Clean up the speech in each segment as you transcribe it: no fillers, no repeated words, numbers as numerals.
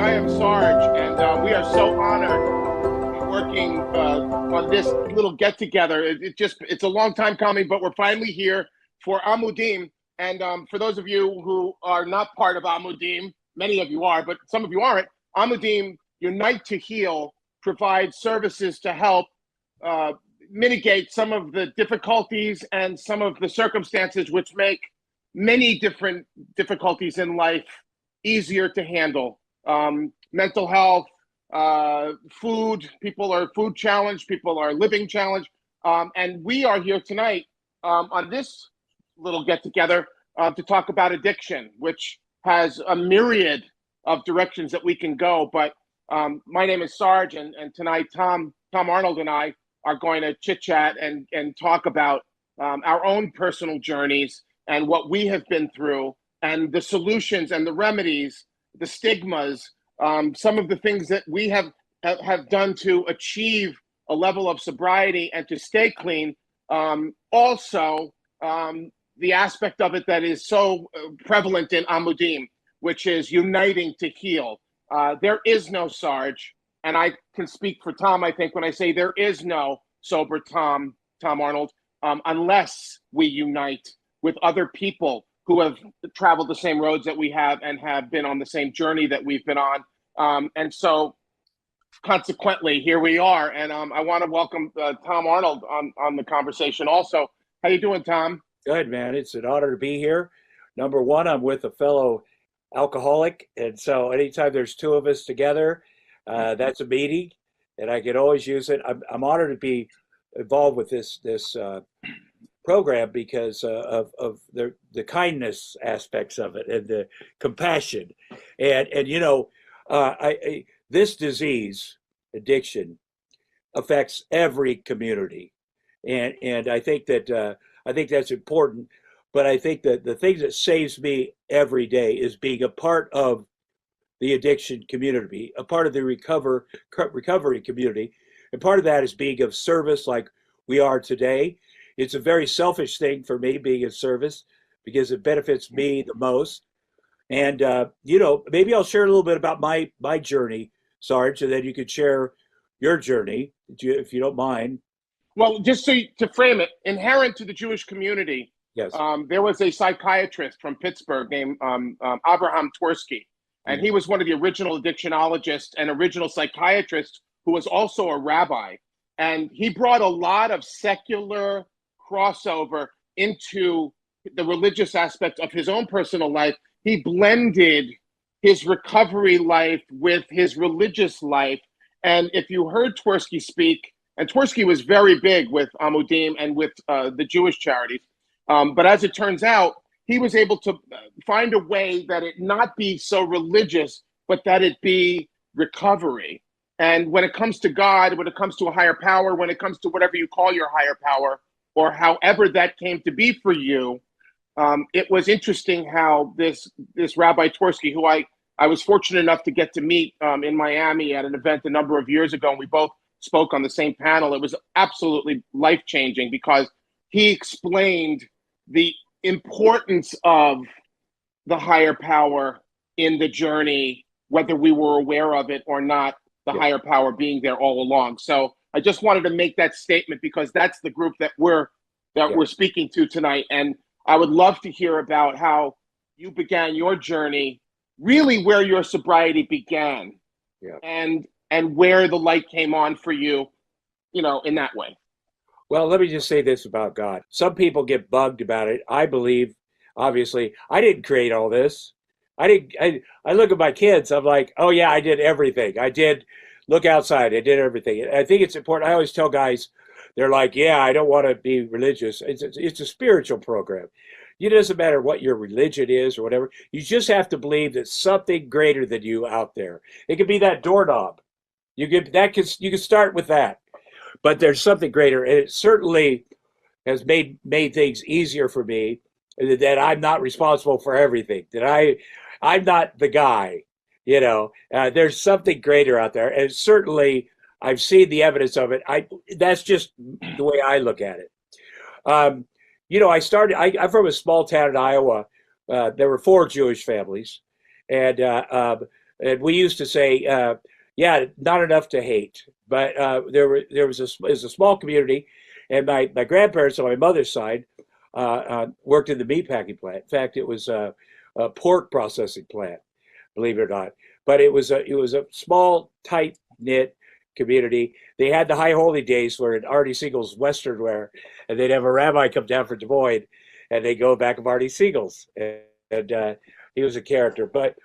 I am Sarge, and we are so honored to be working on this little get together. It's a long time coming, but we're finally here for Amudim. And for those of you who are not part of Amudim, many of you are, but some of you aren't. Amudim Unite to Heal provides services to help mitigate some of the difficulties and some of the circumstances which make many different difficulties in life easier to handle. Mental health, food, people are food challenged, people are living challenged. And we are here tonight on this little get together to talk about addiction, which has a myriad of directions that we can go. But my name is Sarge, and tonight Tom Arnold and I are going to chit chat and talk about our own personal journeys and what we have been through and the solutions and the remedies, the stigmas, some of the things that we have done to achieve a level of sobriety and to stay clean. Also, the aspect of it that is so prevalent in Amudim, which is uniting to heal. There is no Sarge, and I can speak for Tom, I think, when I say there is no sober Tom Arnold, unless we unite with other people who have traveled the same roads that we have and have been on the same journey that we've been on. And so consequently, here we are. And I want to welcome Tom Arnold on the conversation also. How you doing, Tom? Good, man. It's an honor to be here. Number one, I'm with a fellow alcoholic. And so anytime there's two of us together, that's a meeting, and I can always use it. I'm honored to be involved with this program because of the kindness aspects of it and the compassion. And you know, this disease, addiction, affects every community. And I think that's important. But I think that the thing that saves me every day is being a part of the addiction community, a part of the recovery community. And part of that is being of service like we are today. It's a very selfish thing for me being of service because it benefits me the most. And, you know, maybe I'll share a little bit about my journey, Sarge, and then you could share your journey, if you don't mind. Well, just to frame it, inherent to the Jewish community, Yes. There was a psychiatrist from Pittsburgh named Abraham Tversky, and he was one of the original addictionologists and original psychiatrists who was also a rabbi. And he brought a lot of secular crossover into the religious aspect of his own personal life. He blended his recovery life with his religious life. And if you heard Tversky speak, and Tversky was very big with Amudim and with the Jewish charities, but as it turns out, he was able to find a way that it not be so religious, but that it be recovery. And when it comes to God, when it comes to a higher power, when it comes to whatever you call your higher power, or however that came to be for you, it was interesting how this Rabbi Tversky, who I was fortunate enough to get to meet in Miami at an event a number of years ago, and we both spoke on the same panel. It was absolutely life-changing because he explained the importance of the higher power in the journey, whether we were aware of it or not, the higher power being there all along. So I just wanted to make that statement because that's the group that we're speaking to tonight. And I would love to hear about how you began your journey, really where your sobriety began, and where the light came on for you, you know, in that way. Well, let me just say this about God. Some people get bugged about it. I believe, obviously, I didn't create all this. I look at my kids, I'm like, oh yeah, I did everything. I did look outside, I did everything. And I think it's important. I always tell guys, they're like, yeah, I don't want to be religious. It's a spiritual program. It doesn't matter what your religion is or whatever. You just have to believe that something greater than you out there. It could be that doorknob. You can start with that. But there's something greater, and it certainly has made things easier for me. That I'm not responsible for everything. That I'm not the guy. You know, there's something greater out there, and certainly I've seen the evidence of it. That's just the way I look at it. You know, I'm from a small town in Iowa. There were 4 Jewish families, and And we used to say, yeah, not enough to hate. But there was a small community, and my grandparents on my mother's side worked in the meatpacking plant. In fact, it was a pork processing plant, believe it or not. But it was a small, tight knit community. They had the high holy days where in Artie Siegel's Western wear, and they'd have a rabbi come down from Des Moines, and they go back of Artie Siegel's, and he was a character. But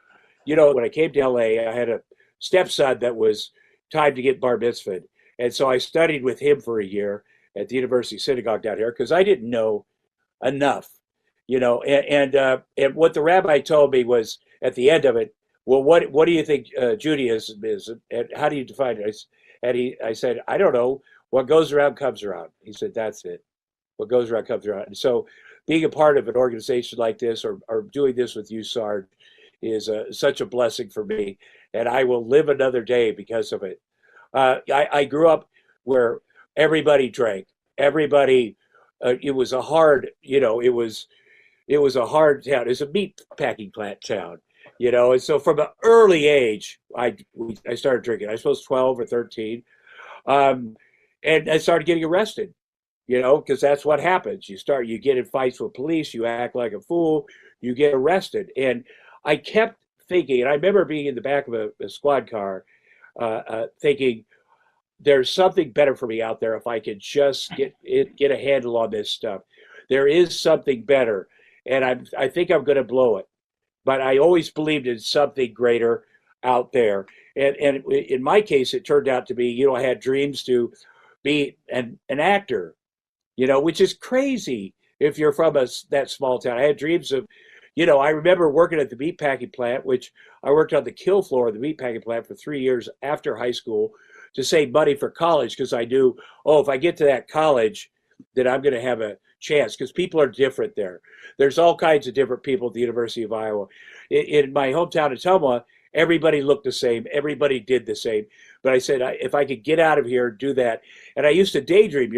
when I came to LA, I had a stepson that was time to get bar mitzvahed, and so I studied with him for a year at the University Synagogue down here because I didn't know enough, and what the rabbi told me was at the end of it, well, what do you think Judaism is, and how do you define it? I said, I don't know. What goes around comes around. He said, that's it. What goes around comes around. And so, being a part of an organization like this, or doing this with you, Sarge, is such a blessing for me, and I will live another day because of it. I grew up where everybody drank. Everybody. It was a hard. It was a hard town. It was a meat packing plant town. And so from an early age, I started drinking. I suppose 12 or 13, and I started getting arrested. Because that's what happens. You get in fights with police, you act like a fool, you get arrested. And I kept thinking, and I remember being in the back of a squad car, thinking, there's something better for me out there if I could just get a handle on this stuff. There is something better, and I think I'm going to blow it. But I always believed in something greater out there. And in my case, it turned out to be, I had dreams to be an actor, which is crazy if you're from that small town. I had dreams of, I remember working at the meatpacking plant, which I worked on the kill floor of the meatpacking plant for 3 years after high school to save money for college, because I knew, if I get to that college, then I'm going to have a chance, because people are different there. There's all kinds of different people at the University of Iowa. In my hometown of Tumwa, everybody looked the same. Everybody did the same. But I said, if I could get out of here, do that. And I used to daydream.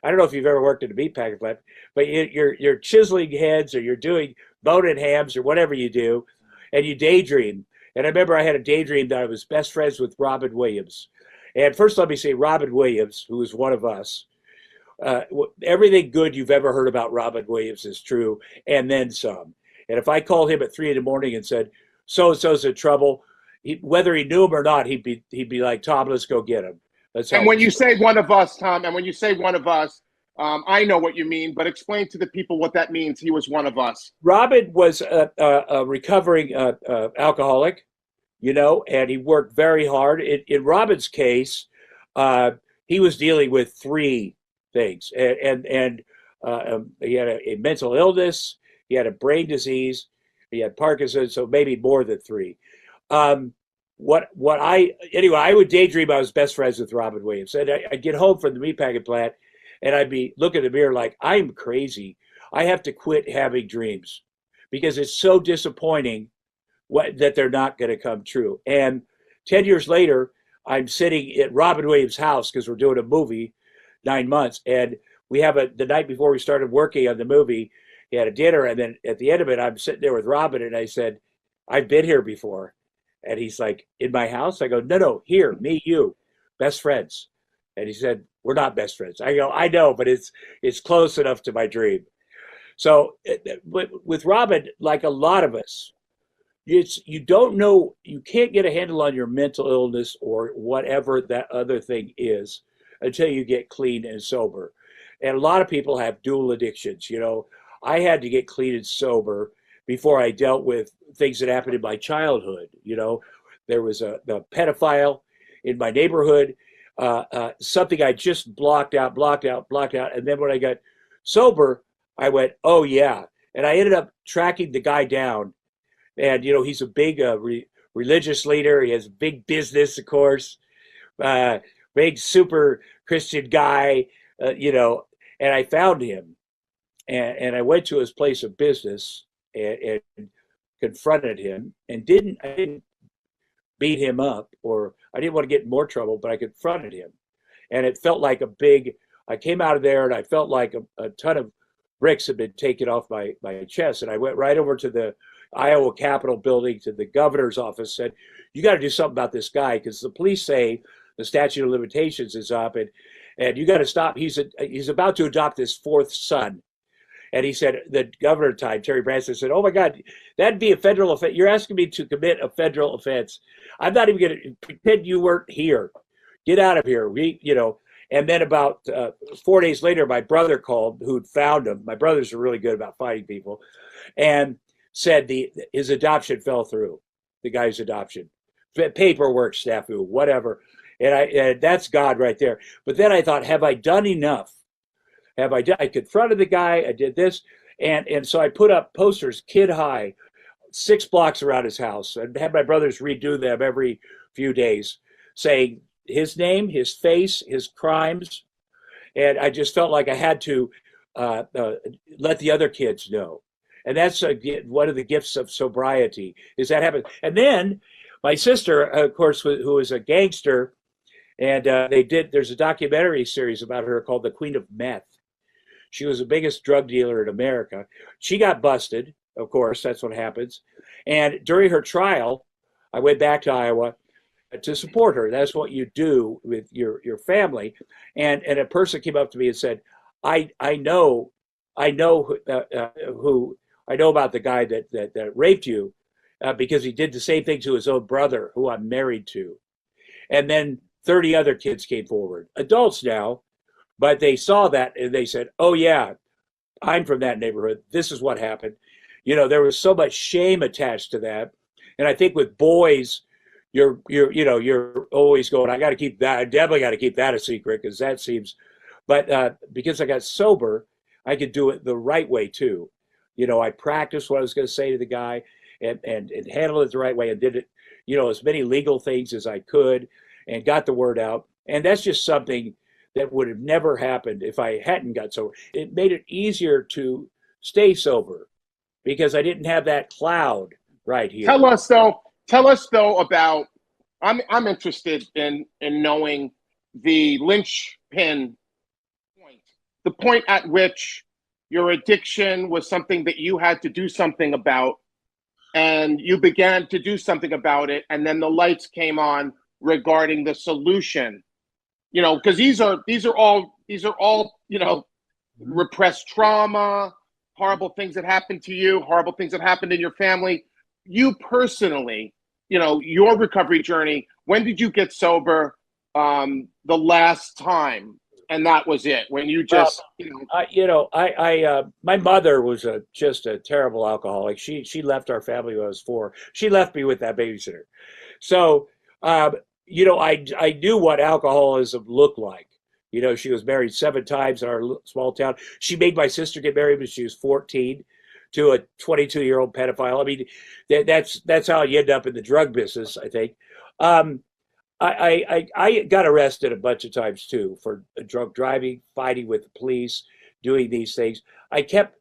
I don't know if you've ever worked at a meatpacking plant, but you're chiseling heads, or you're doing bone and hams, or whatever you do, and you daydream. And I remember I had a daydream that I was best friends with Robin Williams. And first, let me say, Robin Williams, who is one of us, everything good you've ever heard about Robin Williams is true, and then some. And if I called him at 3 a.m. and said, so-and-so's in trouble, whether he knew him or not, he'd be like, Tom, let's go get him. And when you say one of us, Tom, and when you say one of us, I know what you mean, but explain to the people what that means. He was one of us. Robin was a recovering alcoholic, and he worked very hard. In Robin's case, he was dealing with 3 things, and he had a mental illness, he had a brain disease, he had Parkinson's, so maybe more than 3. I would daydream I was best friends with Robin Williams, and I'd get home from the meatpacking plant, and I'd be looking in the mirror like, I'm crazy. I have to quit having dreams, because it's so disappointing that they're not going to come true. And 10 years later, I'm sitting at Robin Williams' house because we're doing a movie, 9 months, and we have the night before we started working on the movie, he had a dinner, and then at the end of it, I'm sitting there with Robin, and I said, I've been here before. And he's like, in my house? I go, no, here, me, you, best friends. And he said, we're not best friends. I go, I know, but it's close enough to my dream. So with Robin, like a lot of us, you don't know, you can't get a handle on your mental illness or whatever that other thing is until you get clean and sober. And a lot of people have dual addictions. I had to get clean and sober before I dealt with things that happened in my childhood. There was the pedophile in my neighborhood, something I just blocked out. And then when I got sober, I went, oh yeah. And I ended up tracking the guy down. And, he's a big religious leader. He has a big business, of course, big super Christian guy, and I found him. And I went to his place of business and confronted him, and I didn't beat him up, or I didn't want to get in more trouble, but I confronted him. And it felt like I came out of there and I felt like a ton of bricks had been taken off my chest. And I went right over to the Iowa Capitol building, to the governor's office, said, you got to do something about this guy, because the police say the statute of limitations is up, and you got to stop. He's about to adopt his fourth son. And he said, the governor at the time, Terry Branstad, said, oh my God, that'd be a federal offense. You're asking me to commit a federal offense. I'm not even going to pretend you weren't here. Get out of here. And then about 4 days later, my brother called, who'd found him. My brothers are really good about finding people, and said his adoption fell through, the guy's adoption. Paperwork snafu, whatever. And that's God right there. But then I thought, have I done enough? I confronted the guy, I did this. And so I put up posters, kid high, 6 blocks around his house, and had my brothers redo them every few days, saying his name, his face, his crimes. And I just felt like I had to let the other kids know. And that's one of the gifts of sobriety, is that happens. And then my sister, of course, who was a gangster, and there's a documentary series about her called The Queen of Meth. She was the biggest drug dealer in America. She got busted, of course, that's what happens. And during her trial, I went back to Iowa to support her. That's what you do with your family. And a person came up to me and said, I know about the guy that raped you, because he did the same thing to his own brother, who I'm married to. And then 30 other kids came forward, adults now, but they saw that and they said, oh yeah, I'm from that neighborhood. This is what happened. There was so much shame attached to that. And I think with boys, you're always going, I definitely got to keep that a secret, because that seems, but because I got sober, I could do it the right way too. I practiced what I was going to say to the guy, and handled it the right way, and did it, as many legal things as I could, and got the word out. And that's just something that would have never happened if I hadn't got sober. It made it easier to stay sober, because I didn't have that cloud right here. Tell us though about, I'm interested in knowing the linchpin point, the point at which your addiction was something that you had to do something about, and you began to do something about it, and then the lights came on regarding the solution. Because these are all repressed trauma, horrible things that happened to you, horrible things that happened in your family. You personally, your recovery journey, when did you get sober the last time? And that was it, when you just, my mother was just a terrible alcoholic. She left our family when I was 4. She left me with that babysitter. So, I knew what alcoholism looked like. She was married 7 times in our small town. She made my sister get married when she was 14 to a 22-year-old pedophile. I mean, that's how you end up in the drug business, I think. I got arrested a bunch of times too for drunk driving, fighting with the police, doing these things. I kept,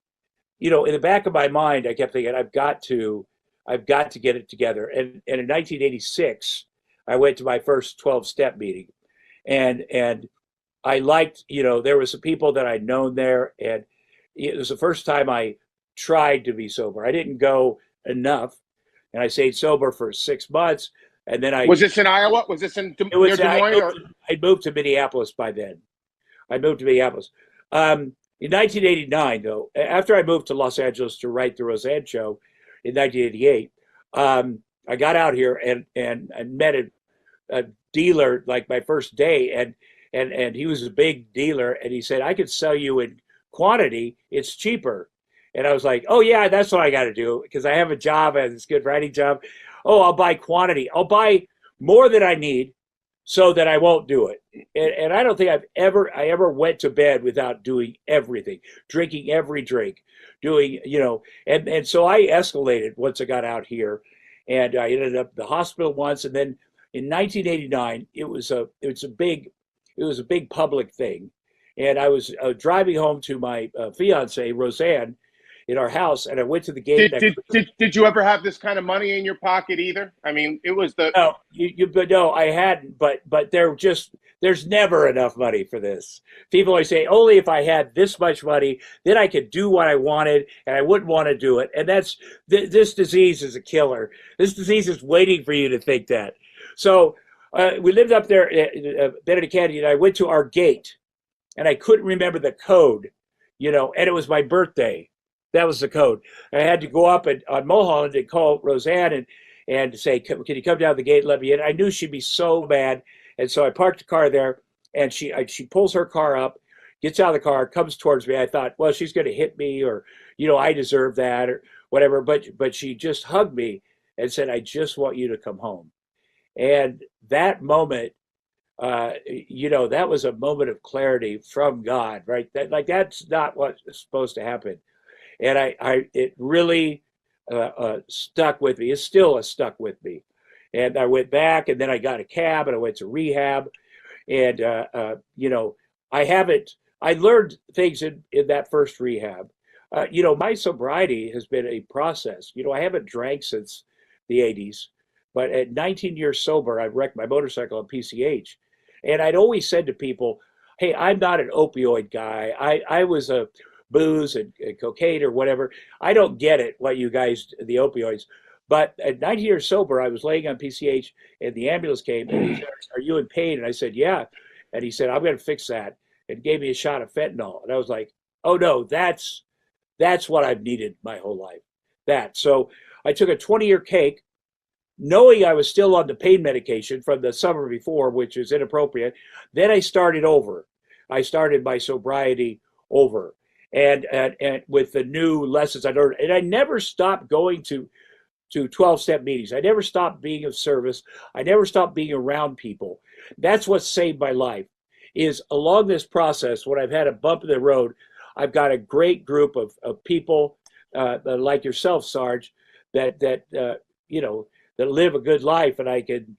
in the back of my mind, I kept thinking, I've got to get it together. And in 1986, I went to my first 12-step meeting, and I liked, there were some people that I'd known there, and it was the first time I tried to be sober. I didn't go enough, and I stayed sober for 6 months. And then was this in Iowa? Was this in Des Moines? I moved to Minneapolis by then. In 1989, though, after I moved to Los Angeles to write the Roseanne Show in 1988, I got out here and I met a dealer like my first day, and he was a big dealer, and he said, I could sell you in quantity, it's cheaper. And I was like, oh yeah, that's what I got to do, because I have a job, and it's a good writing job. Oh, I'll buy quantity. I'll buy more than I need so that I won't do it. And I don't think I ever went to bed without doing everything, drinking every drink, doing, and so I escalated once I got out here, and I ended up in the hospital once. And then in 1989, it was a big public thing. And I was driving home to my fiance, Roseanne, in our house, and I went to the gate. Did you ever have this kind of money in your pocket either? I mean, it was the no, I hadn't, but There's never enough money for this. People always say, only if I had this much money, then I could do what I wanted, and I wouldn't want to do it. And that's this disease is a killer. This disease is waiting for you to think that. So we lived up there at Benedict Canyon. And I went to our gate, and I couldn't remember the code, and it was my birthday. That was the code. I had to go up on Mulholland and call Roseanne and say, can you come down the gate and let me in? I knew she'd be so mad. And so I parked the car there, and she pulls her car up, gets out of the car, comes towards me. I thought, well, she's going to hit me, or, I deserve that, or whatever. But she just hugged me and said, I just want you to come home. And that moment, that was a moment of clarity from God, right? That's not what's supposed to happen. And it really stuck with me. It's still stuck with me. And I went back, and then I got a cab, and I went to rehab. And, I learned things in that first rehab. My sobriety has been a process. I haven't drank since the 80s, but at 19 years sober, I wrecked my motorcycle on PCH. And I'd always said to people, hey, I'm not an opioid guy. I was a booze and cocaine or whatever. I don't get it, what you guys, the opioids. But at 19 years sober, I was laying on PCH, and the ambulance came, and he said, are you in pain? And I said, yeah. And he said, I'm going to fix that, and gave me a shot of fentanyl. And I was like, oh, no, that's what I've needed my whole life. So I took a 20-year cake, knowing I was still on the pain medication from the summer before, which is inappropriate. Then I started over. I started my sobriety over. And with the new lessons I learned. And I never stopped going to 12-step meetings. I never stopped being of service. I never stopped being around people. That's what saved my life, is along this process, when I've had a bump in the road, I've got a great group of people like yourself, Sarge, that live a good life, and I can,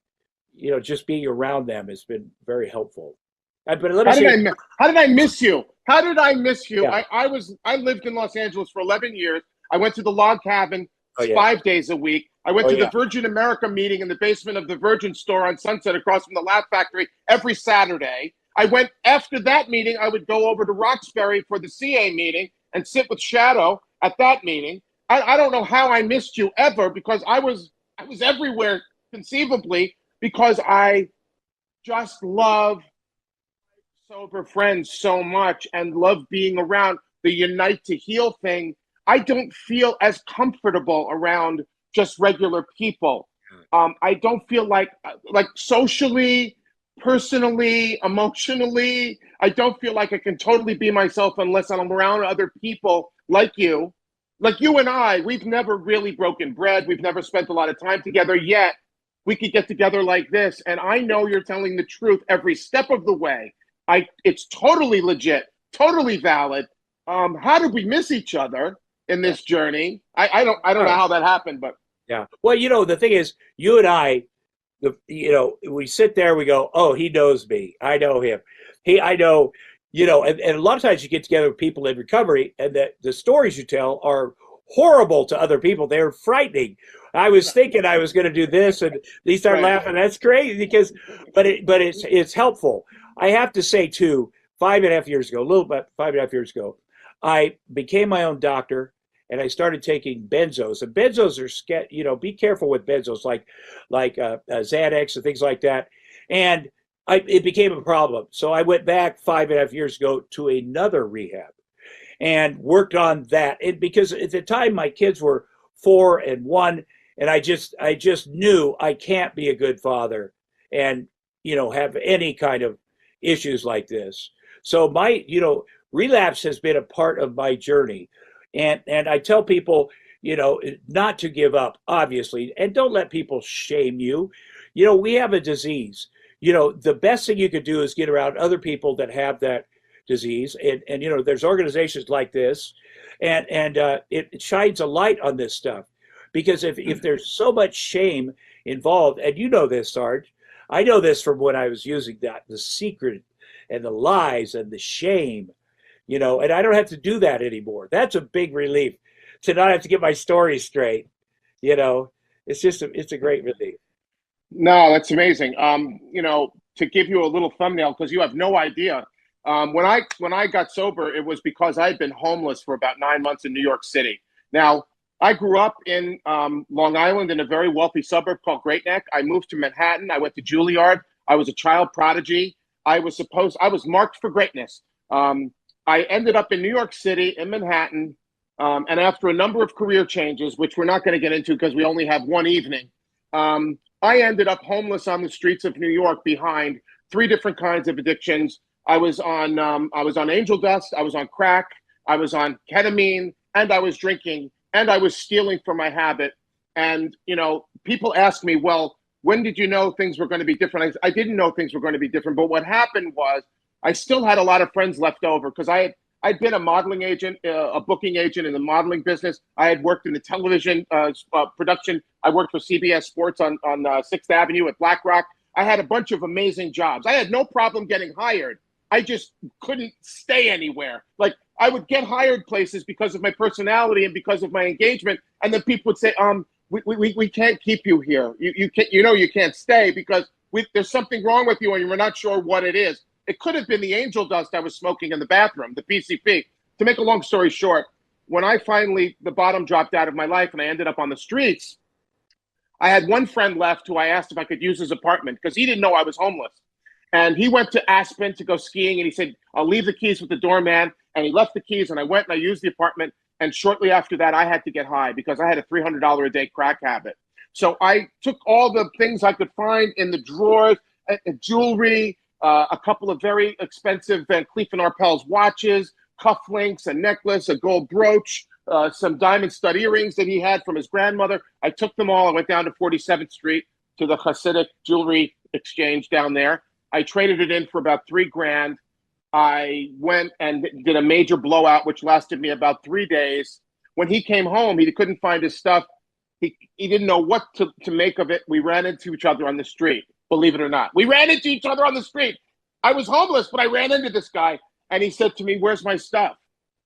just being around them has been very helpful. But how did I miss you? How did I miss you? Yeah. I lived in Los Angeles for 11 years. I went to the log cabin 5 days a week. I went to the Virgin America meeting in the basement of the Virgin store on Sunset across from the Laugh Factory every Saturday. I went after that meeting. I would go over to Roxbury for the CA meeting and sit with Shadow at that meeting. I don't know how I missed you ever, because I was everywhere conceivably, because I just love sober friends so much and love being around the Unite to Heal thing. I don't feel as comfortable around just regular people. I don't feel like socially, personally, emotionally, I don't feel like I can totally be myself unless I'm around other people like you. Like you and I, we've never really broken bread. We've never spent a lot of time together, yet we could get together like this. And I know you're telling the truth every step of the way. It's totally legit, totally valid. How did we miss each other in this journey? I don't know how that happened, but yeah. Well, the thing is, you and I, we sit there, we go, oh, he knows me, I know him, I know, and a lot of times you get together with people in recovery, and the stories you tell are horrible to other people. They're frightening. I was thinking I was going to do this, and they start laughing. That's great, but it's helpful. I have to say too, 5.5 years ago, a little bit 5.5 years ago, I became my own doctor, and I started taking benzos. And benzos are, be careful with benzos, like Xanax and things like that. And it became a problem. So I went back 5.5 years ago to another rehab and worked on that. And because at the time my kids were 4 and 1, and I just knew I can't be a good father and have any kind of issues like this. So my relapse has been a part of my journey, and I tell people not to give up, obviously, and don't let people shame you. We have a disease. The best thing you could do is get around other people that have that disease, and there's organizations like this, and it shines a light on this stuff, because if there's so much shame involved, and this, Sarge, I know this from when I was using the secret and the lies and the shame, and I don't have to do that anymore. That's a big relief, to not have to get my story straight. It's a great relief. No, that's amazing. to give you a little thumbnail, because you have no idea. When I got sober, it was because I had been homeless for about 9 months in New York City. Now, I grew up in Long Island in a very wealthy suburb called Great Neck. I moved to Manhattan. I went to Juilliard. I was a child prodigy. I was marked for greatness. I ended up in New York City, in Manhattan, and after a number of career changes, which we're not going to get into because we only have one evening, I ended up homeless on the streets of New York behind 3 different kinds of addictions. I was on angel dust, I was on crack, I was on ketamine, and I was drinking, and I was stealing for my habit. And, you know, people ask me, well, when did you know things were going to be different? I didn't know things were going to be different. But what happened was I still had a lot of friends left over because I'd been a modeling agent, a booking agent in the modeling business. I had worked in the television production. I worked for CBS Sports on 6th Avenue at Black Rock. I had a bunch of amazing jobs. I had no problem getting hired. I just couldn't stay anywhere. Like, I would get hired places because of my personality and because of my engagement. And then people would say, we can't keep you here. You can't stay because there's something wrong with you and we're not sure what it is. It could have been the angel dust I was smoking in the bathroom, the PCP. To make a long story short, when the bottom dropped out of my life and I ended up on the streets, I had one friend left who I asked if I could use his apartment because he didn't know I was homeless. And he went to Aspen to go skiing and he said, I'll leave the keys with the doorman. And he left the keys and I went and I used the apartment. And shortly after that, I had to get high because I had a $300 a day crack habit. So I took all the things I could find in the drawers, jewelry, a couple of very expensive Van Cleef & Arpels watches, cufflinks, a necklace, a gold brooch, some diamond stud earrings that he had from his grandmother. I took them all. I went down to 47th Street to the Hasidic jewelry exchange down there. I traded it in for about $3,000. I went and did a major blowout, which lasted me about 3 days. When he came home, he couldn't find his stuff. He didn't know what to make of it. We ran into each other on the street, believe it or not. We ran into each other on the street. I was homeless, but I ran into this guy, and he said to me, where's my stuff?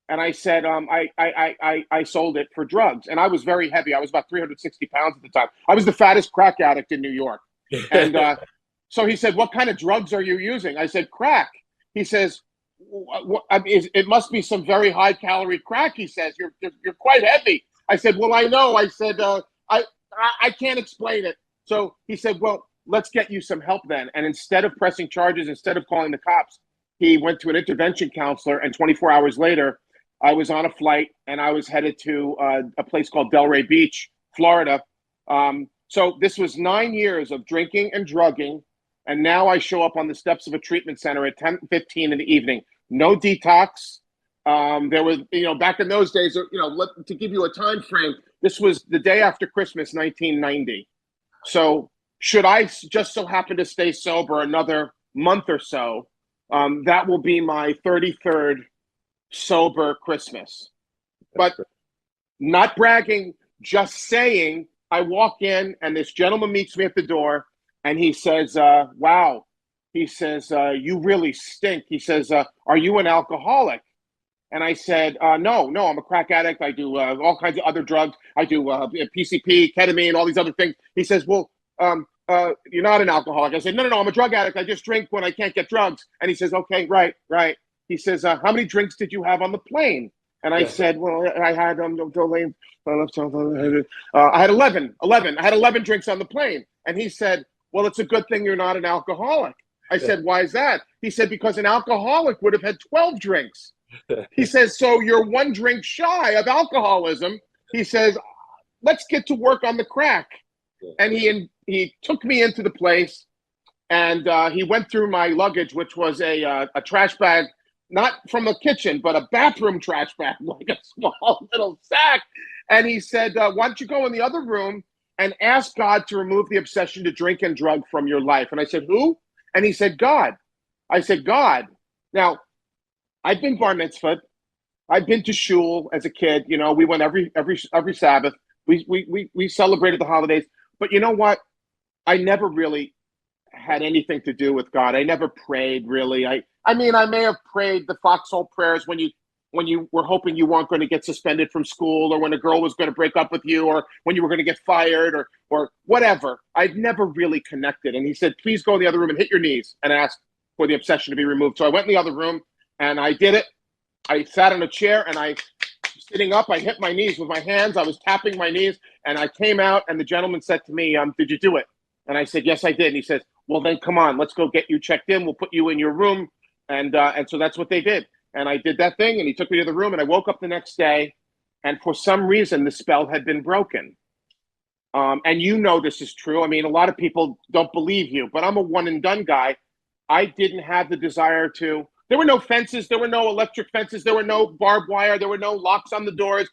And I said, I sold it for drugs. And I was very heavy. I was about 360 pounds at the time. I was the fattest crack addict in New York. And so he said, what kind of drugs are you using? I said, crack. He says, it must be some very high calorie crack. He says, you're quite heavy. I said, well, I know. I said, I can't explain it. So he said, well, let's get you some help then. And instead of pressing charges, instead of calling the cops, he went to an intervention counselor. And 24 hours later, I was on a flight and I was headed to a place called Delray Beach, Florida. So this was 9 years of drinking and drugging. And now I show up on the steps of a treatment center at 10:15 in the evening. No detox. There was, back in those days, to give you a time frame, this was the day after Christmas, 1990. So should I just so happen to stay sober another month or so, that will be my 33rd sober Christmas. But not bragging, just saying, I walk in and this gentleman meets me at the door. And he says, wow, he says, you really stink. He says, are you an alcoholic? And I said, no, I'm a crack addict. I do all kinds of other drugs. I do PCP, ketamine, all these other things. He says, well, you're not an alcoholic. I said, no, I'm a drug addict. I just drink when I can't get drugs. And he says, okay, right. He says, how many drinks did you have on the plane? And I said, well, I had I had 11. I had 11 drinks on the plane. And he said, well, it's a good thing you're not an alcoholic. I said, why is that? He said, because an alcoholic would have had 12 drinks. He says, so you're 1 drink shy of alcoholism. He says, let's get to work on the crack. And he took me into the place and he went through my luggage, which was a trash bag, not from the kitchen, but a bathroom trash bag, like a small little sack. And he said, why don't you go in the other room and ask God to remove the obsession to drink and drug from your life? And I said, who? And he said, God. I said, God. Now, I've been bar mitzvahed. I've been to shul as a kid. We went every Sabbath. We celebrated the holidays. But you know what? I never really had anything to do with God. I never prayed, really. I mean, I may have prayed the foxhole prayers when you when you were hoping you weren't going to get suspended from school, or when a girl was going to break up with you, or when you were going to get fired, or whatever. I'd never really connected. And he said, please go in the other room and hit your knees and ask for the obsession to be removed. So I went in the other room and I did it. I sat in a chair and sitting up, I hit my knees with my hands. I was tapping my knees and I came out, and the gentleman said to me, did you do it? And I said, yes, I did. And he says, well, then come on, let's go get you checked in. We'll put you in your room. And so that's what they did. And I did that thing, and he took me to the room, and I woke up the next day, and for some reason, the spell had been broken. And you know this is true. I mean, a lot of people don't believe you, but I'm a one-and-done guy. I didn't have the desire to. There were no fences. There were no electric fences. There were no barbed wire. There were no locks on the doors.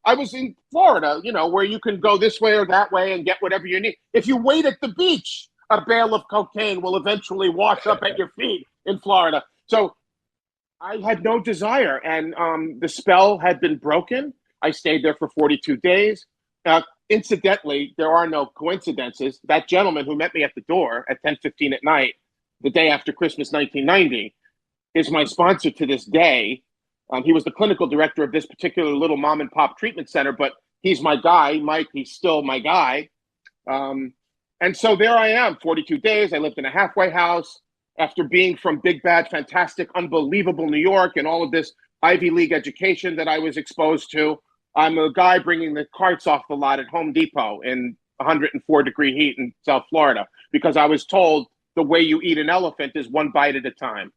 I was in Florida, where you can go this way or that way and get whatever you need. If you wait at the beach, a bale of cocaine will eventually wash up at your feet in Florida. So I had no desire, and the spell had been broken. I stayed there for 42 days. Incidentally, there are no coincidences. That gentleman who met me at the door at 10:15 at night, the day after Christmas 1990, is my sponsor to this day. He was the clinical director of this particular little mom and pop treatment center, but he's my guy, Mike. He's still my guy. And so there I am, 42 days. I lived in a halfway house after being from big, bad, fantastic, unbelievable New York and all of this Ivy League education that I was exposed to. I'm a guy bringing the carts off the lot at Home Depot in 104-degree heat in South Florida, because I was told the way you eat an elephant is one bite at a time.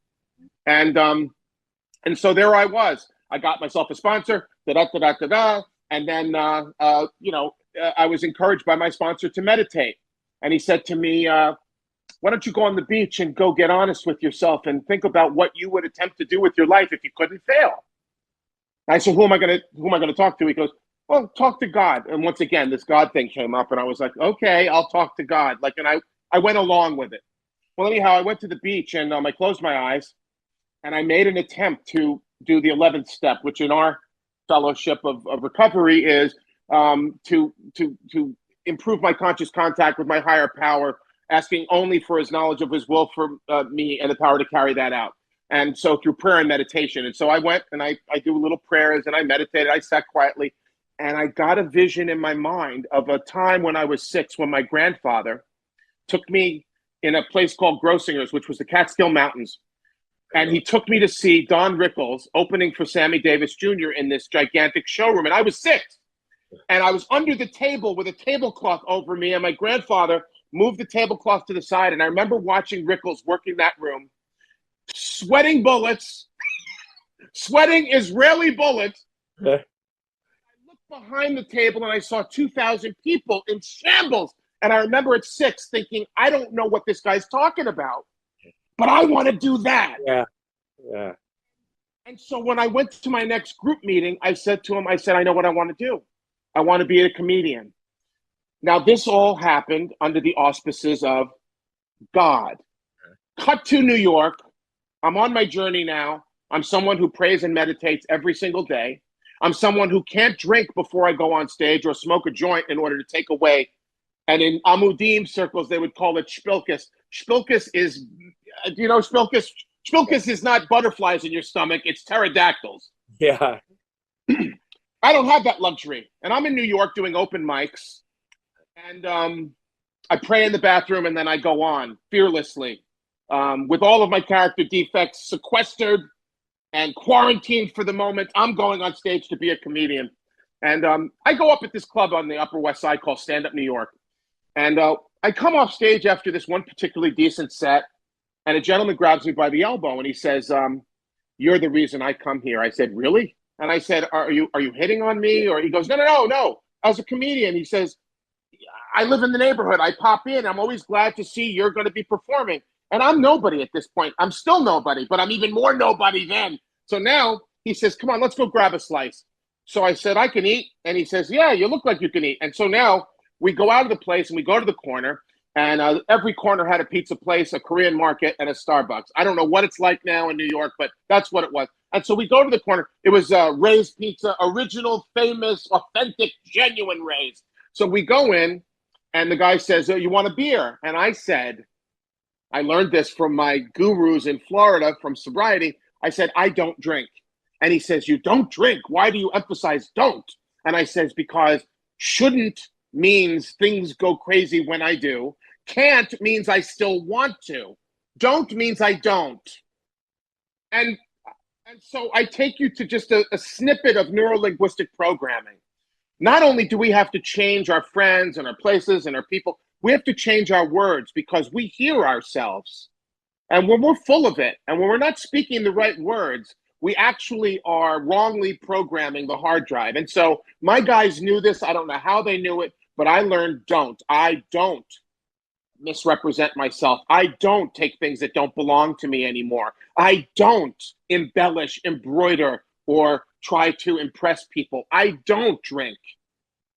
And so there I was. I got myself a sponsor, and then, I was encouraged by my sponsor to meditate. And he said to me, why don't you go on the beach and go get honest with yourself and think about what you would attempt to do with your life if you couldn't fail? And I said, who am I going to talk to? He goes, well, talk to God. And once again, this God thing came up, and I was like, okay, I'll talk to God. And I went along with it. Well, anyhow, I went to the beach, and I closed my eyes, and I made an attempt to do the 11th step, which in our fellowship of recovery is to improve my conscious contact with my higher power, asking only for his knowledge of his will for me and the power to carry that out. And so through prayer and meditation. And so I went and I do little prayers and I meditated. I sat quietly, and I got a vision in my mind of a time when I was 6, when my grandfather took me in a place called Grossinger's, which was the Catskill Mountains. And he took me to see Don Rickles opening for Sammy Davis Jr. in this gigantic showroom. And I was 6. And I was under the table with a tablecloth over me. And my grandfather moved the tablecloth to the side. And I remember watching Rickles working that room, sweating bullets, sweating Israeli bullets. I looked behind the table and I saw 2,000 people in shambles. And I remember at 6 thinking, I don't know what this guy's talking about, but I want to do that. Yeah. And so when I went to my next group meeting, I said to him, I know what I want to do. I want to be a comedian. Now, this all happened under the auspices of God. Cut to New York. I'm on my journey now. I'm someone who prays and meditates every single day. I'm someone who can't drink before I go on stage or smoke a joint in order to take away. And in Amudim circles, they would call it shpilkus. Shpilkus is, do you know shpilkus? Shpilkus is not butterflies in your stomach. It's pterodactyls. Yeah. I don't have that luxury. And I'm in New York doing open mics. And I pray in the bathroom, and then I go on fearlessly with all of my character defects sequestered and quarantined for the moment. I'm going on stage to be a comedian. And I go up at this club on the Upper West Side called Stand Up New York. And I come off stage after this one particularly decent set, and a gentleman grabs me by the elbow and he says, you're the reason I come here. I said, really? And I said, are you hitting on me? Or he goes, no. I was a comedian. He says, I live in the neighborhood. I pop in. I'm always glad to see you're going to be performing. And I'm nobody at this point. I'm still nobody, but I'm even more nobody then. So now he says, come on, let's go grab a slice. So I said, I can eat. And he says, yeah, you look like you can eat. And so now we go out of the place and we go to the corner, and every corner had a pizza place, a Korean market, and a Starbucks. I don't know what it's like now in New York, but that's what it was. And so we go to the corner. It was Ray's Pizza, original, famous, authentic, genuine Ray's. So we go in, and the guy says, oh, you want a beer? And I said, I learned this from my gurus in Florida from Sobriety. I said, I don't drink. And he says, you don't drink. Why do you emphasize don't? And I says, because shouldn't means things go crazy when I do. Can't means I still want to. Don't means I don't. And so I take you to just a snippet of neurolinguistic programming. Not only do we have to change our friends and our places and our people, we have to change our words because we hear ourselves. And when we're full of it, and when we're not speaking the right words, we actually are wrongly programming the hard drive. And so my guys knew this. I don't know how they knew it, but I learned don't. I don't misrepresent myself. I don't take things that don't belong to me anymore. I don't embellish, embroider, or try to impress people. I don't drink.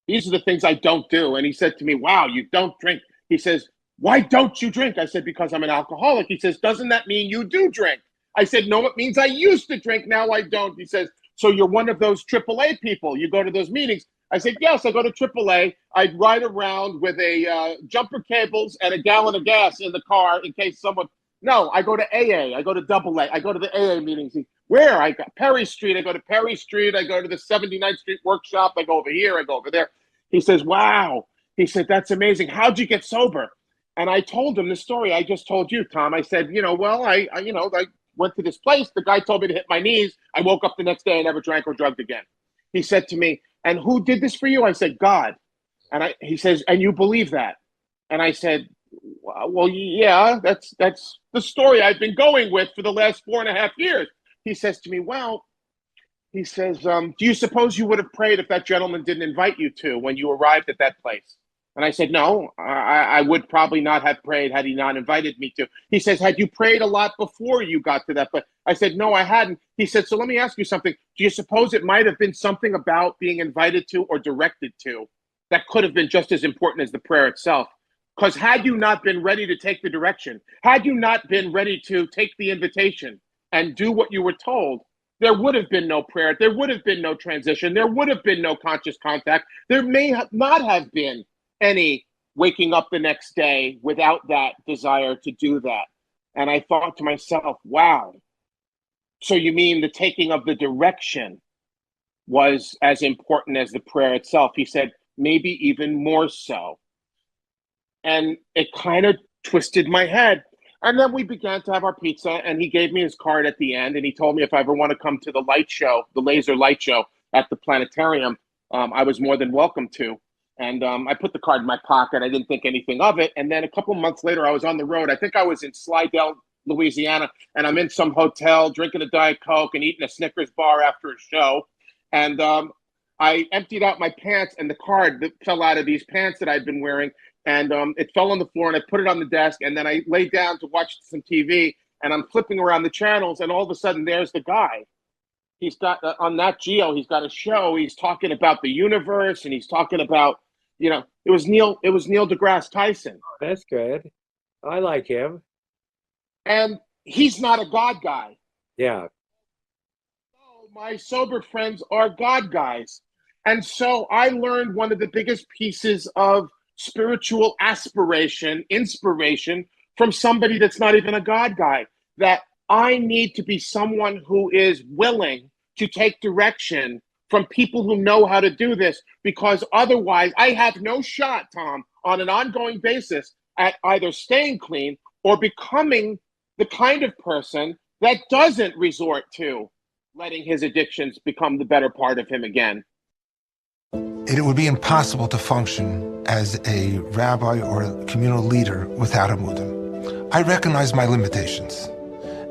These are the things I don't do. And he said to me, wow, you don't drink. He says, why don't you drink? I said, because I'm an alcoholic. He says, doesn't that mean you do drink? I said, no, it means I used to drink. Now I don't. He says, so you're one of those AAA people. You go to those meetings. I said, yes, I go to AAA. I ride around with a jumper cables and a gallon of gas in the car in case someone. No, I go to AA. I go to AA. I go to the AA meetings. Where? I got Perry Street. I go to Perry Street. I go to the 79th Street workshop. I go over here. I go over there. He says, wow. He said, that's amazing. How'd you get sober? And I told him the story I just told you, Tom. I said, well, I went to this place. The guy told me to hit my knees. I woke up the next day. I never drank or drugged again. He said to me, and who did this for you? I said, God. And he says, and you believe that? And I said, well, yeah, that's the story I've been going with for the last 4.5 years. He says to me, well, he says, do you suppose you would have prayed if that gentleman didn't invite you to when you arrived at that place? And I said, no, I would probably not have prayed had he not invited me to. He says, had you prayed a lot before you got to that place? I said, no, I hadn't. He said, so let me ask you something. Do you suppose it might have been something about being invited to or directed to that could have been just as important as the prayer itself? Because had you not been ready to take the direction, had you not been ready to take the invitation and do what you were told, there would have been no prayer. There would have been no transition. There would have been no conscious contact. There may not have been any waking up the next day without that desire to do that. And I thought to myself, wow, so you mean the taking of the direction was as important as the prayer itself? He said, maybe even more so. And it kind of twisted my head. And then we began to have our pizza, and he gave me his card at the end, and he told me if I ever want to come to the light show, the laser light show at the planetarium, I was more than welcome to. And I put the card in my pocket. I didn't think anything of it. And then a couple months later, I was on the road. I think I was in Slidell, Louisiana, and I'm in some hotel drinking a Diet Coke and eating a Snickers bar after a show. And I emptied out my pants, and the card that fell out of these pants that I'd been wearing, and it fell on the floor, and I put it on the desk, and then I laid down to watch some TV, and I'm flipping around the channels, and all of a sudden, there's the guy. He's got on Nat Geo, he's got a show. He's talking about the universe, and he's talking about, it was Neil deGrasse Tyson. That's good. I like him. And he's not a God guy. Yeah. So my sober friends are God guys. And so I learned one of the biggest pieces of spiritual inspiration from somebody that's not even a God guy, that I need to be someone who is willing to take direction from people who know how to do this, because otherwise I have no shot, Tom, on an ongoing basis at either staying clean or becoming the kind of person that doesn't resort to letting his addictions become the better part of him again. It would be impossible to function as a rabbi or a communal leader without Amudim. I recognize my limitations,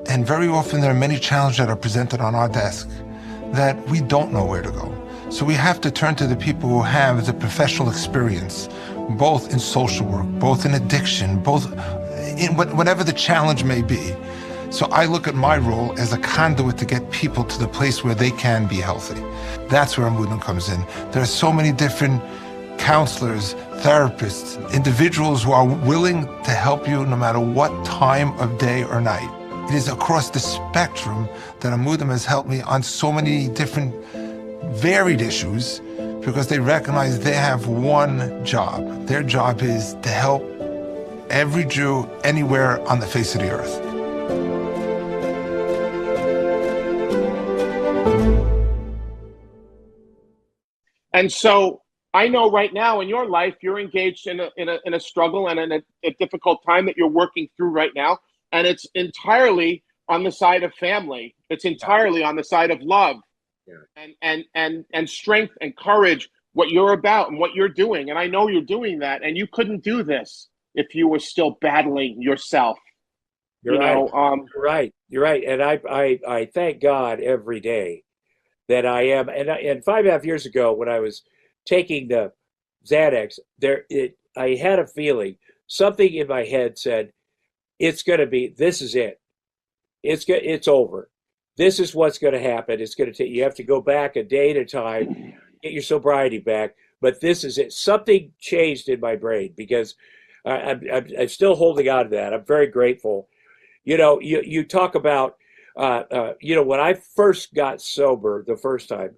and very often there are many challenges that are presented on our desk that we don't know where to go. So we have to turn to the people who have the professional experience, both in social work, both in addiction, both in whatever the challenge may be. So I look at my role as a conduit to get people to the place where they can be healthy. That's where Amudim comes in. There are so many different counselors, therapists, individuals who are willing to help you no matter what time of day or night. It is across the spectrum that Amudim has helped me on so many different varied issues, because they recognize they have one job. Their job is to help every Jew anywhere on the face of the earth. And so I know right now in your life, you're engaged in a struggle and in a difficult time that you're working through right now. And it's entirely on the side of family. It's entirely on the side of love, and strength and courage, what you're about and what you're doing. And I know you're doing that, and you couldn't do this if you were still battling yourself. You're right. You're right. And I thank God every day that I am. And 5.5 years ago, when I was taking the Xanax, I had a feeling, something in my head said, it's going to be, this is it. It's over. This is what's going to happen. It's going to take, you have to go back a day at a time, get your sobriety back. But this is it. Something changed in my brain, because I'm still holding on to that. I'm very grateful. You talk about, when I first got sober the first time,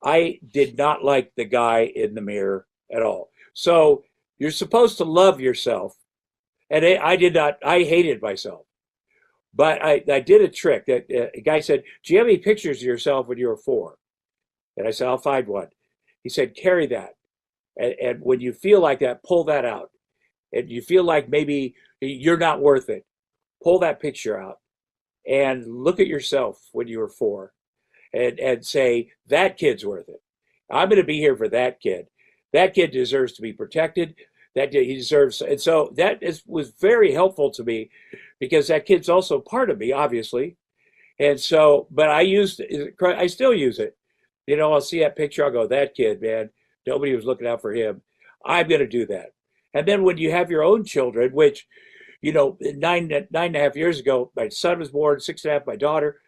I did not like the guy in the mirror at all. So you're supposed to love yourself. And I did not, I hated myself. But I did a trick. A guy said, do you have any pictures of yourself when you were 4? And I said, I'll find one. He said, carry that. And when you feel like that, pull that out. And you feel like maybe you're not worth it, pull that picture out and look at yourself when you were 4 and say, that kid's worth it. I'm going to be here for that kid. That kid deserves to be protected. That he deserves. And so was very helpful to me, because that kid's also part of me, obviously. And so, but I still use it. I'll see that picture. I'll go, that kid, man, nobody was looking out for him. I'm going to do that. And then when you have your own children, which, 9.5 years ago, my son was born, 6.5, my daughter,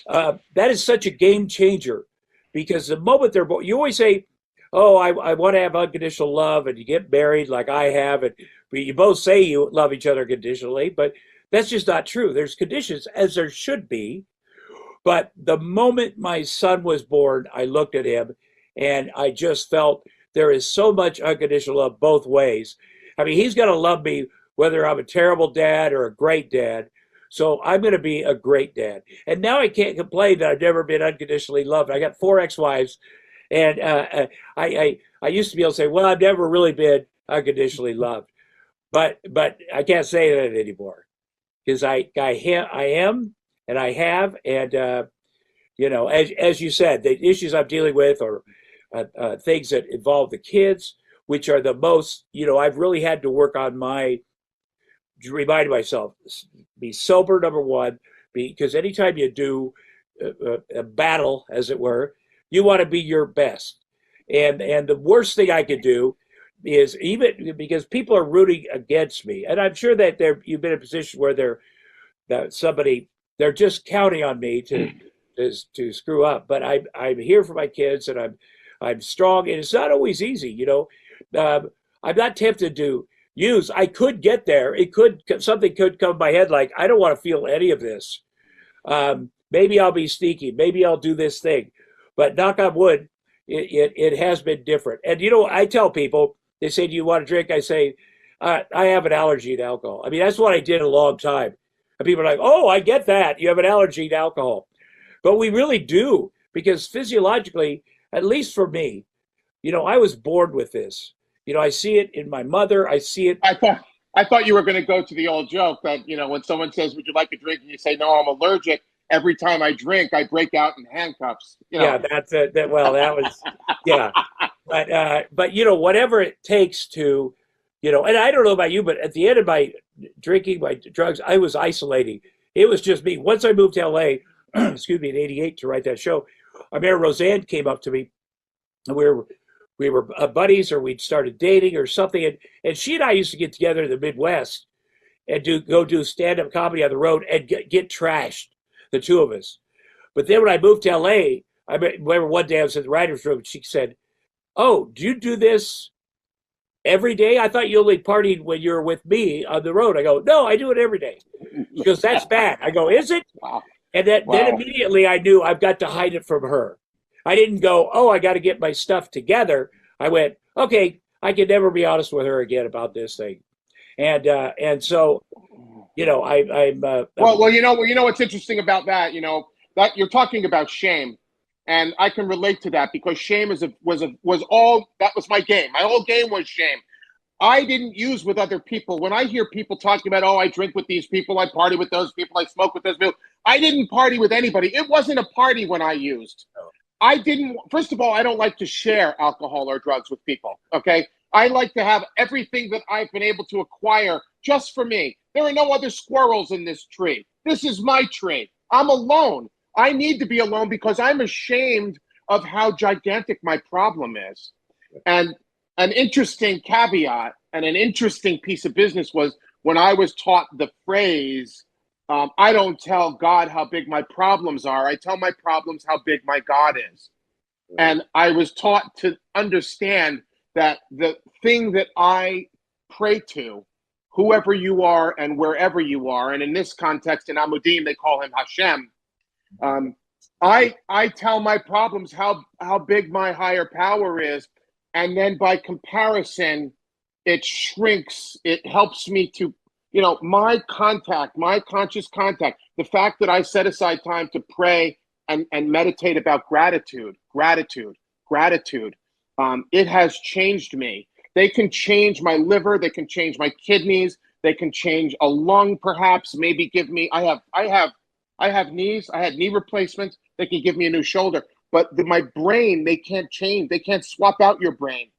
that is such a game changer, because the moment they're born, you always say, oh, I want to have unconditional love, and you get married like I have, and you both say you love each other conditionally, but that's just not true. There's conditions, as there should be. But the moment my son was born, I looked at him and I just felt there is so much unconditional love both ways. I mean, he's going to love me whether I'm a terrible dad or a great dad. So I'm going to be a great dad. And now I can't complain that I've never been unconditionally loved. I got 4 ex-wives, and I used to be able to say, well, I've never really been unconditionally loved. But I can't say that anymore, because I am, and I have, and as you said, the issues I'm dealing with are things that involve the kids, which are the most, I've really had to work on remind myself, be sober, number one, because anytime you do a battle, as it were, you want to be your best. And the worst thing I could do is, even because people are rooting against me, and I'm sure that you've been in a position where they're just counting on me to screw up. But I'm here for my kids, and I'm strong, and it's not always easy. I'm not tempted to use. I could get there. Something could come in my head like, I don't want to feel any of this. Maybe I'll be sneaky. Maybe I'll do this thing. But knock on wood, it has been different. And I tell people, they say, do you want to drink? I say, I have an allergy to alcohol. I mean, that's what I did a long time. And people are like, oh, I get that. You have an allergy to alcohol. But we really do, because physiologically, at least for me, I was born with this. I see it in my mother. I see it. I thought you were going to go to the old joke that, when someone says, would you like a drink? And you say, no, I'm allergic. Every time I drink, I break out in handcuffs. Yeah, that's it. That was, yeah. But whatever it takes to, and I don't know about you, but at the end of my drinking, my drugs, I was isolating. It was just me. Once I moved to LA, excuse me, in '88 to write that show, I remember Roseanne came up to me, and we were buddies, or we'd started dating or something. And she and I used to get together in the Midwest and go do stand-up comedy on the road and get trashed, the two of us. But then when I moved to LA, I remember one day I was in the writer's room, and she said, oh, do you do this every day? I thought you only partied when you were with me on the road. I go, no, I do it every day. She goes, that's bad. I go, is it? Wow. And then immediately I knew I've got to hide it from her. I didn't go, oh, I got to get my stuff together. I went, okay, I can never be honest with her again about this thing. And so, I'm well, what's interesting about that, that you're talking about shame. And I can relate to that because shame was all that was my game. My whole game was shame. I didn't use with other people. When I hear people talking about, oh, I drink with these people, I party with those people, I smoke with those people, I didn't party with anybody. It wasn't a party when I used. I didn't, first of all, I don't like to share alcohol or drugs with people, okay? I like to have everything that I've been able to acquire just for me. There are no other squirrels in this tree. This is my tree. I'm alone. I need to be alone because I'm ashamed of how gigantic my problem is. And an interesting caveat and an interesting piece of business was when I was taught the phrase, I don't tell God how big my problems are. I tell my problems how big my God is. And I was taught to understand that the thing that I pray to, whoever you are and wherever you are, and in this context, in Amudim, they call him Hashem. I tell my problems how big my higher power is. And then by comparison, it shrinks. It helps me to, my conscious contact, the fact that I set aside time to pray and meditate about gratitude, it has changed me. They can change my liver. They can change my kidneys. They can change a lung, perhaps, maybe give me, I have knees. I had knee replacements. They can give me a new shoulder. But my brain, they can't change. They can't swap out your brain.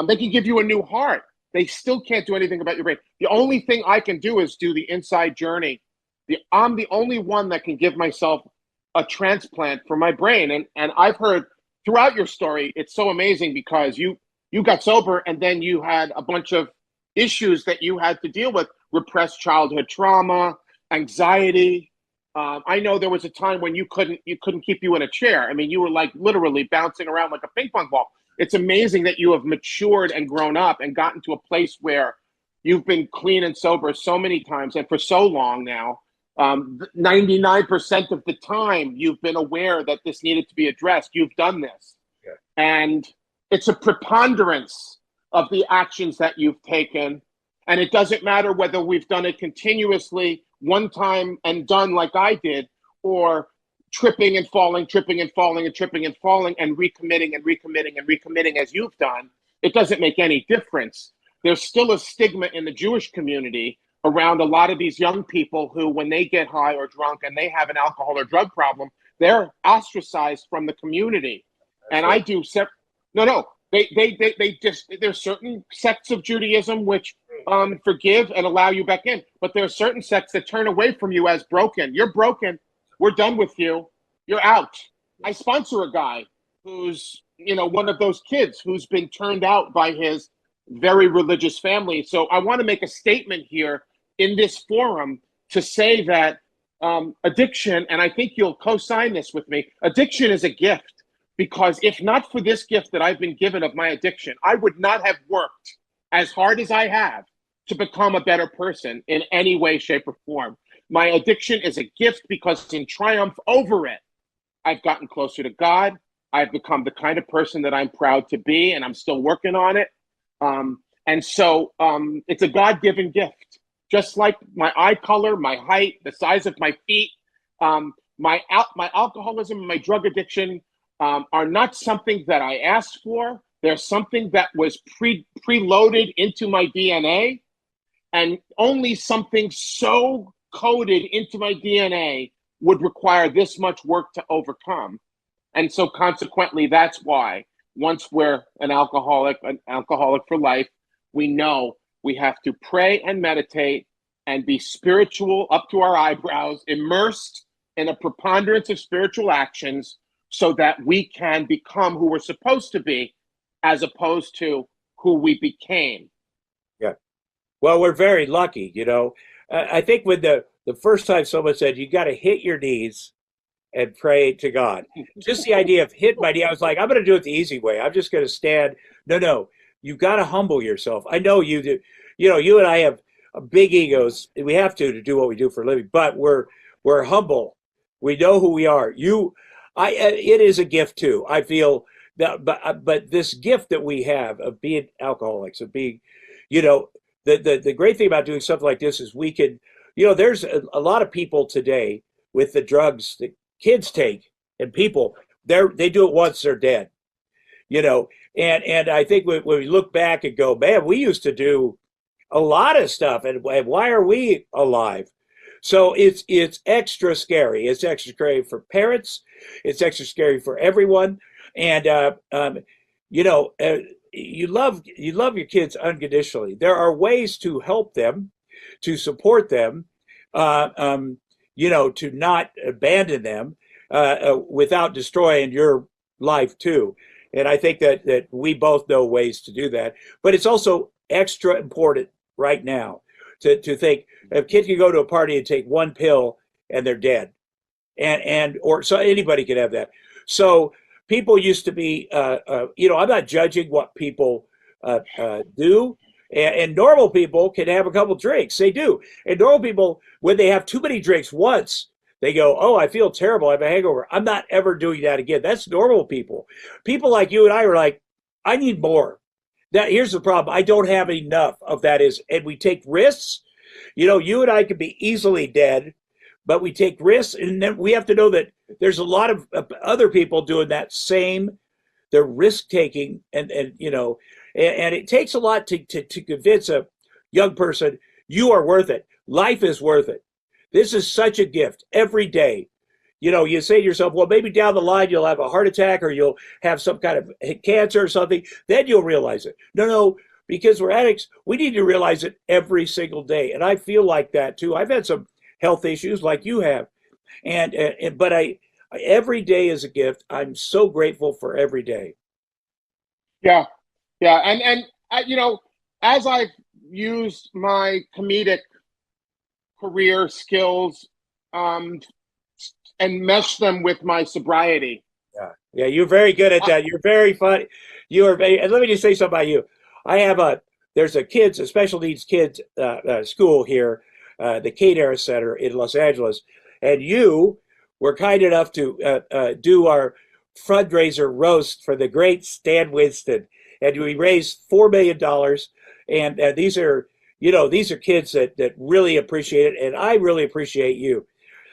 They can give you a new heart. They still can't do anything about your brain. The only thing I can do is do the inside journey. I'm the only one that can give myself a transplant for my brain. And I've heard throughout your story, it's so amazing because you got sober and then you had a bunch of issues that you had to deal with, repressed childhood trauma, anxiety. I know there was a time when you couldn't keep you in a chair. I mean, you were like literally bouncing around like a ping pong ball. It's amazing that you have matured and grown up and gotten to a place where you've been clean and sober so many times and for so long now. 99% of the time you've been aware that this needed to be addressed. You've done this. Yeah. And it's a preponderance of the actions that you've taken. And it doesn't matter whether we've done it continuously one time and done like I did, or tripping and falling and tripping and falling and recommitting and recommitting as you've done. It doesn't make any difference. There's still a stigma in the Jewish community around a lot of these young people who, when they get high or drunk and they have an alcohol or drug problem, they're ostracized from the community. And I do there's certain sects of Judaism which forgive and allow you back in, but there are certain sects that turn away from you as broken. You're broken. We're done with you. You're out. I sponsor a guy who's, one of those kids who's been turned out by his very religious family. So I want to make a statement here in this forum to say that addiction, and I think you'll co-sign this with me, addiction is a gift. Because if not for this gift that I've been given of my addiction, I would not have worked as hard as I have to become a better person in any way, shape, or form. My addiction is a gift because in triumph over it, I've gotten closer to God. I've become the kind of person that I'm proud to be, and I'm still working on it. And so it's a God-given gift. Just like my eye color, my height, the size of my feet, my alcoholism and my drug addiction are not something that I asked for. They're something that was preloaded into my DNA, and only something so coded into my DNA would require this much work to overcome. And so consequently, that's why once we're an alcoholic for life, we know we have to pray and meditate and be spiritual up to our eyebrows, immersed in a preponderance of spiritual actions, so that we can become who we're supposed to be, as opposed to who we became. Yeah. Well, we're very lucky, I think when the first time someone said, you got to hit your knees and pray to God, just the idea of hit my knee, I was like, I'm going to do it the easy way. I'm just going to stand. No, you've got to humble yourself. I know you do. You and I have big egos. We have to do what we do for a living, but we're humble. We know who we are. It is a gift too. I feel that, but this gift that we have of being alcoholics, of being, the great thing about doing something like this is we could, there's a lot of people today with the drugs that kids take and people, they do it once, they're dead. You know, and I think when we look back and go, man, we used to do a lot of stuff, and why are we alive? So it's extra scary. It's extra scary for parents. It's extra scary for everyone. And you know, you love your kids unconditionally. There are ways to help them, to support them, you know, to not abandon them without destroying your life too. And I think that we both know ways to do that. But it's also extra important right now to think a kid can go to a party and take one pill and they're dead. And or so anybody can have that. So people used to be, you know, I'm not judging what people do. And normal people can have a couple drinks. They do. And normal people, when they have too many drinks once, they go, oh, I feel terrible. I have a hangover. I'm not ever doing that again. That's normal people. People like you and I are like, I need more. That here's the problem. I don't have enough of that and we take risks. You know, you and I could be easily dead, but we take risks. And then we have to know that there's a lot of other people doing that same, they're risk taking and you know, and it takes a lot to convince a young person, you are worth it. Life is worth it. This is such a gift every day. You know, you say to yourself, well, maybe down the line you'll have a heart attack or you'll have some kind of cancer or something. Then you'll realize it. No, because we're addicts, we need to realize it every single day. And I feel like that too. I've had some health issues like you have. But every day is a gift. I'm so grateful for every day. Yeah. And you know, as I've used my comedic career skills and mesh them with my sobriety. Yeah, you're very good at that. You're very funny. You are very, and let me just say something about you. I have there's a special needs kids school here, the Kate Center in Los Angeles, and you were kind enough to do our fundraiser roast for the great Stan Winston, and we raised $4 million. And these are, you know, these are kids that really appreciate it, and I really appreciate you.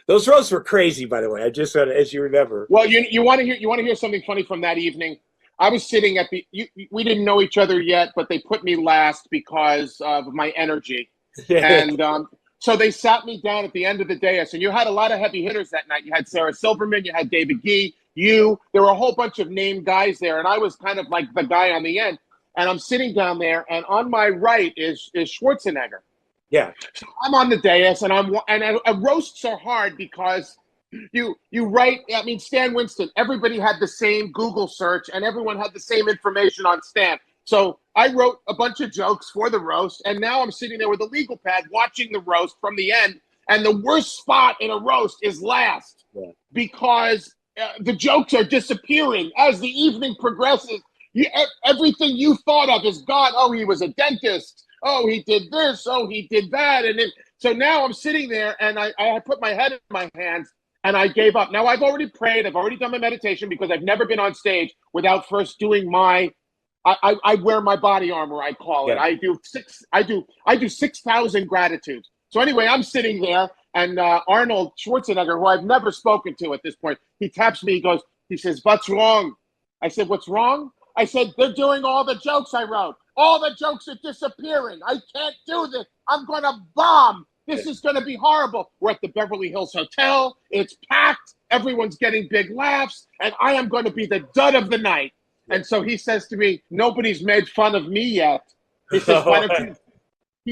Those roasts were crazy, by the way. I just said, as you remember. Well, you want to hear something funny from that evening? I was sitting at we didn't know each other yet, but they put me last because of my energy, and so they sat me down at the end of the dais. And you had a lot of heavy hitters that night. You had Sarah Silverman, you had David Gee, there were a whole bunch of named guys there, and I was kind of like the guy on the end. And I'm sitting down there, and on my right is Schwarzenegger. Yeah. So I'm on the dais, and roasts are hard because you write. I mean, Stan Winston. Everybody had the same Google search, and everyone had the same information on Stan. So I wrote a bunch of jokes for the roast, and now I'm sitting there with a legal pad watching the roast from the end. And the worst spot in a roast is last because the jokes are disappearing as the evening progresses. Everything you thought of is gone. Oh, he was a dentist. Oh, he did this. Oh, he did that. And so now I'm sitting there, and I put my head in my hands, and I gave up. Now I've already prayed. I've already done my meditation because I've never been on stage without first doing I wear my body armor, I call it. I do 6,000 gratitudes. So anyway, I'm sitting there, and Arnold Schwarzenegger, who I've never spoken to at this point, he taps me. He says, "What's wrong?" I said, "What's wrong?" I said, "They're doing all the jokes I wrote. All the jokes are disappearing. I can't do this. I'm going to bomb. This is going to be horrible. We're at the Beverly Hills Hotel. It's packed. Everyone's getting big laughs. And I am going to be the dud of the night." And so he says to me, "Nobody's made fun of me yet." He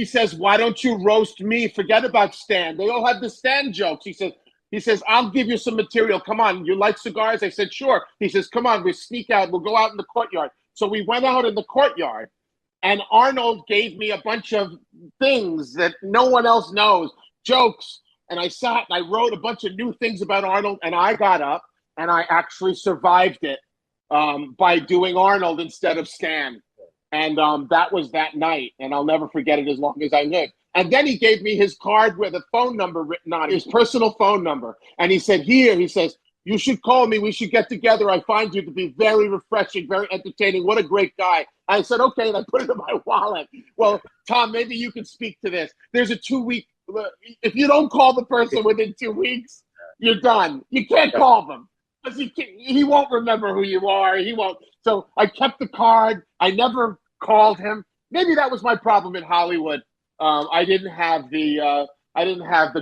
says, why don't you roast me? Forget about Stan. They all have the Stan jokes. He says, "I'll give you some material. Come on. You like cigars?" I said, "Sure." He says, "Come on. We sneak out. We'll go out in the courtyard." So we went out in the courtyard, and Arnold gave me a bunch of things that no one else knows, jokes. And I sat and I wrote a bunch of new things about Arnold, and I got up and I actually survived it by doing Arnold instead of Stan. And that was that night, and I'll never forget it as long as I live. And then he gave me his card with a phone number written on it, his personal phone number. And he said, "Here," he says, "you should call me. We should get together. I find you to be very refreshing, very entertaining. What a great guy." I said, "Okay," and I put it in my wallet. Well, Tom, maybe you can speak to this. There's a 2-week, if you don't call the person within 2 weeks, you're done. You can't call them. because he won't remember who you are. He won't. So I kept the card. I never called him. Maybe that was my problem in Hollywood. I didn't have the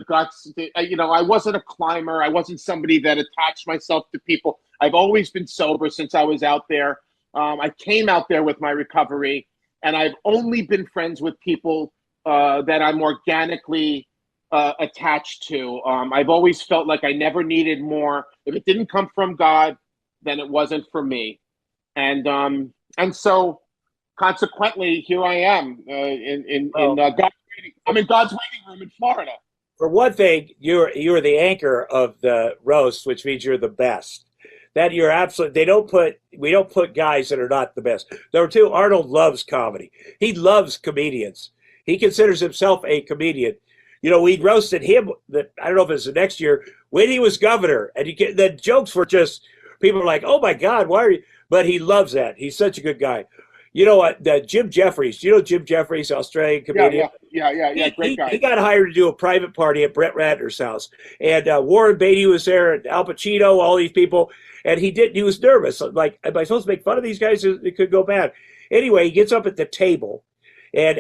guts. I wasn't a climber. I wasn't somebody that attached myself to people. I've always been sober since I was out there. I came out there with my recovery, and I've only been friends with people that I'm organically attached to. I've always felt like I never needed more. If it didn't come from God, then it wasn't for me. And so consequently, here I am in God's waiting. I'm in God's waiting room in Florida. For one thing, you're the anchor of the roast, which means you're the best. That you're absolute. We don't put guys that are not the best. Number two, Arnold loves comedy. He loves comedians. He considers himself a comedian. We roasted him. I don't know if it's the next year when he was governor, and the jokes were just, people were like, "Oh my God, why are you?" But he loves that. He's such a good guy. You know what? Jim Jeffries. Do you know Jim Jeffries, Australian comedian? Yeah. Great guy. He got hired to do a private party at Brett Ratner's house, and Warren Beatty was there, and Al Pacino, all these people, and he was nervous. Like, am I supposed to make fun of these guys? It could go bad. Anyway, he gets up at the table and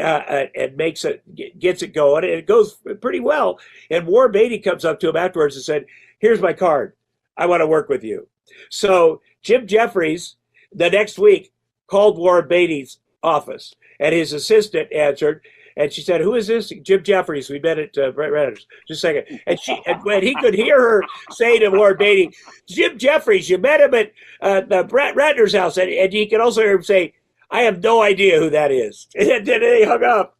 gets it going, and it goes pretty well. And Warren Beatty comes up to him afterwards and said, "Here's my card. I want to work with you." So Jim Jeffries, the next week, called Warren Beatty's office, and his assistant answered, and she said, "Who is this?" "Jim Jeffries. We met at Brett Ratner's." "Just a second." And when he could hear her say to Warren Beatty, "Jim Jeffries, you met him at Brett Ratner's house," and he could also hear him say, "I have no idea who that is." And then he hung up.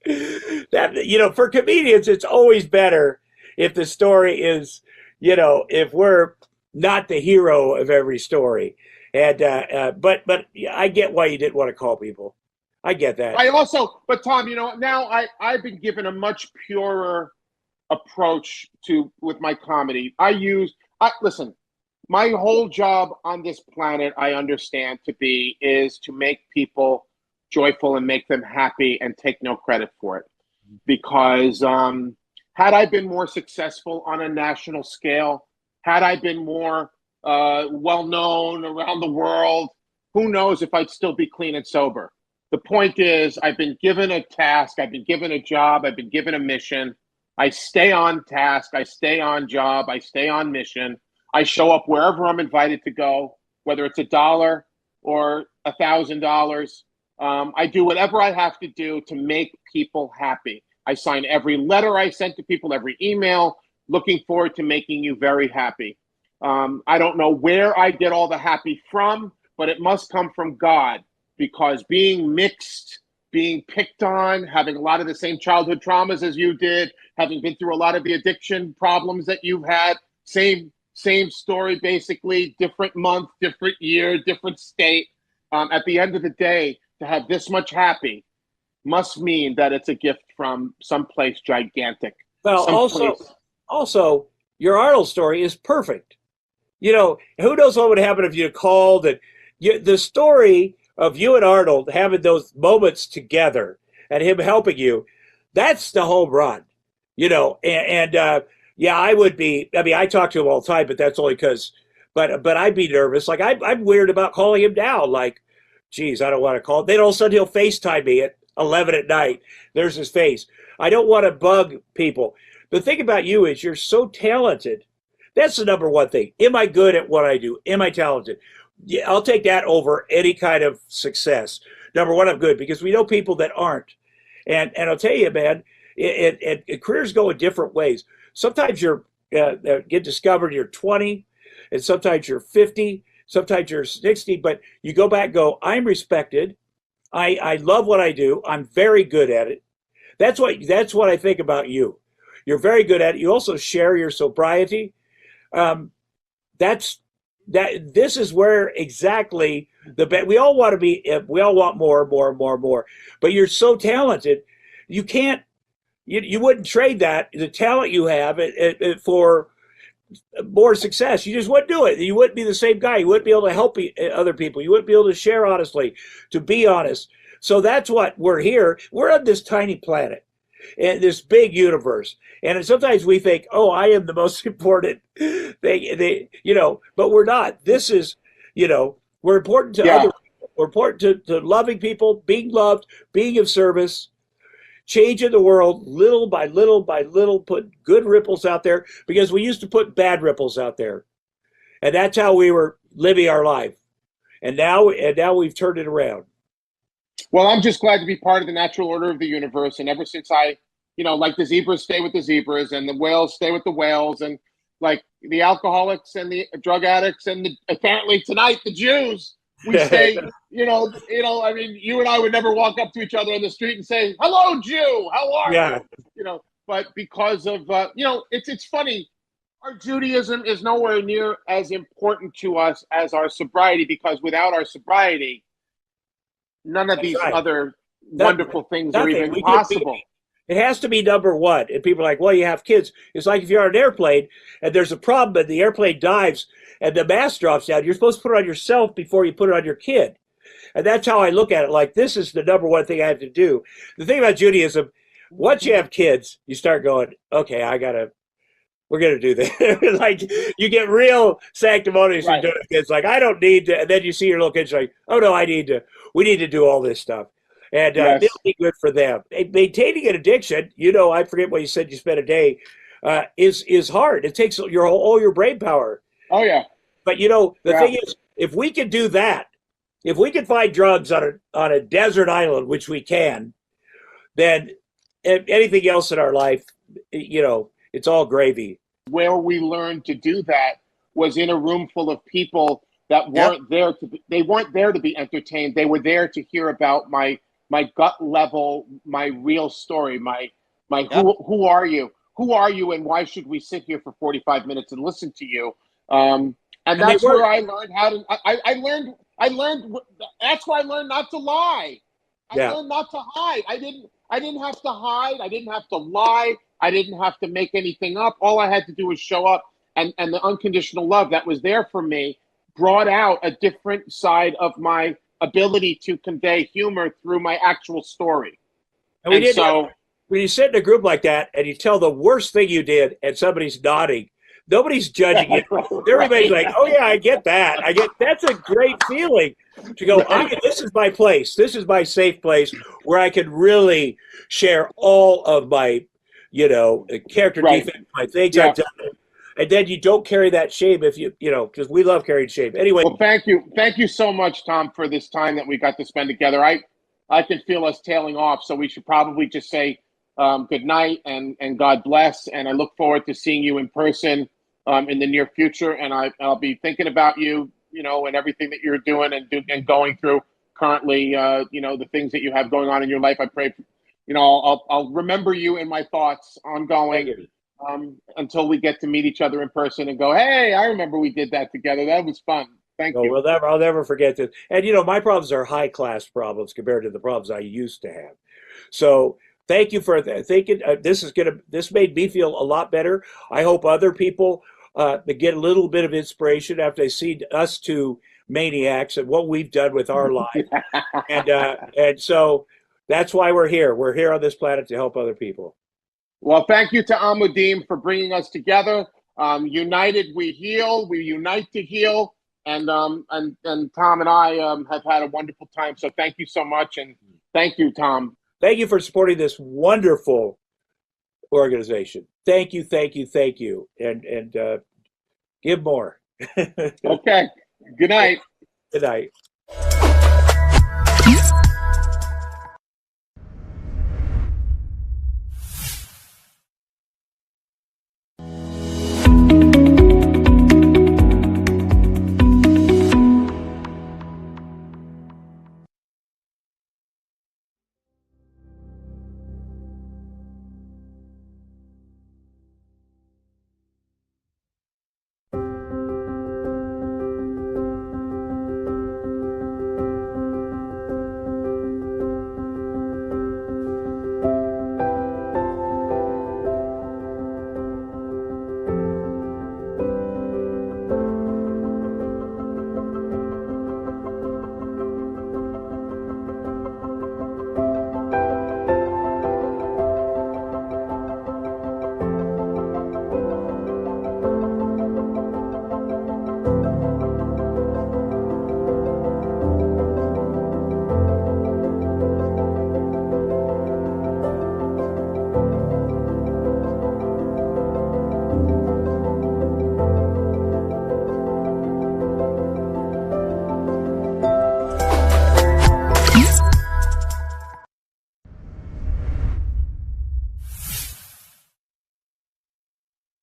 For comedians, it's always better if the story is, if we're not the hero of every story. And but I get why you didn't want to call people. I get that. But Tom, now I've been given a much purer approach with my comedy. Listen, my whole job on this planet, I understand is to make people joyful and make them happy and take no credit for it. Because had I been more successful on a national scale, had I been more well-known around the world, who knows if I'd still be clean and sober. The point is, I've been given a task, I've been given a job, I've been given a mission. I stay on task, I stay on job, I stay on mission. I show up wherever I'm invited to go, whether it's $1 or $1,000. I do whatever I have to do to make people happy. I sign every letter I send to people, every email, looking forward to making you very happy. I don't know where I get all the happy from, but it must come from God, because being mixed, being picked on, having a lot of the same childhood traumas as you did, having been through a lot of the addiction problems that you've had, same story, basically, different month, different year, different state. At the end of the day, to have this much happy must mean that it's a gift from someplace gigantic. Well, also, your Arnold story is perfect. Who knows what would happen if you called and the story of you and Arnold having those moments together and him helping you, that's the home run, I would be. I mean, I talk to him all the time, but that's only because, but I'd be nervous. Like I'm weird about calling him down. Like, geez, I don't want to call. Then all of a sudden he'll FaceTime me at 11 at night. There's his face. I don't want to bug people. The thing about you is you're so talented. That's the number one thing. Am I good at what I do? Am I talented? Yeah, I'll take that over any kind of success. Number one, I'm good, because we know people that aren't. And I'll tell you, man, careers go in different ways. Sometimes you're get discovered, you're 20, and sometimes you're 50, sometimes you're 60, but you go back and go, I'm respected. I love what I do. I'm very good at it. That's what I think about you. You're very good at it. You also share your sobriety. This is where exactly we all want to be. We all want more. But you're so talented, you can't. You wouldn't trade the talent you have for more success. You just wouldn't do it. You wouldn't be the same guy. You wouldn't be able to help other people. You wouldn't be able to share honestly, to be honest. So that's what we're here. We're on this tiny planet. in this big universe. And sometimes we think, oh, I am the most important thing, but we're not. This is, we're important to Yeah. other people. We're important to loving people, being loved, being of service, changing the world little by little by little, put good ripples out there because we used to put bad ripples out there. And that's how we were living our life. And now we've turned it around. Well, I'm just glad to be part of the natural order of the universe. And ever since like the zebras stay with the zebras and the whales stay with the whales, and like the alcoholics and the drug addicts and apparently tonight the Jews, we stay, I mean, you and I would never walk up to each other on the street and say, "Hello, Jew, how are you?" But because of, it's funny. Our Judaism is nowhere near as important to us as our sobriety, because without our sobriety, none of these other wonderful things are even possible. It has to be number one. And people are like, well, you have kids. It's like if you're on an airplane and there's a problem and the airplane dives and the mask drops down, you're supposed to put it on yourself before you put it on your kid. And that's how I look at it. Like, this is the number one thing I have to do. The thing about Judaism, once you have kids, you start going, okay, we're going to do this. Like, you get real sanctimonious and doing it. It's like, I don't need to. And then you see your little kids like, oh, no, we need to do all this stuff. And it'll be good for them. Maintaining an addiction, I forget what you said you spent a day, is hard. It takes all your brain power. Oh, yeah. But, the thing is, if we can do that, if we can find drugs on a desert island, which we can, then anything else in our life, it's all gravy. Where we learned to do that was in a room full of people that weren't there they weren't there to be entertained. They were there to hear about my gut level, my real story, my who are you? Who are you, and why should we sit here for 45 minutes and listen to you? And that's where I learned how to. I learned. That's where I learned not to lie. I learned not to hide. I didn't have to hide. I didn't have to lie. I didn't have to make anything up. All I had to do was show up, and the unconditional love that was there for me brought out a different side of my ability to convey humor through my actual story. And when you sit in a group like that and you tell the worst thing you did and somebody's nodding, nobody's judging you. Everybody's like, oh yeah, I get that. That's a great feeling to go, this is my place. This is my safe place where I can really share all of my, character defects, my things I've done. And then you don't carry that shame if because we love carrying shame. Anyway. Well, thank you so much, Tom, for this time that we got to spend together. I can feel us tailing off, so we should probably just say good night and God bless. And I look forward to seeing you in person in the near future. And I'll be thinking about you, and everything that you're doing and going through currently. The things that you have going on in your life. I pray, I'll remember you in my thoughts ongoing. Until we get to meet each other in person and go, hey, I remember we did that together. That was fun. Thank you. Well, I'll never forget this. And my problems are high class problems compared to the problems I used to have. So thank you for thinking. This made me feel a lot better. I hope other people get a little bit of inspiration after they see us two maniacs and what we've done with our life. And so that's why we're here. We're here on this planet to help other people. Well, thank you to Amudim for bringing us together. United, we heal. We unite to heal. And Tom and I have had a wonderful time. So thank you so much. And thank you, Tom. Thank you for supporting this wonderful organization. Thank you, thank you, thank you. And give more. Okay. Good night. Good night. Thank you.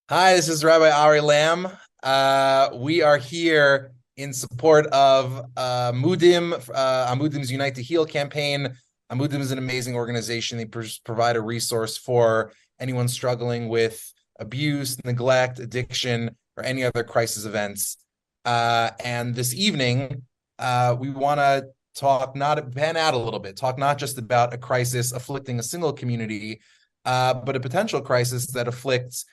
Hi, this is Rabbi Ari Lam. We are here in support of Amudim, Amudim's Unite to Heal campaign. Amudim is an amazing organization. They provide a resource for anyone struggling with abuse, neglect, addiction, or any other crisis events. And this evening, we want to pan out a little bit, talk not just about a crisis afflicting a single community, but a potential crisis that afflicts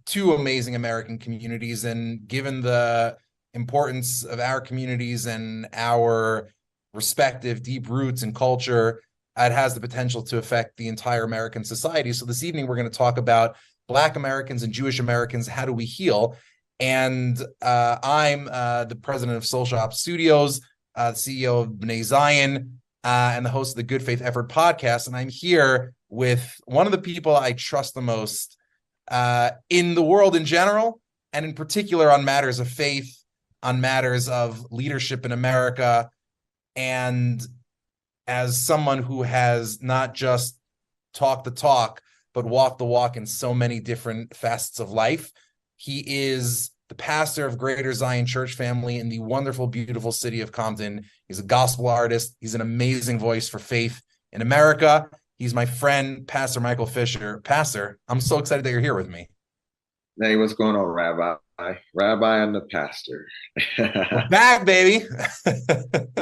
two amazing American communities. And given the importance of our communities and our respective deep roots and culture, it has the potential to affect the entire American society. So this evening, we're going to talk about Black Americans and Jewish Americans. How do we heal? And I'm the president of Social Op Studios, CEO of B'nai Zion, and the host of the Good Faith Effort podcast. And I'm here with one of the people I trust the most in the world in general, and in particular on matters of faith, on matters of leadership in America. And as someone who has not just talked the talk, but walked the walk in so many different facets of life, he is the pastor of Greater Zion Church Family in the wonderful, beautiful city of Compton. He's a gospel artist. He's an amazing voice for faith in America. He's my friend, Pastor Michael Fisher. Pastor, I'm so excited that you're here with me. Hey, what's going on, Rabbi? Rabbi and the pastor. We're back, baby.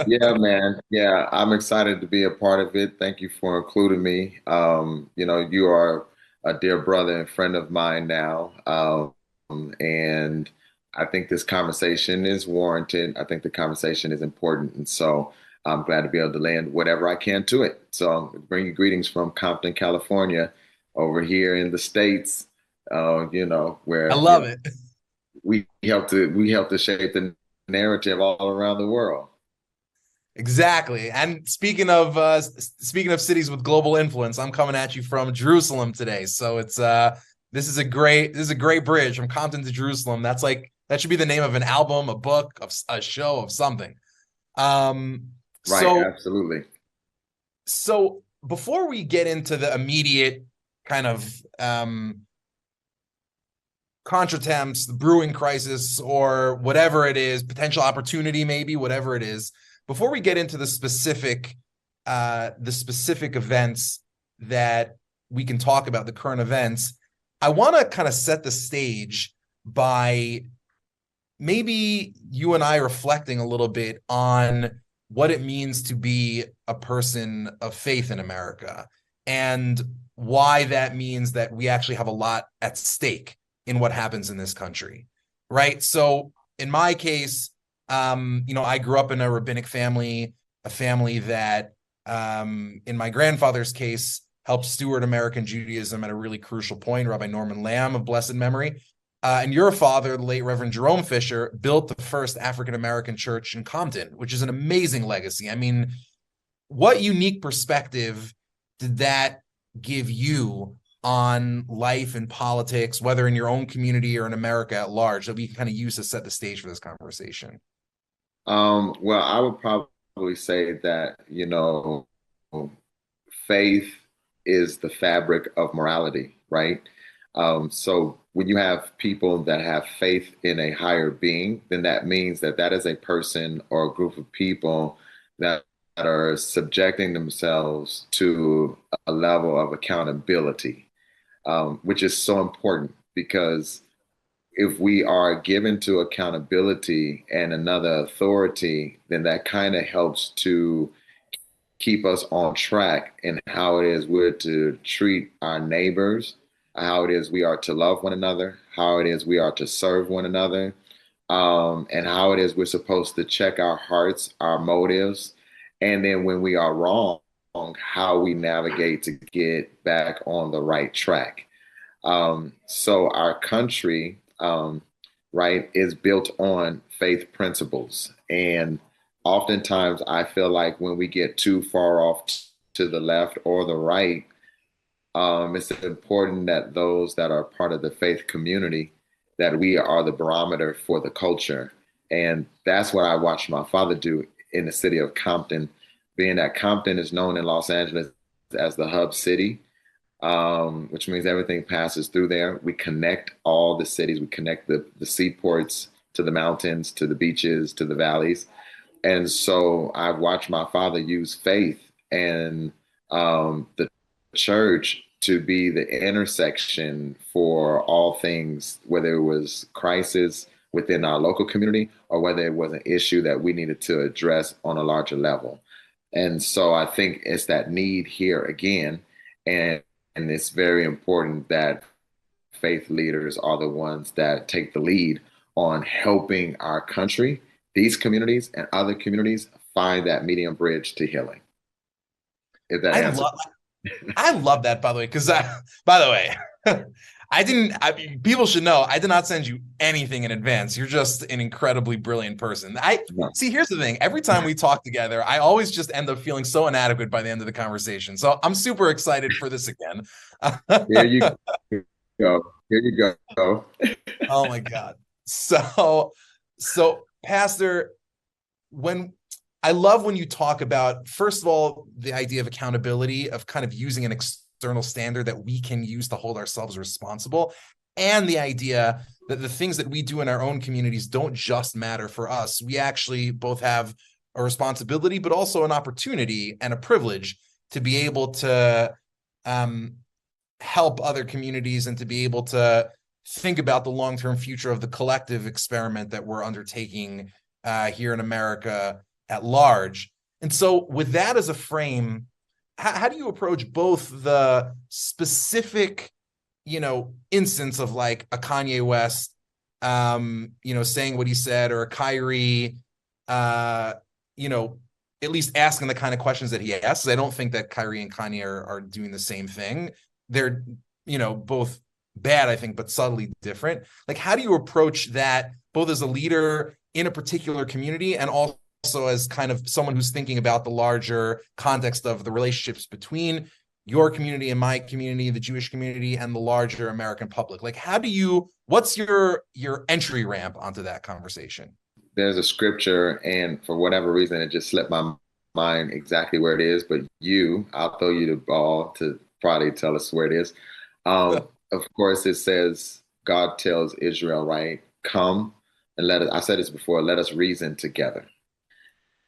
Yeah, man. Yeah, I'm excited to be a part of it. Thank you for including me. You are a dear brother and friend of mine now. And I think this conversation is warranted. I think the conversation is important. And so I'm glad to be able to lend whatever I can to it. So bring you greetings from Compton, California, over here in the States, where I love it. We help to shape the narrative all around the world. Exactly. And speaking of cities with global influence, I'm coming at you from Jerusalem today. So it's this is a great bridge from Compton to Jerusalem. That should be the name of an album, a book, of a show, of something. Right, absolutely. So before we get into the immediate kind of contretemps, the brewing crisis, or whatever it is, potential opportunity, maybe, whatever it is, before we get into the specific events that we can talk about, the current events, I want to kind of set the stage by maybe you and I reflecting a little bit on what it means to be a person of faith in America, and why that means that we actually have a lot at stake in what happens in this country, right? So in my case, I grew up in a rabbinic family, a family that, in my grandfather's case, helped steward American Judaism at a really crucial point, Rabbi Norman Lamb of blessed memory. And your father, the late Reverend Jerome Fisher, built the first African-American church in Compton, which is an amazing legacy. I mean, what unique perspective did that give you on life and politics, whether in your own community or in America at large, that we can kind of use to set the stage for this conversation? Well, I would probably say that, faith is the fabric of morality, right? So when you have people that have faith in a higher being, then that means that is a person or a group of people that are subjecting themselves to a level of accountability, which is so important, because if we are given to accountability and another authority, then that kind of helps to keep us on track in how it is we're to treat our neighbors, how it is we are to love one another, how it is we are to serve one another, and how it is we're supposed to check our hearts, our motives, and then when we are wrong, how we navigate to get back on the right track. So our country, right, is built on faith principles. And oftentimes I feel like when we get too far off to the left or the right, it's important that those that are part of the faith community, that we are the barometer for the culture. And that's what I watched my father do in the city of Compton, being that Compton is known in Los Angeles as the hub city. which means everything passes through there. We connect all the cities. We connect the seaports to the mountains, to the beaches, to the valleys. And so I've watched my father use faith and the church to be the intersection for all things, whether it was crisis within our local community or whether it was an issue that we needed to address on a larger level. And so I think it's that need here again. And it's very important that faith leaders are the ones that take the lead on helping our country, these communities, and other communities find that medium bridge to healing. If that answers. I love that, by the way, because by the way, people should know I did not send you anything in advance. You're just an incredibly brilliant person. See, here's the thing. Every time we talk together, I always just end up feeling so inadequate by the end of the conversation. So I'm super excited for this again. Here you go. Here you go. Oh my God. So Pastor, I love when you talk about, first of all, the idea of accountability, of kind of using an external standard that we can use to hold ourselves responsible, and the idea that the things that we do in our own communities don't just matter for us. We actually both have a responsibility, but also an opportunity and a privilege to be able to help other communities and to be able to think about the long-term future of the collective experiment that we're undertaking here in America at large. And so with that as a frame, how do you approach both the specific, instance of like a Kanye West, saying what he said, or a Kyrie, at least asking the kind of questions that he asks? I don't think that Kyrie and Kanye are doing the same thing. They're, both bad, I think, but subtly different. Like, how do you approach that both as a leader in a particular community and also as kind of someone who's thinking about the larger context of the relationships between your community and my community, the Jewish community, and the larger American public? Like, what's your entry ramp onto that conversation? There's a scripture, and for whatever reason, it just slipped my mind exactly where it is, but I'll throw you the ball to probably tell us where it is. Of course, it says, God tells Israel, right? Come and I said this before, let us reason together.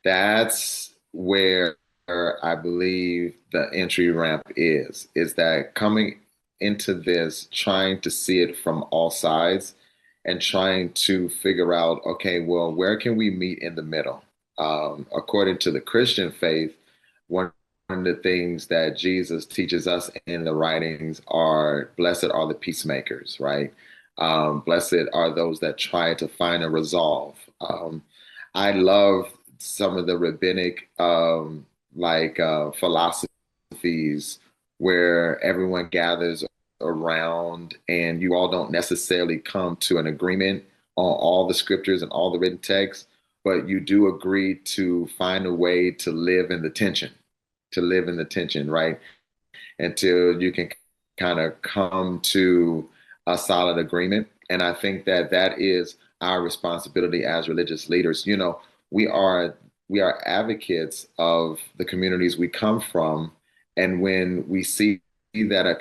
That's where I believe the entry ramp is that coming into this, trying to see it from all sides and trying to figure out, okay, well, where can we meet in the middle? According to the Christian faith, one of the things that Jesus teaches us in the writings are, blessed are the peacemakers, right? Blessed are those that try to find a resolve. I love some of the rabbinic philosophies where everyone gathers around and you all don't necessarily come to an agreement on all the scriptures and all the written texts, but you do agree to find a way to live in the tension, right? Until you can kind of come to a solid agreement. And I think that is our responsibility as religious leaders. We are advocates of the communities we come from. And when we see that a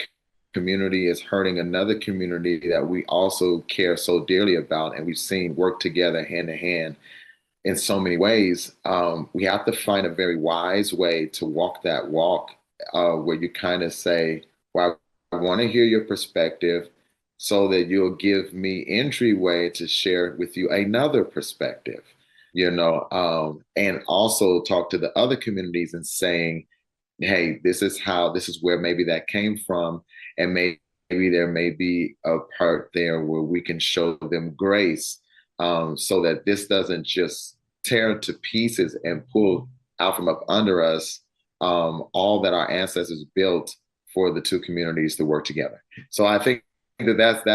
community is hurting another community that we also care so dearly about, and we've seen work together hand in hand in so many ways, we have to find a very wise way to walk that walk where you kind of say, well, I want to hear your perspective so that you'll give me entryway to share with you another perspective, and also talk to the other communities and saying, hey, this is where maybe that came from. And maybe there may be a part there where we can show them grace so that this doesn't just tear to pieces and pull out from up under us all that our ancestors built for the two communities to work together. So I think that's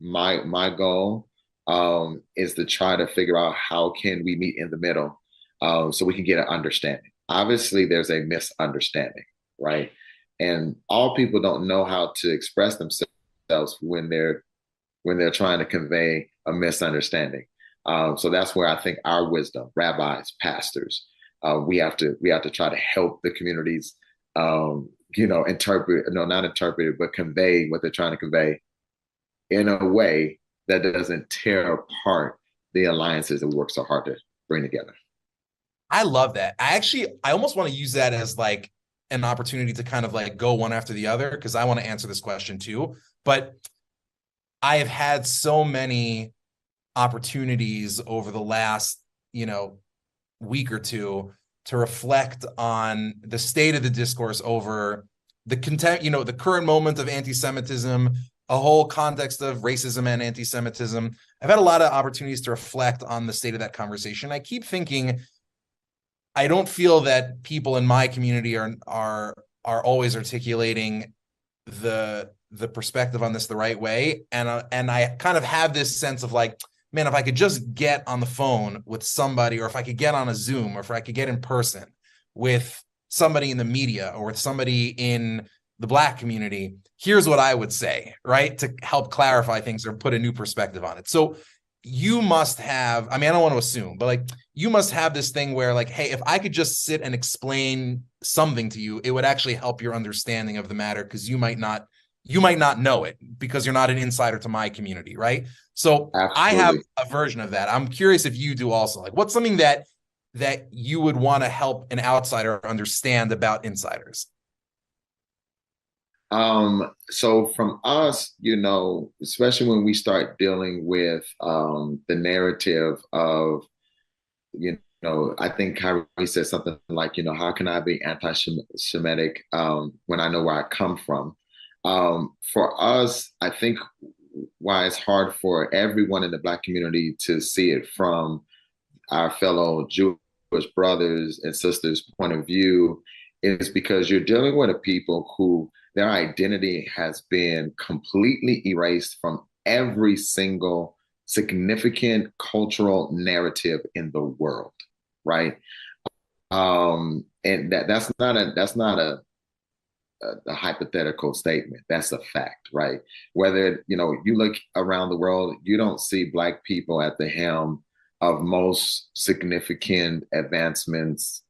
my goal, is to try to figure out how can we meet in the middle so we can get an understanding. Obviously, there's a misunderstanding, right? And all people don't know how to express themselves when they're trying to convey a misunderstanding. So that's where I think our wisdom, rabbis, pastors, we have to try to help the communities interpret, no, not interpret it, but convey what they're trying to convey in a way that doesn't tear apart the alliances that we work so hard to bring together. I love that. I almost want to use that as like an opportunity to kind of like go one after the other, because I want to answer this question too. But I have had so many opportunities over the last, week or two to reflect on the state of the discourse over the content, the current moment of anti-Semitism, a whole context of racism and anti-Semitism. I've had a lot of opportunities to reflect on the state of that conversation. I keep thinking, I don't feel that people in my community are always articulating the perspective on this the right way, and I kind of have this sense of like, man, if I could just get on the phone with somebody, or if I could get on a Zoom, or if I could get in person with somebody in the media or with somebody in the Black community, here's what I would say, right, to help clarify things or put a new perspective on it. So you must have, I don't want to assume, but like, you must have this thing where like, hey, if I could just sit and explain something to you, it would actually help your understanding of the matter, because you might not know it because you're not an insider to my community, right? So absolutely. I have a version of that. I'm curious if you do also. Like, what's something that you would want to help an outsider understand about insiders? So from us, especially when we start dealing with the narrative of, I think Kyrie said something like, how can I be anti-Semitic when I know where I come from? For us, I think why it's hard for everyone in the Black community to see it from our fellow Jewish brothers and sisters' point of view is because you're dealing with a people who their identity has been completely erased from every single significant cultural narrative in the world, right? And that's not a hypothetical statement. That's a fact, right? Whether, you look around the world, you don't see Black people at the helm of most significant advancements.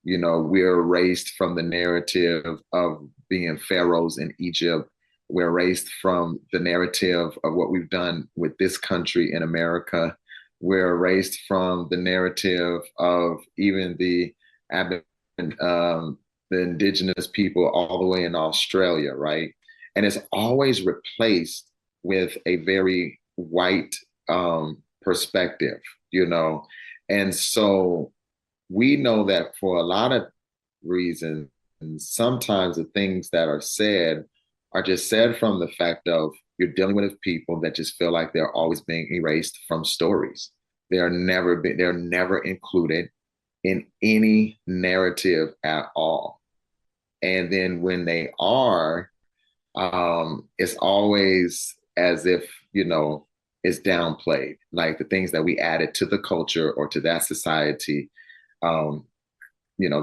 We're erased from the narrative of being pharaohs in Egypt. We're erased from the narrative of what we've done with this country in America. We're erased from the narrative of even the indigenous people all the way in Australia, right? And it's always replaced with a very white perspective, And so we know that for a lot of reasons, sometimes the things that are said are just said from the fact of you're dealing with people that just feel like they're always being erased from stories. They're never included in any narrative at all. And then when they are, it's always as if, it's downplayed, like the things that we added to the culture or to that society, the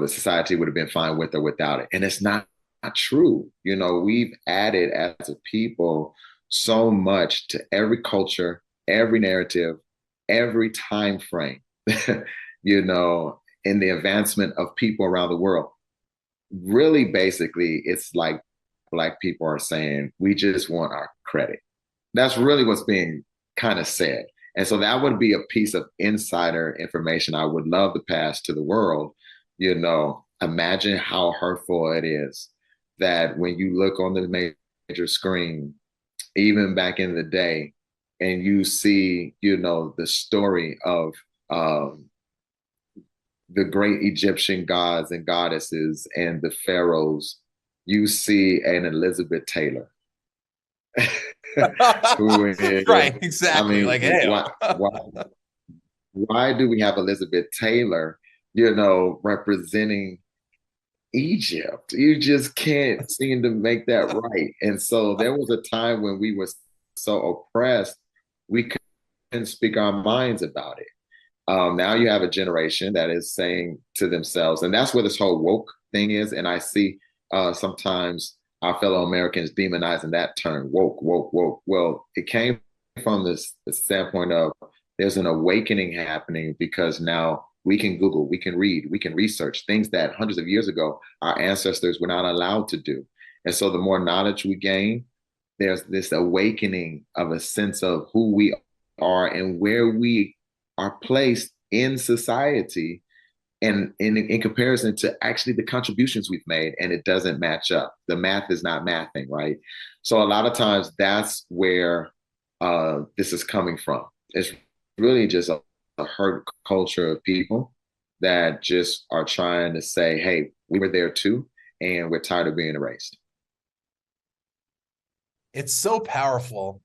society would have been fine with or without it. And it's not true. We've added as a people so much to every culture, every narrative, every time frame, in the advancement of people around the world. Really, basically, it's like Black people are saying, we just want our credit. That's really what's being kind of said. And so that would be a piece of insider information I would love to pass to the world. Imagine how hurtful it is that when you look on the major screen, even back in the day, and you see, the story of the great Egyptian gods and goddesses and the pharaohs, you see an Elizabeth Taylor. Who is, right, exactly. Like, hey, why do we have Elizabeth Taylor, representing Egypt? You just can't seem to make that right. And so there was a time when we were so oppressed, we couldn't speak our minds about it. Now you have a generation that is saying to themselves, and that's where this whole woke thing is. And I see sometimes our fellow Americans demonizing that term, woke. Well, it came from the standpoint of there's an awakening happening because now We can Google, we can read, we can research things that hundreds of years ago our ancestors were not allowed to do. And so the more knowledge we gain, there's this awakening of a sense of who we are and where we are placed in society, and in comparison to actually the contributions we've made, and it doesn't match up. The math is not mathing, right? So a lot of times that's where this is coming from. It's really just a herd culture of people that just are trying to say, hey, we were there too, and we're tired of being erased. It's so powerful.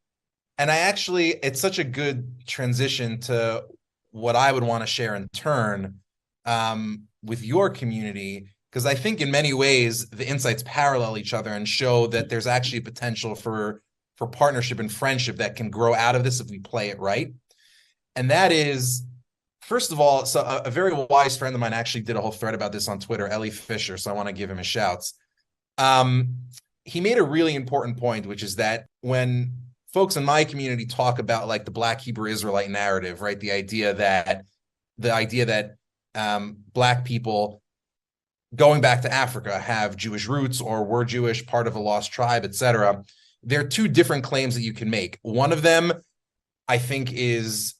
And it's such a good transition to what I would want to share in turn with your community, because I think in many ways the insights parallel each other and show that there's actually potential for partnership and friendship that can grow out of this if we play it right. And that is, first of all, so a very wise friend of mine actually did a whole thread about this on Twitter, Ellie Fisher, so I want to give him a shout. He made a really important point, which is that when folks in my community talk about like the Black Hebrew Israelite narrative, right? The idea that Black people going back to Africa have Jewish roots or were Jewish, part of a lost tribe, etc. There are two different claims that you can make. One of them, I think, is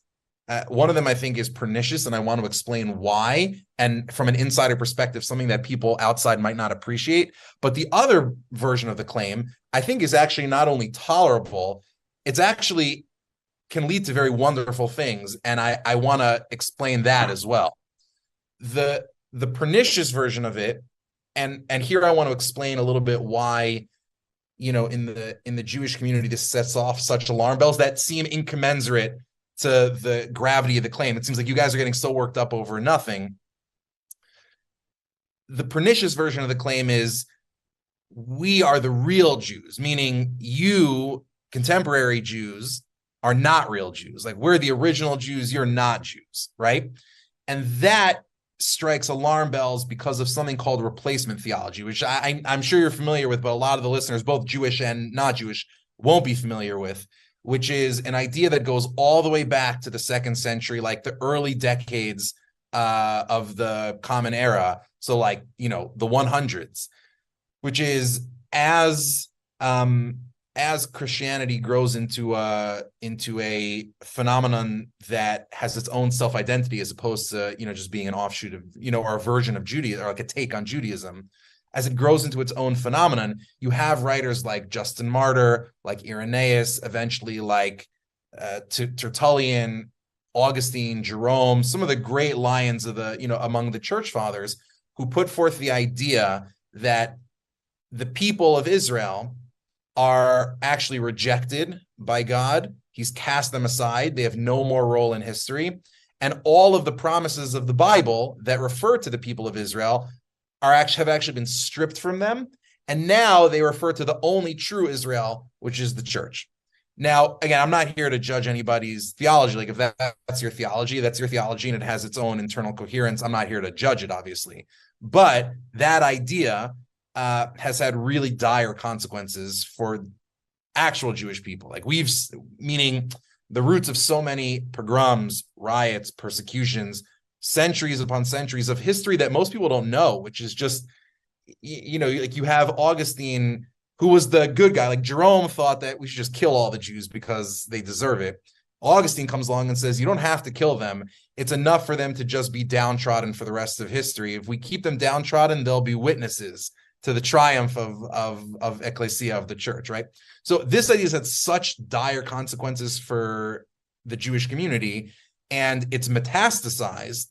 pernicious, and I want to explain why. And from an insider perspective, something that people outside might not appreciate. But the other version of the claim, I think, is actually not only tolerable, it's actually can lead to very wonderful things. And I want to explain that as well. The pernicious version of it, and here I want to explain a little bit why, in the Jewish community, this sets off such alarm bells that seem incommensurate to the gravity of the claim. It seems like you guys are getting so worked up over nothing. The pernicious version of the claim is we are the real Jews, meaning you, contemporary Jews, are not real Jews. Like, we're the original Jews, you're not Jews, right? And that strikes alarm bells because of something called replacement theology, which I'm sure you're familiar with, but a lot of the listeners, both Jewish and not Jewish, won't be familiar with, which is an idea that goes all the way back to the 2nd century, like the early decades of the Common Era. So like, the 100s, which is as Christianity grows into a phenomenon that has its own self-identity as opposed to, just being an offshoot of, or a version of Judaism, or like a take on Judaism. As it grows into its own phenomenon, you have writers like Justin Martyr, like Irenaeus, eventually like Tertullian, Augustine, Jerome, some of the great lions of the, among the church fathers, who put forth the idea that the people of Israel are actually rejected by God. He's cast them aside. They have no more role in history. And all of the promises of the Bible that refer to the people of Israel have actually been stripped from them. And now they refer to the only true Israel, which is the church. Now, again, I'm not here to judge anybody's theology. Like, if that's your theology, that's your theology, and it has its own internal coherence. I'm not here to judge it, obviously. But that idea has had really dire consequences for actual Jewish people. Like, meaning the roots of so many pogroms, riots, persecutions, centuries upon centuries of history that most people don't know, which is just, like, you have Augustine, who was the good guy. Like, Jerome thought that we should just kill all the Jews because they deserve it. Augustine comes along and says, you don't have to kill them. It's enough for them to just be downtrodden for the rest of history. If we keep them downtrodden, they'll be witnesses to the triumph of ecclesia, of the church, right? So this idea has had such dire consequences for the Jewish community, and it's metastasized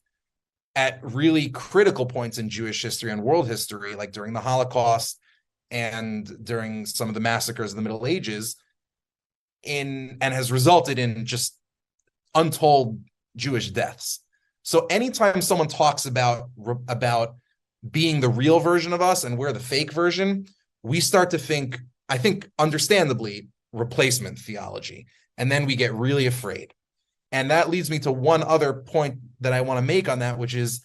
at really critical points in Jewish history and world history, like during the Holocaust and during some of the massacres of the Middle Ages, and has resulted in just untold Jewish deaths. So anytime someone talks about being the real version of us and we're the fake version, we start to think, I think understandably, replacement theology. And then we get really afraid. And that leads me to one other point that I want to make on that, which is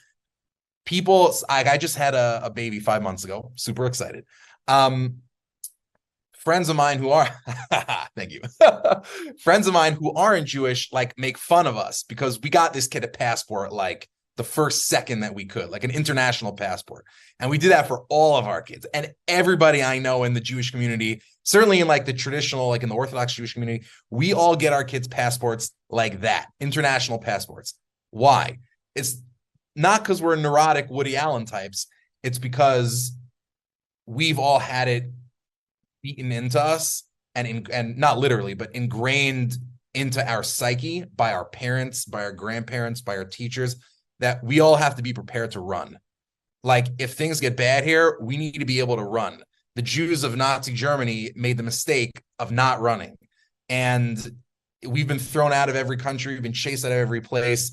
people, I just had a baby 5 months ago, super excited. Friends of mine who are, thank you. Friends of mine who aren't Jewish, like, make fun of us because we got this kid a passport like the first second that we could, like an international passport. And we did that for all of our kids. And everybody I know in the Jewish community, certainly in like the traditional, like in the Orthodox Jewish community, we all get our kids passports like that, international passports. Why? It's not because we're neurotic Woody Allen types. It's because we've all had it beaten into us and not literally, but ingrained into our psyche by our parents, by our grandparents, by our teachers, that we all have to be prepared to run. Like, if things get bad here, we need to be able to run. The Jews of Nazi Germany made the mistake of not running. And we've been thrown out of every country. We've been chased out of every place.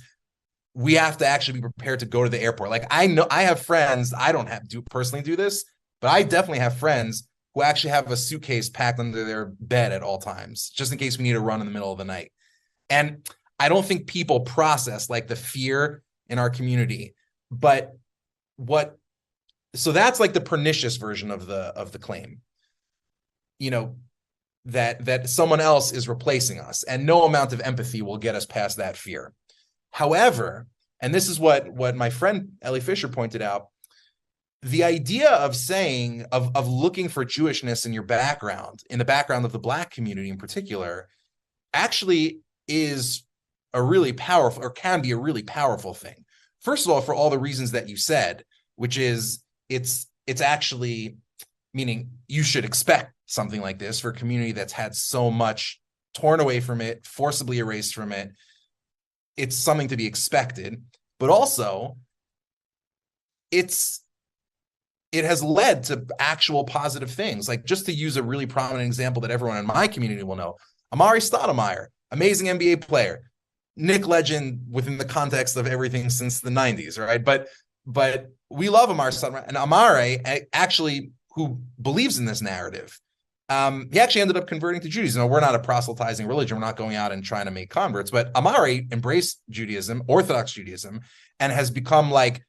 We have to actually be prepared to go to the airport. Like, I know I have friends, I don't have to personally do this, but I definitely have friends who actually have a suitcase packed under their bed at all times, just in case we need to run in the middle of the night. And I don't think people process like the fear in our community. But so that's like the pernicious version of the claim, you know, that someone else is replacing us, and no amount of empathy will get us past that fear. However, and this is what my friend Ellie Fisher pointed out, the idea of saying, of looking for Jewishness in your background, in the background of the Black community in particular, actually is a really powerful, or can be a really powerful thing. First of all, for all the reasons that you said, which is it's actually, meaning you should expect something like this for a community that's had so much torn away from it, forcibly erased from it. It's something to be expected, but also it has led to actual positive things. Like, just to use a really prominent example that everyone in my community will know, Amari Stoudemire, amazing NBA player, Knick legend within the context of everything since the 90s, right? But we love Amari Stoudemire, and Amari actually, who believes in this narrative, he actually ended up converting to Judaism. Now, we're not a proselytizing religion. We're not going out and trying to make converts, but Amari embraced Judaism, Orthodox Judaism, and has become like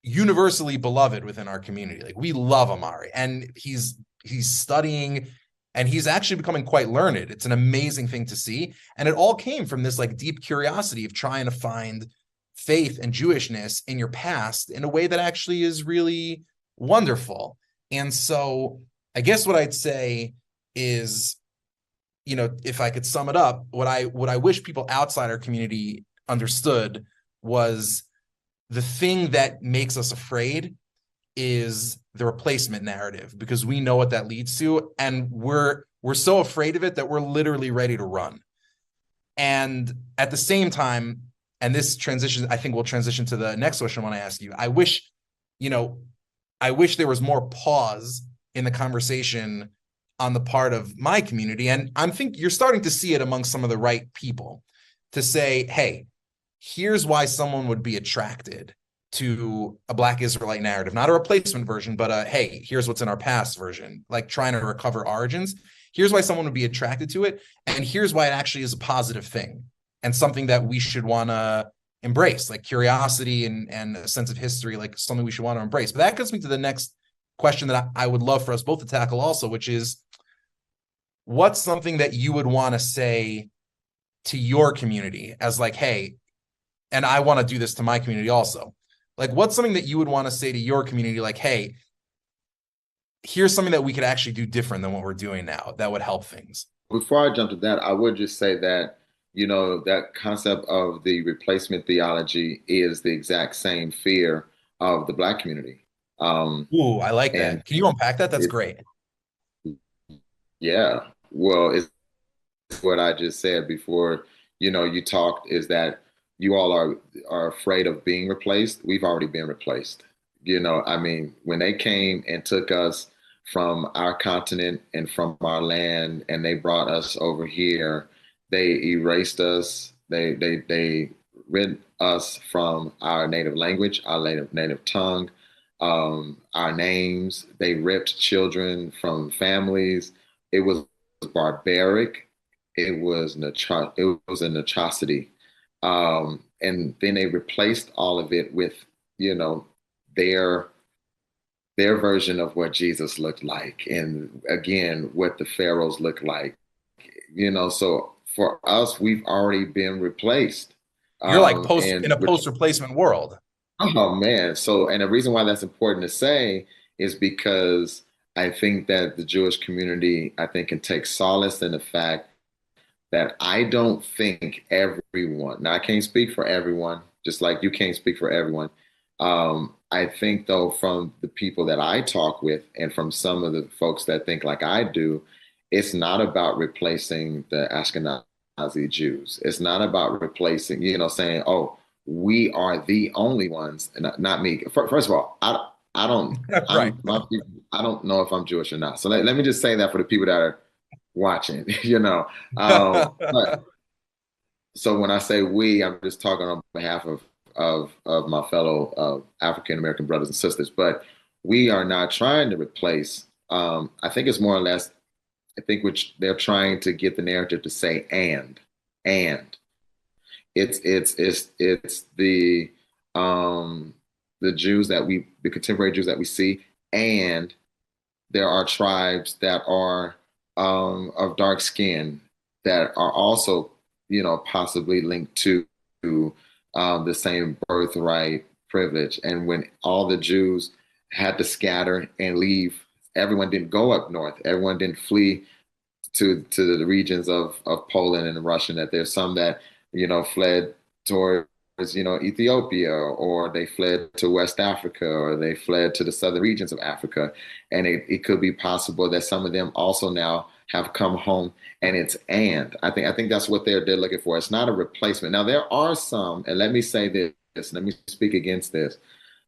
universally beloved within our community. Like, we love Amari, and he's studying, and he's actually becoming quite learned. It's an amazing thing to see. And it all came from this like deep curiosity of trying to find faith and Jewishness in your past in a way that actually is really wonderful. And so I guess what I'd say is, you know, if I could sum it up, what I wish people outside our community understood was the thing that makes us afraid is the replacement narrative, because we know what that leads to, and we're so afraid of it that we're literally ready to run. And at the same time, and this transition, I think we'll transition to the next question I want to ask you. I wish there was more pause in the conversation on the part of my community, and I think you're starting to see it among some of the right people, to say, hey, here's why someone would be attracted to a Black Israelite narrative, not a replacement version, but hey, here's what's in our past version, like trying to recover origins. Here's why someone would be attracted to it, and here's why it actually is a positive thing and something that we should want to embrace, like curiosity and a sense of history, like something we should want to embrace. But that gets me to the next question that I would love for us both to tackle also, which is, what's something that you would want to say to your community as like, hey, and I want to do this to my community also. Like, what's something that you would want to say to your community? Like, hey, here's something that we could actually do different than what we're doing now that would help things. Before I jump to that, I would just say that, you know, that concept of the replacement theology is the exact same fear of the Black community. Ooh, I like that. Can you unpack that? That's great. Yeah. Well, it's what I just said before, you know, you talked, is that you all are afraid of being replaced. We've already been replaced. You know, I mean, when they came and took us from our continent and from our land, and they brought us over here, they erased us. They rid us from our native language, our native tongue, our names. They ripped children from families. It was barbaric. It was an atrocity. And then they replaced all of it with, you know, their version of what Jesus looked like, and again, what the pharaohs looked like. You know, so for us, we've already been replaced. You're like in a post-replacement world. Oh man. So, and the reason why that's important to say is because I think that the Jewish community, I think, can take solace in the fact that I don't think everyone, now I can't speak for everyone, just like you can't speak for everyone. I think though, from the people that I talk with and from some of the folks that think like I do, it's not about replacing the Ashkenazi Jews. It's not about replacing, saying, oh, we are the only ones, and not me. First of all, I don't, Right. I don't know if I'm Jewish or not. So let me just say that for the people that are watching, but so when I say we, I'm just talking on behalf of my fellow African American brothers and sisters. But we are not trying to replace. I think it's more or less. I think which they're trying to get the narrative to say and it's the Jews the contemporary Jews that we see, and there are tribes that are of dark skin that are also, possibly linked to the same birthright privilege. And when all the Jews had to scatter and leave, everyone didn't go up north. Everyone didn't flee to the regions of Poland and Russia. That there's some that fled towards Ethiopia, or they fled to West Africa, or they fled to the southern regions of Africa. And it could be possible that some of them also now have come home. And I think that's what they're looking for. It's not a replacement. Now there are some, and let me say this, let me speak against this.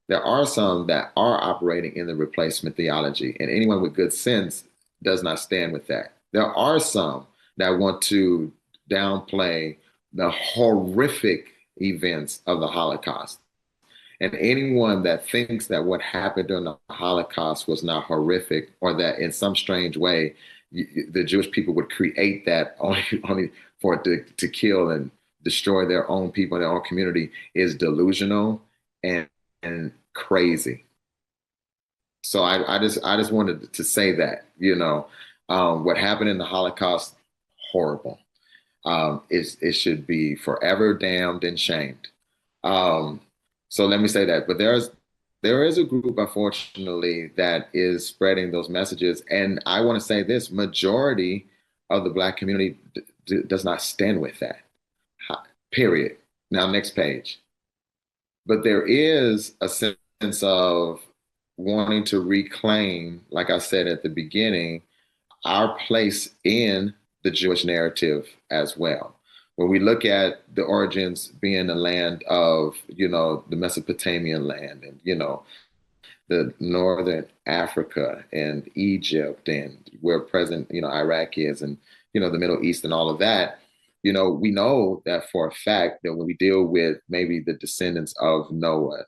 There are some that are operating in the replacement theology, and anyone with good sense does not stand with that. There are some that want to downplay the horrific events of the Holocaust. And anyone that thinks that what happened during the Holocaust was not horrific, or that in some strange way the Jewish people would create that only for it to kill and destroy their own people, their own community, is delusional and crazy. So I just wanted to say that, what happened in the Holocaust, horrible. It should be forever damned and shamed. So let me say that. But there is a group, unfortunately, that is spreading those messages. And I want to say this: majority of the Black community does not stand with that. Period. Now, next page. But there is a sense of wanting to reclaim, like I said at the beginning, our place in the Jewish narrative as well. When we look at the origins being the land of, the Mesopotamian land, and, the northern Africa and Egypt, and where present, Iraq is, and, the Middle East and all of that, we know that for a fact that when we deal with maybe the descendants of Noah,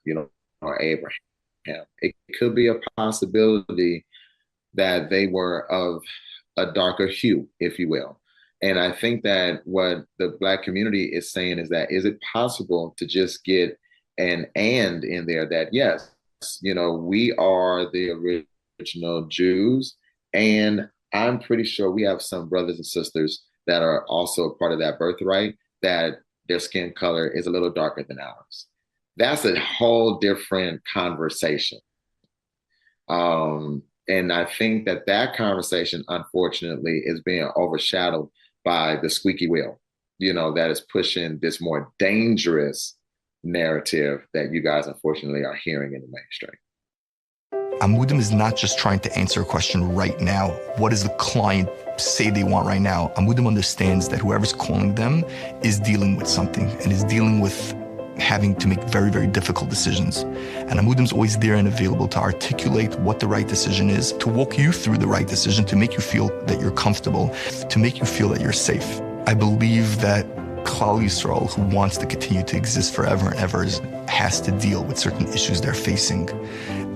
or Abraham, it could be a possibility that they were of a darker hue, if you will. And I think that what the Black community is saying is that, is it possible to just get an and in there that, yes, we are the original Jews, and I'm pretty sure we have some brothers and sisters that are also part of that birthright, that their skin color is a little darker than ours. That's a whole different conversation. And I think that conversation, unfortunately, is being overshadowed by the squeaky wheel, that is pushing this more dangerous narrative that you guys, unfortunately, are hearing in the mainstream. Amudim is not just trying to answer a question right now. What does the client say they want right now? Amudim understands that whoever's calling them is dealing with something, and is dealing with having to make very, very difficult decisions. And Amudim's always there and available to articulate what the right decision is, to walk you through the right decision, to make you feel that you're comfortable, to make you feel that you're safe. I believe that Klal Yisrael, who wants to continue to exist forever and ever, has to deal with certain issues they're facing.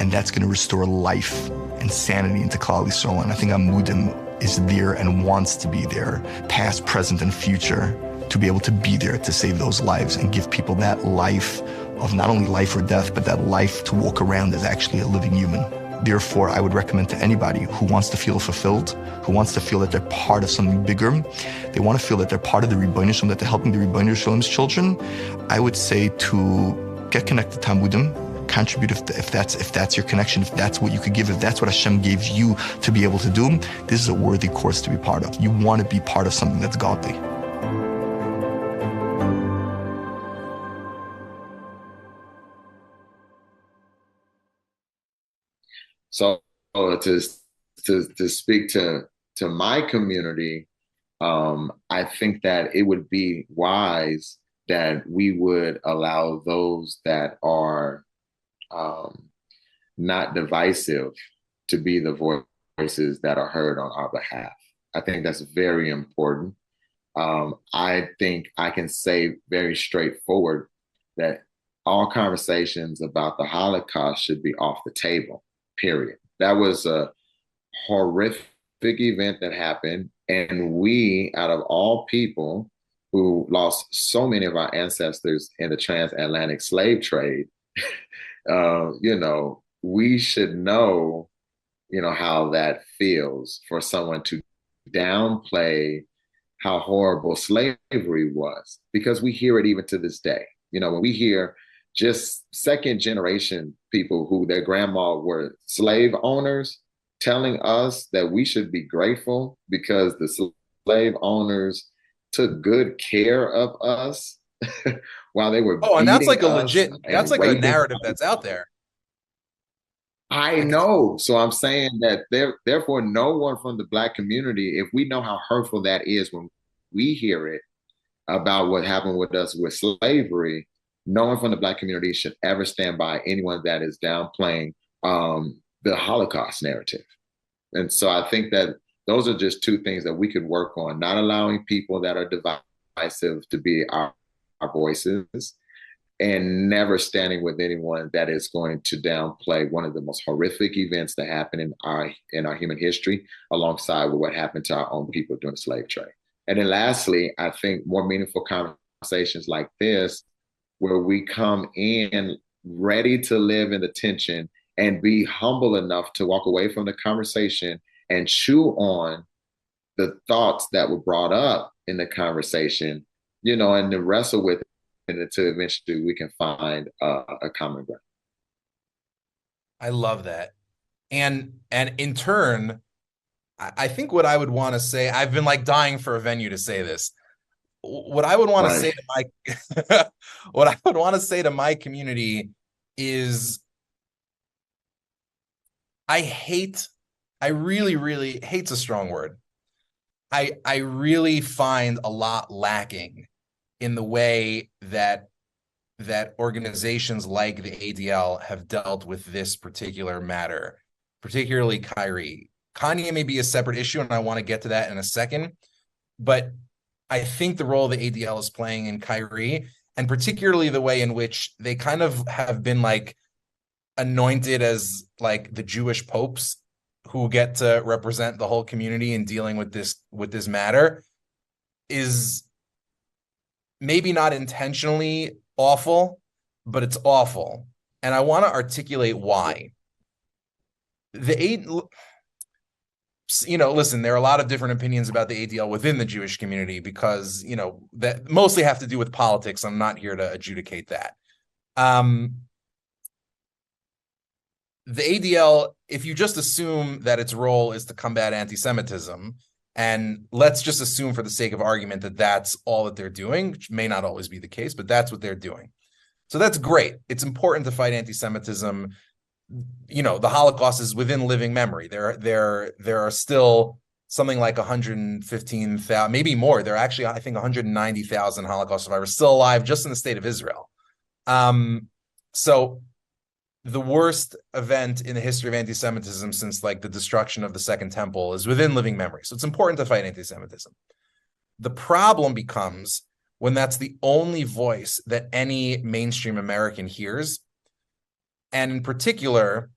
And that's going to restore life and sanity into Klal Yisrael. And I think Amudim is there and wants to be there, past, present, and future, to be able to be there to save those lives and give people that life of not only life or death, but that life to walk around as actually a living human. Therefore, I would recommend to anybody who wants to feel fulfilled, who wants to feel that they're part of something bigger, they want to feel that they're part of the Rebbeinu Shalom, that they're helping the Rebbeinu Shalom's children, I would say to get connected to Amudim, contribute if that's your connection, if that's what you could give, if that's what Hashem gave you to be able to do. This is a worthy course to be part of. You want to be part of something that's godly. So to speak to my community, I think that it would be wise that we would allow those that are not divisive to be the voices that are heard on our behalf. I think that's very important. I think I can say very straightforward that all conversations about the Holocaust should be off the table, period. That was a horrific event that happened. And we, out of all people who lost so many of our ancestors in the transatlantic slave trade, we should know, how that feels for someone to downplay how horrible slavery was, because we hear it even to this day. When we hear just second generation people who their grandma were slave owners telling us that we should be grateful because the slave owners took good care of us while they were and that's like a legit, that's like a narrative that's out there. I know. So I'm saying that therefore no one from the Black community, if we know how hurtful that is when we hear it about what happened with us with slavery, no one from the Black community should ever stand by anyone that is downplaying the Holocaust narrative. And so I think that those are just two things that we could work on, not allowing people that are divisive to be our voices, and never standing with anyone that is going to downplay one of the most horrific events that happened in our human history, alongside with what happened to our own people during the slave trade. And then lastly, I think more meaningful conversations like this, where we come in ready to live in the tension and be humble enough to walk away from the conversation and chew on the thoughts that were brought up in the conversation, and to wrestle with it until eventually we can find a common ground. I love that. And in turn, I think what I would want to say, I've been like dying for a venue to say this. What I would want to say to my what I would want to say to my community is I really, really, hate's a strong word. I really find a lot lacking in the way that organizations like the ADL have dealt with this particular matter, particularly Kyrie. Kanye may be a separate issue, and I want to get to that in a second, but I think the role the ADL is playing in Kyrie, and particularly the way in which they kind of have been like anointed as like the Jewish popes who get to represent the whole community in dealing with this matter, is maybe not intentionally awful, but it's awful. And I want to articulate why. Listen, there are a lot of different opinions about the ADL within the Jewish community because, that mostly have to do with politics. I'm not here to adjudicate that. The ADL, if you just assume that its role is to combat anti-Semitism, and let's just assume for the sake of argument that that's all that they're doing, which may not always be the case, but that's what they're doing. So that's great. It's important to fight anti-Semitism. The Holocaust is within living memory. There are still something like 115,000, maybe more. There are actually, I think, 190,000 Holocaust survivors still alive just in the state of Israel. So the worst event in the history of anti-Semitism since like the destruction of the Second Temple is within living memory. So it's important to fight anti-Semitism. The problem becomes when that's the only voice that any mainstream American hears. And in particular,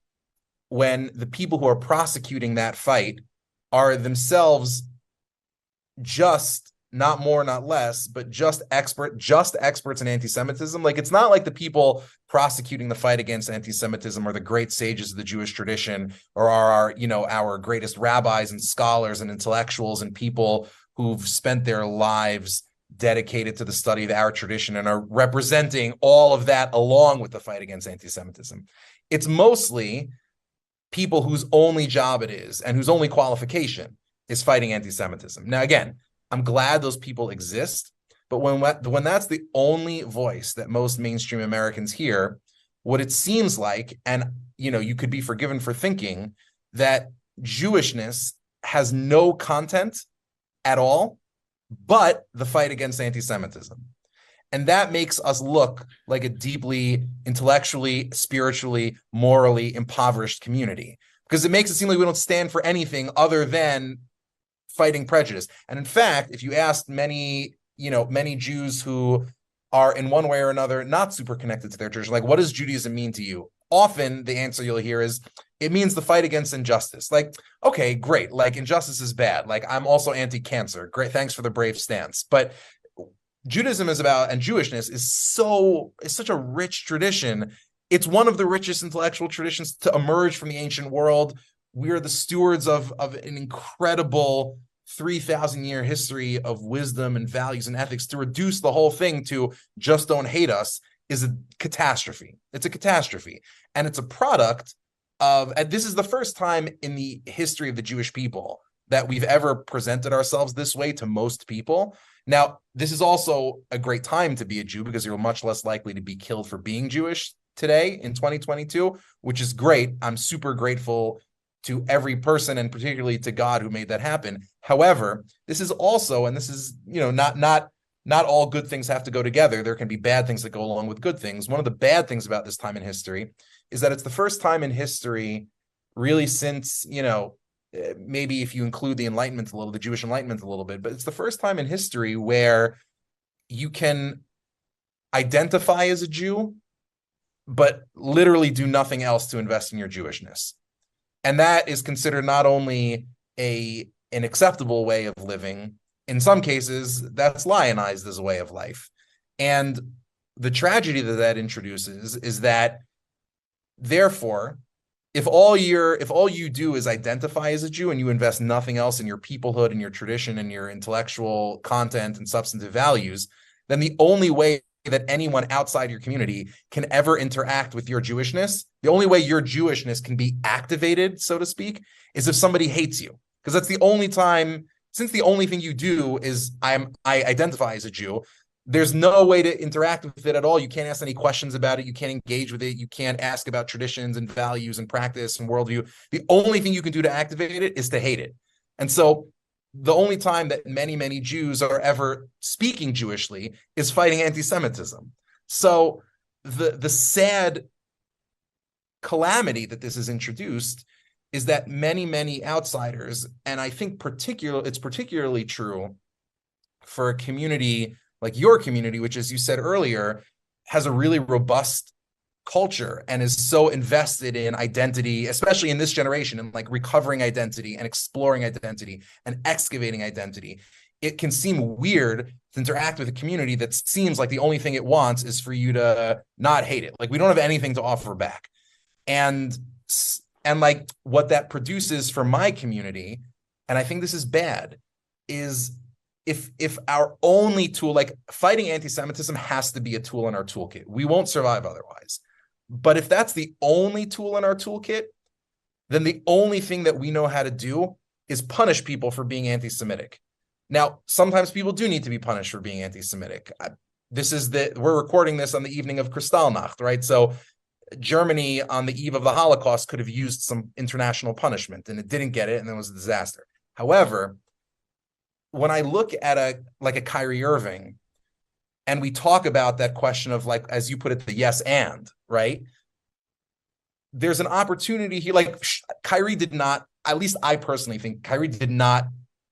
when the people who are prosecuting that fight are themselves just, not more, not less, but just experts in anti-Semitism. Like, it's not like the people prosecuting the fight against anti-Semitism are the great sages of the Jewish tradition, or are our greatest rabbis and scholars and intellectuals and people who've spent their lives dedicated to the study of our tradition and are representing all of that along with the fight against anti-Semitism. It's mostly people whose only job it is and whose only qualification is fighting anti-Semitism. Now, again, I'm glad those people exist, but when that's the only voice that most mainstream Americans hear, what it seems like, and you could be forgiven for thinking that Jewishness has no content at all but the fight against anti-Semitism. And that makes us look like a deeply intellectually, spiritually, morally impoverished community, because it makes it seem like we don't stand for anything other than fighting prejudice. And in fact, if you asked many Jews who are in one way or another not super connected to their tradition, like, what does Judaism mean to you? Often the answer you'll hear is, it means the fight against injustice. Like, okay, great. Like, injustice is bad. Like, I'm also anti-cancer. Great. Thanks for the brave stance. But Judaism is about, and Jewishness is such a rich tradition. It's one of the richest intellectual traditions to emerge from the ancient world. We are the stewards of an incredible 3,000-year history of wisdom and values and ethics. To reduce the whole thing to just don't hate us is a catastrophe. It's a catastrophe. And it's a product of, and this is the first time in the history of the Jewish people that we've ever presented ourselves this way to most people. Now, this is also a great time to be a Jew because you're much less likely to be killed for being Jewish today in 2022, which is great. I'm super grateful to every person and particularly to God who made that happen. However, this is also, and this is, not all good things have to go together. There can be bad things that go along with good things. One of the bad things about this time in history is that it's the first time in history, really since, maybe if you include the Enlightenment a little, the Jewish Enlightenment a little bit, but it's the first time in history where you can identify as a Jew, but literally do nothing else to invest in your Jewishness. And that is considered not only an acceptable way of living, in some cases, that's lionized as a way of life. And the tragedy that introduces is that, therefore, if all you do is identify as a Jew and you invest nothing else in your peoplehood and your tradition and your intellectual content and substantive values, then the only way that anyone outside your community can ever interact with your Jewishness, the only way your Jewishness can be activated, so to speak, is if somebody hates you. Because that's the only time, since the only thing you do is I identify as a Jew, there's no way to interact with it at all. You can't ask any questions about it. You can't engage with it. You can't ask about traditions and values and practice and worldview. The only thing you can do to activate it is to hate it. And so the only time that many, many Jews are ever speaking Jewishly is fighting anti-Semitism. So the sad calamity that this has introduced is that many, many outsiders, and I think it's particularly true for a community like your community, which, as you said earlier, has a really robust culture and is so invested in identity, especially in this generation, and like recovering identity and exploring identity and excavating identity. It can seem weird to interact with a community that seems like the only thing it wants is for you to not hate it. Like, we don't have anything to offer back. And like what that produces for my community, and I think this is bad, is if our only tool, like fighting anti-Semitism has to be a tool in our toolkit. We won't survive otherwise. But if that's the only tool in our toolkit, then the only thing that we know how to do is punish people for being anti-Semitic. Now, sometimes people do need to be punished for being anti-Semitic. We're recording this on the evening of Kristallnacht, right? So Germany on the eve of the Holocaust could have used some international punishment, and it didn't get it, and it was a disaster. However, when I look at a Kyrie Irving, and we talk about that question of, like, as you put it, the yes and, right? There's an opportunity here. Like, Kyrie did not, at least I personally think Kyrie did not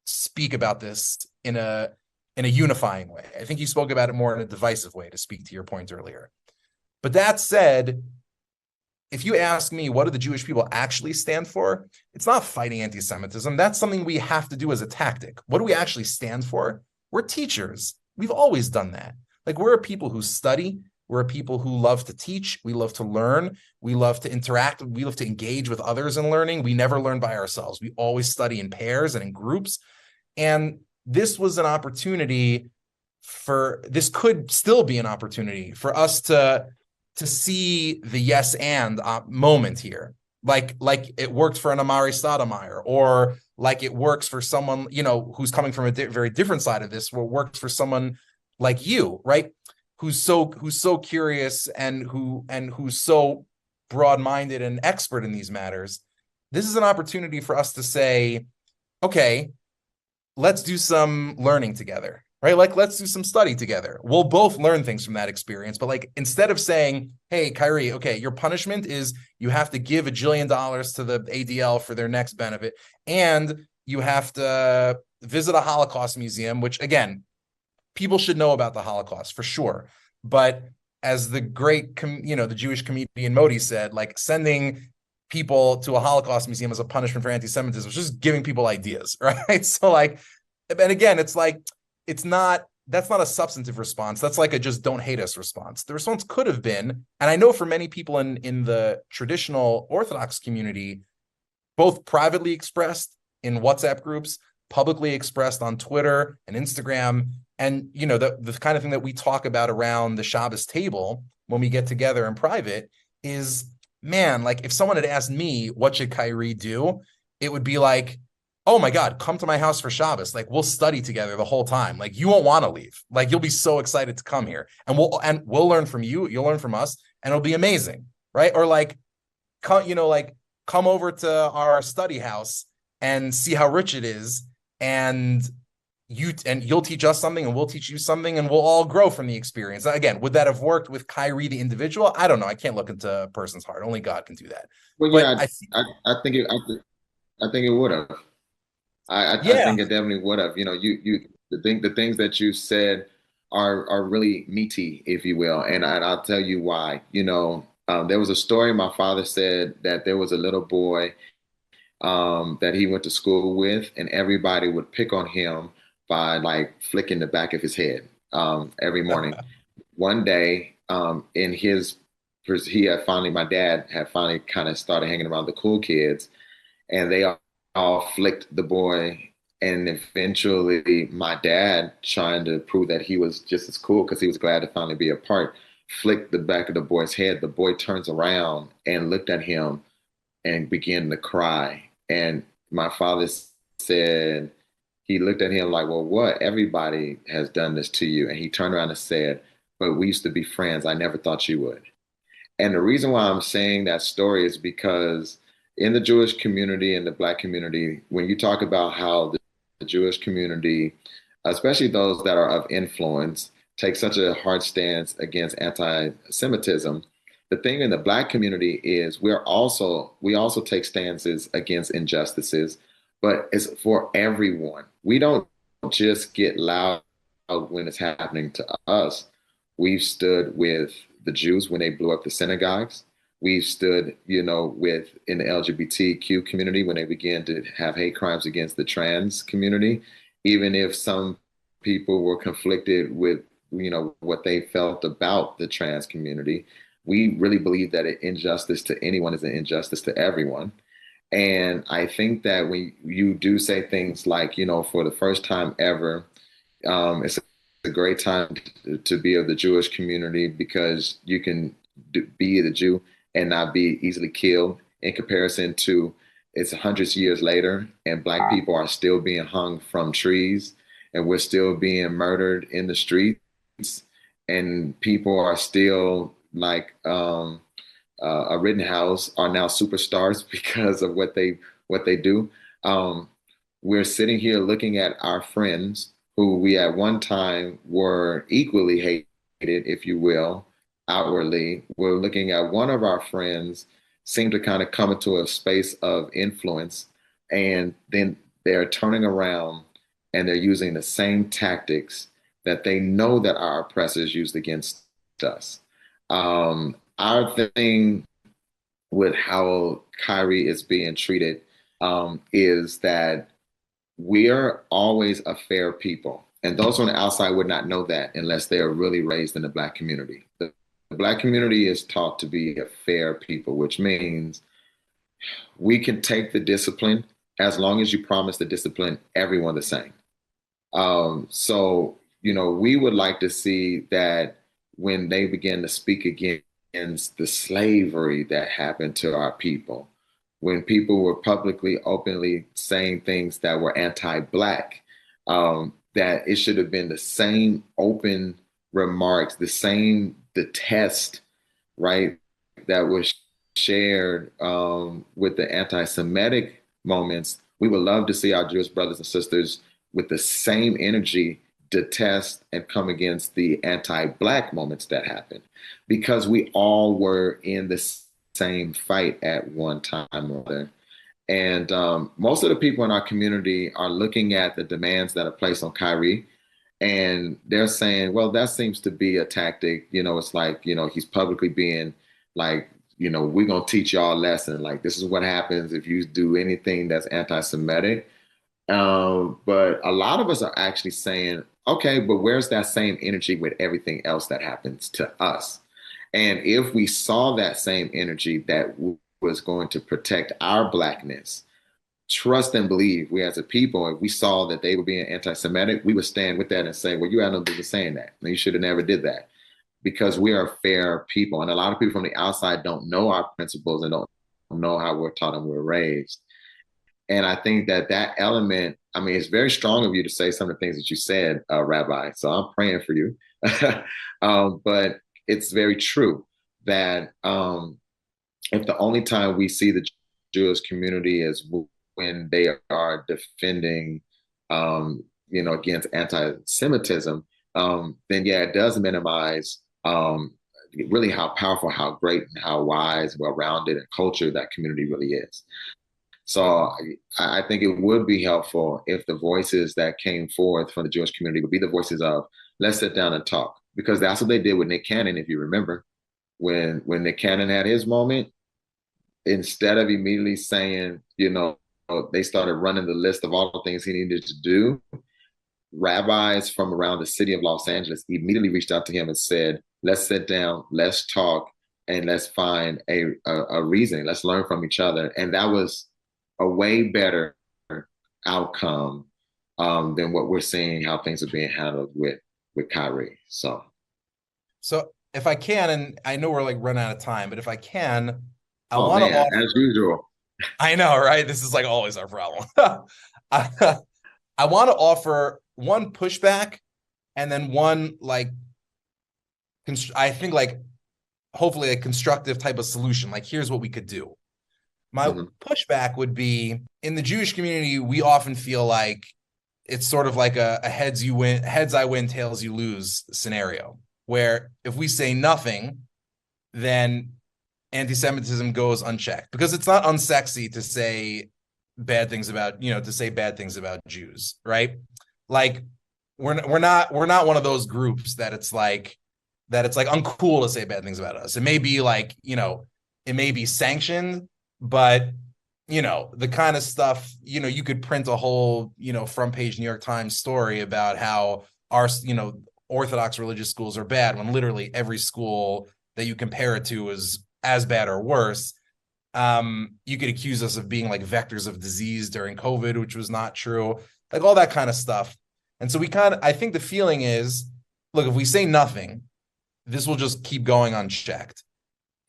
speak about this in a unifying way. I think he spoke about it more in a divisive way, to speak to your point earlier. But that said, if you ask me, what do the Jewish people actually stand for? It's not fighting anti-Semitism. That's something we have to do as a tactic. What do we actually stand for? We're teachers. We've always done that. Like, we're a people who study. We're a people who love to teach. We love to learn. We love to interact. We love to engage with others in learning. We never learn by ourselves. We always study in pairs and in groups. And this was an opportunity for this could still be an opportunity for us to see the yes and moment here, like it worked for an Amari Stoudemire, or like it works for someone, you know, who's coming from a very different side of this, where it works for someone like you, right? Who's so curious and who's so broad-minded and expert in these matters. This is an opportunity for us to say, okay, let's do some learning together, right? Like, let's do some study together. We'll both learn things from that experience. But like, instead of saying, hey, Kyrie, okay, your punishment is you have to give $1 jillion to the ADL for their next benefit, and you have to visit a Holocaust museum, which again, people should know about the Holocaust for sure. But as the great, the Jewish comedian Modi said, like, sending people to a Holocaust museum as a punishment for anti-Semitism was just giving people ideas, right? So like, and again, it's like, that's not a substantive response. That's like a just don't hate us response. The response could have been, and I know for many people in the traditional Orthodox community, both privately expressed in WhatsApp groups, publicly expressed on Twitter and Instagram, and the kind of thing that we talk about around the Shabbos table when we get together in private is, man, like if someone had asked me, what should Kyrie do? It would be like, oh my God, come to my house for Shabbos. Like, we'll study together the whole time. Like, you won't want to leave. Like, you'll be so excited to come here, and we'll learn from you. You'll learn from us, and it'll be amazing, right? Or like, come over to our study house and see how rich it is, and you'll teach us something, and we'll teach you something, and we'll all grow from the experience. Again, would that have worked with Kyrie the individual? I don't know. I can't look into a person's heart. Only God can do that. Well, but yeah, I think it would have. I think it definitely would have. The things that you said are really meaty, if you will, and I'll tell you why. There was a story my father said that there was a little boy that he went to school with, and everybody would pick on him by like flicking the back of his head every morning. One day, my dad had finally kind of started hanging around the cool kids, and they all flicked the boy. And eventually my dad, trying to prove that he was just as cool because he was glad to finally be a part, flicked the back of the boy's head. The boy turns around and looked at him and began to cry. And my father said, he looked at him like, well, what? Everybody has done this to you. And he turned around and said, but we used to be friends. I never thought you would. And the reason why I'm saying that story is because in the Jewish community and the Black community, when you talk about how the Jewish community, especially those that are of influence, take such a hard stance against anti-Semitism, the thing in the Black community is we also take stances against injustices, but it's for everyone. We don't just get loud when it's happening to us. We've stood with the Jews when they blew up the synagogues. We've stood, in the LGBTQ community when they began to have hate crimes against the trans community, even if some people were conflicted with, what they felt about the trans community. We really believe that an injustice to anyone is an injustice to everyone. And I think that when you do say things like, for the first time ever, it's a great time to be of the Jewish community because you can be the Jew and not be easily killed, in comparison to it's hundreds of years later and Black people are still being hung from trees and we're still being murdered in the streets and people are still like a Rittenhouse are now superstars because of what they do. We're sitting here looking at our friends who we at one time were equally hated, if you will, outwardly. We're looking at one of our friends seem to kind of come into a space of influence, and then they're turning around and they're using the same tactics that they know that our oppressors used against us. Our thing with how Kyrie is being treated is that we're always a fair people. And those on the outside would not know that unless they are really raised in the Black community. The Black community is taught to be a fair people, which means we can take the discipline as long as you promise to discipline everyone the same. So, we would like to see that when they begin to speak against the slavery that happened to our people, when people were publicly, openly saying things that were anti-Black, that it should have been the same open remarks, the test, right, that was shared with the anti-Semitic moments. We would love to see our Jewish brothers and sisters with the same energy detest and come against the anti-Black moments that happened, because we all were in the same fight at one time or other. And most of the people in our community are looking at the demands that are placed on Kyrie, and they're saying, well, that seems to be a tactic. It's like, he's publicly being like, we're going to teach y'all a lesson. Like, this is what happens if you do anything that's anti-Semitic. But a lot of us are actually saying, okay, but where's that same energy with everything else that happens to us? And if we saw that same energy that was going to protect our Blackness, trust and believe, we as a people, if we saw that they were being anti-Semitic, we would stand with that and say, well, you had no business saying that. You should have never did that, because we are fair people. And a lot of people from the outside don't know our principles and don't know how we're taught and we're raised. And I think that element, it's very strong of you to say some of the things that you said, Rabbi. So I'm praying for you. But it's very true that if the only time we see the Jewish community is when they are defending, against anti-Semitism, then yeah, it does minimize really how powerful, how great, and how wise, well-rounded, and cultured that community really is. So I think it would be helpful if the voices that came forth from the Jewish community would be the voices of, let's sit down and talk, because that's what they did with Nick Cannon, if you remember. When Nick Cannon had his moment, instead of immediately saying, they started running the list of all the things he needed to do. Rabbis from around the city of Los Angeles immediately reached out to him and said, let's sit down, let's talk, and let's find a reason. Let's learn from each other. And that was a way better outcome than what we're seeing, how things are being handled with Kyrie. So if I can, and I know we're like running out of time, but if I can, I want to offer, as usual. I know, right? This is like always our problem. I want to offer one pushback and then one I think hopefully a constructive type of solution. Like, here's what we could do. My pushback would be, in the Jewish community, we often feel like it's sort of like a heads I win, tails you lose scenario, where if we say nothing, then anti-Semitism goes unchecked, because it's not unsexy to say bad things about, Jews, right? Like, we're not one of those groups that it's like uncool to say bad things about us. It may be it may be sanctioned, but the kind of stuff, you could print a whole, front page New York Times story about how our, Orthodox religious schools are bad, when literally every school that you compare it to is as bad or worse. You could accuse us of being like vectors of disease during COVID, which was not true, like all that kind of stuff. And so I think the feeling is, look, if we say nothing, this will just keep going unchecked,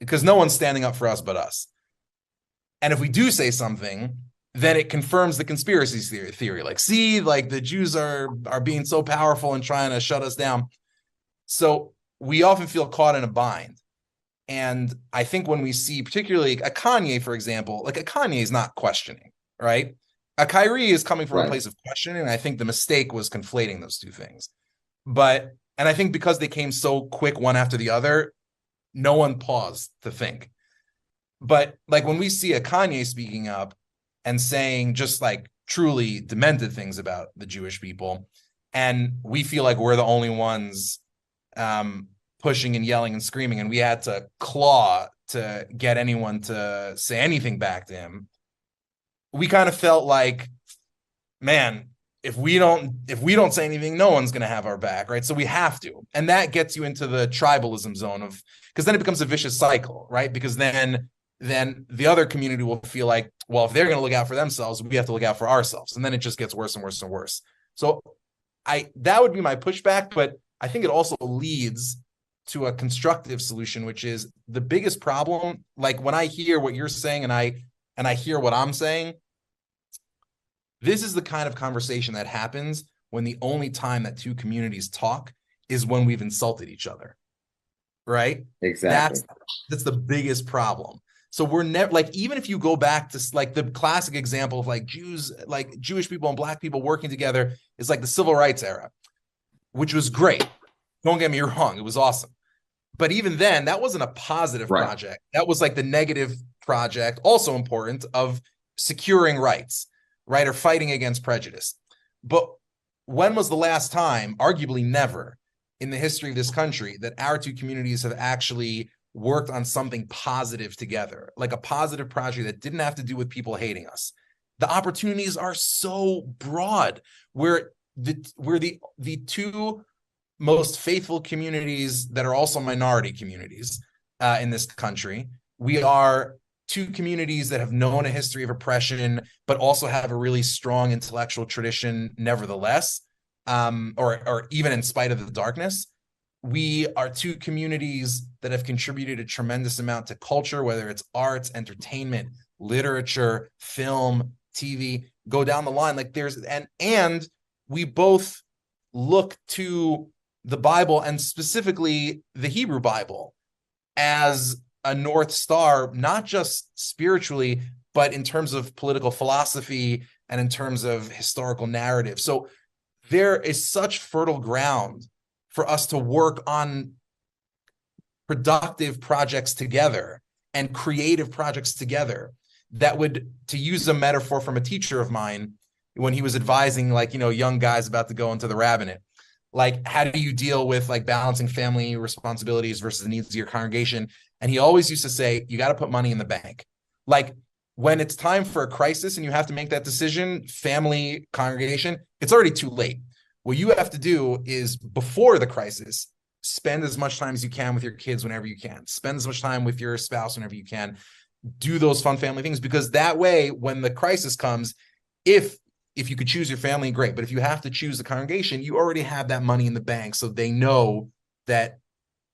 because no one's standing up for us but us. And if we do say something, then it confirms the conspiracy theory. Like, see, like the Jews are being so powerful and trying to shut us down. So we often feel caught in a bind. And I think when we see particularly a Kanye, for example, like a Kanye is not questioning, right? A Kyrie is coming from a place of questioning. And I think the mistake was conflating those two things. And I think because they came so quick one after the other, no one paused to think. But like when we see a Kanye speaking up and saying just like truly demented things about the Jewish people, and we feel like we're the only ones pushing and yelling and screaming, and we had to claw to get anyone to say anything back to him, we kind of felt like, man, if we don't say anything, no one's going to have our back, right? So we have to. And that gets you into the tribalism zone of, because then it becomes a vicious cycle, right? Because then the other community will feel like, well, if they're going to look out for themselves, we have to look out for ourselves. And then it just gets worse and worse and worse. So that would be my pushback, but I think it also leads to a constructive solution, which is the biggest problem. Like when I hear what you're saying and I hear what I'm saying, this is the kind of conversation that happens when the only time that two communities talk is when we've insulted each other, right? Exactly. That's the biggest problem. So we're never, like, even if you go back to like the classic example of like Jews, like Jewish people and Black people working together is like the civil rights era, which was great. Don't get me wrong, it was awesome. But even then, that wasn't a positive project. That was like the negative project, also important, of securing rights, right? Or fighting against prejudice. But when was the last time, arguably never, in the history of this country, that our two communities have actually worked on something positive together, like a positive project that didn't have to do with people hating us? The opportunities are so broad. We're the two most faithful communities that are also minority communities in this country. We are two communities that have known a history of oppression, but also have a really strong intellectual tradition nevertheless, or even in spite of the darkness. We are two communities that have contributed a tremendous amount to culture, whether it's arts, entertainment, literature, film, TV, go down the line. Like and we both look to the Bible, and specifically the Hebrew Bible, as a North Star, not just spiritually, but in terms of political philosophy and in terms of historical narrative. So there is such fertile ground for us to work on productive projects together and creative projects together that would, to use a metaphor from a teacher of mine, when he was advising, like, young guys about to go into the rabbinate, like, how do you deal with like balancing family responsibilities versus the needs of your congregation? And he always used to say, you got to put money in the bank. Like, when it's time for a crisis and you have to make that decision, family, congregation, it's already too late. What you have to do is, before the crisis, spend as much time as you can with your kids whenever you can. Spend as much time with your spouse whenever you can. Do those fun family things, because that way, when the crisis comes, if you could choose your family, great. But if you have to choose the congregation, you already have that money in the bank, so they know that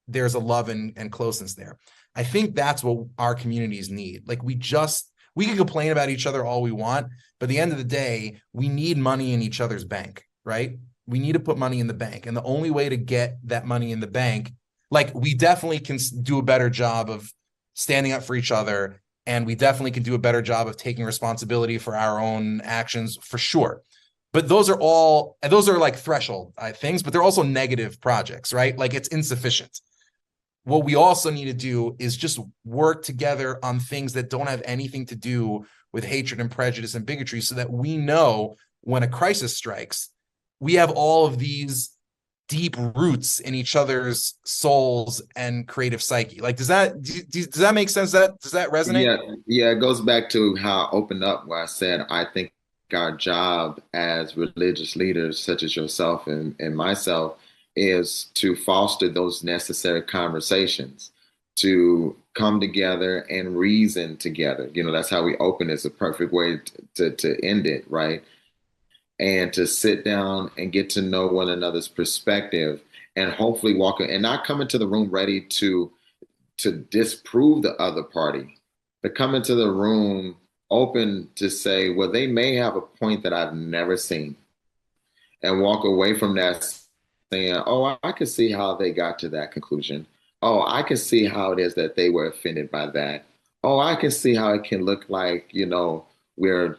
there's a love and closeness there. I think that's what our communities need. Like, we can complain about each other all we want, but at the end of the day, we need money in each other's bank, right? We need to put money in the bank. And the only way to get that money in the bank, like, we definitely can do a better job of standing up for each other. And we definitely can do a better job of taking responsibility for our own actions, for sure. But those are like threshold things, but they're also negative projects, right? Like, it's insufficient. What we also need to do is just work together on things that don't have anything to do with hatred and prejudice and bigotry, so that we know when a crisis strikes, we have all of these deep roots in each other's souls and creative psyche. Like, does that make sense? Does that resonate? Yeah. It goes back to how I opened up, where I said, I think our job as religious leaders, such as yourself and myself, is to foster those necessary conversations, to come together and reason together. That's how we open. It's a perfect way to end it, right? And to sit down and get to know one another's perspective, and hopefully walk and not come into the room ready to disprove the other party, but come into the room open to say, well, they may have a point that I've never seen, and walk away from that saying, oh, I can see how they got to that conclusion. Oh, I can see how it is that they were offended by that. Oh, I can see how it can look like, we're,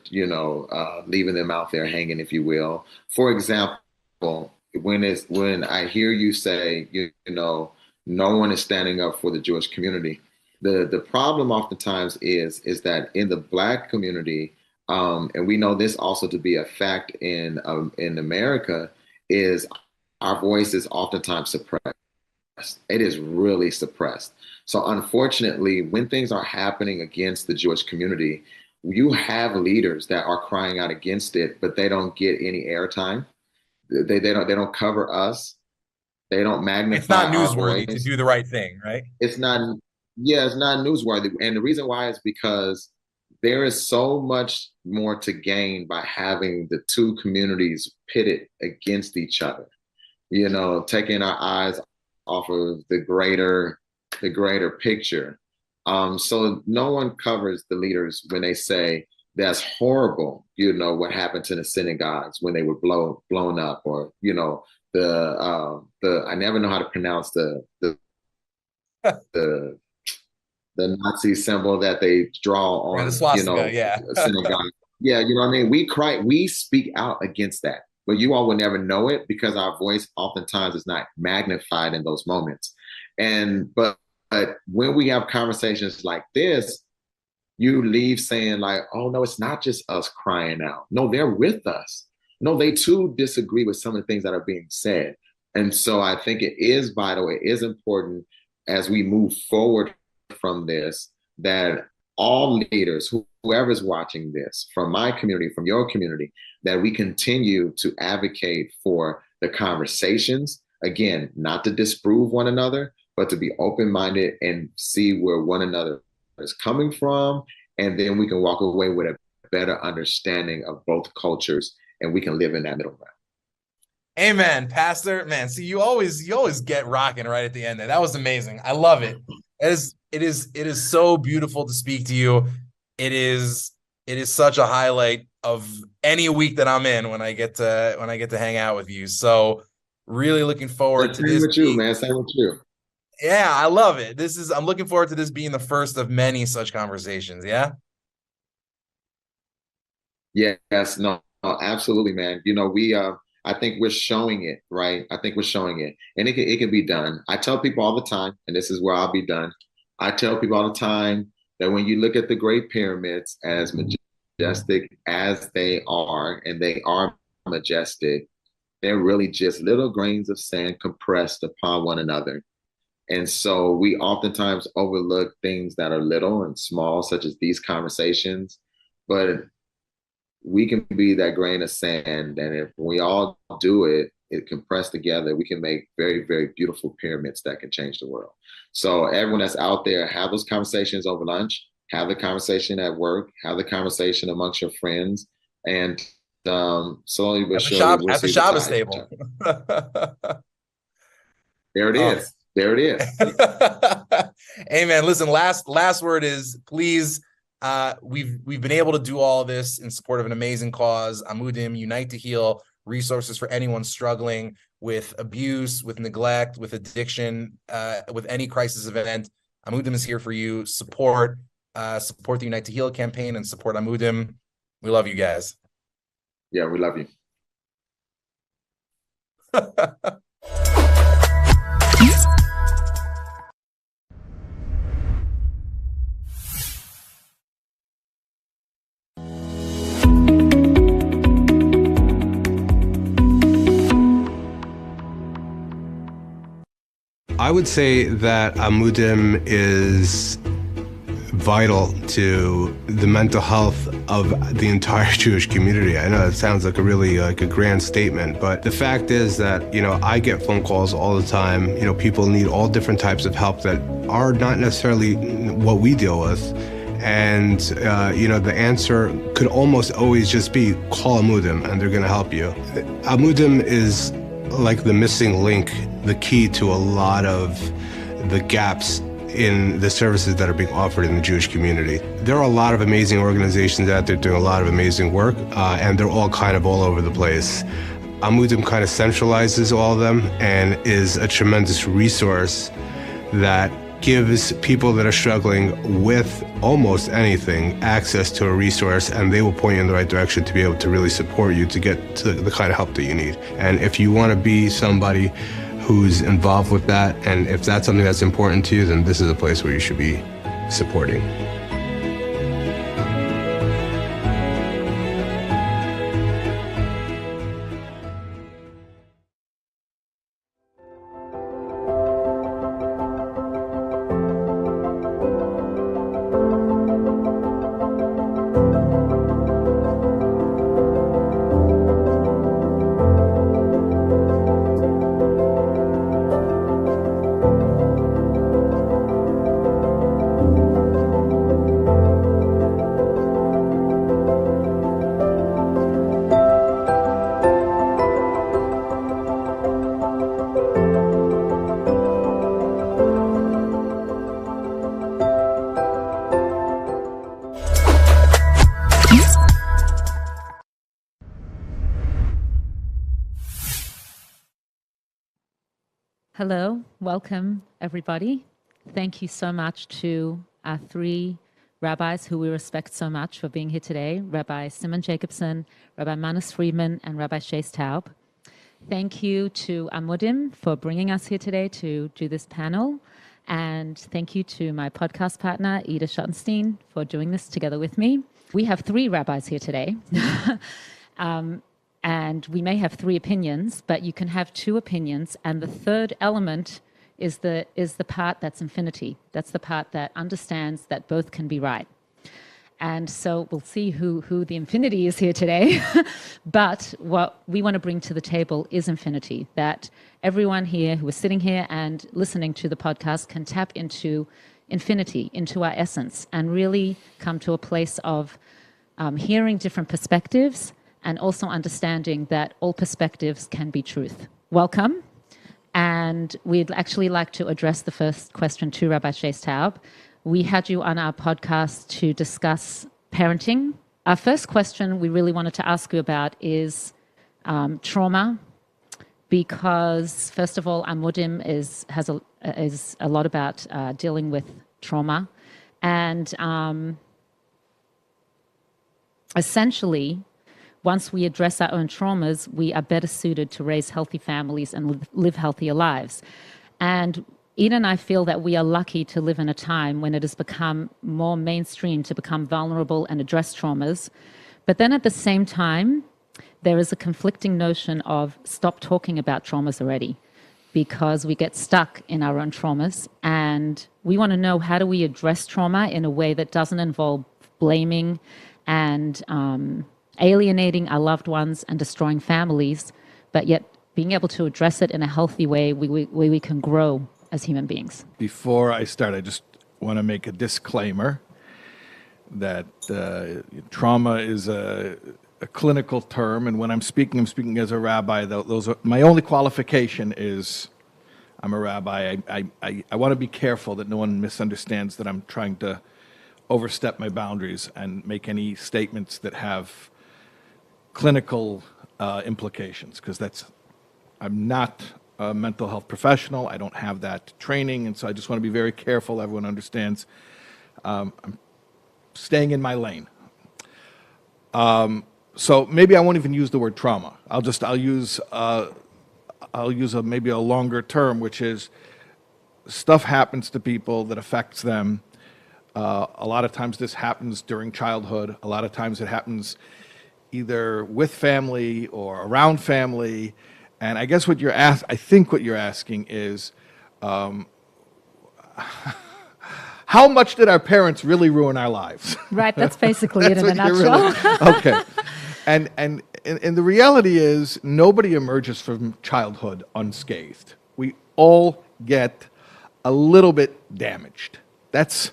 leaving them out there hanging, if you will. For example, when I hear you say, no one is standing up for the Jewish community, the problem oftentimes is that in the Black community, and we know this also to be a fact in America, is our voice is oftentimes suppressed. It is really suppressed. So unfortunately, when things are happening against the Jewish community, you have leaders that are crying out against it, but they don't get any airtime. They don't cover us. They don't magnify. It's not newsworthy to do the right thing, right? It's not newsworthy. And the reason why is because there is so much more to gain by having the two communities pitted against each other, you know, taking our eyes off of the greater picture. So no one covers the leaders when they say that's horrible, you know, what happened to the synagogues when they were blown up, or, you know, the I never know how to pronounce the Nazi symbol that they draw on, the swastika, you know, yeah. synagogue. Yeah, you know what I mean? We speak out against that, but you all will never know it because our voice oftentimes is not magnified in those moments. But when we have conversations like this, you leave saying like, oh no, it's not just us crying out. No, they're with us. No, they too disagree with some of the things that are being said. And so I think it is vital, it is important as we move forward from this, that all leaders, whoever's watching this, from my community, from your community, that we continue to advocate for the conversations, again, not to disprove one another, but to be open-minded and see where one another is coming from. And then we can walk away with a better understanding of both cultures, and we can live in that middle ground. Amen, Pastor. Man, see, you always get rocking right at the end there. That was amazing. I love it. It is so beautiful to speak to you. It is such a highlight of any week that I'm in when I get to hang out with you. So really looking forward to this. Same with you, man. Same with you. Yeah, I love it. I'm looking forward to this being the first of many such conversations. Yeah. Yes, no, absolutely, man. You know, I think we're showing it, right? I think we're showing it, and it can be done. I tell people all the time, and this is where I'll be done. I tell people all the time that when you look at the Great Pyramids, as majestic as they are, and they are majestic, they're really just little grains of sand compressed upon one another. And so we oftentimes overlook things that are little and small, such as these conversations, but we can be that grain of sand. And if we all do it, it compressed together, we can make very, very beautiful pyramids that can change the world. So everyone that's out there, have those conversations over lunch, have the conversation at work, have the conversation amongst your friends, and slowly but surely we'll at the Shabbos table. There it is. There it is. Amen. Listen, last word is, please, we've been able to do all this in support of an amazing cause, Amudim, Unite to Heal, resources for anyone struggling with abuse, with neglect, with addiction, with any crisis event. Amudim is here for you. Support the Unite to Heal campaign and support Amudim. We love you guys. Yeah, we love you. I would say that Amudim is vital to the mental health of the entire Jewish community. I know it sounds like a grand statement, but the fact is that, you know, I get phone calls all the time. You know, people need all different types of help that are not necessarily what we deal with. And, you know, the answer could almost always just be call Amudim and they're going to help you. Amudim is like the missing link, the key to a lot of the gaps in the services that are being offered in the Jewish community. There are a lot of amazing organizations out there doing a lot of amazing work, and they're all kind of all over the place. Amudim kind of centralizes all of them and is a tremendous resource that gives people that are struggling with almost anything access to a resource, and they will point you in the right direction to be able to really support you to get to the kind of help that you need. And if you want to be somebody who's involved with that, and if that's something that's important to you, then this is a place where you should be supporting. Hello, welcome everybody. Thank you so much to our three rabbis who we respect so much for being here today, Rabbi Simon Jacobson, Rabbi Manus Friedman, and Rabbi Shays Taub. Thank you to Amudim for bringing us here today to do this panel. And thank you to my podcast partner, Ida Schottenstein, for doing this together with me. We have three rabbis here today. And we may have three opinions, but you can have two opinions. And the third element is the part that's infinity. That's the part that understands that both can be right. And so we'll see who the infinity is here today. But what we want to bring to the table is infinity, that everyone here who is sitting here and listening to the podcast can tap into infinity, into our essence, and really come to a place of hearing different perspectives and also understanding that all perspectives can be truth. Welcome. And we'd actually like to address the first question to Rabbi Shays Taub. We had you on our podcast to discuss parenting. Our first question we really wanted to ask you about is trauma, because first of all, Amudim is a lot about dealing with trauma. And essentially, once we address our own traumas, we are better suited to raise healthy families and live healthier lives. And Ida and I feel that we are lucky to live in a time when it has become more mainstream to become vulnerable and address traumas. But then at the same time, there is a conflicting notion of stop talking about traumas already, because we get stuck in our own traumas. And we want to know, how do we address trauma in a way that doesn't involve blaming and alienating our loved ones and destroying families, but yet being able to address it in a healthy way where we can grow as human beings. Before I start, I just want to make a disclaimer that trauma is a clinical term, and when I'm speaking as a rabbi. My only qualification is I'm a rabbi. I want to be careful that no one misunderstands that I'm trying to overstep my boundaries and make any statements that have clinical implications, because I'm not a mental health professional. I don't have that training, and so I just want to be very careful everyone understands. I'm staying in my lane. So maybe I won't even use the word trauma. I'll use maybe a longer term, which is stuff happens to people that affects them. A lot of times this happens during childhood. A lot of times it happens either with family or around family. And I guess I think what you're asking is, how much did our parents really ruin our lives? Right, that's basically it in a nutshell. Okay. And the reality is, nobody emerges from childhood unscathed. We all get a little bit damaged. That's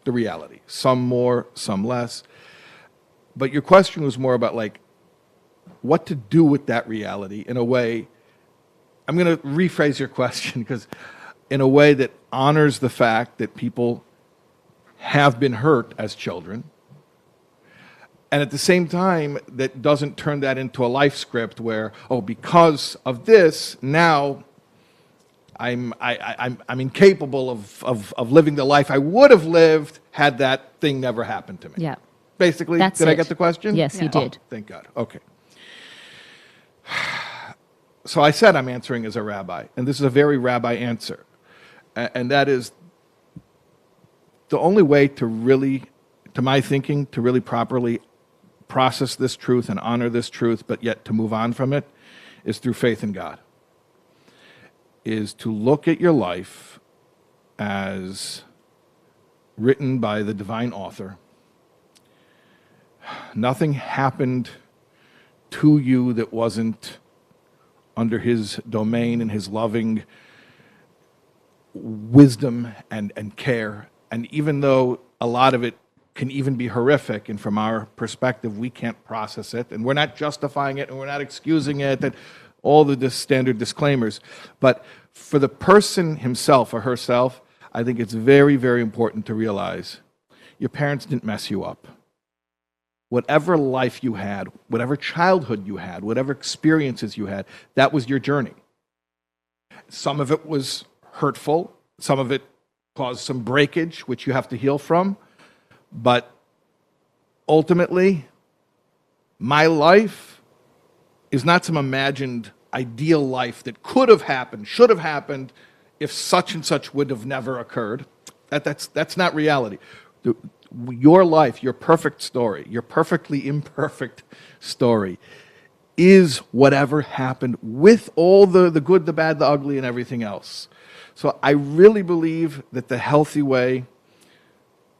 the reality. Some more, some less. But your question was more about what to do with that reality in a way. I'm going to rephrase your question, because in a way that honors the fact that people have been hurt as children, and at the same time that doesn't turn that into a life script where, because of this, now I'm incapable of living the life I would have lived had that thing never happened to me. Yeah. Basically, That's did it. I get the question? Yes, you did. Thank God. Okay. So I said I'm answering as a rabbi, and this is a very rabbi answer. And that is the only way to my thinking, to really properly process this truth and honor this truth, but yet to move on from it, is through faith in God. Is to look at your life as written by the divine author. Nothing happened to you that wasn't under his domain and his loving wisdom and care. And even though a lot of it can even be horrific, and from our perspective, we can't process it, and we're not justifying it, and we're not excusing it, and all the standard disclaimers. But for the person himself or herself, I think it's very, very important to realize your parents didn't mess you up. Whatever life you had, whatever childhood you had, whatever experiences you had, that was your journey. Some of it was hurtful. Some of it caused some breakage, which you have to heal from. But ultimately, my life is not some imagined ideal life that could have happened, should have happened, if such and such would have never occurred. That's not reality. Your life, your perfect story, your perfectly imperfect story is whatever happened with all the good, the bad, the ugly, and everything else. So I really believe that the healthy way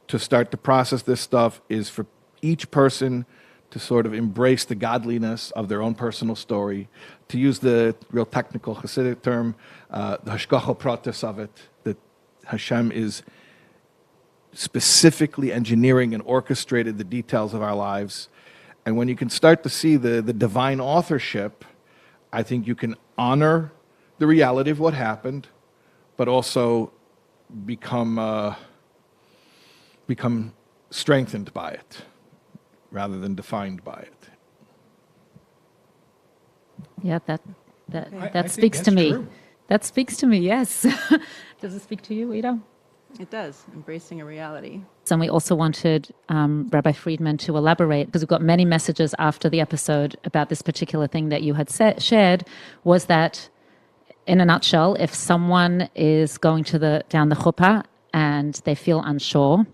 to start to process this stuff is for each person to sort of embrace the godliness of their own personal story, to use the real technical Hasidic term, the hashgacha pratis of it, that Hashem is specifically engineering and orchestrated the details of our lives. And when you can start to see the divine authorship, I think you can honor the reality of what happened, but also become strengthened by it rather than defined by it. Yeah, I that think speaks to that's me. true. That speaks to me, yes. Does it speak to you, Ida? It does, embracing a reality. And we also wanted Rabbi Friedman to elaborate, because we've got many messages after the episode about this particular thing that you had shared, was that, in a nutshell, if someone is going down the chuppah and they feel unsure,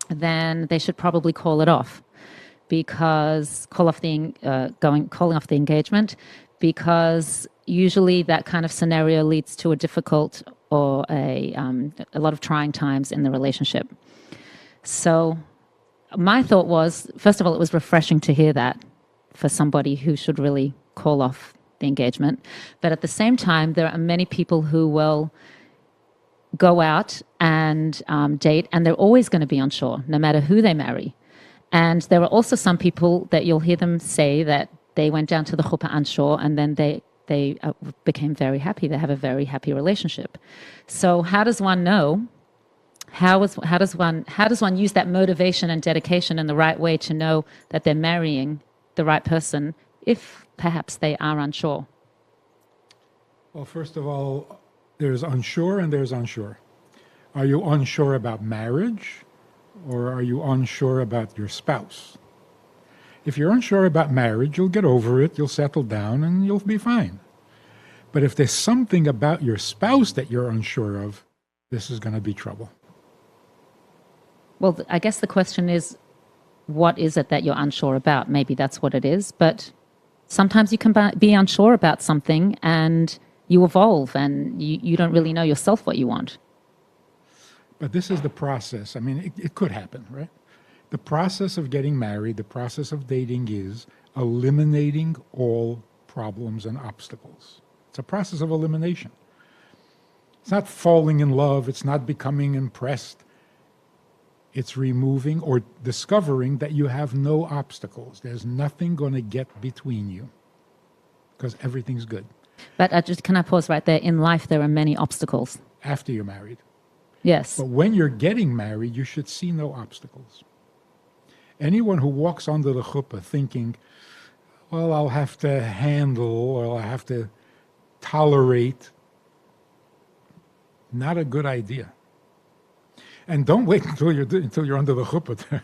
then they should probably call it off, calling off the engagement, because usually that kind of scenario leads to a difficult or a lot of trying times in the relationship. So my thought was, first of all, it was refreshing to hear that for somebody who should really call off the engagement. But at the same time, there are many people who will go out and date, and they're always going to be unsure, no matter who they marry. And there are also some people that you'll hear them say that they went down to the chuppah unsure, and then they became very happy. They have a very happy relationship. So how does one know? How does one use that motivation and dedication in the right way to know that they're marrying the right person if perhaps they are unsure? Well, first of all, there's unsure and there's unsure. Are you unsure about marriage, or are you unsure about your spouse? If you're unsure about marriage, you'll get over it, you'll settle down, and you'll be fine. But if there's something about your spouse that you're unsure of, this is going to be trouble. Well, I guess the question is, what is it that you're unsure about? Maybe that's what it is. But sometimes you can be unsure about something and you evolve and you don't really know yourself what you want. But this is the process. I mean, it could happen, right? The process of getting married, the process of dating is eliminating all problems and obstacles. It's a process of elimination. It's not falling in love. It's not becoming impressed. It's removing or discovering that you have no obstacles. There's nothing going to get between you because everything's good. But can I pause right there? In life, there are many obstacles. After you're married. Yes. But when you're getting married, you should see no obstacles. Anyone who walks under the chuppah thinking, well, I'll have to handle or I'll have to tolerate, not a good idea. And don't wait until you're under the chuppah.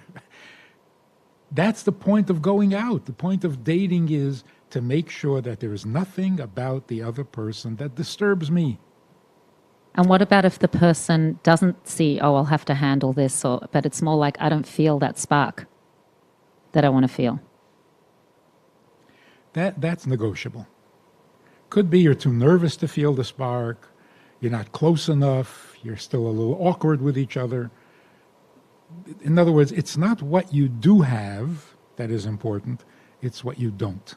That's the point of going out. The point of dating is to make sure that there is nothing about the other person that disturbs me. And what about if the person doesn't see, oh, I'll have to handle this, but it's more like I don't feel that spark that I want to feel? That's negotiable. Could be you're too nervous to feel the spark, you're not close enough, you're still a little awkward with each other. In other words, it's not what you do have that is important, it's what you don't.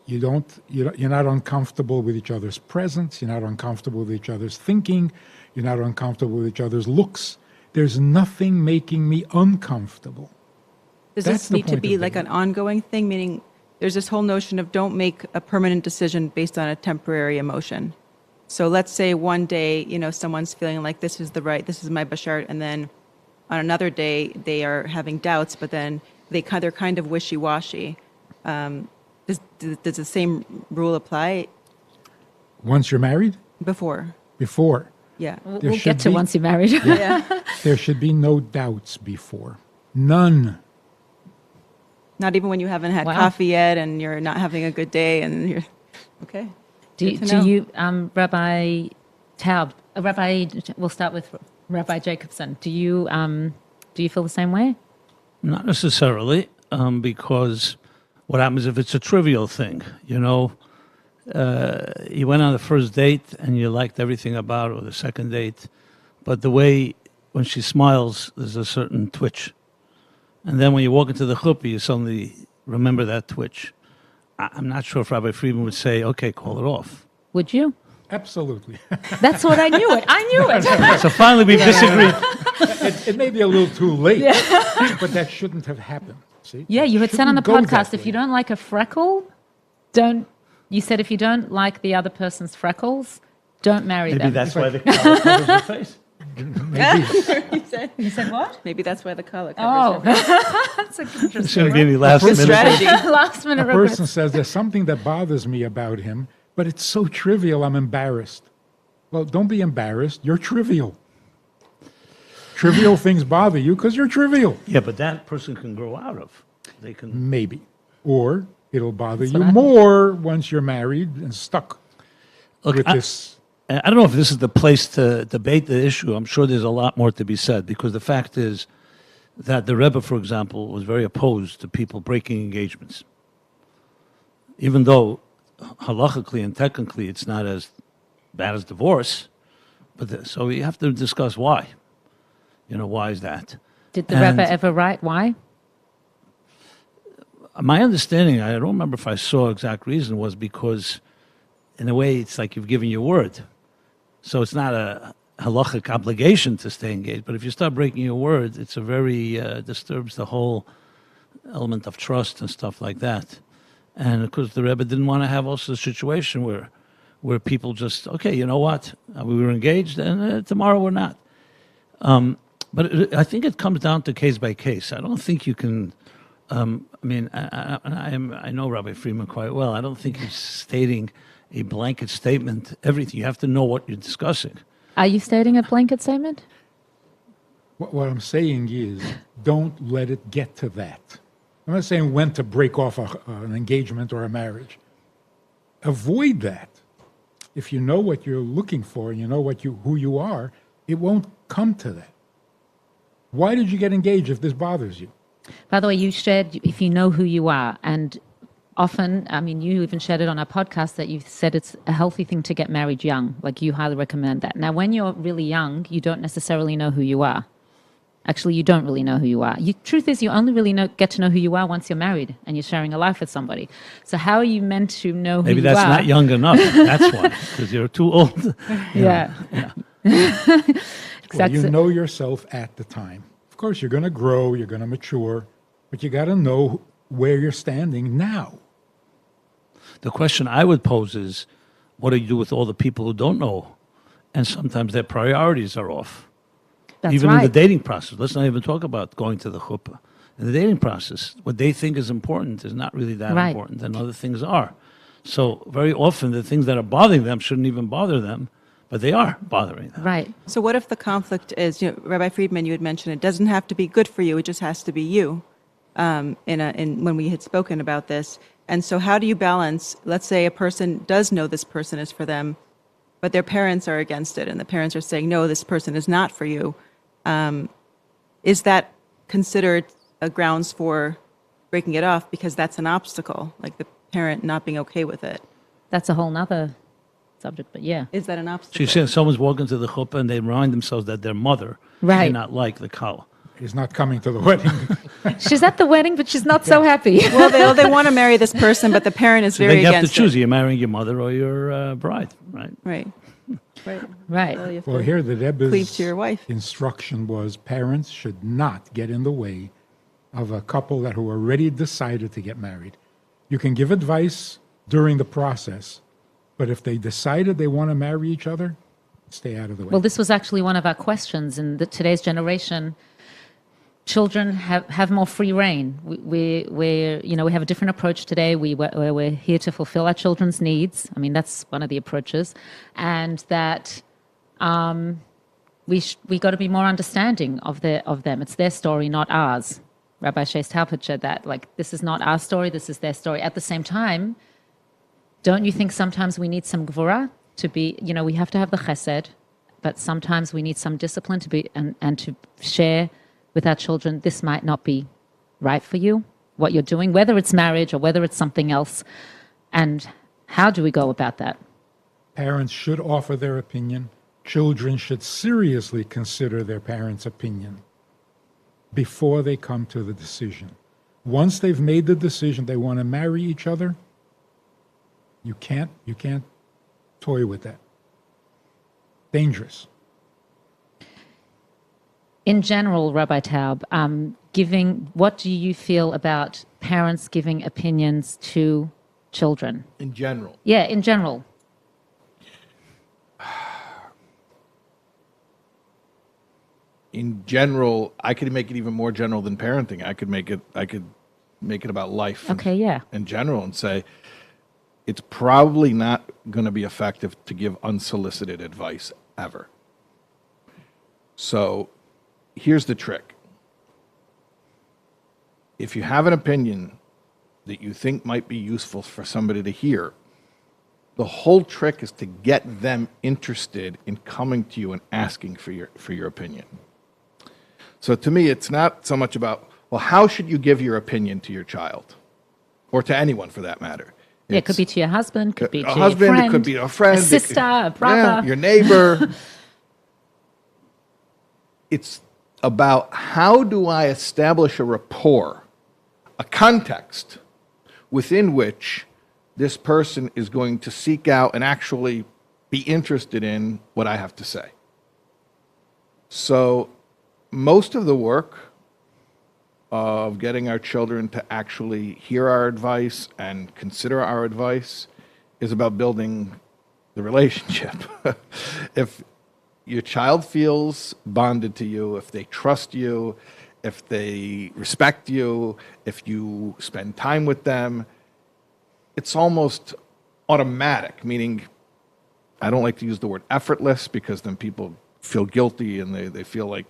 You're not uncomfortable with each other's presence, you're not uncomfortable with each other's thinking, you're not uncomfortable with each other's looks. There's nothing making me uncomfortable. Does this need to be like an ongoing thing? Meaning there's this whole notion of don't make a permanent decision based on a temporary emotion. So let's say one day, someone's feeling like this is my bashart, and then on another day they are having doubts, but then they're kind of wishy-washy. Does the same rule apply? Once you're married? Before. Before. Yeah. We'll There get should to be- once you're married. There should be no doubts before. None. Not even when you haven't had Wow. coffee yet and you're not having a good day and you're okay. Good to know. Do you, Rabbi Taub, we'll start with Rabbi Jacobson. Do you feel the same way? Not necessarily, because what happens if it's a trivial thing? You know, you went on the first date and you liked everything about it, or the second date, but the way when she smiles, there's a certain twitch. And then when you walk into the chuppah, you suddenly remember that twitch. I'm not sure if Rabbi Friedman would say, okay, call it off. Would you? Absolutely. That's what I knew it. I knew it. So finally we disagree. It may be a little too late, but that shouldn't have happened. See? Yeah, you had said on the Shouldn't go that podcast, if way. you don't like a freckle, you said if you don't like the other person's freckles, don't marry Maybe them. that's why the collar covers her face. You said what? Maybe that's why the collar Oh, covers her. that's a good There interesting. shouldn't be any last Good minute. strategy. Last A minute person regrets. says there's something that bothers me about him, but it's so trivial, I'm embarrassed. Well, don't be embarrassed. You're trivial. Trivial things bother you because you're trivial. Yeah, but that person can grow out of. They can. Maybe. Or it'll bother That's you what I- more once you're married and stuck Look, with I- this. I don't know if this is the place to debate the issue. I'm sure there's a lot more to be said, because the fact is that the Rebbe, for example, was very opposed to people breaking engagements. Even though halachically and technically it's not as bad as divorce, but so we have to discuss why. You know, why is that? Did the And- Rebbe ever write why? My understanding, I don't remember if I saw exact reason, was because in a way it's like you've given your word. So it's not a halachic obligation to stay engaged, but if you start breaking your word, it's a very, disturbs the whole element of trust and stuff like that. And of course the Rebbe didn't want to have also a situation where people just, okay, you know what, we were engaged and tomorrow we're not. But I think it comes down to case by case. I don't think you can, I know Rabbi Friedman quite well. I don't think he's stating a blanket statement, everything. You have to know what you're discussing. Are you stating a blanket statement? What I'm saying is, don't let it get to that. I'm not saying when to break off an engagement or a marriage. Avoid that. If you know what you're looking for, and you know who you are, it won't come to that. Why did you get engaged if this bothers you? By the way, you shared if you know who you are, and often, I mean, you even shared it on our podcast that you said it's a healthy thing to get married young. Like, you highly recommend that. Now, when you're really young, you don't necessarily know who you are. Actually, you don't really know who you are. Truth is, you only really get to know who you are once you're married and you're sharing a life with somebody. So how are you meant to know who Maybe you are? that's not young enough. That's why, because you're too old. Yeah. Well, you know yourself at the time. Of course, you're going to grow, you're going to mature, but you got to know where you're standing now. The question I would pose is, what do you do with all the people who don't know? And sometimes their priorities are off. That's Even right. in the dating process. Let's not even talk about going to the chuppah. In the dating process, what they think is important is not really that Right. important, and other things are. So very often the things that are bothering them shouldn't even bother them, but they are bothering them. Right. So what if the conflict is, Rabbi Friedman, you had mentioned it doesn't have to be good for you, it just has to be you, when we had spoken about this. And so how do you balance, let's say a person does know this person is for them, but their parents are against it, and the parents are saying, no, this person is not for you. Is that considered a grounds for breaking it off because that's an obstacle, like the parent not being okay with it? That's a whole nother subject, but yeah. Is that an obstacle? She's saying someone's walking to the chuppah and they remind themselves that their mother Right. may not like the kala. He's not coming to the wedding. She's at the wedding, but she's not so happy. Well, they want to marry this person, but the parent is So very then you have to against choose. it. You're marrying your mother or your bride, right? Right. Right. Right. Well, you have Well, to here the cleave Rebbe's to your wife. instruction was parents should not get in the way of a couple that who already decided to get married. You can give advice during the process, but if they decided they want to marry each other, stay out of the way. Well, this was actually one of our questions in today's generation. children have more free reign. We have a different approach today. We're here to fulfill our children's needs. I mean, that's one of the approaches, and that we got to be more understanding of them. It's their story, not ours. Rabbi Shais Talpid said that, like, this is not our story, this is their story. At the same time, don't you think sometimes we need some gvura to be, we have to have the chesed, but sometimes we need some discipline to be, and to share with our children, this might not be right for you, what you're doing, whether it's marriage or whether it's something else. And how do we go about that? Parents should offer their opinion. Children should seriously consider their parents' opinion before they come to the decision. Once they've made the decision they want to marry each other, you can't toy with that. Dangerous. In general, Rabbi Taub, what do you feel about parents giving opinions to children? In general? Yeah, in general. In general, I could make it even more general than parenting. I could make it about life. Okay, yeah. In general, and say it's probably not going to be effective to give unsolicited advice ever. So here's the trick. If you have an opinion that you think might be useful for somebody to hear, the whole trick is to get them interested in coming to you and asking for your opinion. So to me, it's not so much about, well, how should you give your opinion to your child? Or to anyone, for that matter. Yeah, it could be to your husband, could be to husband, your friend, it could be a friend, a sister, a brother. Your neighbor. It's about, how do I establish a rapport, a context within which this person is going to seek out and actually be interested in what I have to say. So most of the work of getting our children to actually hear our advice and consider our advice is about building the relationship. If your child feels bonded to you, if they trust you, if they respect you, if you spend time with them, it's almost automatic, meaning I don't like to use the word effortless because then people feel guilty and they feel like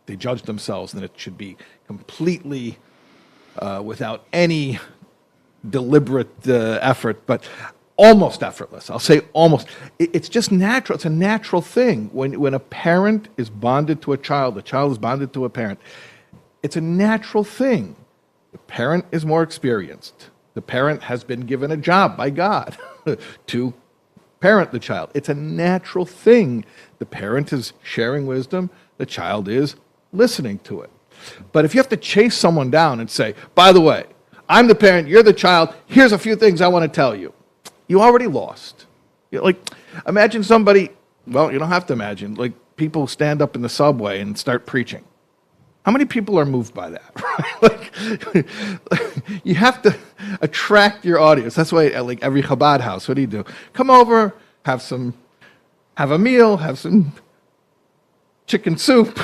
they judge themselves, and it should be completely without any deliberate effort, but almost effortless. I'll say almost. It's just natural. It's a natural thing. When a parent is bonded to a child is bonded to a parent, it's a natural thing. The parent is more experienced. The parent has been given a job by God to parent the child. It's a natural thing. The parent is sharing wisdom. The child is listening to it. But if you have to chase someone down and say, by the way, I'm the parent, you're the child, here's a few things I want to tell you, you already lost. Imagine somebody, well, you don't have to imagine, like people stand up in the subway and start preaching. How many people are moved by that? You have to attract your audience. That's why, like every Chabad house, what do? Come over, have a meal, have some chicken soup,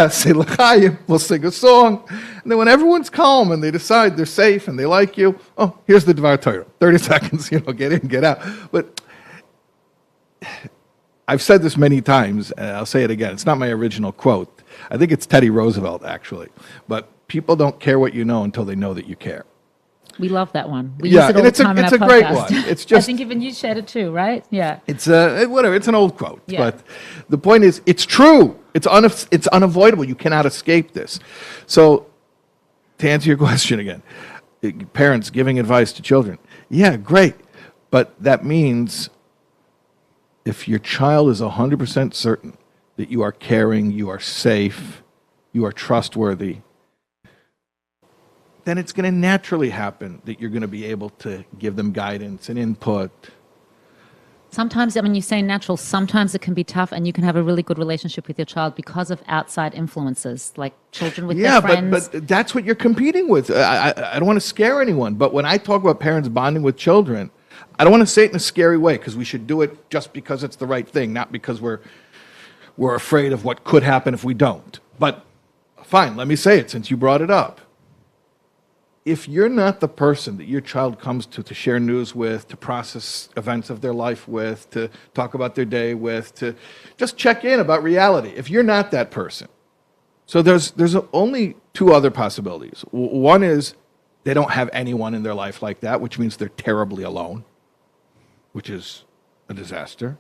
say l'chaim, we'll sing a song. And then when everyone's calm and they decide they're safe and they like you, oh, here's the Dvar Torah. 30 seconds, get in, get out. But I've said this many times, and I'll say it again. It's not my original quote. I think it's Teddy Roosevelt, actually. But people don't care what you know until they know that you care. We love that one. We Yeah, use it all and the it's a- time in it's our a great podcast. one. It's just- I think even you shared it too, right? Yeah. It's whatever. It's an old quote, Yeah. but the point is, it's true. It's unavoidable. You cannot escape this. So, to answer your question again, parents giving advice to children, yeah, great, but that means if your child is 100% certain that you are caring, you are safe, you are trustworthy, then it's going to naturally happen that you're going to be able to give them guidance and input. Sometimes, I mean, you say natural, sometimes it can be tough, and you can have a really good relationship with your child because of outside influences, like children with their friends. but that's what you're competing with. I don't want to scare anyone, but when I talk about parents bonding with children, I don't want to say it in a scary way, because we should do it just because it's the right thing, not because we're afraid of what could happen if we don't. But fine, let me say it since you brought it up. If you're not the person that your child comes to share news with, to process events of their life with, to talk about their day with, to just check in about reality, if you're not that person, so there's only two other possibilities. One is they don't have anyone in their life like that, which means they're terribly alone, which is a disaster.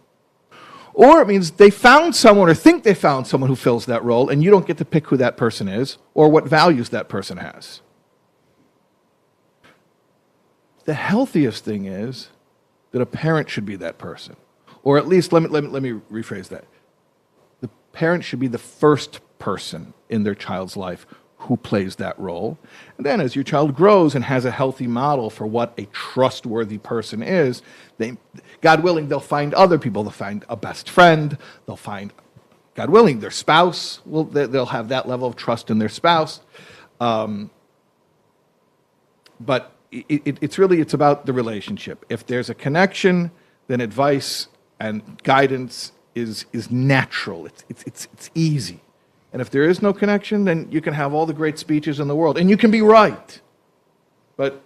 Or it means they found someone or think they found someone who fills that role, and you don't get to pick who that person is or what values that person has. The healthiest thing is that a parent should be that person. Or at least, let me rephrase that. The parent should be the first person in their child's life who plays that role. And then as your child grows and has a healthy model for what a trustworthy person is, God willing, they'll find other people. They'll find a best friend. They'll find, God willing, their spouse. They'll have that level of trust in their spouse. But it's about the relationship. If there's a connection, then advice and guidance is natural. It's easy. And if there is no connection, then you can have all the great speeches in the world, and you can be right. But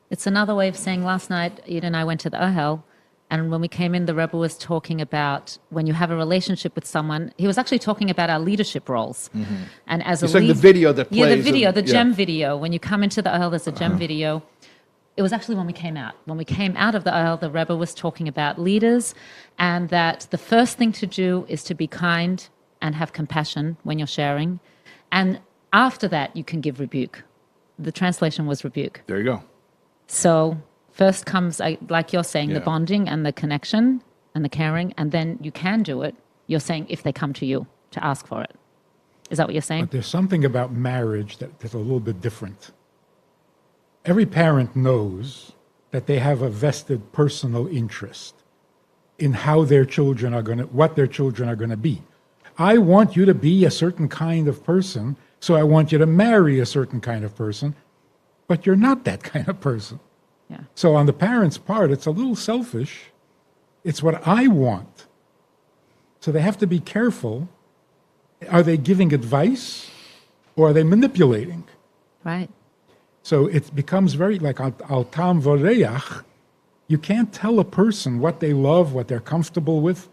it's another way of saying last night, Ida and I went to the Ohel, and when we came in, the Rebbe was talking about when you have a relationship with someone. He was actually talking about our leadership roles. Mm-hmm. And as He's saying the video that plays. Yeah, the video, the gem video. When you come into the Ohel, there's a gem video. It was actually when we came out. When we came out of the Ohel, the Rebbe was talking about leaders, and that the first thing to do is to be kind and have compassion when you're sharing. And after that, you can give rebuke. The translation was rebuke. There you go. So first comes, like you're saying, the bonding and the connection and the caring, and then you can do it. You're saying if they come to you to ask for it. Is that what you're saying? But there's something about marriage that's a little bit different. Every parent knows that they have a vested personal interest in how their children are going to, what their children are going to be. I want you to be a certain kind of person, so I want you to marry a certain kind of person, but you're not that kind of person. Yeah. So on the parents' part, it's a little selfish. It's what I want. So they have to be careful. Are they giving advice or are they manipulating? Right. So it becomes very like al tam voreach. You can't tell a person what they love, what they're comfortable with.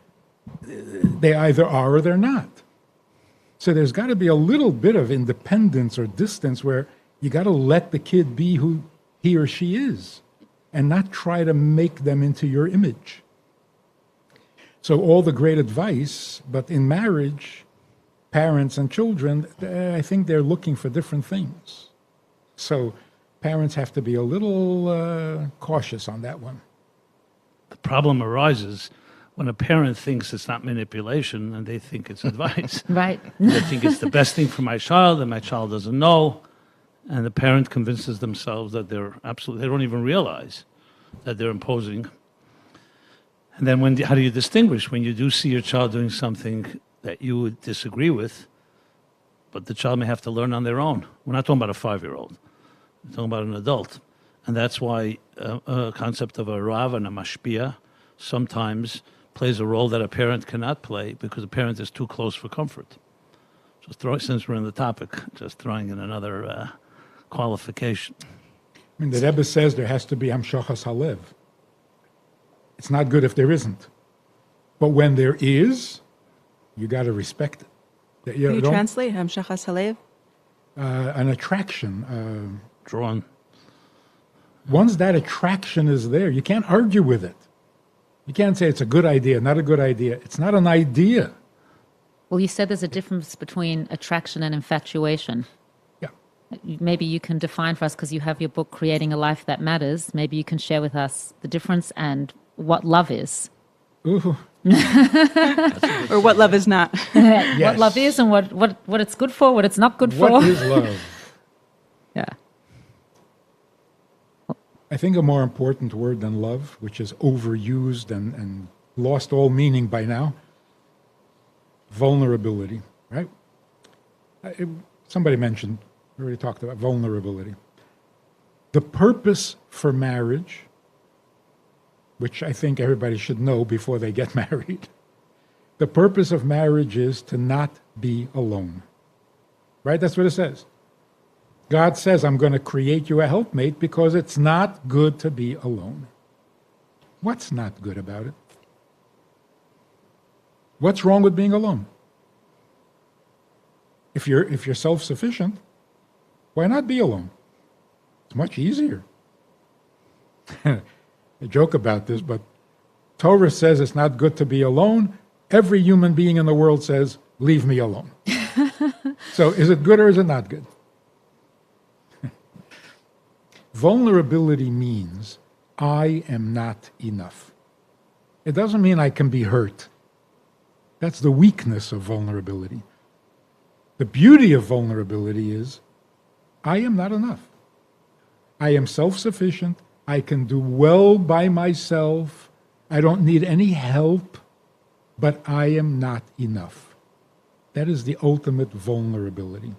They either are or they're not. So there's got to be a little bit of independence or distance where you got to let the kid be who he or she is and not try to make them into your image. So all the great advice, but in marriage, parents and children, I think they're looking for different things. So parents have to be a little cautious on that one. The problem arises when a parent thinks it's not manipulation and they think it's advice. Right. They think it's the best thing for my child and my child doesn't know. And the parent convinces themselves that they're absolutely, they don't even realize that they're imposing. And then how do you distinguish when you do see your child doing something that you would disagree with, but the child may have to learn on their own? We're not talking about a 5-year-old. We're talking about an adult. And that's why a concept of a Rav and a Mashpia sometimes plays a role that a parent cannot play because a parent is too close for comfort. Since we're in the topic, just throwing in another qualification. I mean, the Rebbe says there has to be hamshachas halev. It's not good if there isn't. But when there is, you got to respect it. Can you translate hamshachas halev? An attraction. Drawn. Once that attraction is there, you can't argue with it. You can't say it's a good idea, not a good idea. It's not an idea. Well, you said there's a difference between attraction and infatuation. Yeah. Maybe you can define for us, because you have your book, Creating a Life That Matters. Maybe you can share with us the difference and what love is. Ooh. Or what love is not. Yes. What love is and what it's good for, what it's not good for. What is love? Yeah. I think a more important word than love, which is overused and lost all meaning by now, vulnerability, right? Somebody mentioned, we already talked about vulnerability. The purpose for marriage, which I think everybody should know before they get married, the purpose of marriage is to not be alone. right? That's what it says. God says, I'm going to create you a helpmate because it's not good to be alone. What's not good about it? What's wrong with being alone? If you're self-sufficient, why not be alone? It's much easier. I joke about this, but Torah says it's not good to be alone. Every human being in the world says, leave me alone. So is it good or is it not good? Vulnerability means I am not enough. It doesn't mean I can be hurt. That's the weakness of vulnerability. The beauty of vulnerability is I am not enough. I am self-sufficient. I can do well by myself. I don't need any help, but I am not enough. That is the ultimate vulnerability.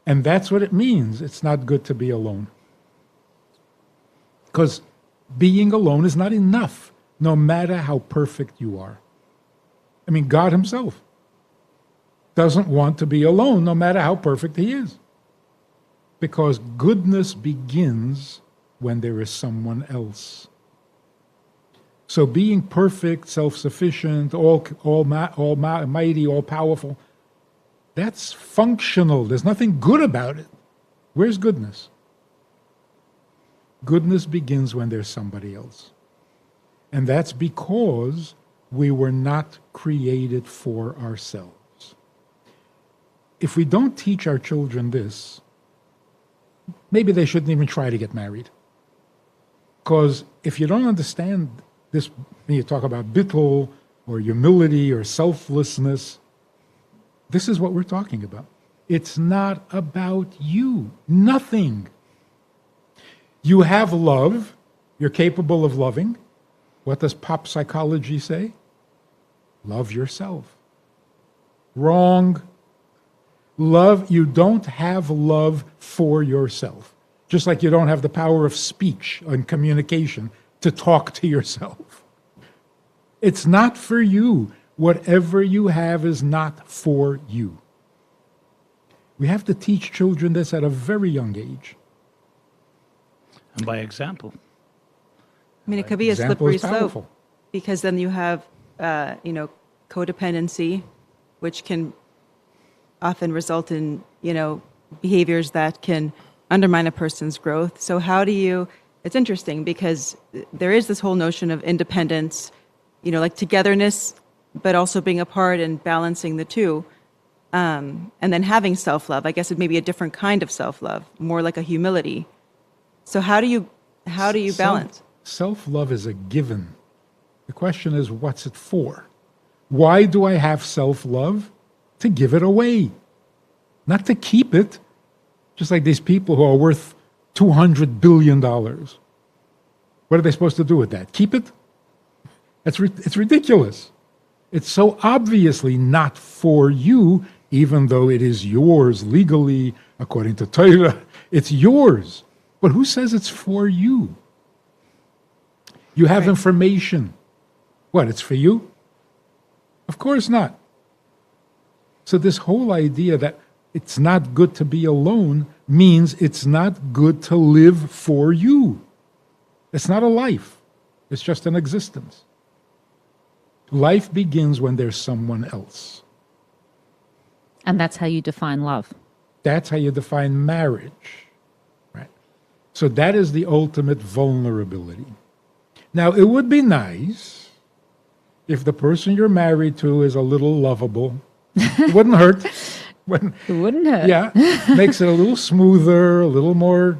And that's what it means. It's not good to be alone. Because being alone is not enough, no matter how perfect you are. I mean, God himself doesn't want to be alone, no matter how perfect he is. Because goodness begins when there is someone else. So being perfect, self-sufficient, almighty, all-powerful, that's functional. There's nothing good about it. Where's goodness? Goodness begins when there's somebody else. And that's because we were not created for ourselves. If we don't teach our children this, maybe they shouldn't even try to get married. Because if you don't understand this, when you talk about bittul or humility or selflessness, this is what we're talking about. It's not about you. Nothing. You have love. You're capable of loving. What does pop psychology say? Love yourself. Wrong. Love, you don't have love for yourself. Just like you don't have the power of speech and communication to talk to yourself. It's not for you. Whatever you have is not for you. We have to teach children this at a very young age. And by example. I mean, it could be a slippery slope because then you have, codependency, which can often result in, behaviors that can undermine a person's growth. So how do you, it's interesting because there is this whole notion of independence, like togetherness, but also being apart and balancing the two. And then having self-love. I guess it may be a different kind of self-love, more like a humility. So how do you balance? Self-love is a given. The question is, what's it for? Why do I have self-love? To give it away, not to keep it. Just like these people who are worth $200 billion. What are they supposed to do with that? Keep it? It's ridiculous. It's so obviously not for you, even though it is yours legally, according to Torah. It's yours. But who says it's for you? You have information. What, it's for you? Of course not. So this whole idea that it's not good to be alone means it's not good to live for you. It's not a life. It's just an existence. Life begins when there's someone else. And that's how you define love. That's how you define marriage. Right? So that is the ultimate vulnerability. Now, it would be nice if the person you're married to is a little lovable. It wouldn't hurt. It wouldn't hurt. Yeah, makes it a little smoother, a little more.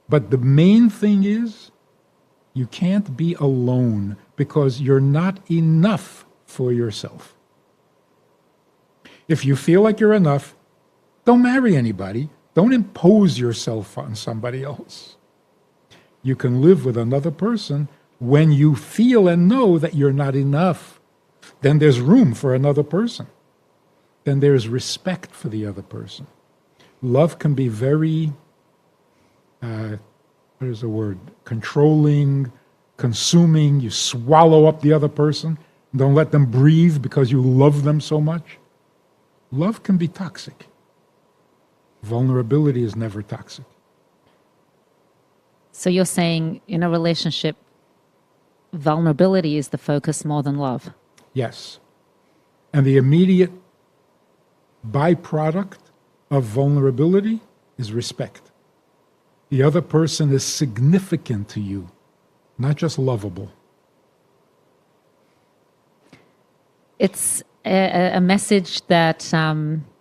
But the main thing is, you can't be alone because you're not enough for yourself. If you feel like you're enough, don't marry anybody. Don't impose yourself on somebody else. You can live with another person when you feel and know that you're not enough. Then there's room for another person. Then there's respect for the other person. Love can be very, what is the word? Controlling, consuming. You swallow up the other person. Don't let them breathe because you love them so much. Love can be toxic. Vulnerability is never toxic. So you're saying in a relationship, vulnerability is the focus more than love? Yes. And the immediate byproduct of vulnerability is respect. The other person is significant to you, not just lovable. It's a message that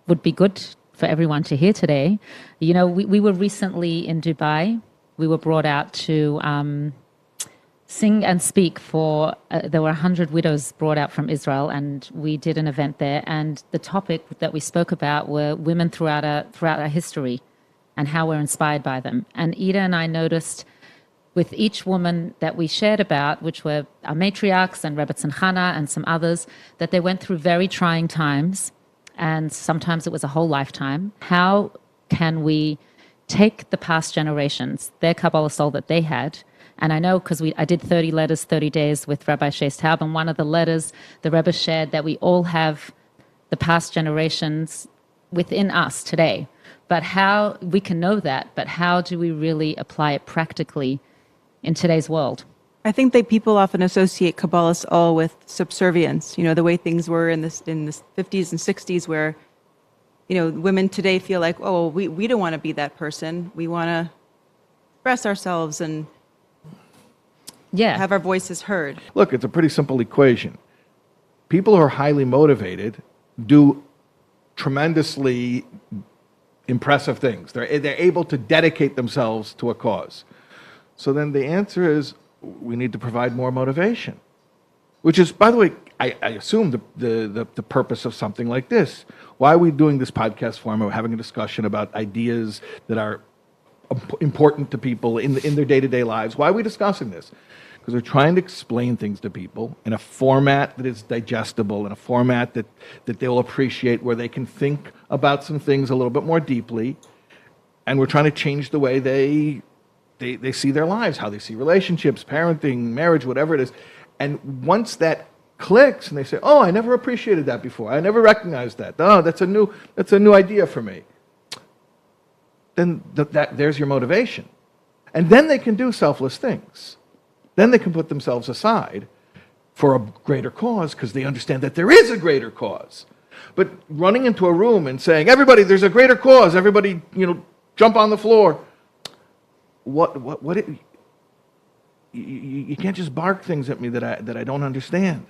would be good for everyone to hear today. You know, we were recently in Dubai. We were brought out to sing and speak for, there were 100 widows brought out from Israel, and we did an event there. And the topic that we spoke about were women throughout our history and how we're inspired by them. And Ida and I noticed with each woman that we shared about, which were our matriarchs and Rebbetzin Chana and some others, that they went through very trying times, and sometimes it was a whole lifetime. How can we take the past generations, their Kabbalah soul that they had, and I know because I did 30 letters, 30 days with Rabbi Shea Taub, and one of the letters the Rebbe shared that we all have the past generations within us today. But how, we can know that, but how do we really apply it practically in today's world? I think that people often associate Kabbalah's all with subservience, you know, the way things were in the 50s and 60s where, you know, women today feel like, oh, we don't want to be that person. We want to express ourselves and have our voices heard. Look, it's a pretty simple equation. People who are highly motivated do tremendously impressive things. They're able to dedicate themselves to a cause. So then the answer is we need to provide more motivation, which is, by the way, I assume the purpose of something like this. Why are we doing this podcast format? We're having a discussion about ideas that are important to people in their day-to-day lives. Why are we discussing this? Because we're trying to explain things to people in a format that is digestible, in a format that they will appreciate, where they can think about some things a little bit more deeply. And we're trying to change the way they see their lives, how they see relationships, parenting, marriage, whatever it is. And once that clicks and they say, oh, I never appreciated that before. I never recognized that. Oh, that's a new idea for me. Then there's your motivation. And then they can do selfless things. Then they can put themselves aside for a greater cause because they understand that there is a greater cause. But running into a room and saying, everybody, there's a greater cause. Everybody, jump on the floor. You can't just bark things at me that I don't understand.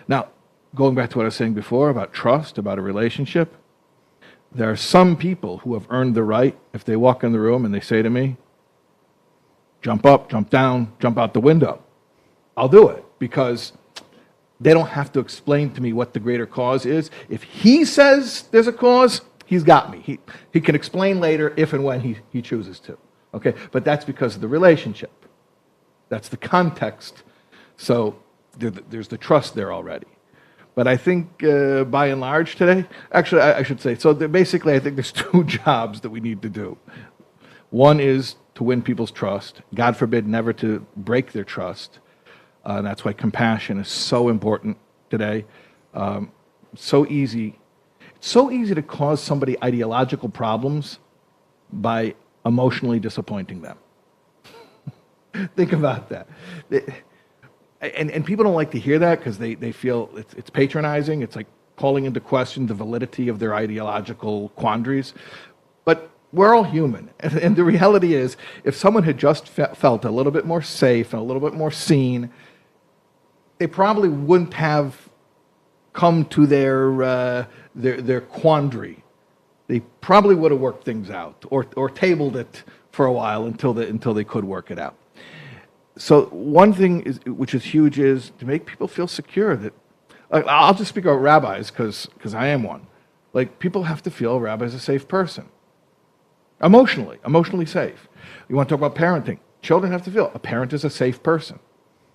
Now, going back to what I was saying before about trust, about a relationship, there are some people who have earned the right, if they walk in the room and they say to me, jump up, jump down, jump out the window, I'll do it, because they don't have to explain to me what the greater cause is. If he says there's a cause, he's got me. He can explain later if and when he chooses to. Okay, but that's because of the relationship. That's the context. So there's the trust there already. But I think by and large today, actually I should say, so basically I think there's two jobs that we need to do. One is to win people's trust. God forbid never to break their trust. And that's why compassion is so important today. So easy. It's so easy to cause somebody ideological problems by emotionally disappointing them. Think about that. And people don't like to hear that because they feel it's patronizing. It's like calling into question the validity of their ideological quandaries. But we're all human. And the reality is, if someone had just felt a little bit more safe and a little bit more seen, they probably wouldn't have come to their quandary. They probably would have worked things out or tabled it for a while until they could work it out. So one thing which is huge is to make people feel secure. That I'll just speak about rabbis because I am one. Like, people have to feel a rabbi is a safe person, emotionally safe. You want to talk about parenting? Children have to feel a parent is a safe person.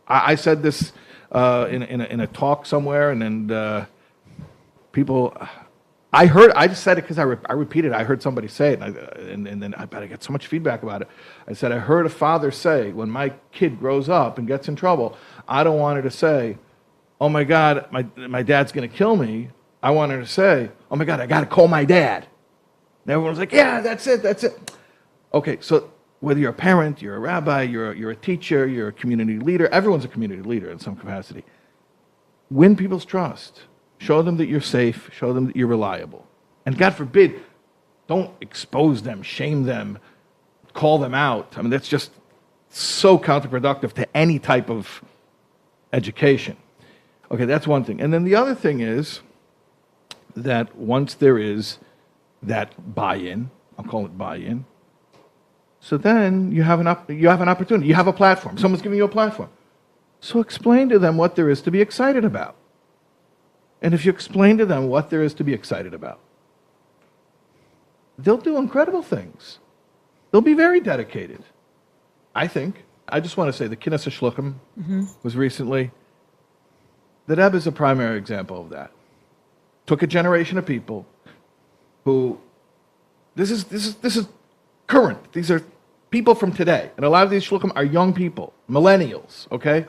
I said this in a talk somewhere, and then people. I just said it because I repeated it. I heard somebody say it, and then I got so much feedback about it. I said, I heard a father say, when my kid grows up and gets in trouble, I don't want her to say, oh my God, my dad's going to kill me. I want her to say, oh my God, I got to call my dad. And everyone's like, yeah, that's it, that's it. Okay, so whether you're a parent, you're a rabbi, you're a teacher, you're a community leader, everyone's a community leader in some capacity. Win people's trust. Show them that you're safe. Show them that you're reliable. And God forbid, don't expose them, shame them, call them out. I mean, that's just so counterproductive to any type of education. Okay, that's one thing. And then the other thing is that once there is that buy-in, I'll call it buy-in, so then you have an opportunity. You have a platform. Someone's giving you a platform. So explain to them what there is to be excited about. And if you explain to them what there is to be excited about, they'll do incredible things. They'll be very dedicated. I think. I just want to say the Kines HaShluchim was recently. The Rebbe is a primary example of that. Took a generation of people who, this is current. These are people from today. And a lot of these shluchim are young people, millennials, okay?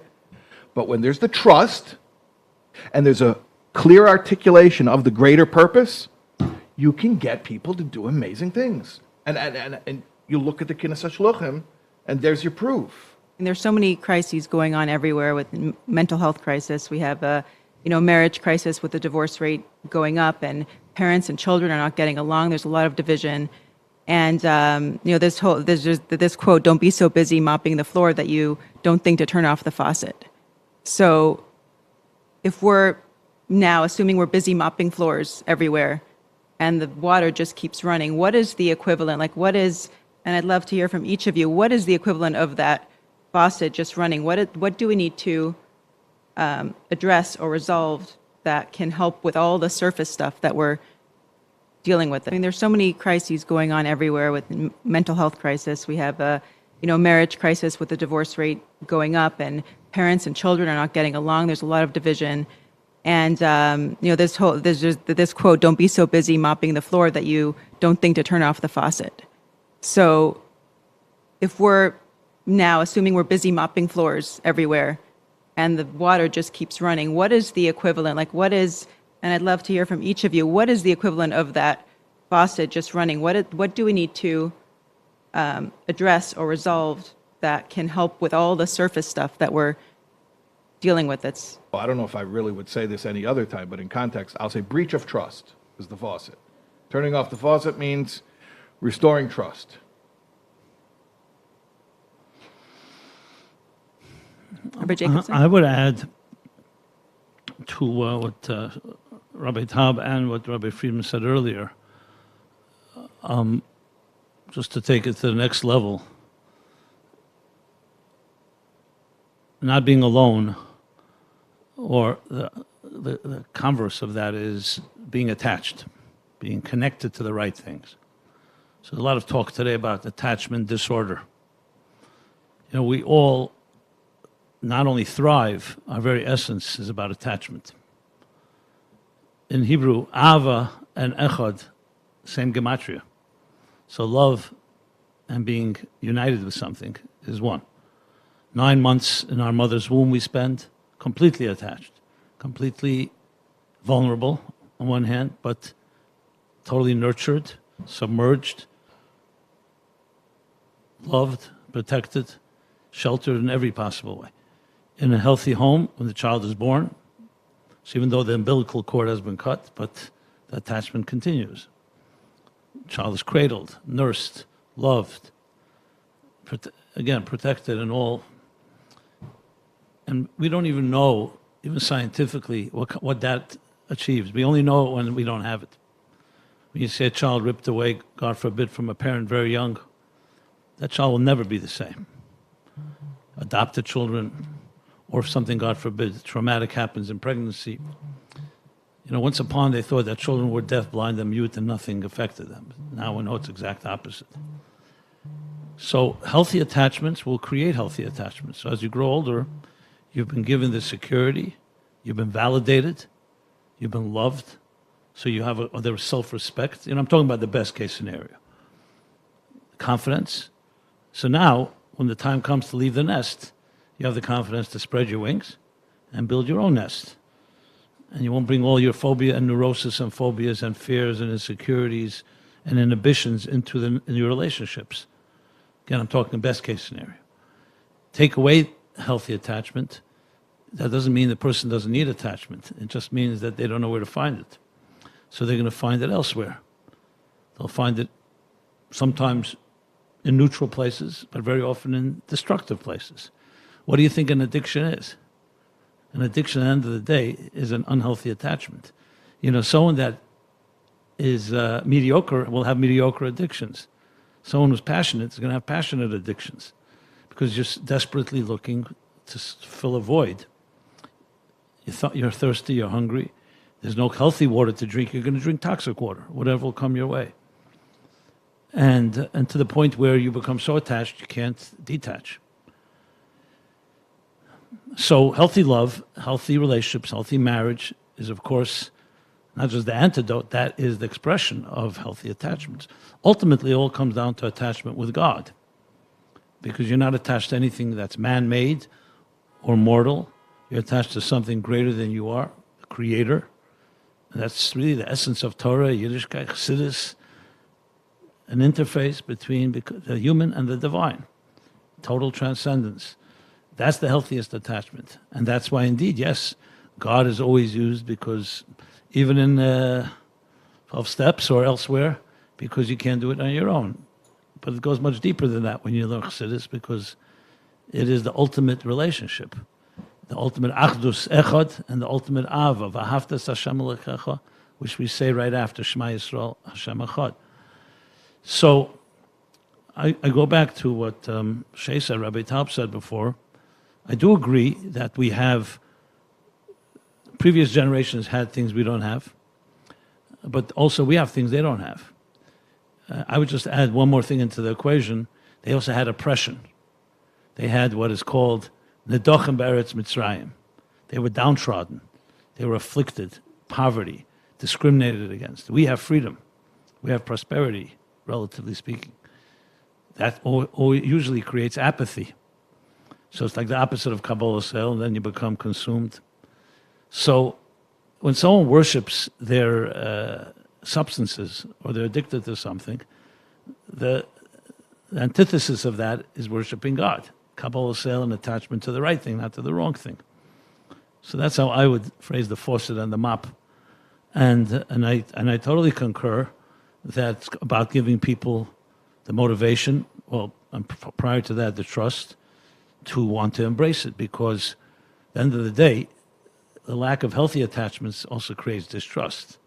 But when there's the trust and there's a clear articulation of the greater purpose, you can get people to do amazing things. And you look at the Kines HaShluchim, and there's your proof. And there's so many crises going on everywhere with mental health crisis. We have a marriage crisis with the divorce rate going up, and parents and children are not getting along. There's a lot of division. And there's this quote, "Don't be so busy mopping the floor that you don't think to turn off the faucet." So if we're now assuming we're busy mopping floors everywhere and the water just keeps running, what is the equivalent? Like what is, and I'd love to hear from each of you, what is the equivalent of that faucet just running? What do we need to address or resolve that can help with all the surface stuff that we're dealing with? I mean, there's so many crises going on everywhere with mental health crisis. We have a marriage crisis with the divorce rate going up, and parents and children are not getting along. There's a lot of division. And there's this quote, "Don't be so busy mopping the floor that you don't think to turn off the faucet." So if we're now assuming we're busy mopping floors everywhere and the water just keeps running, what is the equivalent? Like what is, and I'd love to hear from each of you, what is the equivalent of that faucet just running? What do we need to address or resolve that can help with all the surface stuff that we're dealing with? Well, I don't know if I really would say this any other time, but in context, I'll say breach of trust is the faucet. Turning off the faucet means restoring trust. Rabbi Jacobson? I would add to what Rabbi Taub and what Rabbi Friedman said earlier, just to take it to the next level, not being alone, or the converse of that is being attached, being connected to the right things. So a lot of talk today about attachment disorder. We all not only thrive, our very essence is about attachment. In Hebrew, Ava and Echad, same gematria. So love and being united with something is one. 9 months in our mother's womb we spend completely attached, completely vulnerable on one hand, but totally nurtured, submerged, loved, protected, sheltered in every possible way. In a healthy home, when the child is born, so even though the umbilical cord has been cut, but the attachment continues. The child is cradled, nursed, loved, protected in all. And we don't even know, even scientifically, what that achieves. We only know it when we don't have it. When you see a child ripped away, God forbid, from a parent very young, that child will never be the same. Adopted children, or if something, God forbid, traumatic happens in pregnancy. Once upon they thought that children were deaf, blind, and mute, and nothing affected them. Now we know it's the exact opposite. So healthy attachments will create healthy attachments. So as you grow older, you've been given the security, you've been validated, you've been loved, so you have their self-respect. I'm talking about the best case scenario. Confidence. So now, when the time comes to leave the nest, you have the confidence to spread your wings and build your own nest. And you won't bring all your phobia and neurosis and phobias and fears and insecurities and inhibitions in your relationships. Again, I'm talking best case scenario. Take away healthy attachment. That doesn't mean the person doesn't need attachment. It just means that they don't know where to find it. So they're going to find it elsewhere. They'll find it sometimes in neutral places, but very often in destructive places. What do you think an addiction is? An addiction at the end of the day is an unhealthy attachment. Someone that is mediocre will have mediocre addictions. Someone who's passionate is going to have passionate addictions because you're desperately looking to fill a void. You're thirsty, you're hungry. There's no healthy water to drink. You're going to drink toxic water, whatever will come your way. And to the point where you become so attached you can't detach. So healthy love, healthy relationships, healthy marriage is, of course, not just the antidote, that is the expression of healthy attachments. Ultimately, it all comes down to attachment with God, because you're not attached to anything that's man-made or mortal. You're attached to something greater than you are, the Creator. And that's really the essence of Torah, Yiddishkeit, Chassidus, an interface between the human and the divine, total transcendence. That's the healthiest attachment. And that's why, indeed, yes, God is always used, because even in 12 steps or elsewhere, because you can't do it on your own. But it goes much deeper than that when you learn Chassidus, because it is the ultimate relationship, the ultimate achdus echad, and the ultimate ava, v'ahavtas Hashem Elokecha, which we say right after Shema Yisrael, Hashem Echad. So I go back to what Shei said, Rabbi Taub said before. I do agree that we have, previous generations had things we don't have, but also we have things they don't have. I would just add one more thing into the equation. They also had oppression. They had what is called Nedochem Be'eretz Mitzrayim. They were downtrodden. They were afflicted, poverty, discriminated against. We have freedom. We have prosperity, relatively speaking. That usually creates apathy. So it's like the opposite of Kabbalah Sel, and then you become consumed. So when someone worships their substances, or they're addicted to something, the antithesis of that is worshiping God. Kabbalah Sel, and attachment to the right thing, not to the wrong thing. So that's how I would phrase the faucet and the mop. And I totally concur that it's about giving people the motivation, well, and prior to that, the trust, to want to embrace it, because at the end of the day, the lack of healthy attachments also creates distrust.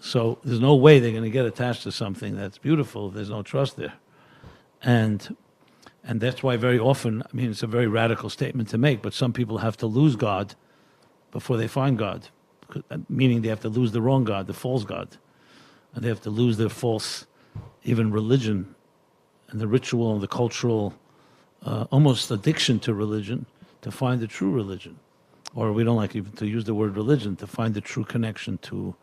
So there's no way they're going to get attached to something that's beautiful if there's no trust there. And that's why very often, I mean, it's a very radical statement to make, but some people have to lose God before they find God, meaning they have to lose the wrong God, the false God. And they have to lose their false, even religion, and the ritual and the cultural almost addiction to religion, to find the true religion. Or we don't like even to use the word religion, to find the true connection to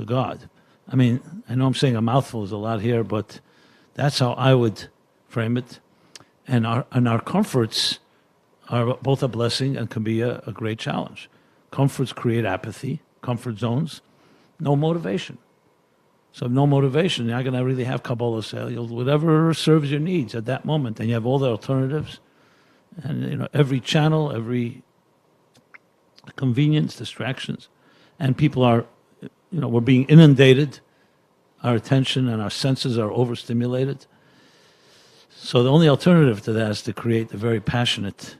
God. I mean, I know I'm saying a mouthful, is a lot here, but that's how I would frame it. And our comforts are both a blessing and can be a great challenge. Comforts create apathy, comfort zones, no motivation. So no motivation, you're not going to really have Kabbalah Sel. Whatever serves your needs at that moment, and you have all the alternatives, and every channel, every convenience, distractions, and people are, we're being inundated. Our attention and our senses are overstimulated. So the only alternative to that is to create a very passionate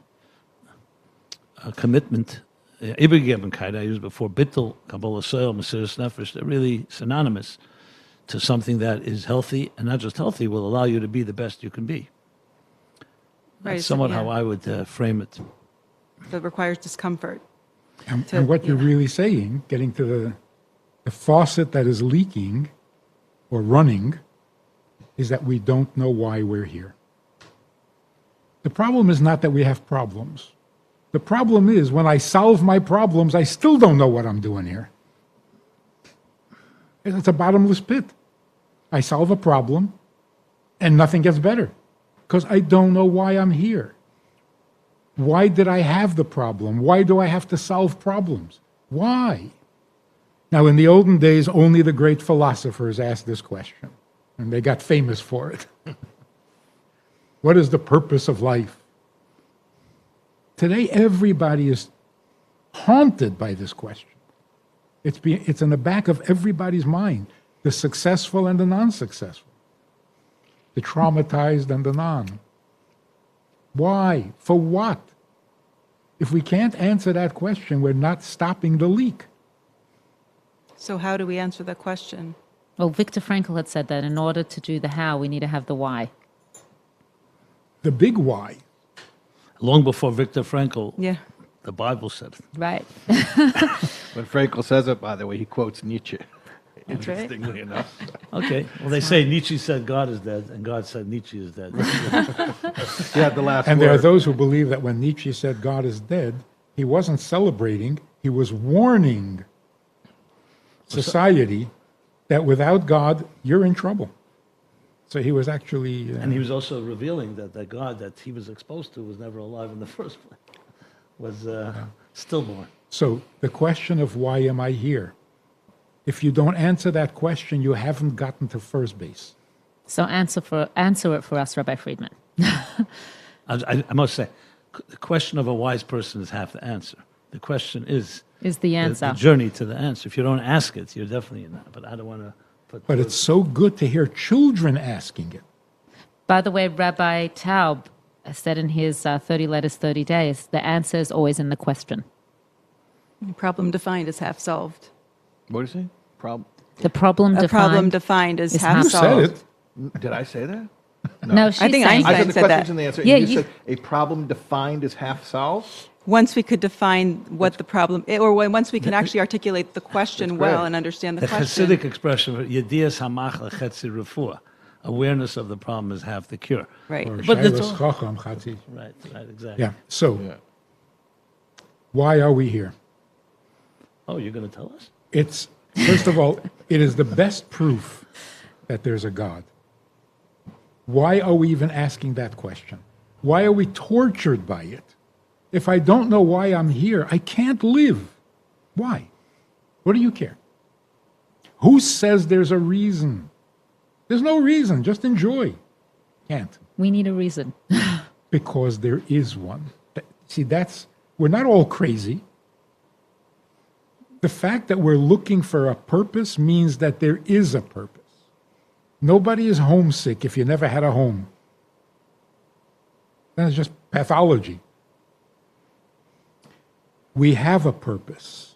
commitment. Ibergebenkeit, I used before, Bittel, Kabbalah Sel, Mesiras Nefesh, they're really synonymous to something that is healthy, and not just healthy, will allow you to be the best you can be. That's Right, somewhat how I would frame it. So it requires discomfort. And what you're really saying, getting to the faucet that is leaking or running, is that we don't know why we're here. The problem is not that we have problems. The problem is when I solve my problems, I still don't know what I'm doing here. It's a bottomless pit. I solve a problem and nothing gets better because I don't know why I'm here. Why did I have the problem? Why do I have to solve problems? Why? Now, in the olden days, only the great philosophers asked this question, and they got famous for it. What is the purpose of life? Today, everybody is haunted by this question. It's in the back of everybody's mind, the successful and the non-successful, the traumatized and the non. Why? For what? If we can't answer that question, we're not stopping the leak. So how do we answer that question? Well, Viktor Frankl had said that in order to do the how, we need to have the why. The big why. Long before Viktor Frankl, Yeah. the Bible said it. Right. When Frankl says it, by the way, he quotes Nietzsche. That's right. Interestingly enough. Okay. Well, they say Nietzsche said God is dead, and God said Nietzsche is dead. He had the last And word. there are those who believe that when Nietzsche said God is dead, he wasn't celebrating, he was warning society that without God, you're in trouble. So he was actually... And he was also revealing that the God that he was exposed to was never alive in the first place, was stillborn. So the question of why am I here? If you don't answer that question, you haven't gotten to first base. So answer it for us, Rabbi Friedman. I must say, the question of a wise person is half the answer. The question is the answer. The journey to the answer. If you don't ask it, you're definitely in that. But I don't want to put... But it's so good to hear children asking it. By the way, Rabbi Taub said in his 30 Letters, 30 Days, the answer is always in the question. Problem defined is half solved. What did you say? The problem A defined. problem defined is half You solved. said it. Did I say that? No, she's I think saying I Einstein said the said that. question's in the answer. Yeah, and you you- said a problem defined is half solved? Once we could define what the problem, or once we can actually articulate the question That's well great. and understand the The question. Hasidic expression, Yedias Hamach Lechetzi Refuah, awareness of the problem is half the cure. Right. Or But it's Shilas all- Chacham Chatzi. Right, exactly. Yeah. So, why are we here? Oh, you're going to tell us? It's, first of all, it is the best proof that there's a God. Why are we even asking that question? Why are we tortured by it? If I don't know why I'm here, I can't live. Why? What do you care? Who says there's a reason? There's no reason, just enjoy. Can't. we need a reason. Because there is one. See, we're not all crazy. The fact that we're looking for a purpose means that there is a purpose. Nobody is homesick if you never had a home. That's just pathology. We have a purpose,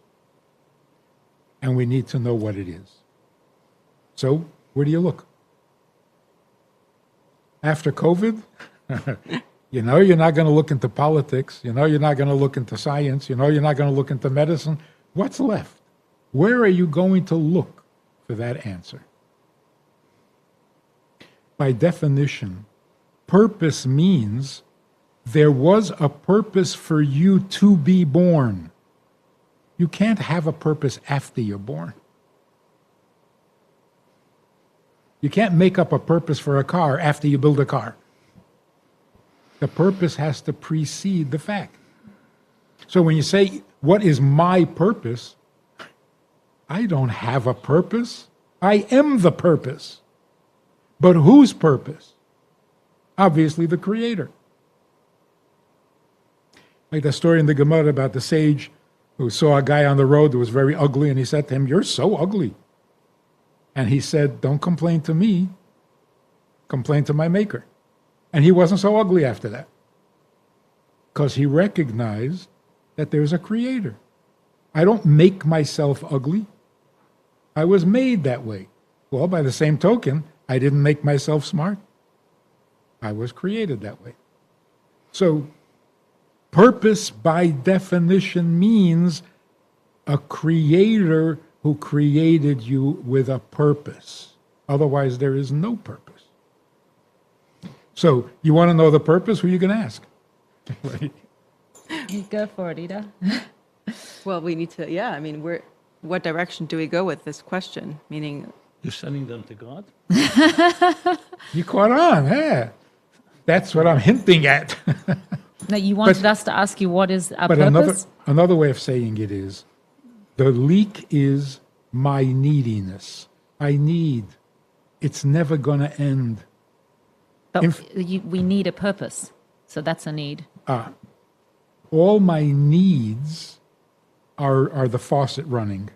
and we need to know what it is. So, where do you look? After COVID, you know you're not going to look into politics. You know you're not going to look into science. You know you're not going to look into medicine. What's left? Where are you going to look for that answer? By definition, purpose means there was a purpose for you to be born. You can't have a purpose after you're born. You can't make up a purpose for a car after you build a car. The purpose has to precede the fact. So when you say, what is my purpose? I don't have a purpose. I am the purpose. But whose purpose? Obviously the Creator. Like the story in the Gemara about the sage who saw a guy on the road who was very ugly, and he said to him, "You're so ugly." And he said, "Don't complain to me, complain to my maker." And he wasn't so ugly after that, because he recognized that there's a Creator. I don't make myself ugly. I was made that way. Well, by the same token, I didn't make myself smart. I was created that way. So, purpose by definition means a creator who created you with a purpose. Otherwise, there is no purpose. So, you want to know the purpose? Who are you going to ask? Go for it, Ida. Well, we need to, I mean, what direction do we go with this question? Meaning, You're sending them to God? You caught on, huh? That's what I'm hinting at. No, you wanted us to ask you what is our But purpose? another way of saying it is, the leak is my neediness. I need. It's never going to end. But we need a purpose. So that's a need. All my needs are the faucet running.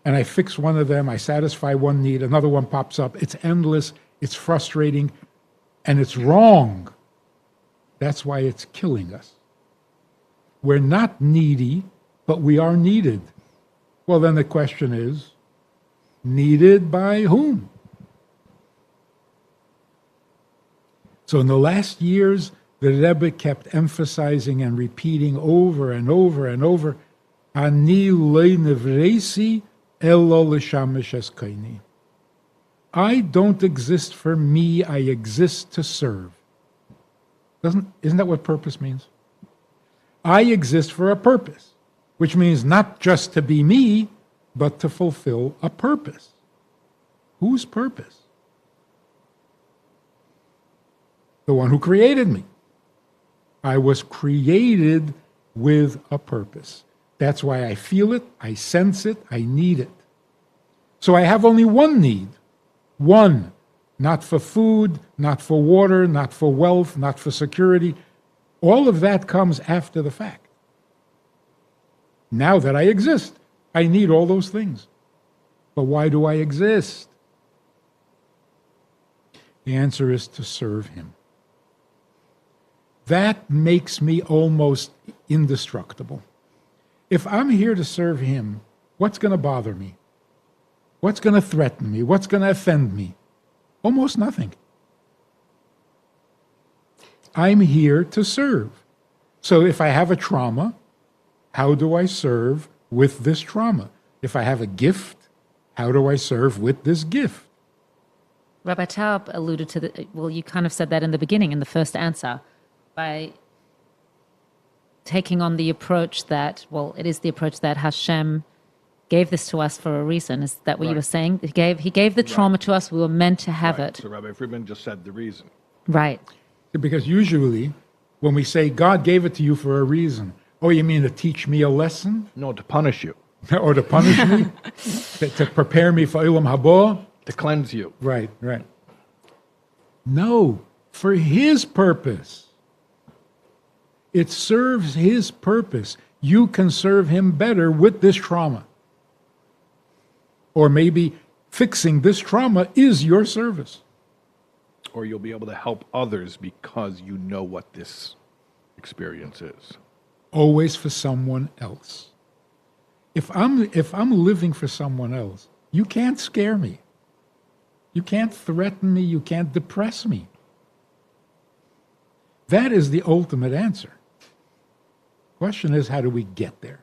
And I fix one of them, I satisfy one need, another one pops up. It's endless, it's frustrating, and it's wrong. That's why it's killing us. We're not needy, but we are needed. Well, then the question is, needed by whom? So in the last years, the Rebbe kept emphasizing and repeating over and over and over, Ani lo nevresi elo l'shamesh eskaini. I don't exist for me, I exist to serve. Isn't that what purpose means? I exist for a purpose, which means not just to be me, but to fulfill a purpose. Whose purpose? The one who created me. I was created with a purpose. That's why I feel it, I sense it, I need it. So I have only one need. One. Not for food, not for water, not for wealth, not for security. All of that comes after the fact. Now that I exist, I need all those things. But why do I exist? The answer is to serve him. That makes me almost indestructible. If I'm here to serve him, what's going to bother me? What's going to threaten me? What's going to offend me? Almost nothing. I'm here to serve. So if I have a trauma, how do I serve with this trauma? If I have a gift, how do I serve with this gift? Rabbi Taub alluded to well, you kind of said that in the beginning, in the first answer, by taking on the approach that, well, it is the approach that Hashem gave this to us for a reason. Is that what you were saying? He gave the trauma to us. We were meant to have it. So Rabbi Friedman just said the reason. Right. Because usually when we say God gave it to you for a reason, oh, you mean to teach me a lesson? No, to punish you. Or to punish me? to prepare me for Ilam Haba? To cleanse you. Right, right. No, for his purpose. It serves his purpose. You can serve him better with this trauma. Or maybe fixing this trauma is your service. Or you'll be able to help others because you know what this experience is. Always for someone else. If I'm living for someone else, you can't scare me. You can't threaten me. You can't depress me. That is the ultimate answer. Question is, how do we get there?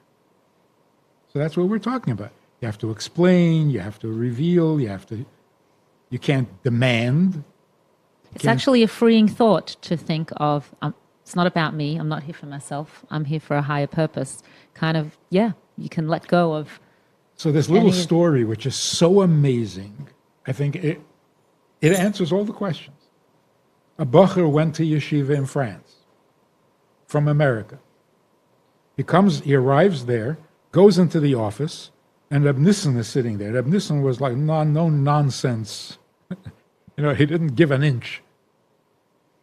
So that's what we're talking about. You have to explain, you have to reveal, you can't demand. It's actually a freeing thought to think of, it's not about me, I'm not here for myself, I'm here for a higher purpose. Kind of, you can let go of. So this little story, which is so amazing, I think it answers all the questions. A Bacher went to yeshiva in France from America. He arrives there, goes into the office, and Reb Nissen is sitting there. Reb Nissen was like, no nonsense. He didn't give an inch.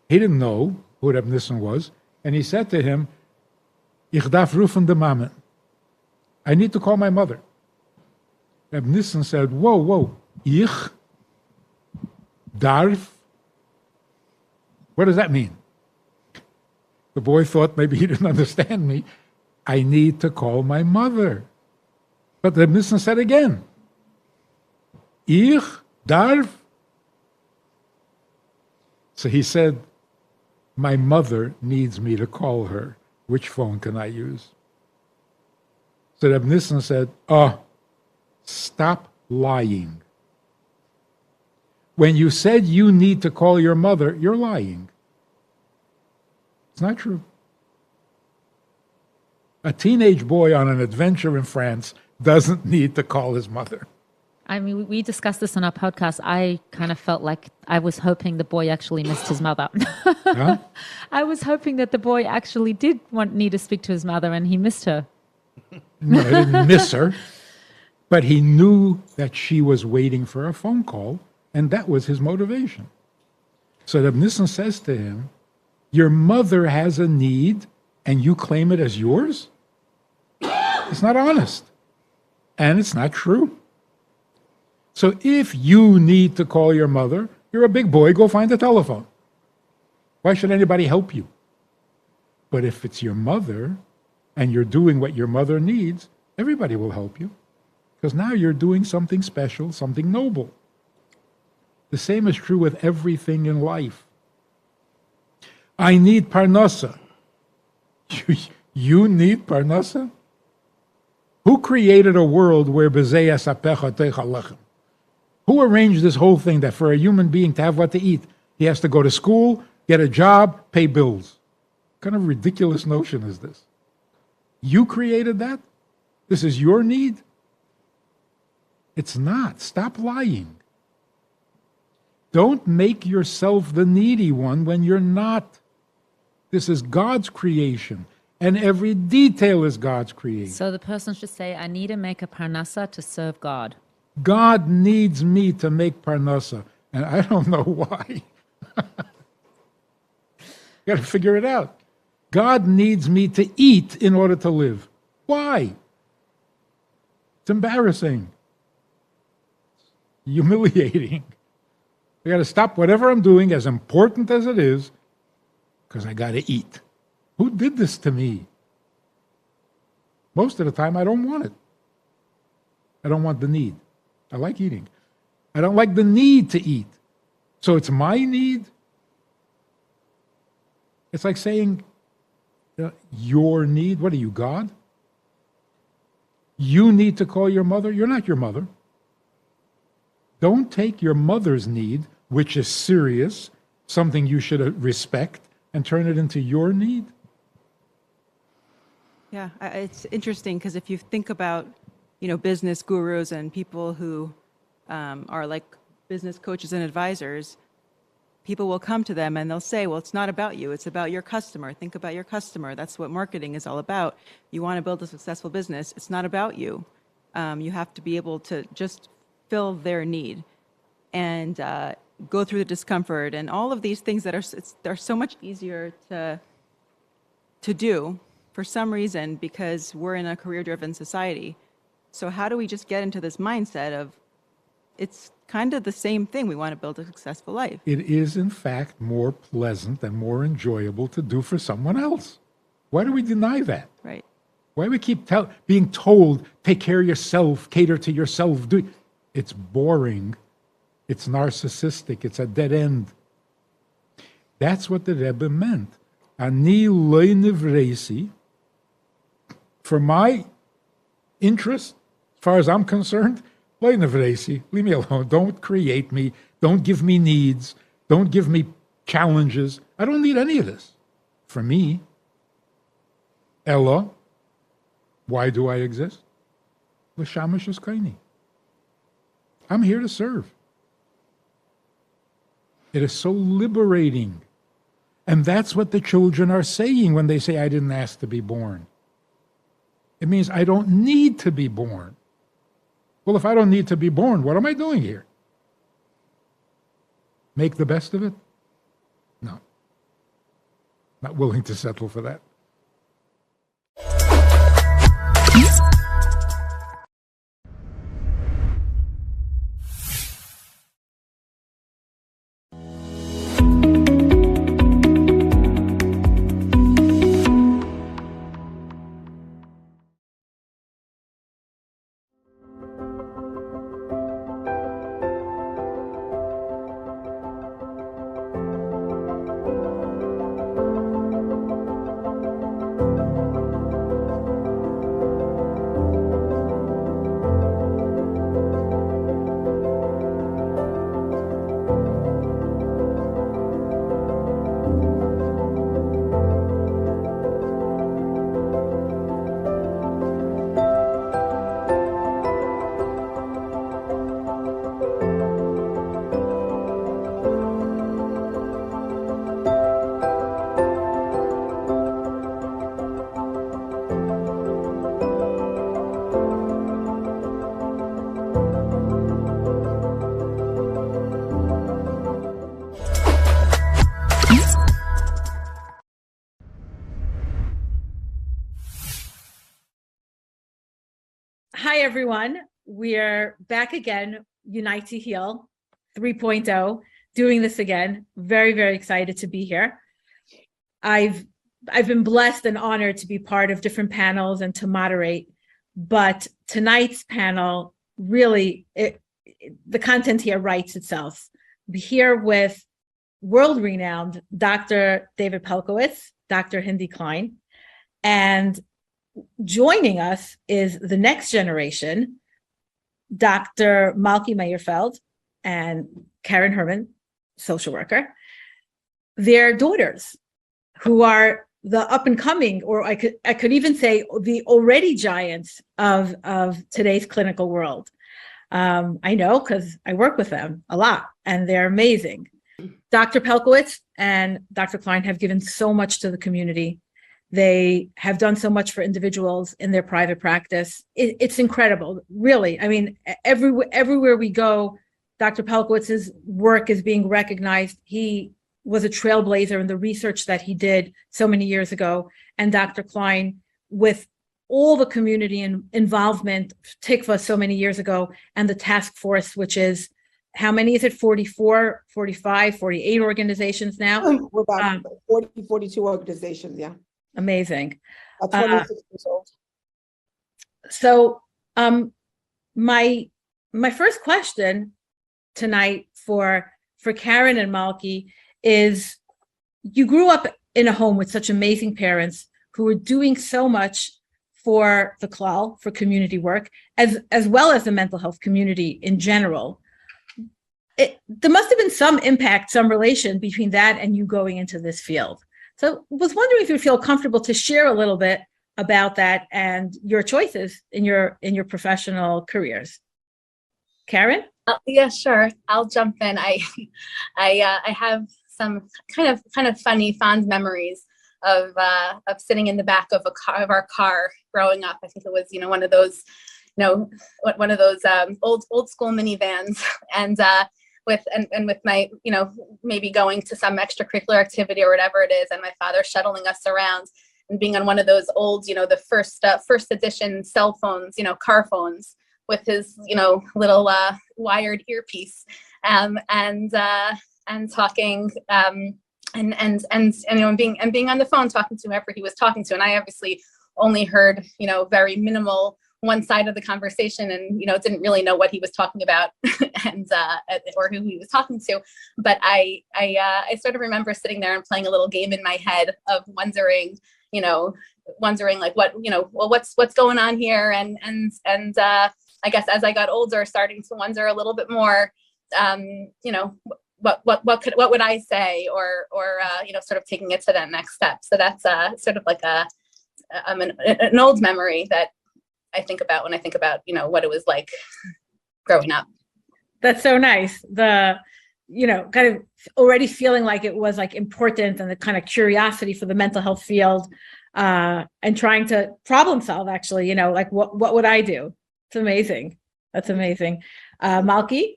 He didn't know who Reb Nissen was. And he said to him, Ich darf rufen de Mama. I need to call my mother. Reb Nissen said, whoa, ich darf? What does that mean? The boy thought maybe he didn't understand me. I need to call my mother. But the Nissen said again, Ich darf? So he said, my mother needs me to call her. Which phone can I use? So Reb Nissen said, stop lying. When you said you need to call your mother, you're lying. It's not true. A teenage boy on an adventure in France doesn't need to call his mother. I mean, we discussed this on our podcast. I kind of felt like I was hoping the boy actually missed his mother. Huh? I was hoping that the boy actually did need to speak to his mother and he missed her. No, he didn't miss her. But he knew that she was waiting for a phone call, and that was his motivation. So the Nissen says to him, your mother has a need, and you claim it as yours? It's not honest, and it's not true. So if you need to call your mother, you're a big boy, go find a telephone. Why should anybody help you? But if it's your mother, and you're doing what your mother needs, everybody will help you. Because now you're doing something special, something noble. The same is true with everything in life. I need parnasa. You need parnasa? Who created a world where bezei asapecha teichal lechem? Who arranged this whole thing that for a human being to have what to eat, he has to go to school, get a job, pay bills? What kind of ridiculous notion is this? You created that? This is your need? It's not. Stop lying. Don't make yourself the needy one when you're not. This is God's creation, and every detail is God's creation. So the person should say, I need to make a parnasa to serve God. God needs me to make parnasa, and I don't know why. Got to figure it out. God needs me to eat in order to live. Why? It's embarrassing. Humiliating. I got to stop whatever I'm doing, as important as it is, because I got to eat. Who did this to me? Most of the time, I don't want it. I don't want the need. I like eating. I don't like the need to eat. So it's my need. It's like saying, your need. What are you, God? You need to call your mother. You're not your mother. Don't take your mother's need, which is serious, something you should respect, and turn it into your need. Yeah, it's interesting because if you think about, business gurus and people who are like business coaches and advisors, people will come to them and they'll say, well, it's not about you. It's about your customer. Think about your customer. That's what marketing is all about. You want to build a successful business. It's not about you. You have to be able to just fill their need and go through the discomfort and all of these things that are so much easier to do for some reason because we're in a career-driven society. So how do we just get into this mindset of it's kind of the same thing. We want to build a successful life. It is, in fact, more pleasant and more enjoyable to do for someone else. Why do we deny that? Right. Why do we keep being told, take care of yourself, cater to yourself? It's boring. It's narcissistic. It's a dead end. That's what the Rebbe meant. Ani lo nivresi, for my interest, as far as I'm concerned, lo nivresi, leave me alone. Don't create me. Don't give me needs. Don't give me challenges. I don't need any of this for me. Eller, why do I exist? L'shamash eskaini. I'm here to serve. It is so liberating. And that's what the children are saying when they say, I didn't ask to be born. It means I don't need to be born. Well, if I don't need to be born, what am I doing here? Make the best of it? No. Not willing to settle for that. Hi, everyone. We're back again, Unite to Heal 3.0, doing this again. Very, very excited to be here. I've been blessed and honored to be part of different panels and to moderate, but tonight's panel really, the content here writes itself. We're here with world-renowned Dr. David Pelkowitz, Dr. Hindi Klein, and joining us is the next generation, Dr. Malki Meyerfeld and Karen Herman, social worker, their daughters, who are the up and coming, or I could even say the already giants of today's clinical world. I know because I work with them a lot and they're amazing. Dr. Pelkowitz and Dr. Klein have given so much to the community. They have done so much for individuals in their private practice. It's incredible, really. I mean, everywhere we go, Dr. Pelkowitz's work is being recognized. He was a trailblazer in the research that he did so many years ago. And Dr. Klein, with all the community involvement, TICFA so many years ago, and the task force, which is, how many is it? 44, 45, 48 organizations now? We're about 40, 42 organizations, yeah. Amazing. 26 years old. So my first question tonight for Karen and Malki is, you grew up in a home with such amazing parents who were doing so much for the klal, for community work, as well as the mental health community in general. There must have been some impact, some relation between that and you going into this field. So was wondering if you feel comfortable to share a little bit about that and your choices in your professional careers. Karen? Yeah, sure. I'll jump in. I have some kind of funny, fond memories of sitting in the back of our car growing up. I think it was, one of those, one of those old school minivans, and with my, maybe going to some extracurricular activity or whatever it is, and my father shuttling us around and being on one of those old, the first edition cell phones, car phones, with his, little wired earpiece, and talking, and being on the phone talking to whoever he was talking to, and I obviously only heard, very minimal one side of the conversation, and didn't really know what he was talking about and or who he was talking to. But I sort of remember sitting there and playing a little game in my head of wondering like what, well, what's going on here, and I guess as I got older, starting to wonder a little bit more, what would I say, or sort of taking it to that next step. So that's sort of like an old memory that I think about when I think about, what it was like growing up. That's so nice. The, kind of already feeling like it was like important, and the kind of curiosity for the mental health field, and trying to problem solve, actually, like what would I do? It's amazing. That's amazing. Malki?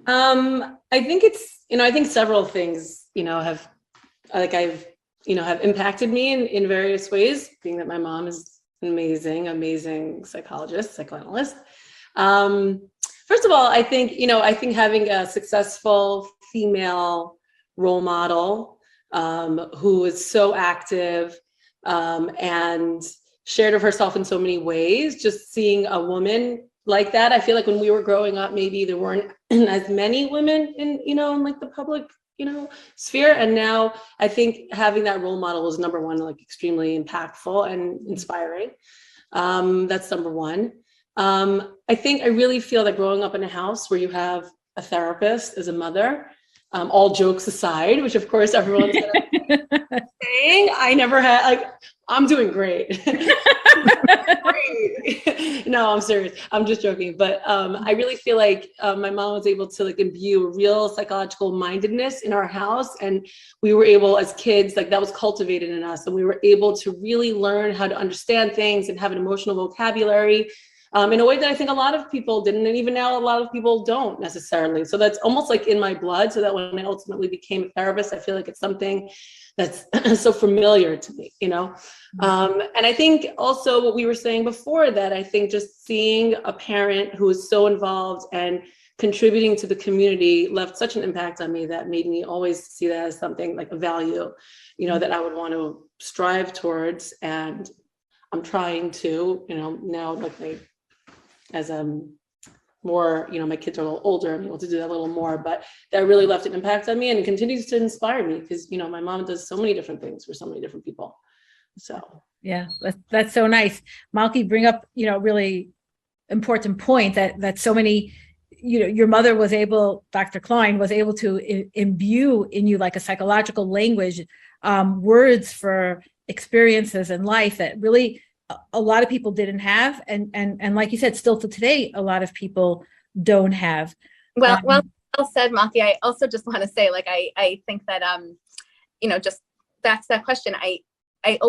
I think it's, I think several things, have impacted me in various ways, being that my mom is amazing psychologist, psychoanalyst. First of all, I think having a successful female role model who is so active and shared of herself in so many ways, just seeing a woman like that. I feel like when we were growing up, maybe there weren't as many women in like the public sphere, and now I think having that role model is number one, like extremely impactful and inspiring. That's number one. I think I really feel that growing up in a house where you have a therapist as a mother, all jokes aside, which of course everyone's saying, I never had, I'm doing great. Great. No, I'm serious. I'm just joking. But I really feel like my mom was able to imbue a real psychological mindedness in our house. And we were able, as kids, that was cultivated in us. And we were able to really learn how to understand things and have an emotional vocabulary in a way that I think a lot of people didn't, and even now a lot of people don't necessarily. So that's almost like in my blood, so that when I ultimately became a therapist, I feel like it's something that's so familiar to me, you know? And I think also what we were saying before, that I think just seeing a parent who is so involved and contributing to the community left such an impact on me that made me always see that as something like a value, you know, that I would want to strive towards. And I'm trying to, you know, now like as more, you know, my kids are a little older, I'm able to do that a little more, but that really left an impact on me and continues to inspire me because, you know, my mom does so many different things for so many different people. So yeah, that's so nice. Malky, bring up, you know, really important point that so many, you know, your mother was able, Dr. Klein was able to imbue in you like a psychological language, words for experiences in life that really a lot of people didn't have, and like you said, still to today, a lot of people don't have. Well said, Malky. I also just want to say, like, I think that you know, just back to that question,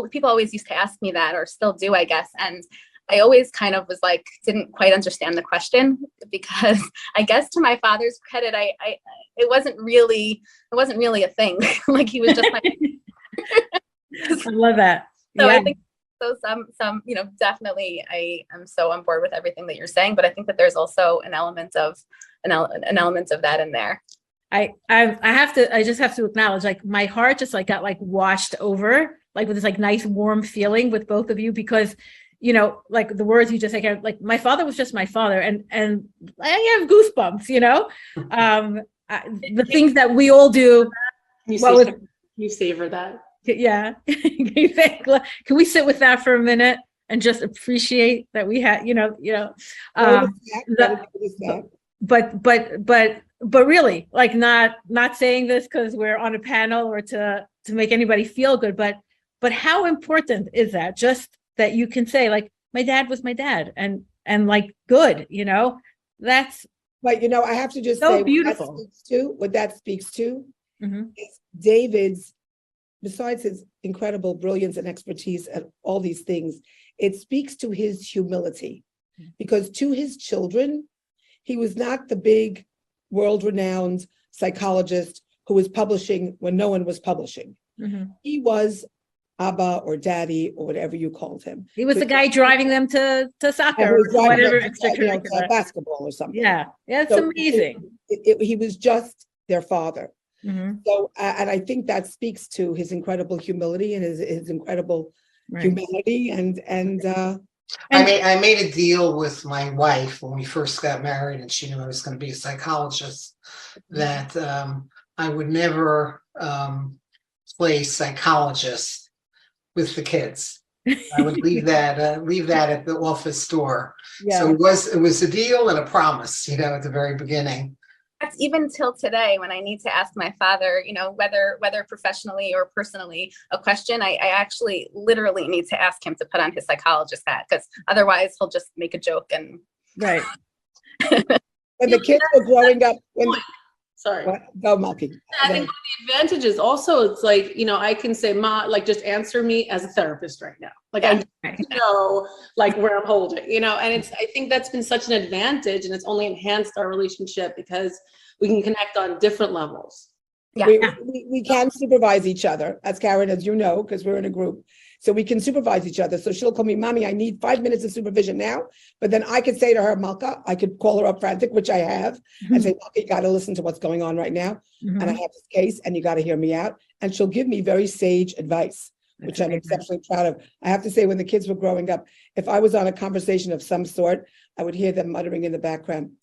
people always used to ask me that, or still do, I guess, and I always kind of was like, didn't quite understand the question, because I guess to my father's credit, it wasn't really a thing. Like, he was just like, I love that. So yeah. I think so some, you know, definitely I am so on board with everything that you're saying, but I think that there's also an element of that in there. I just have to acknowledge, like, my heart just like got like washed over, like with this like nice warm feeling with both of you, because, you know, like the words you just like my father was just my father, and I have goosebumps, you know, the things that we all do. You savor that. Yeah. Can we sit with that for a minute and just appreciate that we had, but really, like, not saying this because we're on a panel or to make anybody feel good, but how important is that? Just that you can say, like, my dad was my dad, and like, good, you know, that's. But, you know, I have to just so say beautiful. What that speaks to mm-hmm. is David's, besides his incredible brilliance and expertise at all these things, it speaks to his humility, because to his children, he was not the big world-renowned psychologist who was publishing when no one was publishing. Mm-hmm. He was Abba or Daddy or whatever you called him. He was the guy driving them to soccer or whatever extracurricular, basketball or something. Yeah, it's amazing. He was just their father. Mm-hmm. So, and I think that speaks to his incredible humility and his incredible humanity. And I made a deal with my wife when we first got married, and she knew I was going to be a psychologist, that I would never play psychologist with the kids. I would leave that at the office door. Yeah. So it was a deal and a promise, you know, at the very beginning. That's even till today, when I need to ask my father, you know, whether professionally or personally, a question, I actually literally need to ask him to put on his psychologist hat, because otherwise he'll just make a joke. And right. When the kids were growing up, sorry, go Malky. I think one of the advantages also, it's like, you know, I can say, Ma, like, just answer me as a therapist right now. Like, I know, like, where I'm holding, you know, and I think that's been such an advantage, and it's only enhanced our relationship because we can connect on different levels. Yeah. We can supervise each other, as Karen, as you know, because we're in a group. So we can supervise each other. So she'll call me, Mommy, I need 5 minutes of supervision now. But then I could say to her, Malka, I could call her up frantic, which I have, and say, Malka, you got to listen to what's going on right now. And I have this case, and you got to hear me out. And she'll give me very sage advice, which I'm exceptionally proud of. I have to say, when the kids were growing up, if I was on a conversation of some sort, I would hear them muttering in the background,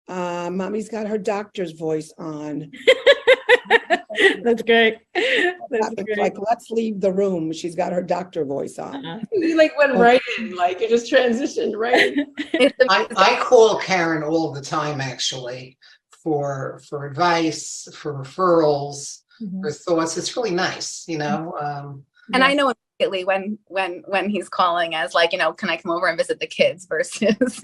Mommy's got her doctor's voice on. That's great. Like, let's leave the room. She's got her doctor voice on. You like went right in, like you just transitioned right in. I call Karen all the time, actually, for advice, for referrals, for thoughts. It's really nice, you know. And I know immediately when he's calling as, like, you know, can I come over and visit the kids versus. That's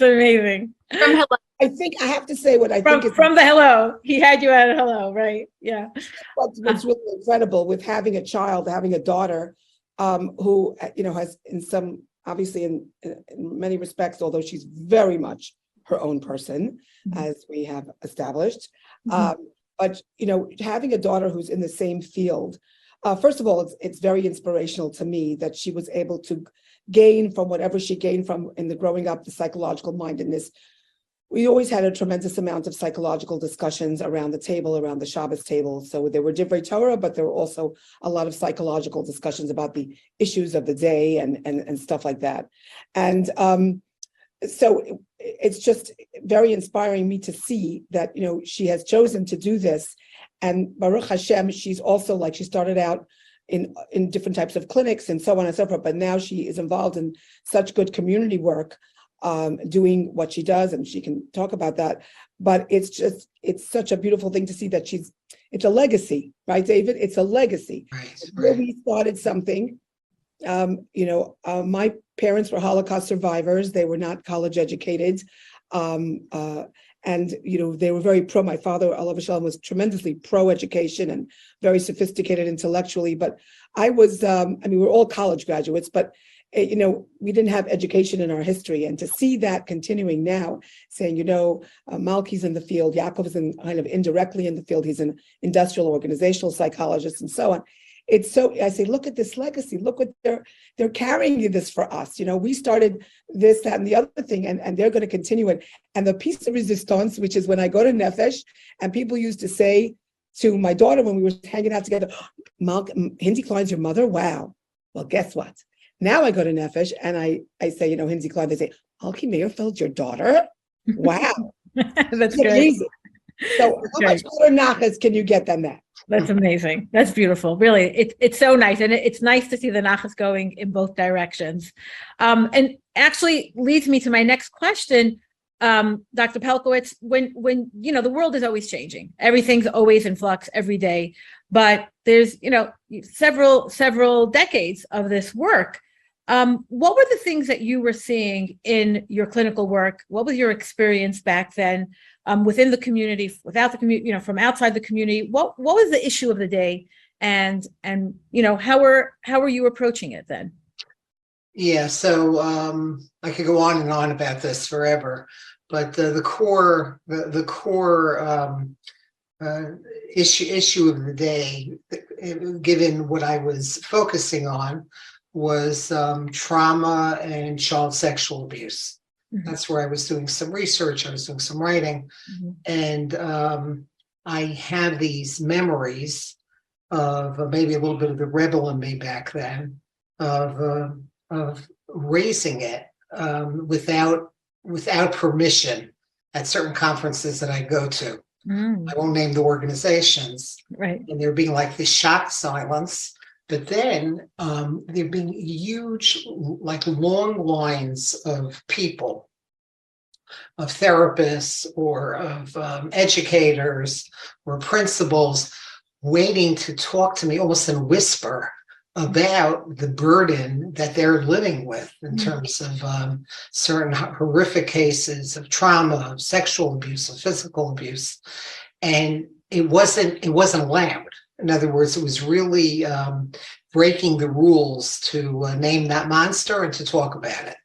amazing. From hello. I think I have to say what I think is from the hello. He had you at a hello, right? Yeah. What's really incredible with having a child, having a daughter, who, you know, has obviously in many respects, although she's very much her own person, as we have established, But, having a daughter who's in the same field, first of all, it's very inspirational to me that she was able to gain from whatever she gained from in the growing up, the psychological mindedness. We always had a tremendous amount of psychological discussions around the table, around the Shabbos table. So there were divrei Torah, but there were also a lot of psychological discussions about the issues of the day and stuff like that. And so it's just very inspiring me to see that, she has chosen to do this. And Baruch Hashem, she's also she started out in different types of clinics and so on and so forth, but now she is involved in such good community work, doing what she does, and she can talk about that. But it's such a beautiful thing to see that it's a legacy, right, David? It's a legacy. Where we started something. My parents were Holocaust survivors. They were not college educated. And, they were very pro. My father, Alav Shalom, was tremendously pro-education and very sophisticated intellectually. But I was, we're all college graduates, but, we didn't have education in our history. And to see that continuing now, saying, Malki's in the field, Yaakov is kind of indirectly in the field. He's an industrial organizational psychologist and so on. It's so, I say, look at this legacy. Look what they're carrying this for us. We started this, that, and the other thing, and they're going to continue it. And the piece of resistance, which is when I go to Nefesh, and people used to say to my daughter when we were hanging out together, Hindi Klein's your mother? Wow. Well, guess what? Now I go to Nefesh and I say, Hindi Klein, they say, Malki Meyerfeld's your daughter? Wow. That's great. Amazing. So how much better nachas can you get than that? That's amazing. That's beautiful. Really, it's so nice, and it's nice to see the nachas going in both directions. And actually leads me to my next question, Dr. Pelkowitz. When the world is always changing, everything's always in flux every day. But there's several decades of this work. What were the things that you were seeing in your clinical work? What was your experience back then? Within the community, without the community, from outside the community, what was the issue of the day, and how were you approaching it then? Yeah, so I could go on and on about this forever, but the core issue of the day, given what I was focusing on, was trauma and child sexual abuse. That's where I was doing some research, I was doing some writing, and I have these memories of maybe a little bit of the rebel in me back then, of raising it without permission at certain conferences that I go to. I won't name the organizations, right? And there being like this shocked silence. But then there being huge, long lines of people, of therapists or of educators or principals waiting to talk to me almost in whisper about the burden that they're living with in terms of certain horrific cases of trauma, of sexual abuse, of physical abuse. And it wasn't allowed. In other words, it was really breaking the rules to name that monster and to talk about it.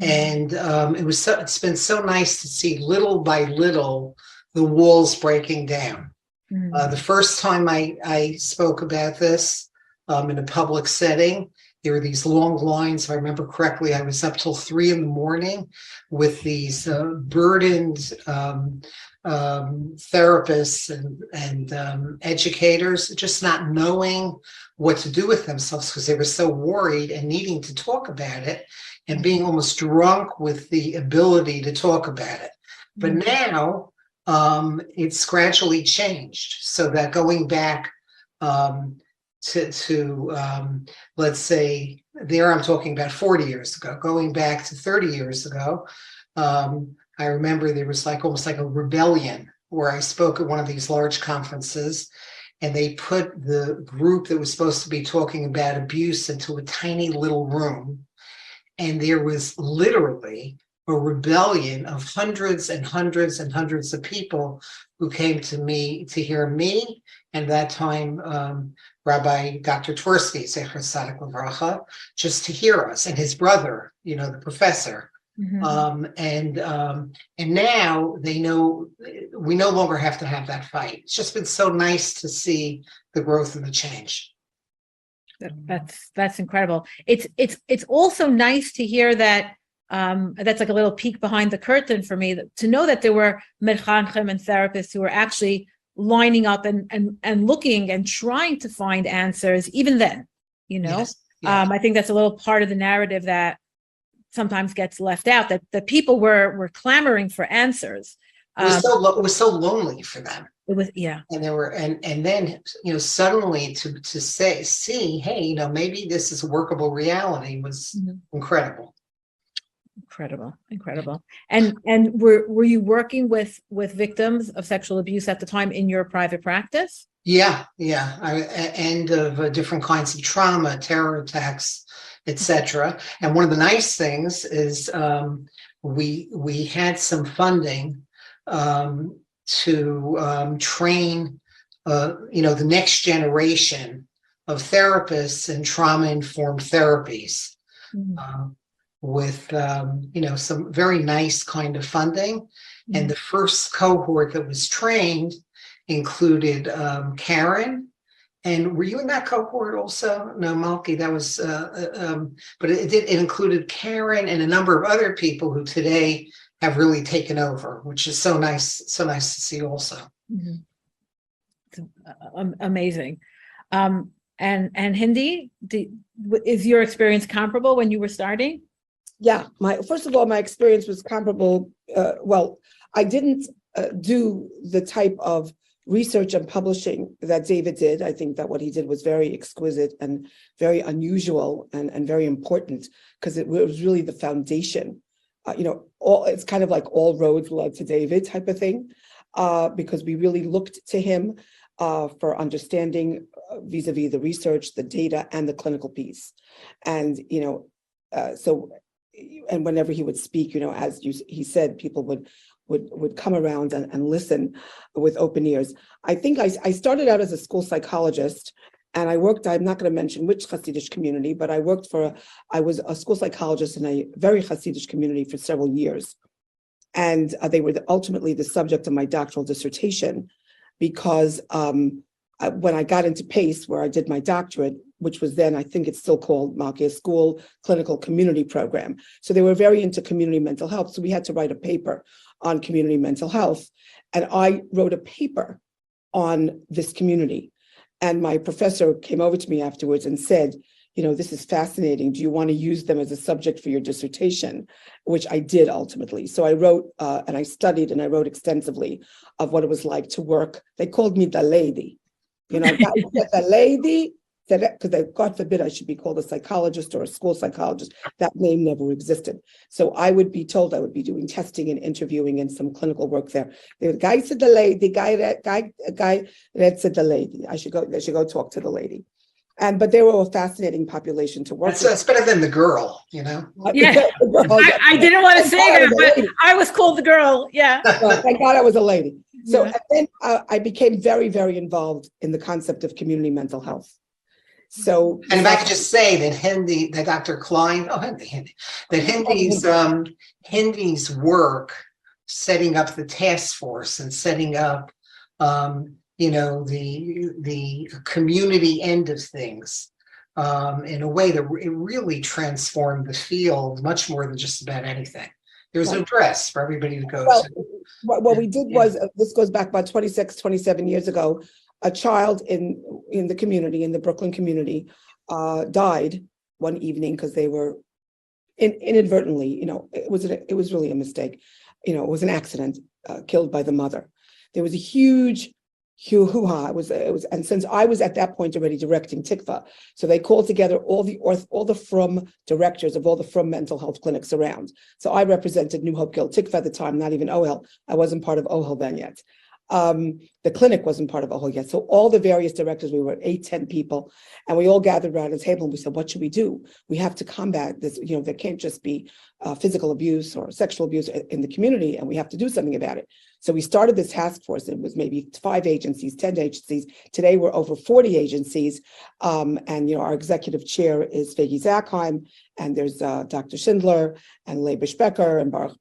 And it's been so nice to see little by little the walls breaking down. The first time I spoke about this in a public setting, there were these long lines. If I remember correctly, I was up till 3 a.m. with these burdened therapists and educators, just not knowing what to do with themselves because they were so worried and needing to talk about it and being almost drunk with the ability to talk about it. But now it's gradually changed, so that going back to let's say, there I'm talking about 40 years ago, going back to 30 years ago, I remember there was almost like a rebellion where I spoke at one of these large conferences, and they put the group that was supposed to be talking about abuse into a tiny little room. And there was literally a rebellion of hundreds and hundreds and hundreds of people who came to me to hear me, and that time Rabbi Dr. Twersky, Zecher Tzadik Livracha, just to hear us, and his brother, the professor, And now they know we no longer have to have that fight. It's just been so nice to see the growth and the change. That's incredible. It's also nice to hear that. That's like a little peek behind the curtain for me, to know that there were medchanchem and therapists who were actually lining up and looking and trying to find answers even then, you know. Yes. I think that's a little part of the narrative that sometimes gets left out, that the people were clamoring for answers. It was so lonely for them. It was, yeah. And there were, and then, you know, suddenly to see, hey, you know, maybe this is a workable reality was incredible. Incredible. And were you working with victims of sexual abuse at the time in your private practice? Yeah. And of different kinds of trauma, terror attacks, etc. And one of the nice things is we had some funding to train, you know, the next generation of therapists in trauma-informed therapies. With you know, some very nice kind of funding. And the first cohort that was trained included Karen. And were you in that cohort also? No, Malky, that was, but it included Karen and a number of other people who today have really taken over, which is so nice to see also. Amazing. And Hindi, is your experience comparable when you were starting? Yeah, first of all, my experience was comparable. Well, I didn't do the type of research and publishing that David did. I think that what he did was very exquisite and very unusual and very important, because it was really the foundation. You know, it's kind of like all roads led to David type of thing, because we really looked to him for understanding vis-a-vis the research, the data, and the clinical piece. And, you know, and whenever he would speak, you know, as he said, people would come around and listen with open ears. I think I started out as a school psychologist, and I worked, I'm not going to mention which Hasidic community, but I was a school psychologist in a very Hasidic community for several years. And they were ultimately the subject of my doctoral dissertation, because when I got into PACE, where I did my doctorate, which was then, I think it's still called Malky, School Clinical Community Program. So they were very into community mental health. So we had to write a paper on community mental health. And I wrote a paper on this community. And my professor came over to me afterwards and said, you know, this is fascinating. Do you want to use them as a subject for your dissertation? Which I did ultimately. So I wrote and I studied and I wrote extensively of what it was like to work. They called me the lady. You know, the lady, because God forbid I should be called a psychologist or a school psychologist. That name never existed. So I would be told I would be doing testing and interviewing and some clinical work there. The guy said the lady, the guy that said the lady. They should go talk to the lady. But they were a fascinating population to work with. It's better than the girl, you know? Yeah, I didn't want to say that, but I was called the girl, yeah. Well, thank God I was a lady. So and then I became very, very involved in the concept of community mental health. So, and if I could just say that Dr. Klein, Hindi's work setting up the task force and setting up, you know, the community end of things in a way that it really transformed the field much more than just about anything. There was an address for everybody to go to. What we did was, this goes back about 26, 27 years ago, a child in the community, in the Brooklyn community, died one evening because they were inadvertently, you know, it was really a mistake. You know, it was an accident, killed by the mother. There was a huge hoo-ha. It was, and since I was at that point already directing Tikva, so they called together all the Frum directors of all the Frum mental health clinics around. So I represented New Hope Guild Tikva at the time, not even OHEL. I wasn't part of OHEL then yet. The clinic wasn't part of OHEL yet. So all the various directors, we were 8-10 people, and we all gathered around a table and we said, what should we do? We have to combat this, you know, there can't just be physical abuse or sexual abuse in the community, and we have to do something about it. So we started this task force. It was maybe 5 agencies, 10 agencies. Today we're over 40 agencies. And our executive chair is Fegi Zackheim, and there's Dr. Schindler and Leibish Becker and Baruch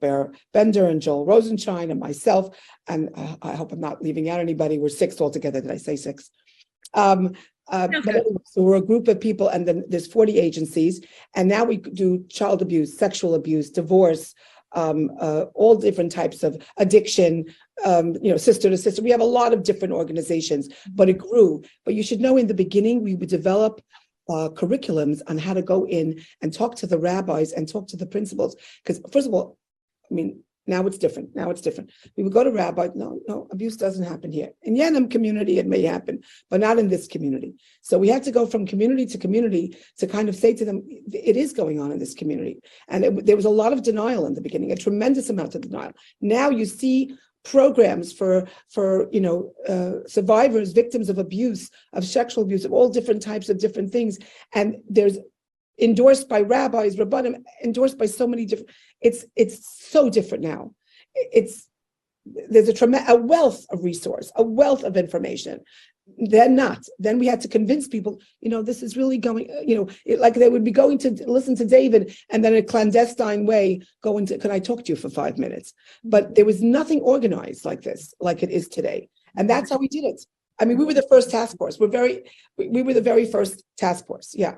Bender and Joel Rosenshine and myself. And I hope I'm not leaving out anybody. We're 6 altogether. Did I say 6? But anyway, so we're a group of people, and then there's 40 agencies. And now we do child abuse, sexual abuse, divorce, all different types of addiction, sister to sister. We have a lot of different organizations, but it grew. But you should know, in the beginning, we would develop curriculums on how to go in and talk to the rabbis and talk to the principals. Because first of all, now it's different. We would go to rabbi, no, abuse doesn't happen here. In Yenim community, it may happen, but not in this community. So we had to go from community to community to kind of say to them, it is going on in this community. And there was a lot of denial in the beginning, a tremendous amount of denial. Now you see programs for survivors, victims of abuse, of sexual abuse, of all different types of different things. And there's endorsed by rabbis, rabbanim, endorsed by so many different. It's so different now. There's a wealth of resource, a wealth of information. Then we had to convince people, this is really going, like they would be going to listen to David and then in a clandestine way going to, can I talk to you for 5 minutes? But there was nothing organized like this, like it is today. And that's how we did it. We were the first task force. We were the very first task force. Yeah.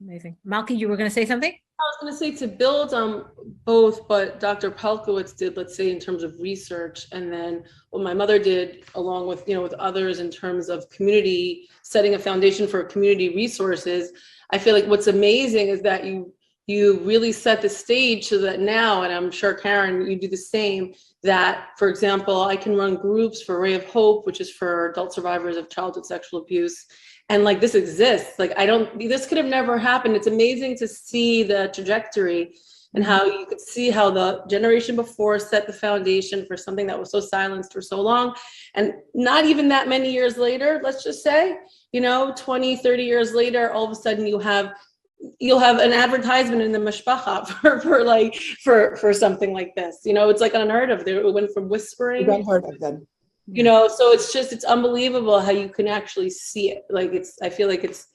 Amazing. Malki, you were going to say something? I was going to say, to build on both what Dr. Palkowitz did, let's say, in terms of research, and then what my mother did along with, with others in terms of community, setting a foundation for community resources. I feel like what's amazing is that you really set the stage so that now, and I'm sure Karen, you do the same, that, for example, I can run groups for Ray of Hope, which is for adult survivors of childhood sexual abuse. And like, this exists. Like, this could have never happened. It's amazing to see the trajectory and how you could see how the generation before set the foundation for something that was so silenced for so long. And not even that many years later, let's just say, 20, 30 years later, all of a sudden you'll have an advertisement in the mishpacha for something like this. It's like unheard of. It went from whispering. Unheard of then. So it's unbelievable how you can actually see it. Like, I feel like it's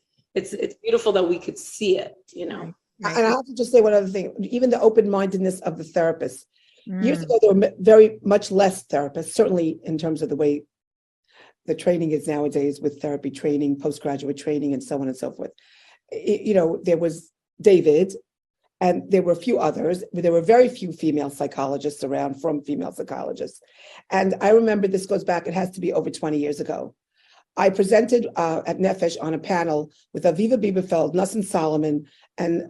beautiful that we could see it, And I have to just say one other thing, even the open-mindedness of the therapists. Years ago, there were very much less therapists, certainly in terms of the way the training is nowadays with therapy training, postgraduate training, and so on and so forth. There was David, and there were a few others. There were very few female psychologists around, from female psychologists. And I remember, this goes back, it has to be over 20 years ago. I presented at Nefesh on a panel with Aviva Bieberfeld, Nassim Solomon, and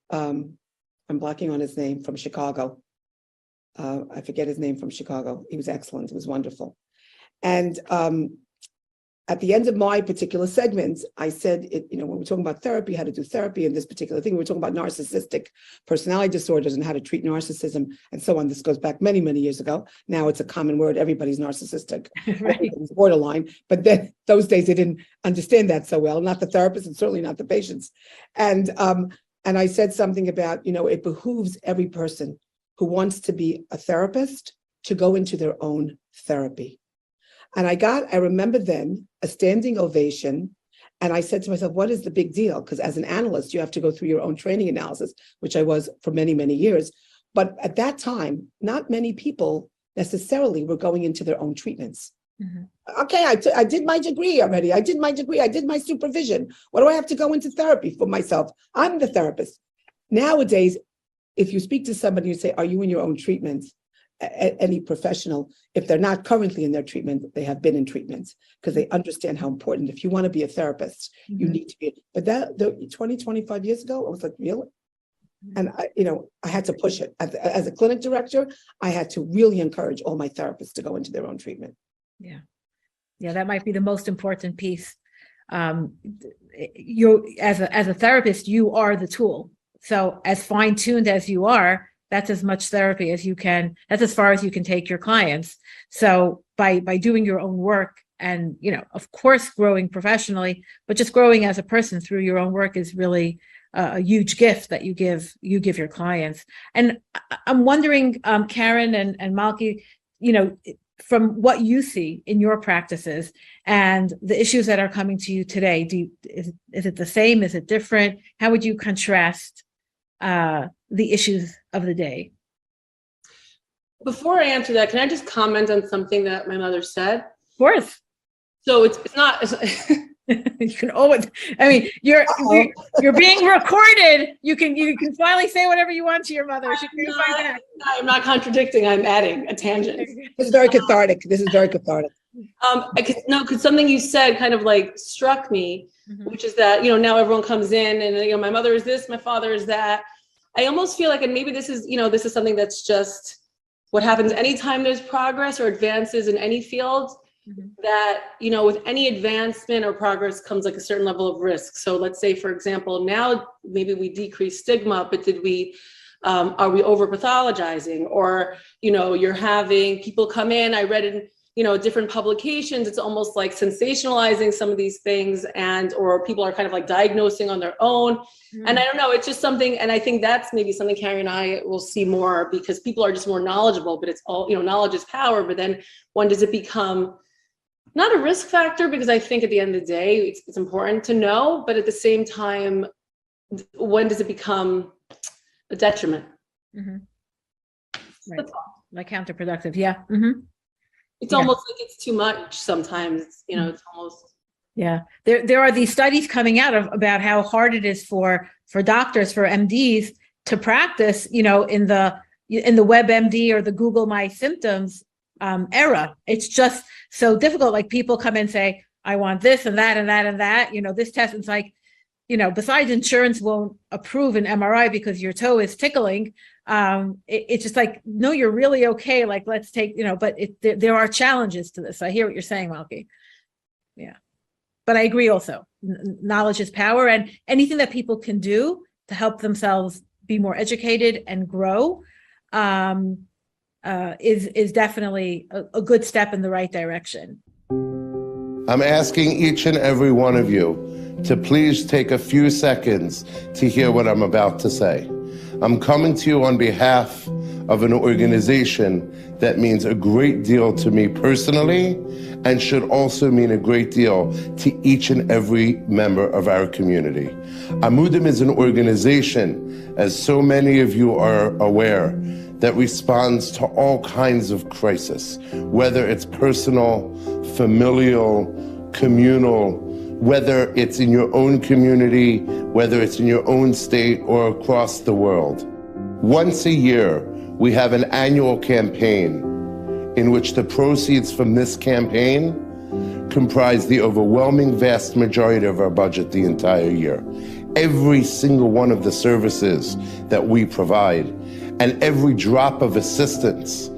I'm blocking on his name, from Chicago. I forget his name, from Chicago. He was excellent. It was wonderful. And at the end of my particular segment, I said, when we're talking about therapy, how to do therapy, and this particular thing, we're talking about narcissistic personality disorders and how to treat narcissism and so on. This goes back many, many years ago. Now it's a common word. Everybody's narcissistic, everybody's borderline. But then those days, they didn't understand that so well, not the therapists and certainly not the patients. And I said something about, it behooves every person who wants to be a therapist to go into their own therapy. And I remember then a standing ovation. And I said to myself, what is the big deal? Because as an analyst, you have to go through your own training analysis, which I was for many, many years. But at that time, not many people necessarily were going into their own treatments. Mm-hmm. Okay, I did my degree already. I did my supervision. What do I have to go into therapy for myself? I'm the therapist. Nowadays, if you speak to somebody, you say, are you in your own treatment? Any professional, if they're not currently in their treatment, they have been in treatments, because they understand how important, if you want to be a therapist, you need to be. But that 20, 25 years ago, I was like, really? And I had to push it. As a clinic director, I had to really encourage all my therapists to go into their own treatment. Yeah, that might be the most important piece. You, as a therapist, you are the tool. So as fine-tuned as you are, that's as much therapy as you can, that's as far as you can take your clients. So by doing your own work and of course growing professionally, but just growing as a person through your own work is really a huge gift that you give your clients. And I'm wondering, Karen and Malki, from what you see in your practices and the issues that are coming to you today, is it the same? Is it different? How would you contrast the issues of the day? Before I answer that, can I just comment on something that my mother said? Of course. So it's not. You can always. I mean, you're being recorded. You can finally say whatever you want to your mother. I'm not contradicting. I'm adding a tangent. This is very cathartic. Because something you said kind of like struck me, which is that now everyone comes in and my mother is this, my father is that. I almost feel like, and maybe this is something that's just what happens anytime there's progress or advances in any field. That with any advancement or progress comes like a certain level of risk. So let's say, for example, now maybe we decrease stigma, but are we over pathologizing? Or you're having people come in. I read in different publications, it's almost like sensationalizing some of these things, or people are kind of like diagnosing on their own. And I don't know, it's just something, and I think that's maybe something Carrie and I will see more, because people are just more knowledgeable. But it's all knowledge is power. But then when does it become not a risk factor? Because I think at the end of the day, it's important to know, but at the same time, when does it become a detriment? Right. Like counterproductive. Yeah. It's almost like it's too much sometimes. It's almost. Yeah. There are these studies coming out about how hard it is for doctors, for MDs to practice, in the WebMD or the Google My Symptoms era. It's just so difficult. Like people come in and say, I want this and that and that and that, this test. It's like, besides insurance won't approve an MRI because your toe is tickling. It's just like, no, you're really okay. Like, let's take, but there are challenges to this. I hear what you're saying, Malki. Yeah. But I agree also, knowledge is power, and anything that people can do to help themselves be more educated and grow is definitely a good step in the right direction. I'm asking each and every one of you to please take a few seconds to hear what I'm about to say. I'm coming to you on behalf of an organization that means a great deal to me personally, and should also mean a great deal to each and every member of our community. Amudim is an organization, as so many of you are aware, that responds to all kinds of crisis, whether it's personal, familial, communal, whether it's in your own community, whether it's in your own state or across the world. Once a year, we have an annual campaign in which the proceeds from this campaign comprise the overwhelming vast majority of our budget the entire year. Every single one of the services that we provide and every drop of assistance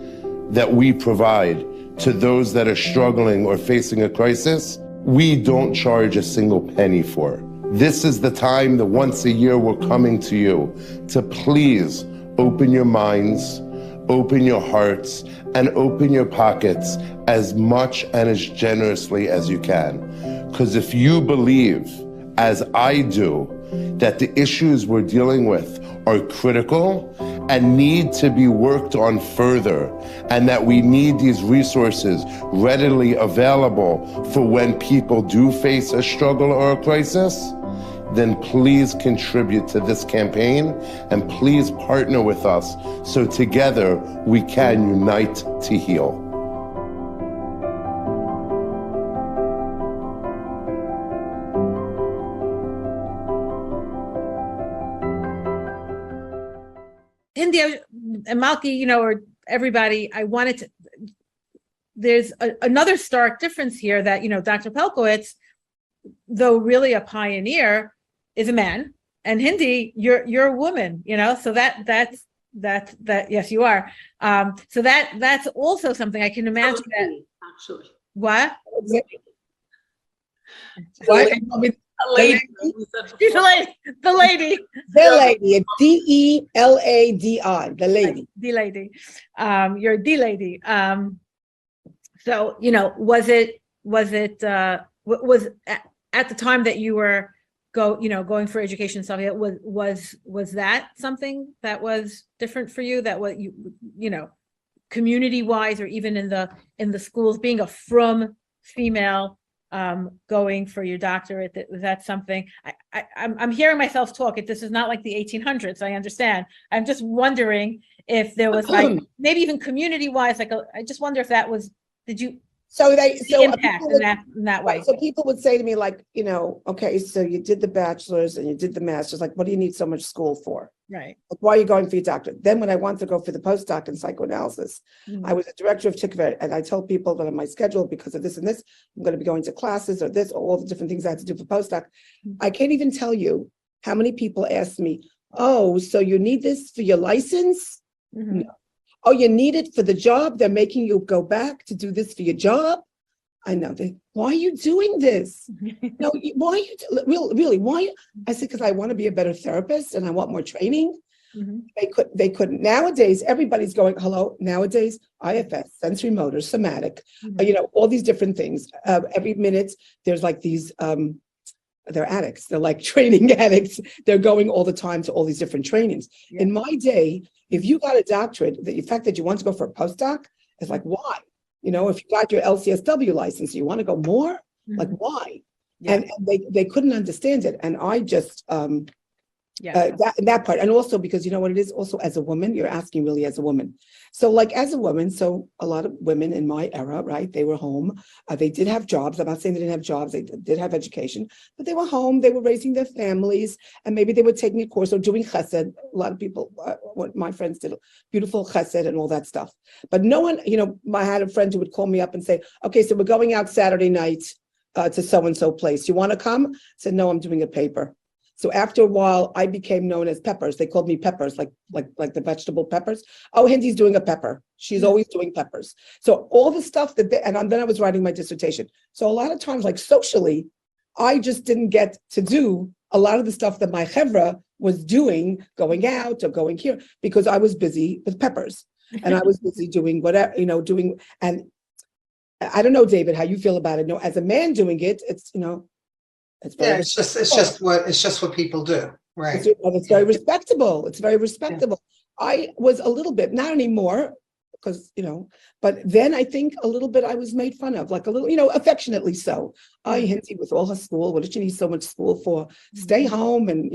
that we provide to those that are struggling or facing a crisis, we don't charge a single penny for. This is the time that once a year we're coming to you to please open your minds, open your hearts, and open your pockets as much and as generously as you can. Because if you believe, as I do, that the issues we're dealing with are critical and need to be worked on further, and that we need these resources readily available for when people do face a struggle or a crisis, then please contribute to this campaign and please partner with us so together we can unite to heal. India and Malki, or everybody, I wanted to, there's another stark difference here that, Dr. Pelkowitz, though really a pioneer, is a man, and Hindi, you're a woman, so that's yes, you are. So that's also something I can imagine that actually. What? What? A lady. She's a lady. The lady. The lady. It's D-E-L-A-D-I. The lady. The lady. You're the lady. So, was it it was at the time that you were going for education and stuff, was that something that was different for you, that what community wise, or even in the schools, being a frum female, going for your doctorate, was that something? I'm hearing myself talk. This is not like the 1800s, I understand. I'm just wondering if there was like maybe even community wise, I just wonder if that was, did you impact in that way? So people would say to me, like, okay, so you did the bachelor's and you did the master's, like, what do you need so much school for? Right. Like, why are you going for your doctorate? Then when I wanted to go for the postdoc in psychoanalysis, I was a director of Tikva, and I told people that on my schedule, because of this and this, I'm going to be going to classes or this, or all the different things I had to do for postdoc. I can't even tell you how many people asked me, oh, so you need this for your license? No. Oh, you need it for the job? They're making you go back to do this for your job? I know. Why are you doing this? No, why are you really? Why? I said, because I want to be a better therapist and I want more training. They couldn't. Nowadays, everybody's going, hello, nowadays, IFS, sensory motor, somatic, all these different things. Every minute, there's like these, they're addicts. They're like training addicts. They're going all the time to all these different trainings. In my day, if you got a doctorate, the fact that you want to go for a postdoc is like, why? If you got your LCSW license, you want to go more? Like, why? And they couldn't understand it. And I just, that part. And also because, what it is, also as a woman, you're asking really as a woman. So like as a woman, so a lot of women in my era, right, they were home. They did have jobs. I'm not saying they didn't have jobs. They did have education, but they were home. They were raising their families, and maybe they were taking a course or doing chesed. A lot of people, what my friends did, beautiful chesed and all that stuff. But no one, I had a friend who would call me up and say, okay, so we're going out Saturday night to so-and-so place. You want to come? I said, no, I'm doing a paper. So after a while, I became known as Peppers. They called me Peppers, like the vegetable peppers. Oh, Hindi's doing a pepper. She's always doing peppers. So all the stuff and then I was writing my dissertation. So a lot of times, like socially, I just didn't get to do a lot of the stuff that my chevra was doing, going out or going here, because I was busy with peppers and I was busy doing whatever, and I don't know, David, how you feel about it. No, as a man doing it, it's, it's just what people do, right? It's very respectable. It's very respectable. Yeah. I was a little bit, not anymore, because but then I think a little bit I was made fun of, like a little, affectionately so. Hinty with all her school, what did she need so much school for? Stay home and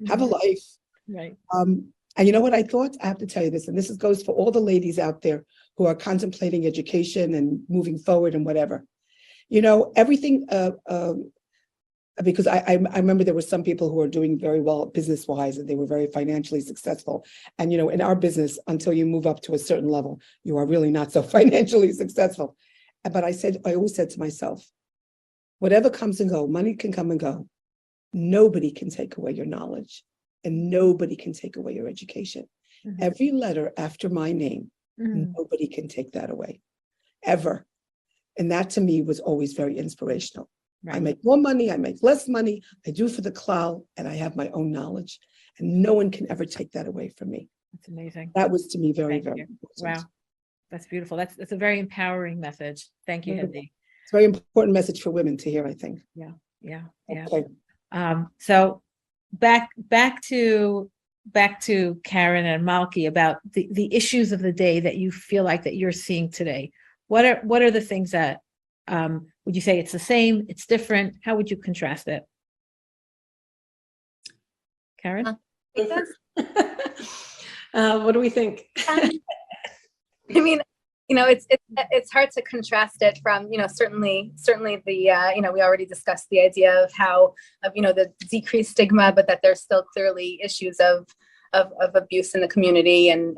have a life. Right. And you know what I thought? I have to tell you this, and this goes for all the ladies out there who are contemplating education and moving forward and whatever. Everything. Because I remember there were some people who were doing very well business-wise and they were very financially successful. And, in our business, until you move up to a certain level, you are really not so financially successful. But I always said to myself, whatever comes and go, money can come and go. Nobody can take away your knowledge and nobody can take away your education. Every letter after my name, nobody can take that away, ever. And that to me was always very inspirational. Right. I make more money, I make less money, I do for the klal, and I have my own knowledge. And no one can ever take that away from me. That's amazing. That was to me very, very important. Wow. That's beautiful. That's a very empowering message. Thank you, Hindi. It's a very important message for women to hear, I think. Yeah. Okay. So back to Karen and Malki about the issues of the day that you feel like that you're seeing today. What are the things that would you say it's the same, it's different? How would you contrast it? Karen? What do we think? I mean, it's hard to contrast it from, certainly the, we already discussed the idea of how, the decreased stigma, but that there's still clearly issues of abuse in the community and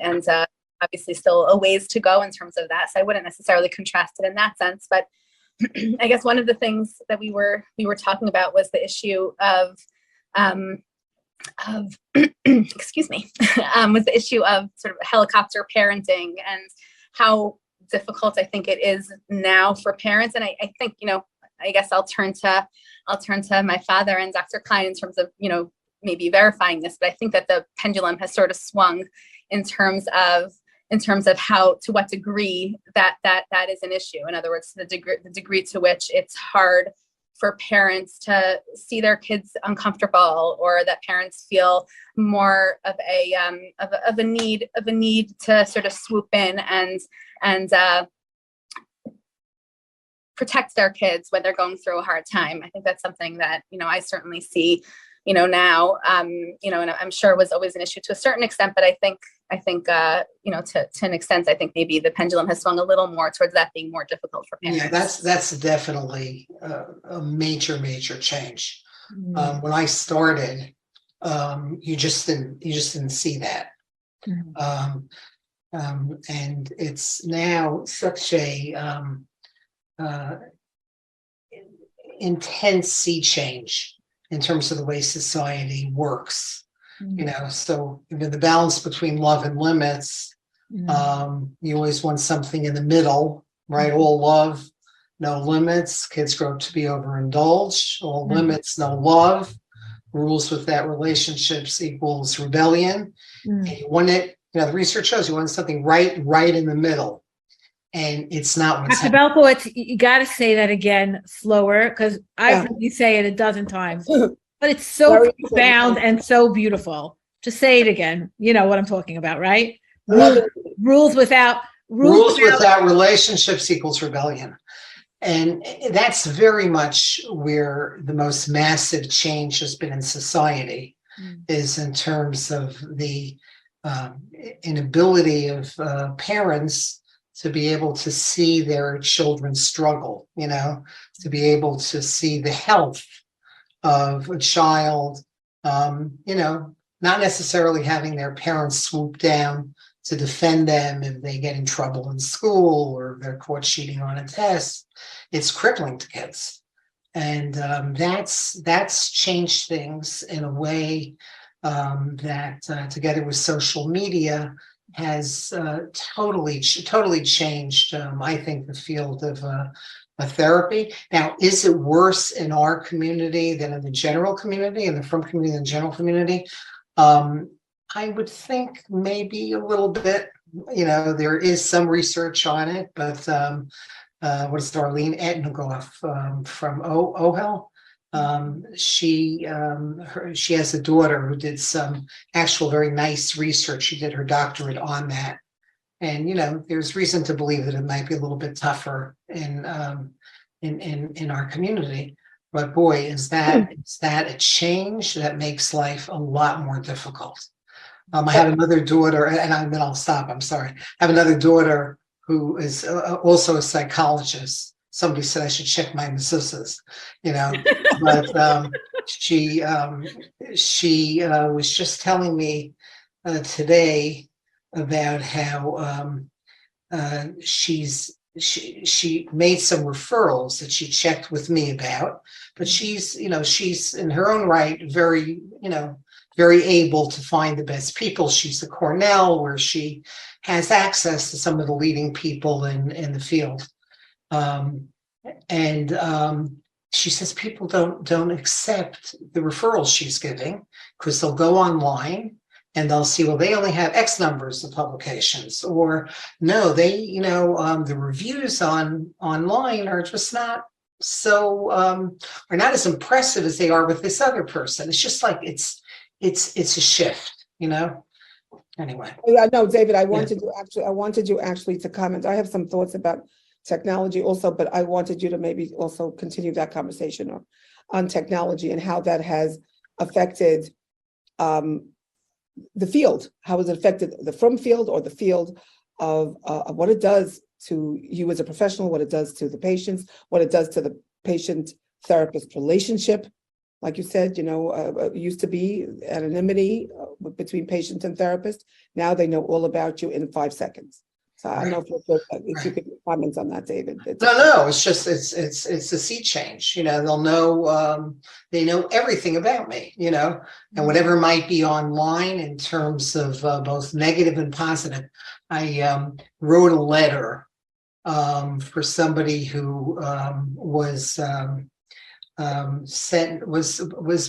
obviously still a ways to go in terms of that. So I wouldn't necessarily contrast it in that sense, but I guess one of the things that we were talking about was the issue of excuse me, was the issue of sort of helicopter parenting and how difficult I think it is now for parents. And I think, I guess I'll turn to my father and Dr. Klein in terms of, maybe verifying this, but I think that the pendulum has sort of swung in terms of in terms of how, to what degree that is an issue. In other words, the degree to which it's hard for parents to see their kids uncomfortable, or that parents feel more of a need to sort of swoop in and protect their kids when they're going through a hard time. I think that's something that, I certainly see, now, and I'm sure it was always an issue to a certain extent, but I think, to an extent, I think maybe the pendulum has swung a little more towards that being more difficult for parents. Yeah, that's definitely a major change. Mm-hmm. When I started, you just didn't see that. Mm-hmm. And it's now such a intense sea change in terms of the way society works. Mm-hmm. So the balance between love and limits, Mm-hmm. you always want something in the middle, right? All love, no limits. Kids grow up to be overindulged. All Mm-hmm. limits, no love. Rules with that relationships equals rebellion. Mm-hmm. And you want it, the research shows you want something right in the middle. And it's not what's Dr. Belkowitz, you got to say that again slower, because I've heard you say it a dozen times, but it's so profound and so beautiful. Just say it again. You know what I'm talking about, right? Rules without relationships equals rebellion. And that's very much where the most massive change has been in society, is in terms of the inability of parents to be able to see their children struggle, to be able to see the health of a child, not necessarily having their parents swoop down to defend them if they get in trouble in school or they're caught cheating on a test. It's crippling to kids. And that's changed things in a way that together with social media has totally changed, I think, the field of therapy. Now, is it worse in our community than in the general community, in the Frum community and the general community? I would think maybe a little bit. There is some research on it, but what is Darlene Ettengoff from OHEL? She has a daughter who did some actual very nice research. She did her doctorate on that, and there's reason to believe that it might be a little bit tougher in our community. But boy, is that a change that makes life a lot more difficult. I have another daughter, and then I'll stop. I'm sorry. I have another daughter who is also a psychologist. Somebody said I should check my mimosas, but she was just telling me today about how she made some referrals that she checked with me about, but she's in her own right very able to find the best people. She's at Cornell, where she has access to some of the leading people in the field. She says people don't accept the referrals she's giving, because they'll go online and they'll see, well, they only have X numbers of publications, or no, they, the reviews online are just not so, are not as impressive as they are with this other person. It's just like, it's a shift, Anyway. Yeah, no, David, I wanted you actually to comment. I have some thoughts about technology also, but I wanted you to maybe also continue that conversation on technology and how that has affected the field. How has it affected the Frum field, or the field of what it does to you as a professional, what it does to the patients, what it does to the patient-therapist relationship. Like you said, it used to be anonymity between patient and therapist. Now they know all about you in 5 seconds. So I don't know if you could comment on that, David. No, it's just it's a sea change. They'll know they know everything about me. And whatever might be online in terms of both negative and positive. I wrote a letter for somebody who was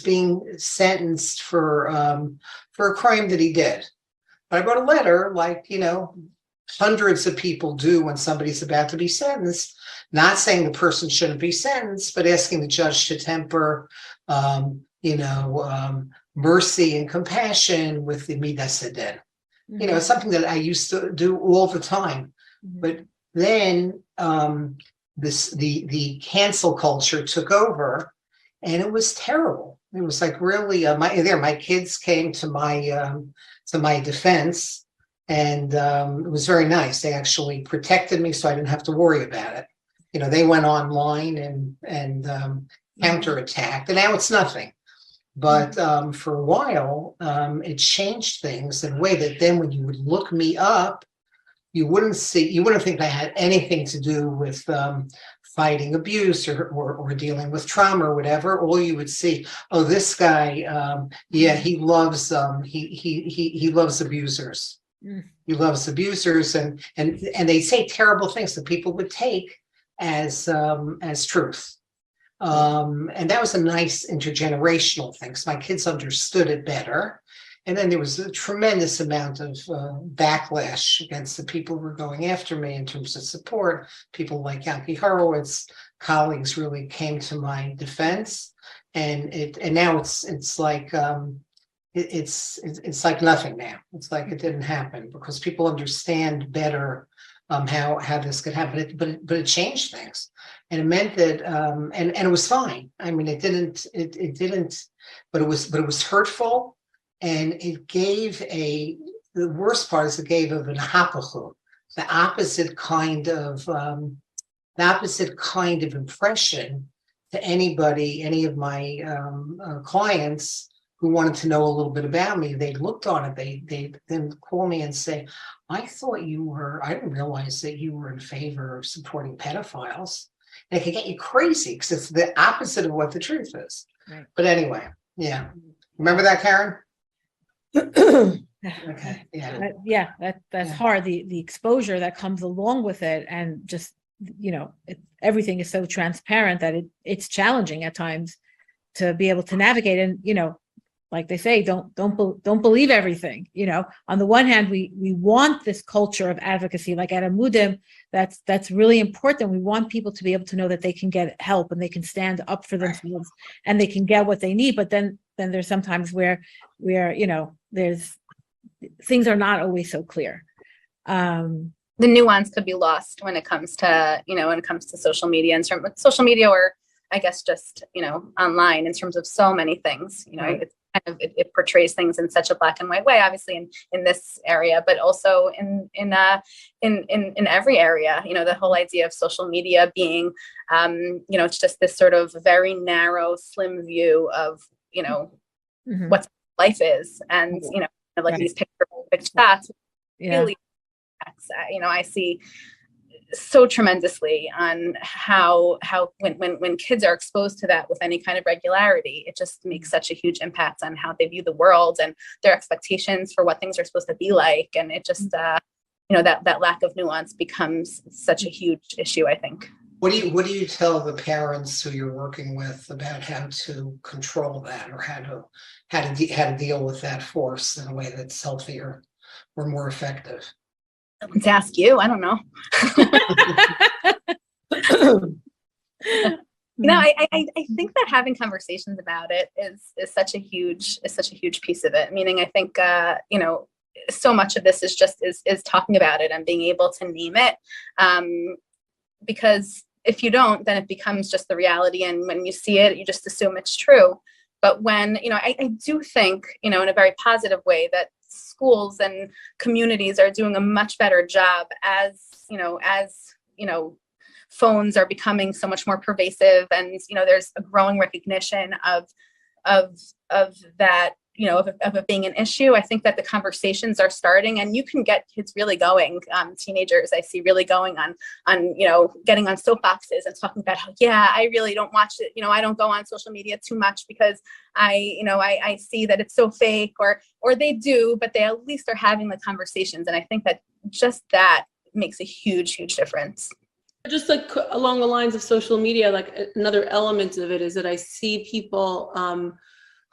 being sentenced for a crime that he did. But I wrote a letter like, hundreds of people do when somebody's about to be sentenced, not saying the person shouldn't be sentenced, but asking the judge to temper, mercy and compassion with the midas hadin. You know, it's something that I used to do all the time. But then the cancel culture took over, and it was terrible. It was like really my kids came to my defense, and it was very nice. They actually protected me, so I didn't have to worry about it. You know, they went online and counterattacked, and now it's nothing. But for a while, it changed things in a way that then when you would look me up, you wouldn't think I had anything to do with fighting abuse or dealing with trauma or whatever. All you would see, oh, this guy, he loves he loves abusers. He loves abusers, and they say terrible things that people would take as truth. And that was a nice intergenerational thing. So my kids understood it better. And then there was a tremendous amount of backlash against the people who were going after me in terms of support. People like Yanki Horowitz, colleagues really came to my defense. And now it's like it's like nothing now. It's like it didn't happen because people understand better how this could happen. But it changed things. And it meant that, and it was fine. I mean, it didn't, but it was hurtful, and it gave the worst part is it gave of an hapachu, the opposite kind of impression to anybody, any of my clients who wanted to know a little bit about me. They looked on it. They then call me and say, I didn't realize that you were in favor of supporting pedophiles. And it can get you crazy because it's the opposite of what the truth is. Right. But anyway, yeah. Remember that, Karen? Okay. Yeah. That's hard. The exposure that comes along with it, and just, everything is so transparent that it's challenging at times to be able to navigate. And, like they say, don't believe everything. On the one hand, we want this culture of advocacy, like at Amudim, that's really important. We want people to be able to know that they can get help and they can stand up for themselves and they can get what they need. But then there's sometimes where there's things are not always so clear. The nuance could be lost when it comes to social media, in terms of social media, or I guess just online, in terms of so many things. It portrays things in such a black and white way, obviously in this area, but also in every area. The whole idea of social media being, it's just this sort of very narrow, slim view of what life is, and like these picture shots really, I see so tremendously on how when kids are exposed to that with any kind of regularity, it just makes such a huge impact on how they view the world and their expectations for what things are supposed to be like. And it just that lack of nuance becomes such a huge issue, I think. What do you tell the parents who you're working with about how to control that, or how to deal with that force in a way that's healthier or more effective? To ask you, I don't know. I think that having conversations about it is such a huge piece of it. Meaning, I think so much of this is talking about it and being able to name it, because if you don't, then it becomes just the reality, and when you see it, you just assume it's true. But when I do think in a very positive way that schools and communities are doing a much better job as phones are becoming so much more pervasive, and there's a growing recognition of that, of it being an issue. I think that the conversations are starting, and you can get kids really going. Teenagers I see really going on getting on soapboxes and talking about how, I really don't watch it. I don't go on social media too much because I see that it's so fake, or they do, but they at least are having the conversations. And I think that just that makes a huge, huge difference. Just like along the lines of social media, like another element of it is that I see people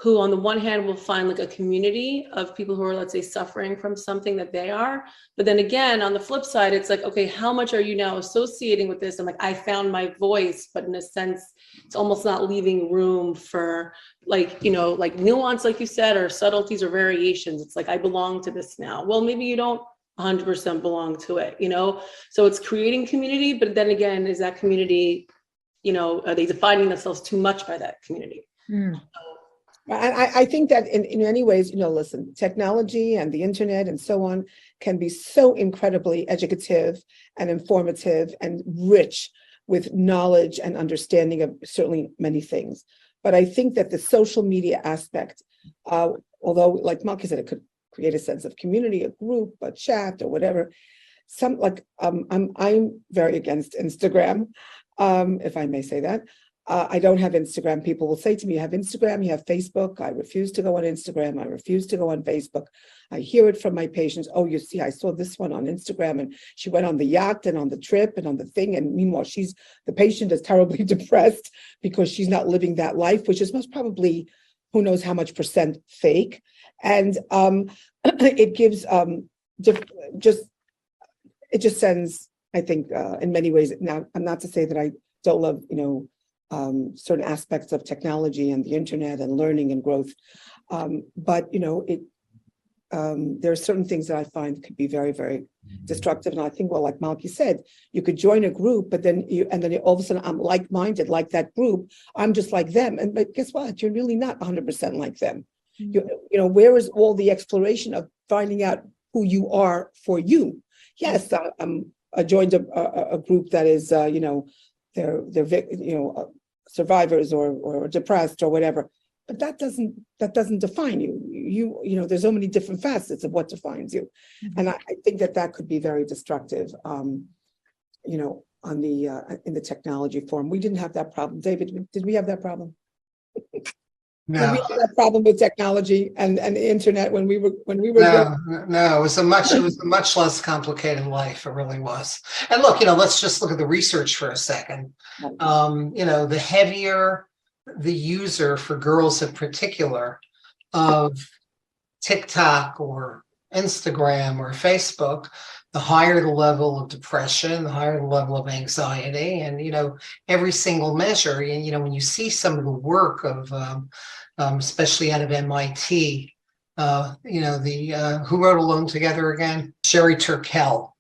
who on the one hand will find like a community of people who are, let's say, suffering from something that they are. But then again, on the flip side, it's like, okay, how much are you now associating with this? I'm like, I found my voice, but in a sense, it's almost not leaving room for like, you know, like nuance, like you said, or subtleties or variations. It's like, I belong to this now. Well, maybe you don't 100% belong to it, you know? So it's creating community, but then again, is that community, you know, are they defining themselves too much by that community? I think that in many ways, you know, listen, technology and the internet and so on can be so incredibly educative and informative and rich with knowledge and understanding of certainly many things. But I think that the social media aspect, although like Malki said, it could create a sense of community, a group, a chat or whatever. I'm very against Instagram, if I may say that. I don't have Instagram. People will say to me, you have Instagram, you have Facebook. I refuse to go on Instagram. I refuse to go on Facebook. I hear it from my patients. Oh, you see, I saw this one on Instagram and she went on the yacht and on the trip and on the thing. And meanwhile, the patient is terribly depressed because she's not living that life, which is most probably, who knows how much percent fake. And it gives it just sends, I think, in many ways. Now, I'm not to say that I don't love, you know, certain aspects of technology and the internet and learning and growth. But, you know, there are certain things that I find could be very, very destructive. And I think, well, like Malki said, you could join a group, but then all of a sudden I'm like-minded, like that group. I'm just like them. But guess what? You're really not 100% like them. You know, where is all the exploration of finding out who you are for you? Yes, I joined a group that is, you know, they're you know, survivors or depressed or whatever, but that doesn't define you. You know, there's so many different facets of what defines you, and I think that could be very destructive. You know, on the in the technology form, we didn't have that problem. David, did we have that problem? No. Did we have that problem with technology and the internet when we were No, it was a much less complicated life. It really was. And look, you know, let's just look at the research for a second. You know, the heavier the user, for girls in particular, of TikTok or Instagram or Facebook, the higher the level of depression, the higher the level of anxiety, and, you know, every single measure. And, you know, when you see some of the work of especially out of MIT, you know, who wrote Alone Together again? Sherry Turkell.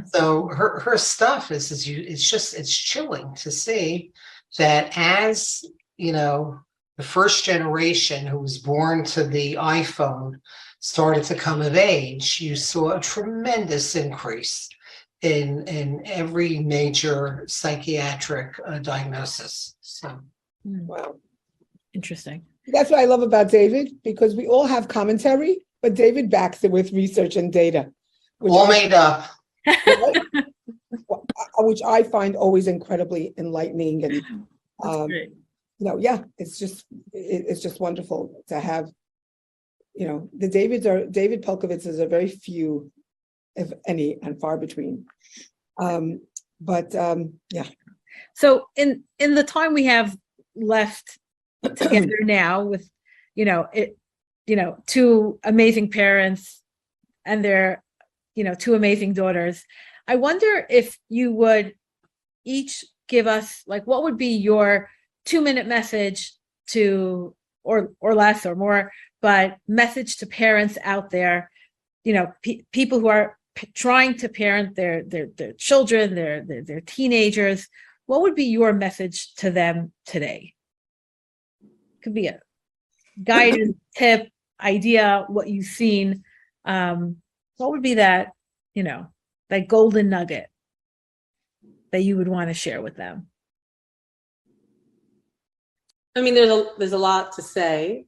So her stuff it's chilling to see that as, you know, the first generation who was born to the iPhone started to come of age, you saw a tremendous increase in every major psychiatric diagnosis. So, wow, interesting. That's what I love about David, because we all have commentary, but David backs it with research and data. All made up. Which I find always incredibly enlightening. And, you know, yeah, it's just wonderful to have, you know, David Polkowitzes are very few, if any, and far between. Yeah. So in the time we have left together now with, you know, two amazing parents and their, you know, two amazing daughters, I wonder if you would each give us, like, what would be your 2-minute message to, or less or more, but message to parents out there, you know, people who are trying to parent their children, their teenagers. What would be your message to them today? Could be a guidance, tip, idea, what you've seen. What would be that, you know, that golden nugget that you would want to share with them? I mean, there's a lot to say.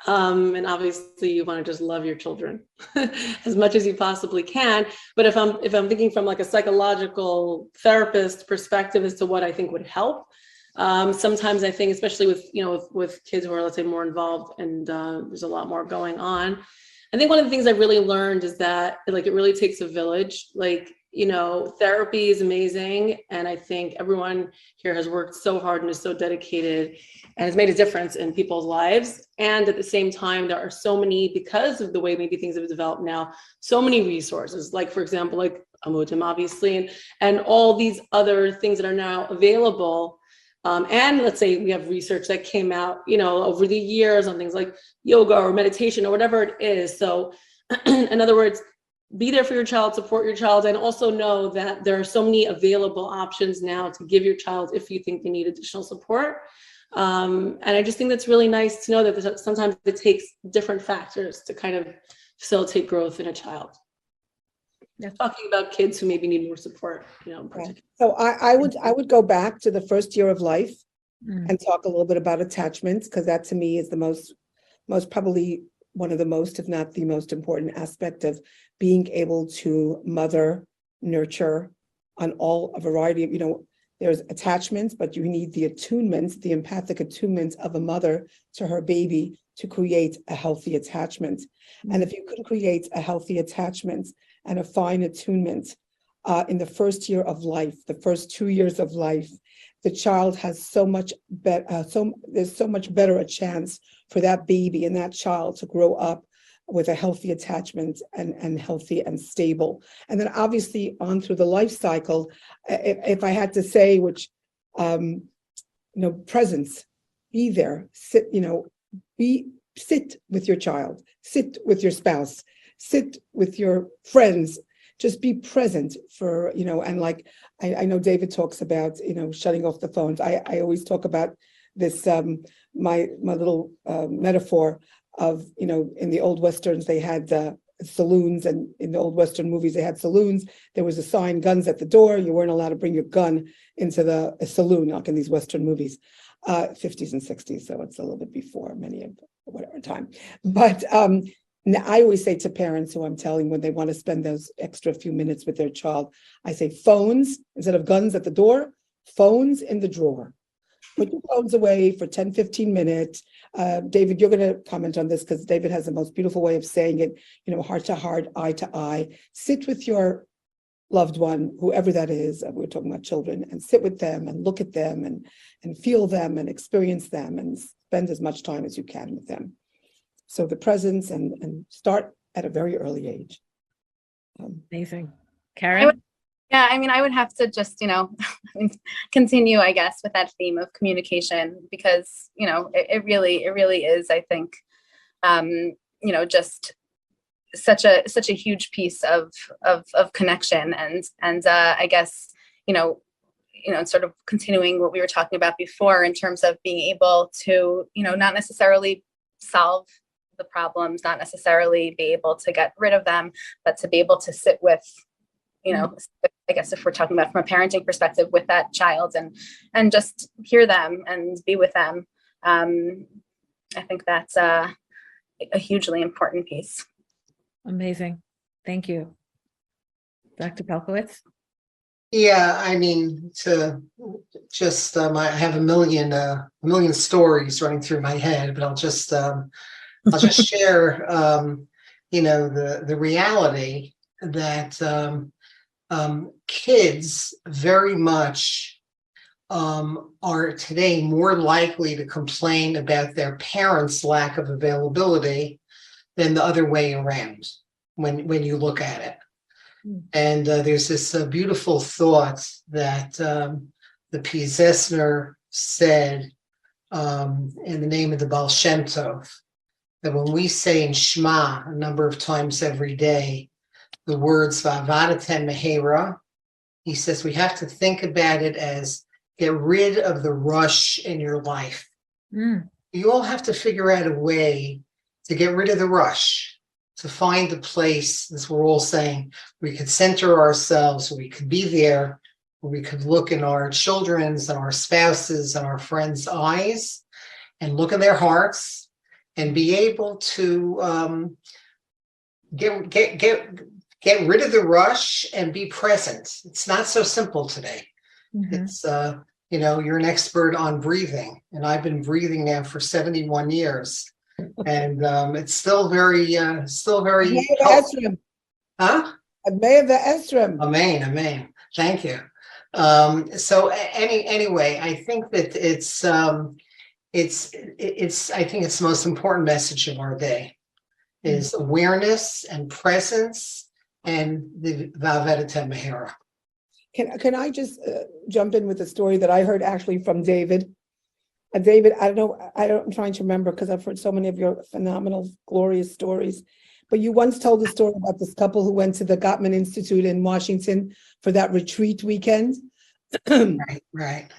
And obviously you want to just love your children as much as you possibly can. But if I'm thinking from like a psychological therapist perspective as to what I think would help, sometimes I think, especially with, you know, with kids who are, let's say, more involved and there's a lot more going on, I think one of the things I really learned is that, like, it really takes a village. Like, therapy is amazing. And I think everyone here has worked so hard and is so dedicated and has made a difference in people's lives. And at the same time, there are so many, because of the way maybe things have developed now, so many resources, like, for example, like Amudim, obviously, and all these other things that are now available. And let's say we have research that came out, over the years on things like yoga or meditation or whatever it is. So in other words, be there for your child, support your child, and also know that there are so many available options now to give your child if you think they need additional support. And I just think that's really nice to know that sometimes it takes different factors to kind of facilitate growth in a child. Talking about kids who maybe need more support, in particular. So I would go back to the first year of life and talk a little bit about attachment, because that to me is the most probably one of the most, if not the most important aspect of being able to mother, nurture on a variety of, there's attachments, but you need the attunement, the empathic attunement of a mother to her baby to create a healthy attachment. And if you can create a healthy attachment and a fine attunement in the first year of life, the first 2 years of life, the child has so much there's so much better a chance for that baby and that child to grow up with a healthy attachment and healthy and stable. And then obviously on through the life cycle, if I had to say, which, presence, be there, sit, sit with your child, sit with your spouse, sit with your friends, just be present for, and like, I know David talks about, shutting off the phones. I always talk about this, my little metaphor of, in the old Westerns, they had saloons, and in the old Western movies, they had saloons. There was a sign, guns at the door. You weren't allowed to bring your gun into the saloon, like in these Western movies, 50s and 60s. So it's a little bit before many of whatever time. But now I always say to parents who I'm telling when they want to spend those extra few minutes with their child, I say phones, instead of guns at the door, phones in the drawer. Put your phones away for 10, 15 minutes. David, you're going to comment on this because David has the most beautiful way of saying it, heart to heart, eye to eye. Sit with your loved one, whoever that is. We're talking about children, and sit with them and look at them and feel them and experience them and spend as much time as you can with them. So the presence and start at a very early age. Amazing. Karen? I would have to just, continue, I guess, with that theme of communication, because, it really is, I think, just such a huge piece of connection. And I guess, sort of continuing what we were talking about before in terms of being able to, not necessarily solve the problems, not necessarily be able to get rid of them, but to be able to sit with, I guess if we're talking about from a parenting perspective, with that child and just hear them and be with them. I think that's a hugely important piece. Amazing. Thank you. Dr. Pelkowitz? Yeah, to just I have a million stories running through my head, but I'll just share the reality that kids very much are today more likely to complain about their parents' lack of availability than the other way around when you look at it. And there's this beautiful thought that the Piaseczner said in the name of the Baal Shem Tov, that when we say in Shema a number of times every day the words Va'avadetem Mehera, he says we have to think about it as get rid of the rush in your life. You all have to figure out a way to get rid of the rush, to find a place, as we're all saying, we could center ourselves, we could be there, where we could look in our children's and our spouses and our friends' eyes and look in their hearts and be able to get rid of the rush and be present. It's not so simple today. It's you're an expert on breathing, and I've been breathing now for 71 years, and it's still very Huh? Amen, amen. Thank you. So anyway, I think that it's I think it's the most important message of our day is awareness and presence and the Va'avedeta Mehera. Can I just jump in with a story that I heard actually from David? David, I'm trying to remember because I've heard so many of your phenomenal, glorious stories. But you once told a story about this couple who went to the Gottman Institute in Washington for that retreat weekend. Right.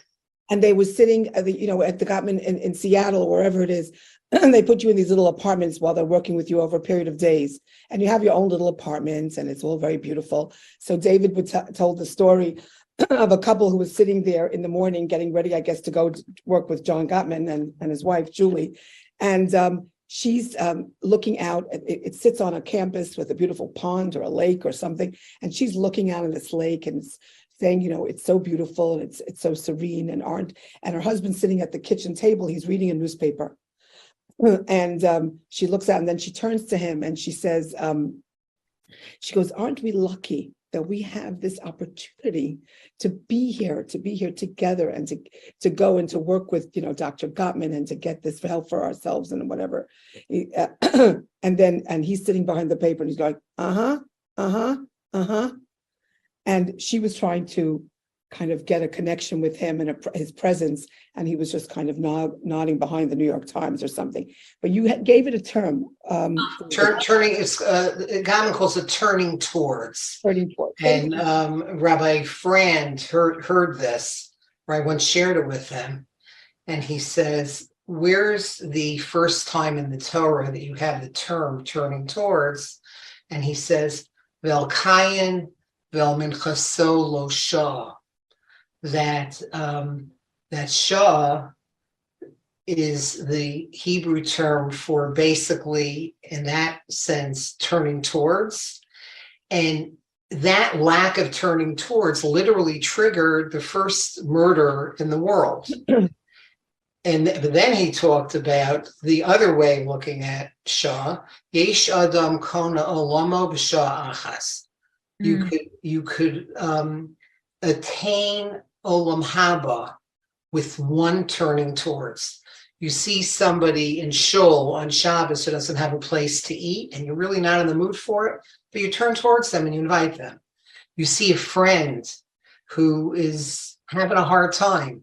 And they were sitting at the Gottman in Seattle or wherever it is. And they put you in these little apartments while they're working with you over a period of days. And you have your own little apartments and it's all very beautiful. So David told the story of a couple who was sitting there in the morning getting ready, I guess, to go to work with John Gottman and his wife, Julie. And she's looking out. It sits on a campus with a beautiful pond or a lake or something. And she's looking out at this lake and saying, it's so beautiful and it's so serene and her husband's sitting at the kitchen table. He's reading a newspaper. And she looks out and then she turns to him and she says, she goes, aren't we lucky that we have this opportunity to be here together and to go and to work with, Dr. Gottman and to get this help for ourselves and whatever. And he's sitting behind the paper and he's going, And she was trying to kind of get a connection with him and his presence. And he was just kind of nodding behind the New York Times or something. But you gave it a term. Turning, Gottman calls it turning towards. Turning towards. And Rabbi Frand heard this, right, once shared it with them. And he says, where's the first time in the Torah that you have the term turning towards? And he says, Vel Kayin, Vel Minchaso Lo Shah. That Shah is the Hebrew term for basically, in that sense, turning towards. And that lack of turning towards literally triggered the first murder in the world. But then he talked about the other way of looking at Shah. Yesh Adam Kona Olamo B'Shah Achas. You could attain Olam Haba with one turning towards. You see somebody in shul on Shabbos who doesn't have a place to eat and you're really not in the mood for it, but you turn towards them and you invite them. You see a friend who is having a hard time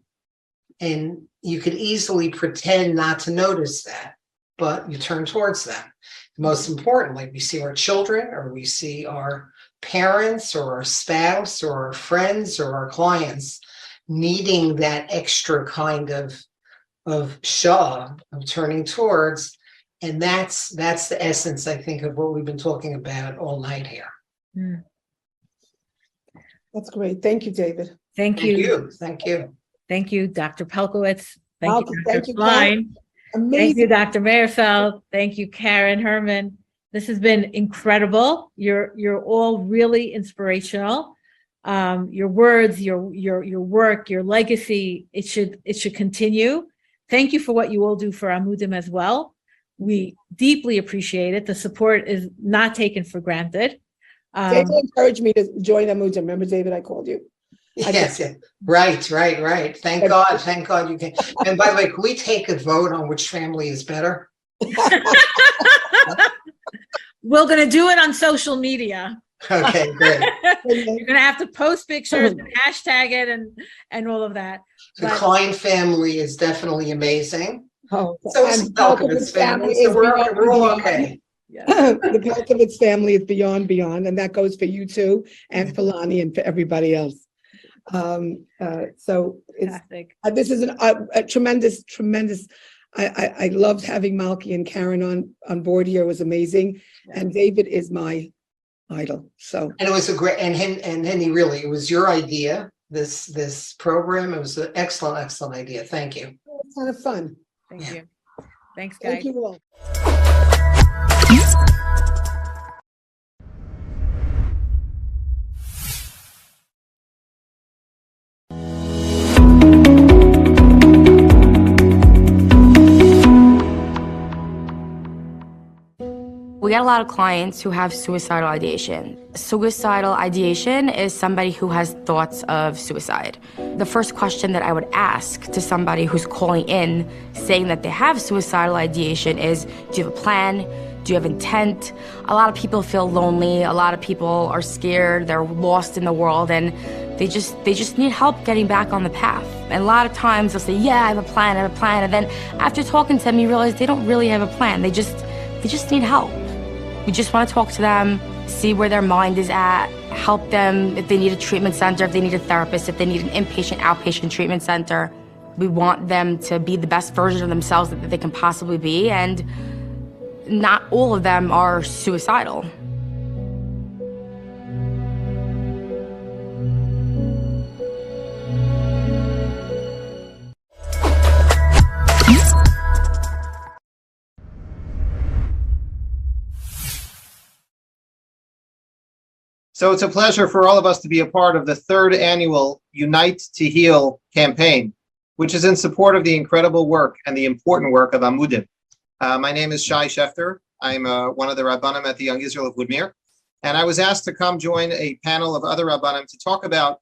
and you could easily pretend not to notice that, but you turn towards them. Most importantly, we see our children or we see our parents or our spouse or our friends or our clients needing that extra kind of shah, of turning towards. And that's the essence, I think, of what we've been talking about all night here. That's great. Thank you, David. Thank you. Thank you. Thank you, Dr. Pelkowitz. Thank you, Dr. Thank you, Klein. Amazing. Thank you, Dr. Meyerfeld. Thank you, Karen Herman. This has been incredible. You're all really inspirational. Your words, your work, your legacy, it should continue. Thank you for what you all do for Amudim as well. We deeply appreciate it. The support is not taken for granted. David encouraged me to join Amudim. Remember, David, I called you. Yes. Right. Thank God you can. And by the way, can we take a vote on which family is better? We're going to do it on social media. Okay, great. You're going to have to post pictures and hashtag it and all of that. The Klein family is definitely amazing. Oh, so is the Pelkowitz family. So we're all okay. The Pelkowitz family is beyond, and that goes for you too, and for Lonnie and for everybody else. So this is a tremendous. I loved having Malky and Karen on board here. It was amazing, and David is my idol. So and it was a great and Henny, really, it was your idea. This program. It was an excellent idea. Thank you. It's kind of fun. Thank you. Thanks, guys. Thank you all. We get a lot of clients who have suicidal ideation. Suicidal ideation is somebody who has thoughts of suicide. The first question that I would ask to somebody who's calling in saying that they have suicidal ideation is, do you have a plan? Do you have intent? A lot of people feel lonely. A lot of people are scared. They're lost in the world, and they just need help getting back on the path. And a lot of times they'll say, yeah, I have a plan, And then after talking to them, you realize they don't really have a plan. They just need help. We just want to talk to them, see where their mind is at, help them if they need a treatment center, if they need a therapist, if they need an inpatient, outpatient treatment center. We want them to be the best version of themselves that they can possibly be, and not all of them are suicidal. So it's a pleasure for all of us to be a part of the third annual Unite to Heal campaign, which is in support of the incredible work and the important work of Amudim. My name is Shai Schefter. I'm one of the Rabbanim at the Young Israel of Woodmere. And I was asked to come join a panel of other Rabbanim to talk about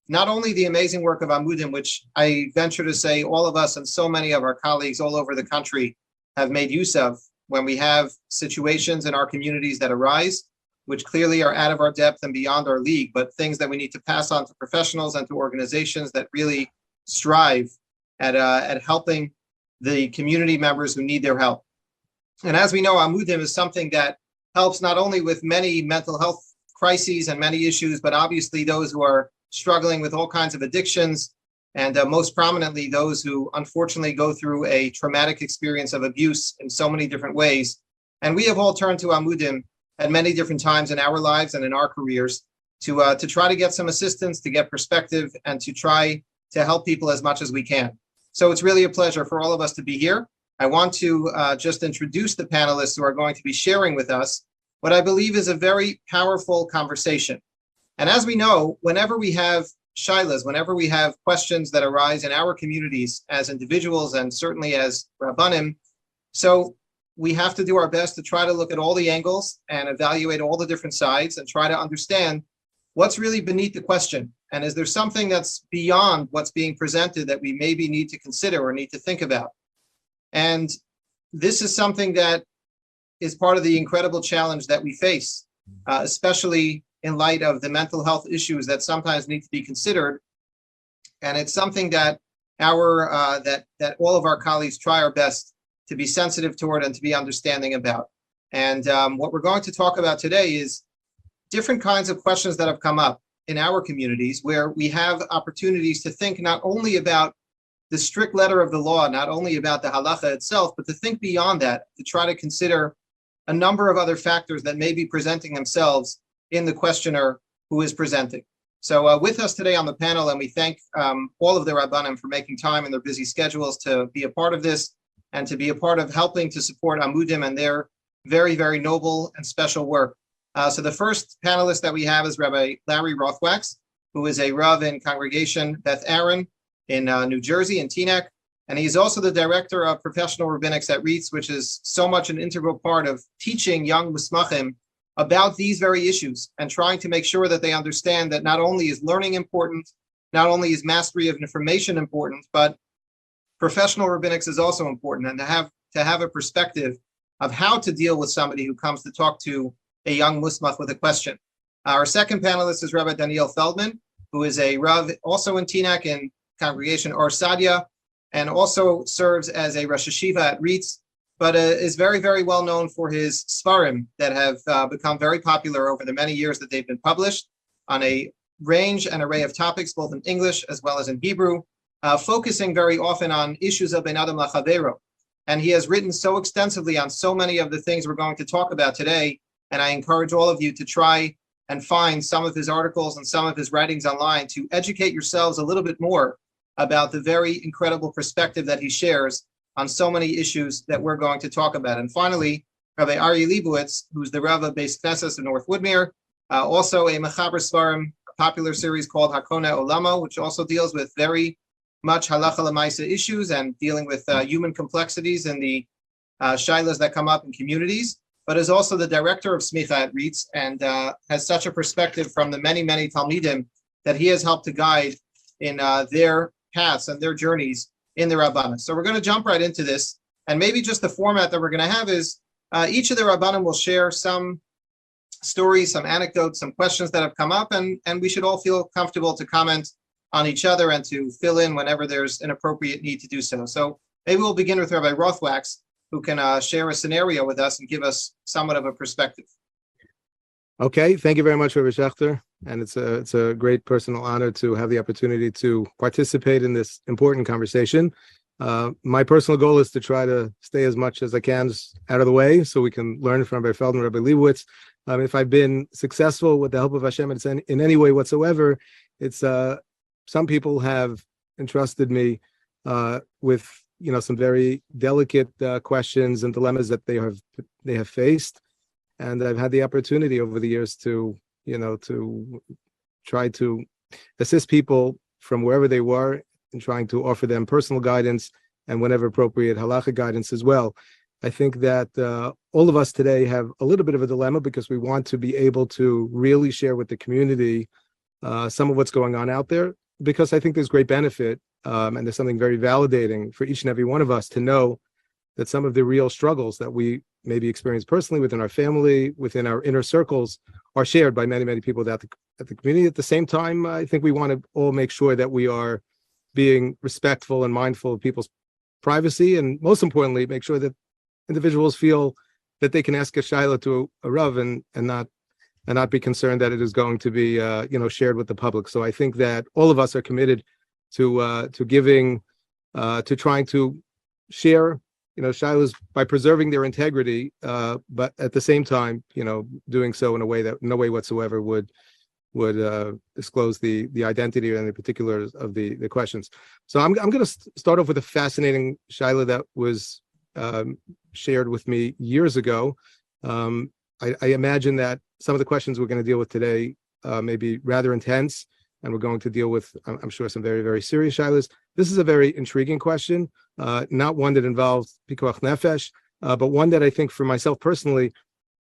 not only the amazing work of Amudim, which I venture to say all of us and so many of our colleagues all over the country have made use of when we have situations in our communities that arise, which clearly are out of our depth and beyond our league, but things that we need to pass on to professionals and to organizations that really strive at helping the community members who need their help. And as we know, Amudim is something that helps not only with many mental health crises and many issues, but obviously those who are struggling with all kinds of addictions, and most prominently those who unfortunately go through a traumatic experience of abuse in so many different ways. And we have all turned to Amudim at many different times in our lives and in our careers to try to get some assistance, to get perspective, and to try to help people as much as we can. So it's really a pleasure for all of us to be here. I want to just introduce the panelists who are going to be sharing with us what I believe is a very powerful conversation. And as we know, whenever we have shailas, whenever we have questions that arise in our communities as individuals and certainly as Rabbanim, so we have to do our best to try to look at all the angles and evaluate all the different sides and try to understand what's really beneath the question. And is there something that's beyond what's being presented that we maybe need to consider or need to think about? And this is something that is part of the incredible challenge that we face, especially in light of the mental health issues that sometimes need to be considered. And it's something that that all of our colleagues try our best to be sensitive toward and to be understanding about. And what we're going to talk about today is different kinds of questions that have come up in our communities where we have opportunities to think not only about the strict letter of the law, not only about the halacha itself, but to think beyond that, to try to consider a number of other factors that may be presenting themselves in the questioner who is presenting. So with us today on the panel, and we thank all of the Rabbanim for making time in their busy schedules to be a part of this and to be a part of helping to support Amudim and their very, very noble and special work. So the first panelist that we have is Rabbi Larry Rothwax, who is a Rav in Congregation Beth Aaron in New Jersey, in Teaneck. And he's also the director of professional rabbinics at REITs, which is so much an integral part of teaching young musmachim about these very issues and trying to make sure that they understand that not only is learning important, not only is mastery of information important, but professional rabbinics is also important, and to have a perspective of how to deal with somebody who comes to talk to a young musmach with a question. Our second panelist is Rabbi Daniel Feldman, who is a Rav also in Teaneck in Congregation Or Sadia, and also serves as a Rosh Hashiva at REITs, but is very, very well known for his svarim that have become very popular over the many years that they've been published on a range and array of topics, both in English as well as in Hebrew, focusing very often on issues of Ben Adam Lachavero. And he has written so extensively on so many of the things we're going to talk about today, and I encourage all of you to try and find some of his articles and some of his writings online to educate yourselves a little bit more about the very incredible perspective that he shares on so many issues that we're going to talk about. And finally, Rabbi Aryeh Leibowitz, who's the Rav of Beis Knesset in North Woodmere, also a Mechaber Svarim, a popular series called Hakona Olamo, which also deals with very much halacha l'maisa issues and dealing with human complexities and the shailas that come up in communities. but is also the director of Smicha at REITs and has such a perspective from the many, many Talmidim that he has helped to guide in their paths and their journeys in the Rabbanim. So we're going to jump right into this. And maybe just the format that we're going to have is each of the Rabbanim will share some stories, some anecdotes, some questions that have come up, and we should all feel comfortable to comment on each other and to fill in whenever there's an appropriate need to do so. So maybe we'll begin with Rabbi Rothwax, who can share a scenario with us and give us somewhat of a perspective. Okay, thank you very much, Rabbi Schechter. And it's a great personal honor to have the opportunity to participate in this important conversation. My personal goal is to try to stay as much as I can out of the way so we can learn from Rabbi Feldman, Rabbi Leibowitz. If I've been successful with the help of Hashem in any way whatsoever, it's some people have entrusted me with some very delicate questions and dilemmas that they have faced, and I've had the opportunity over the years to try to assist people from wherever they were in trying to offer them personal guidance and whenever appropriate halachic guidance as well. I think that all of us today have a little bit of a dilemma because we want to be able to really share with the community some of what's going on out there, because I think there's great benefit and there's something very validating for each and every one of us to know that some of the real struggles that we maybe experience personally within our family, within our inner circles, are shared by many, many people at the community. At the same time, I think we want to all make sure that we are being respectful and mindful of people's privacy, and most importantly, make sure that individuals feel that they can ask a shaila to a rav and not be concerned that it is going to be shared with the public. So I think that all of us are committed to giving, to trying to share shailas by preserving their integrity, but at the same time doing so in a way that no way whatsoever would disclose the identity or any particulars of the questions. So I'm going to start off with a fascinating shaila that was shared with me years ago. I imagine that some of the questions we're going to deal with today may be rather intense, and we're going to deal with, I'm sure, some very, very serious shailas. This is a very intriguing question, not one that involves pikuach nefesh, but one that I think for myself personally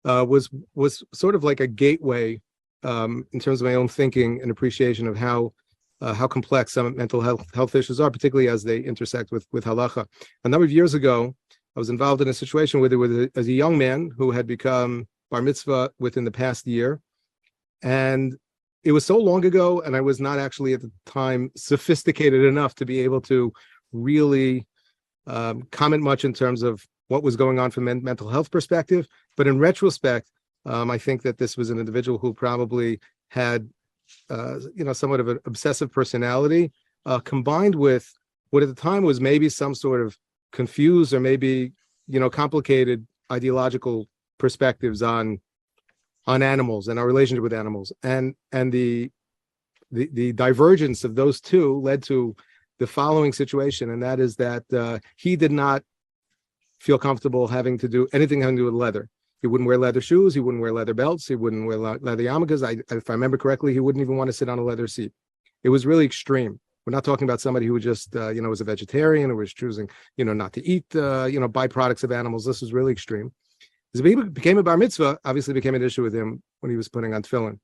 was sort of like a gateway in terms of my own thinking and appreciation of how complex some mental health issues are, particularly as they intersect with halacha. A number of years ago, I was involved in a situation as a young man who had become bar mitzvah within the past year. And it was so long ago, and I was not actually at the time sophisticated enough to be able to really comment much in terms of what was going on from mental health perspective. But in retrospect, I think that this was an individual who probably had, somewhat of an obsessive personality, combined with what at the time was maybe some sort of confused or maybe, complicated ideological perspectives on animals and our relationship with animals. And the divergence of those two led to the following situation, and that is that he did not feel comfortable having to do anything having to do with leather. He wouldn't wear leather shoes. He wouldn't wear leather belts. He wouldn't wear leather yarmulkes. If I remember correctly, he wouldn't even want to sit on a leather seat. It was really extreme. We're not talking about somebody who just, was a vegetarian or was choosing, not to eat, byproducts of animals. This was really extreme. As he became a bar mitzvah, obviously became an issue with him when he was putting on tefillin.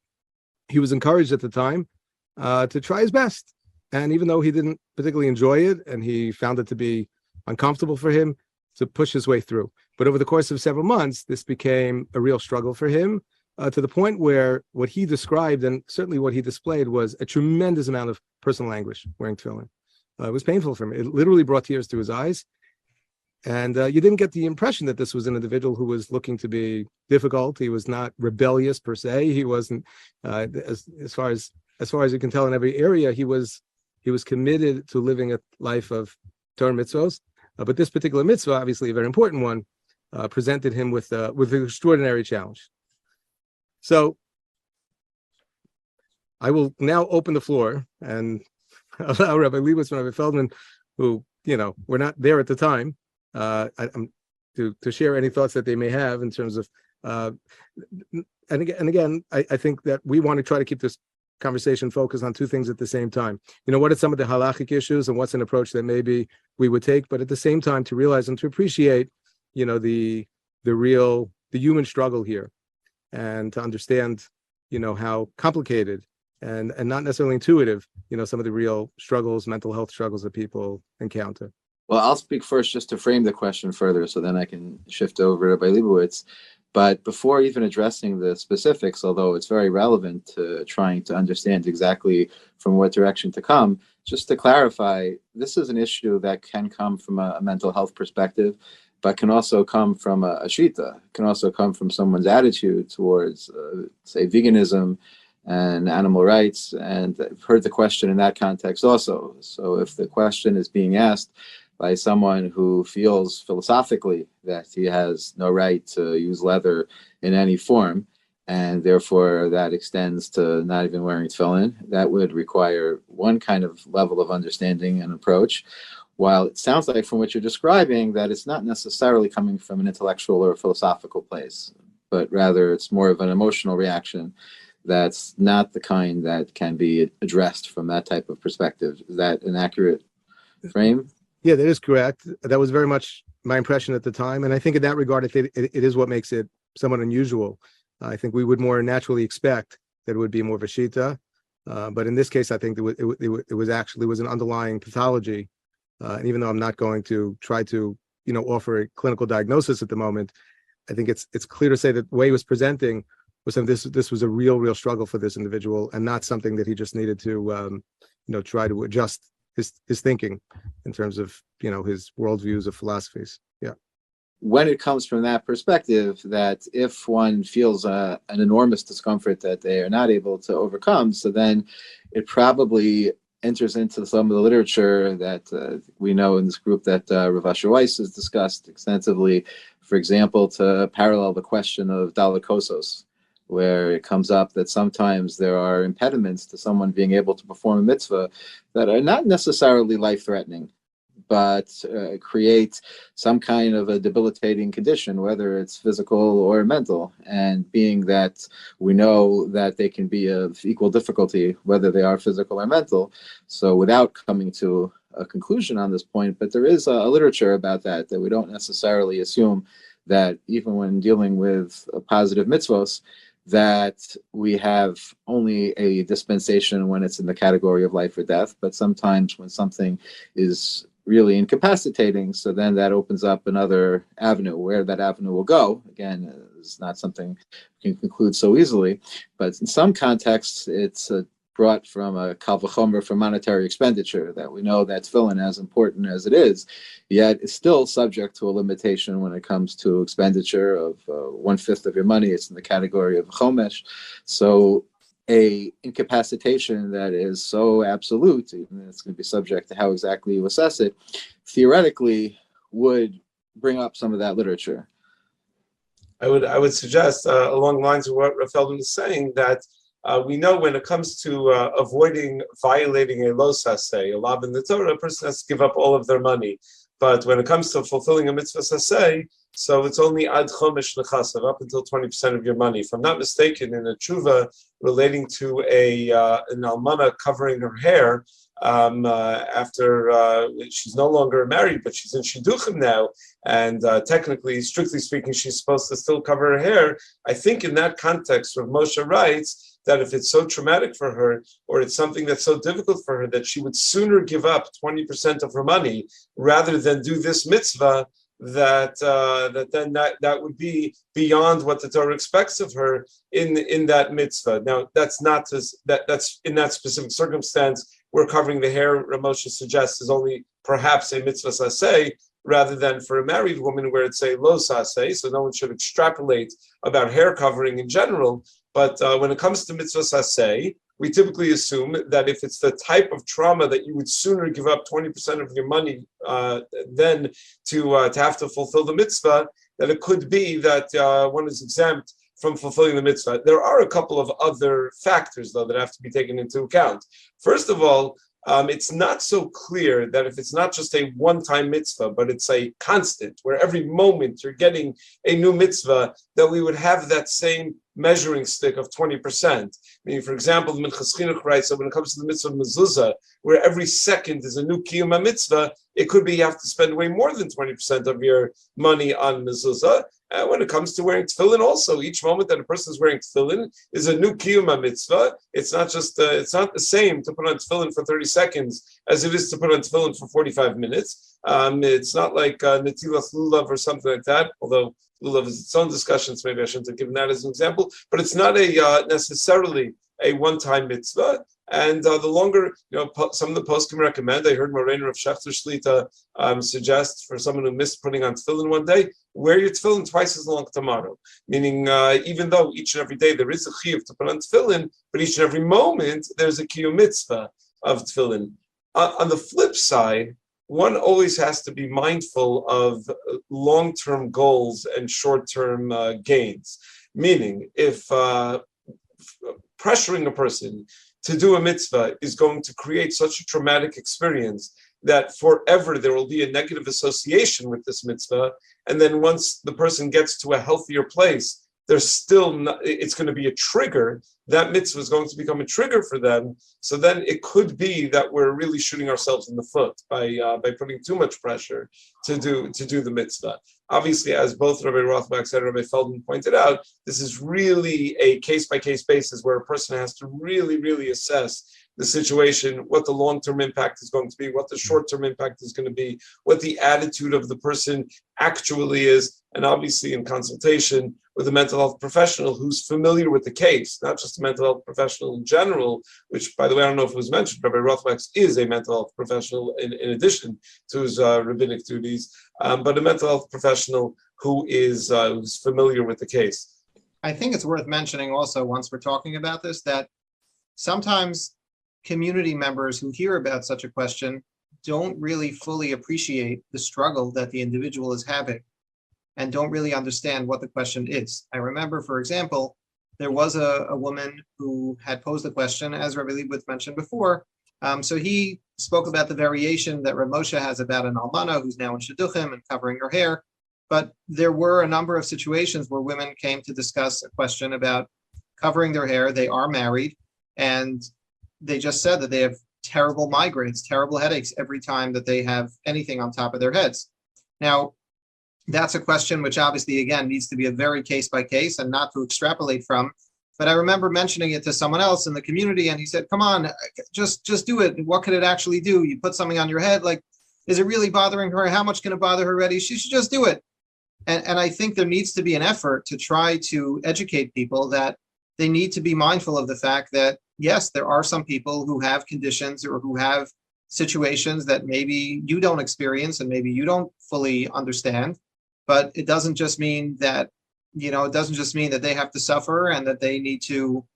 He was encouraged at the time to try his best. And even though he didn't particularly enjoy it and he found it to be uncomfortable for him, to push his way through. But over the course of several months, this became a real struggle for him, to the point where what he described and certainly what he displayed was a tremendous amount of personal anguish wearing tefillin. It was painful for him. It literally brought tears to his eyes. And you didn't get the impression that this was an individual who was looking to be difficult. He was not rebellious per se. He wasn't, as far as you can tell in every area, he was committed to living a life of Torah mitzvos. But this particular mitzvah, obviously a very important one, presented him with an extraordinary challenge. So I will now open the floor and allow Rabbi Leibowitz and Rabbi Feldman, who were not there at the time, to share any thoughts that they may have in terms of. And again, I think that we want to try to keep this conversation focused on two things at the same time. What are some of the halachic issues and what's an approach that maybe we would take, but at the same time to realize and to appreciate, the real human struggle here, and to understand, how complicated and not necessarily intuitive, some of the real struggles, mental health struggles that people encounter. Well, I'll speak first just to frame the question further, so then I can shift over to by Leibowitz. But before even addressing the specifics, although it's very relevant to trying to understand exactly from what direction to come, just to clarify, this is an issue that can come from a mental health perspective, but can also come from a shita, can also come from someone's attitude towards, say, veganism and animal rights. And I've heard the question in that context also. So if the question is being asked by someone who feels philosophically that he has no right to use leather in any form, and therefore that extends to not even wearing tefillin, that would require one kind of level of understanding and approach. While it sounds like from what you're describing that it's not necessarily coming from an intellectual or philosophical place, but rather it's more of an emotional reaction that's not the kind that can be addressed from that type of perspective. Is that an accurate frame? Yeah, that is correct. That was very much my impression at the time. And I think in that regard, it is what makes it somewhat unusual. I think we would more naturally expect that it would be more of a shita. But in this case, I think it was an underlying pathology. And even though I'm not going to try to, offer a clinical diagnosis at the moment, I think it's clear to say that the way he was presenting was that this was a real struggle for this individual, and not something that he just needed to, try to adjust his thinking in terms of, his worldviews of philosophies. Yeah. When it comes from that perspective, that if one feels an enormous discomfort that they are not able to overcome, so then it probably enters into some of the literature that we know in this group that Rav Asher Weiss has discussed extensively, for example, to parallel the question of dalikosos, where it comes up that sometimes there are impediments to someone being able to perform a mitzvah that are not necessarily life-threatening, but create some kind of a debilitating condition, whether it's physical or mental. And being that we know that they can be of equal difficulty, whether they are physical or mental, so without coming to a conclusion on this point, but there is a literature about that we don't necessarily assume that even when dealing with positive mitzvos, that we have only a dispensation when it's in the category of life or death, but sometimes when something is really incapacitating, so then that opens up another avenue. Where that avenue will go, again, is not something we can conclude so easily, but in some contexts, it's brought from a kal v'chomer for monetary expenditure, that we know that tefillin, as important as it is, yet it's still subject to a limitation when it comes to expenditure of 1/5 of your money. It's in the category of chomesh. So a incapacitation that is so absolute, even it's going to be subject to how exactly you assess it, theoretically would bring up some of that literature. I would suggest along the lines of what Rav Feldman is saying, that we know when it comes to avoiding violating a lo saseh, a law in the Torah, a person has to give up all of their money. But when it comes to fulfilling a mitzvah saseh, so it's only ad chomesh nechasav, up until 20% of your money. If I'm not mistaken, in a tshuva relating to an almana covering her hair after she's no longer married, but she's in shidduchim now, and technically, strictly speaking, she's supposed to still cover her hair. I think in that context, Rav Moshe writes that if it's so traumatic for her, or it's something that's so difficult for her, that she would sooner give up 20% of her money rather than do this mitzvah, that would be beyond what the Torah expects of her in that mitzvah. Now, that's not that's in that specific circumstance. We're covering the hair, Rav Moshe suggests, is only perhaps a mitzvah saseh, rather than for a married woman where it's a lo saseh. So no one should extrapolate about hair covering in general. But when it comes to mitzvah saseh, we typically assume that if it's the type of trauma that you would sooner give up 20% of your money than to have to fulfill the mitzvah, that it could be that one is exempt from fulfilling the mitzvah. There are a couple of other factors, though, that have to be taken into account. First of all, it's not so clear that if it's not just a one-time mitzvah, but it's a constant, where every moment you're getting a new mitzvah, that we would have that same measuring stick of 20%. Meaning, for example, the Minchas Chinuch writes that when it comes to the mitzvah of mezuzah, where every second is a new kiyum mitzvah, it could be you have to spend way more than 20% of your money on mezuzah. When it comes to wearing tefillin, also each moment that a person is wearing tefillin is a new kiyum mitzvah. It's not just it's not the same to put on tefillin for 30 seconds as it is to put on tefillin for 45 minutes. It's not like netilas lulav or something like that, although lulav is its own discussion, so maybe I shouldn't have given that as an example. But it's not a necessarily a one-time mitzvah. And the longer, some of the posts can recommend. I heard Moreno of Shefter Shlita suggest for someone who missed putting on tefillin one day, wear your tefillin twice as long tomorrow. Meaning, even though each and every day there is a chiyuv to put on tefillin, but each and every moment there's a kiyum mitzvah of tefillin. On the flip side, one always has to be mindful of long-term goals and short-term gains. Meaning, if pressuring a person to do a mitzvah is going to create such a traumatic experience that forever there will be a negative association with this mitzvah, and then once the person gets to a healthier place, there's still not, it's going to be a trigger. That mitzvah is going to become a trigger for them. So then it could be that we're really shooting ourselves in the foot by putting too much pressure to do the mitzvah. Obviously, as both Rabbi Rothbach and Rabbi Feldman pointed out, this is really a case-by-case basis where a person has to really, really assess the situation, what the long-term impact is going to be, what the short-term impact is going to be, what the attitude of the person actually is, and obviously in consultation with a mental health professional who's familiar with the case, not just a mental health professional in general, which, by the way, I don't know if it was mentioned, Rabbi Rothbach is a mental health professional in addition to his rabbinic duties, but a mental health professional who is who's familiar with the case. I think it's worth mentioning also, once we're talking about this, that sometimes community members who hear about such a question don't really fully appreciate the struggle that the individual is having and don't really understand what the question is. I remember, for example, there was a woman who had posed the question, as Rabbi Leibowitz mentioned before. So he spoke about the variation that Rav Moshe has about an almana who's now in shidduchim and covering her hair. But there were a number of situations where women came to discuss a question about covering their hair. They are married, and they just said that they have terrible migraines, terrible headaches every time that they have anything on top of their heads. Now, that's a question which obviously, again, needs to be a very case by case and not to extrapolate from. But I remember mentioning it to someone else in the community, and he said, come on, just do it. What could it actually do? You put something on your head, like, is it really bothering her? How much can it bother her already? She should just do it. And I think there needs to be an effort to try to educate people that they need to be mindful of the fact that, yes, there are some people who have conditions or who have situations that maybe you don't experience and maybe you don't fully understand, but it doesn't just mean that, it doesn't just mean that they have to suffer and that they need to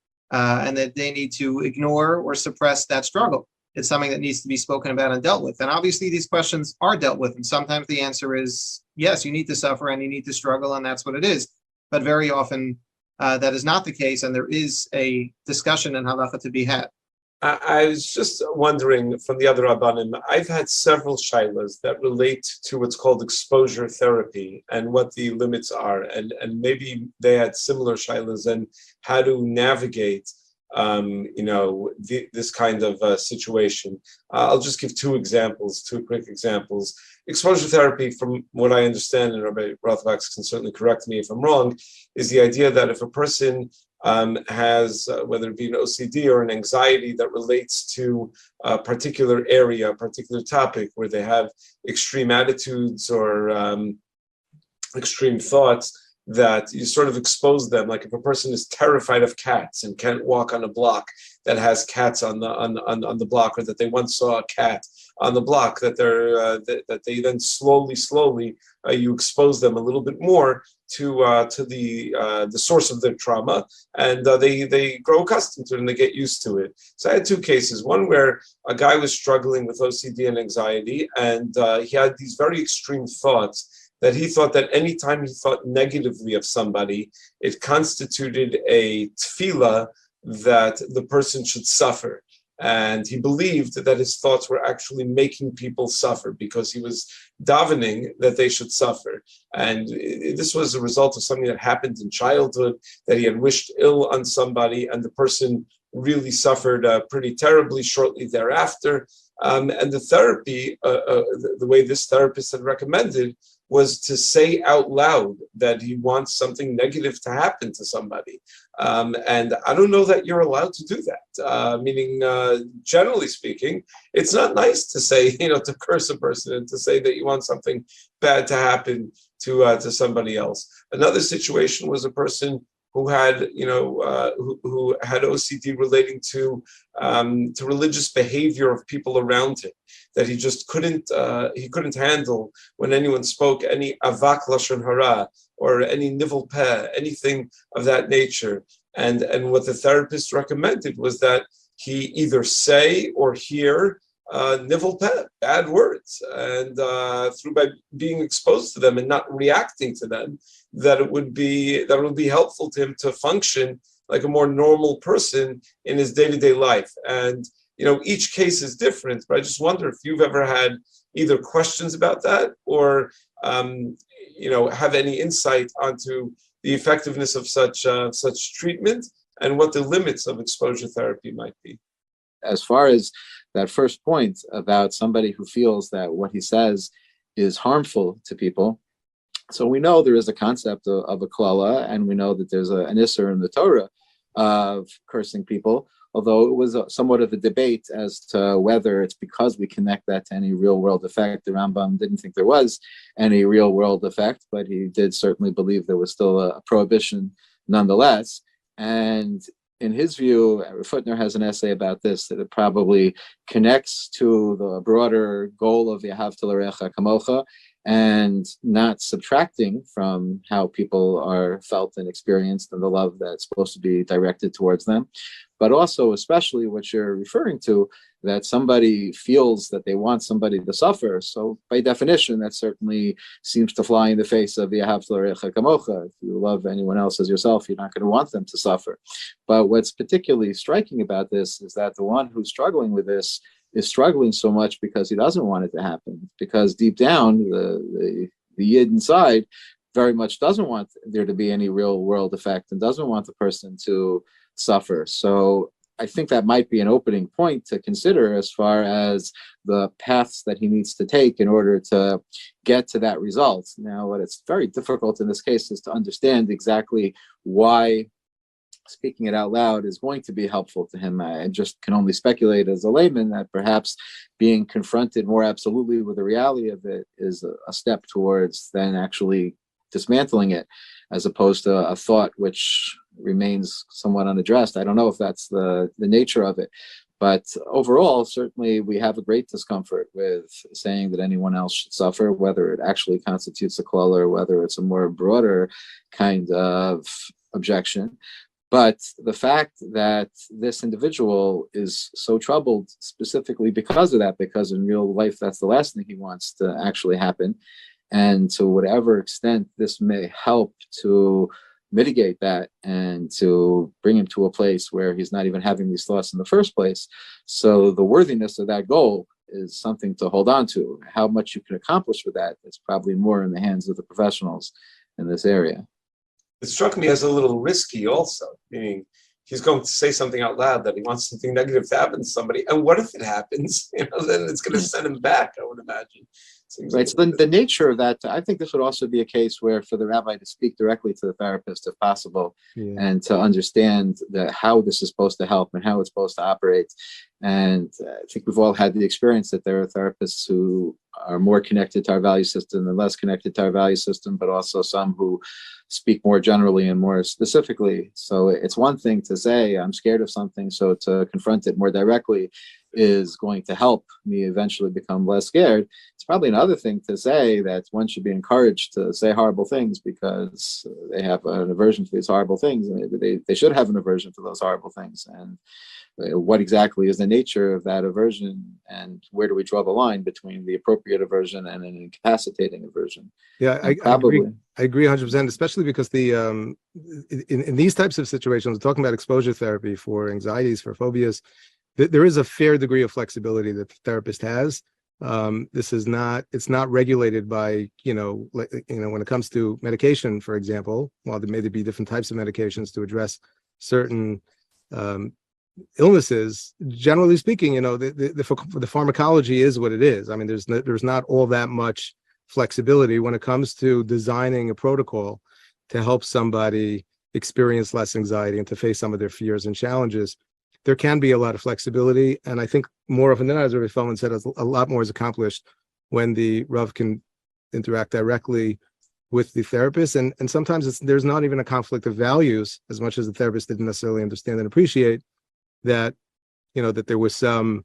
ignore or suppress that struggle. It's something that needs to be spoken about and dealt with. And obviously these questions are dealt with. And sometimes the answer is, yes, you need to suffer and you need to struggle, and that's what it is. But very often that is not the case, and there is a discussion in halacha to be had. I was just wondering from the other Rabbanim, I've had several shailas that relate to what's called exposure therapy and what the limits are. And maybe they had similar shailas and how to navigate this kind of situation. I'll just give two quick examples. Exposure therapy, from what I understand, and Rabbi Rothbach can certainly correct me if I'm wrong, is the idea that if a person has, whether it be an OCD or an anxiety that relates to a particular area, a particular topic, where they have extreme attitudes or extreme thoughts, that you sort of expose them. Like if a person is terrified of cats and can't walk on a block that has cats on the block, or that they once saw a cat on the block, that they then slowly you expose them a little bit more to the source of their trauma, and they grow accustomed to it and they get used to it. So I had two cases. One where a guy was struggling with OCD and anxiety, and he had these very extreme thoughts that he thought that anytime he thought negatively of somebody, it constituted a tefillah that the person should suffer. And he believed that his thoughts were actually making people suffer because he was davening that they should suffer. And this was a result of something that happened in childhood, that he had wished ill on somebody, and the person really suffered pretty terribly shortly thereafter. And the therapy, the way this therapist had recommended, was to say out loud that he wants something negative to happen to somebody. And I don't know that you're allowed to do that. Meaning, generally speaking, it's not nice to say, to curse a person and to say that you want something bad to happen to somebody else. Another situation was a person who had, who had OCD relating to religious behavior of people around him, that he just couldn't handle when anyone spoke any avak lashon hara or any nivel peh, anything of that nature. And what the therapist recommended was that he either say or hear nivel peh, bad words, and through by being exposed to them and not reacting to them, that it would be helpful to him to function like a more normal person in his day-to-day life. And each case is different, but I just wonder if you've ever had either questions about that or have any insight onto the effectiveness of such treatment and what the limits of exposure therapy might be. As far as that first point about somebody who feels that what he says is harmful to people, so we know there is a concept of a klala, and we know that there's an isser in the Torah of cursing people, although it was somewhat of a debate as to whether it's because we connect that to any real-world effect. The Rambam didn't think there was any real-world effect, but he did certainly believe there was still a prohibition nonetheless. And in his view, Footner has an essay about this, that it probably connects to the broader goal of Yahavta l'recha kamocha, and not subtracting from how people are felt and experienced and the love that's supposed to be directed towards them. But also, especially what you're referring to, that somebody feels that they want somebody to suffer. So by definition, that certainly seems to fly in the face of Yahavta l'recha kamocha. If you love anyone else as yourself, you're not going to want them to suffer. But what's particularly striking about this is that the one who's struggling with this is struggling so much because he doesn't want it to happen, because deep down, the yid inside very much doesn't want there to be any real world effect and doesn't want the person to suffer. So I think that might be an opening point to consider as far as the paths that he needs to take in order to get to that result. Now, what it's very difficult in this case is to understand exactly why speaking it out loud is going to be helpful to him. I just can only speculate as a layman that perhaps being confronted more absolutely with the reality of it is a step towards then actually dismantling it, as opposed to a thought which remains somewhat unaddressed. I don't know if that's the nature of it, but overall, certainly we have a great discomfort with saying that anyone else should suffer, whether it actually constitutes a klal or whether it's a more broader kind of objection. But the fact that this individual is so troubled specifically because of that, because in real life, that's the last thing he wants to actually happen. And to whatever extent this may help to mitigate that and to bring him to a place where he's not even having these thoughts in the first place. So the worthiness of that goal is something to hold on to. How much you can accomplish with that is probably more in the hands of the professionals in this area. It struck me as a little risky also, meaning he's going to say something out loud that he wants something negative to happen to somebody. And what if it happens? Then it's going to send him back, I would imagine. Right. So the nature of that, I think this would also be a case where for the rabbi to speak directly to the therapist, if possible, and to understand how this is supposed to help and how it's supposed to operate. And I think we've all had the experience that there are therapists who are more connected to our value system and less connected to our value system, but also some who speak more generally and more specifically. So it's one thing to say, I'm scared of something, so to confront it more directly is going to help me eventually become less scared. It's probably another thing to say that one should be encouraged to say horrible things because they have an aversion to these horrible things, and maybe they should have an aversion to those horrible things. And what exactly is the nature of that aversion, and where do we draw the line between the appropriate aversion and an incapacitating aversion? Yeah, I agree 100%, especially because in these types of situations, talking about exposure therapy for anxieties, for phobias, there is a fair degree of flexibility that the therapist has. It's not regulated by, when it comes to medication, for example, while there may be different types of medications to address certain illnesses, generally speaking, the pharmacology is what it is. I mean, there's not all that much flexibility when it comes to designing a protocol to help somebody experience less anxiety and to face some of their fears and challenges. There can be a lot of flexibility, and I think more often than not, as Rabbi Feldman said, a lot more is accomplished when the Rav can interact directly with the therapist, and sometimes there's not even a conflict of values as much as the therapist didn't necessarily understand and appreciate that, that there was some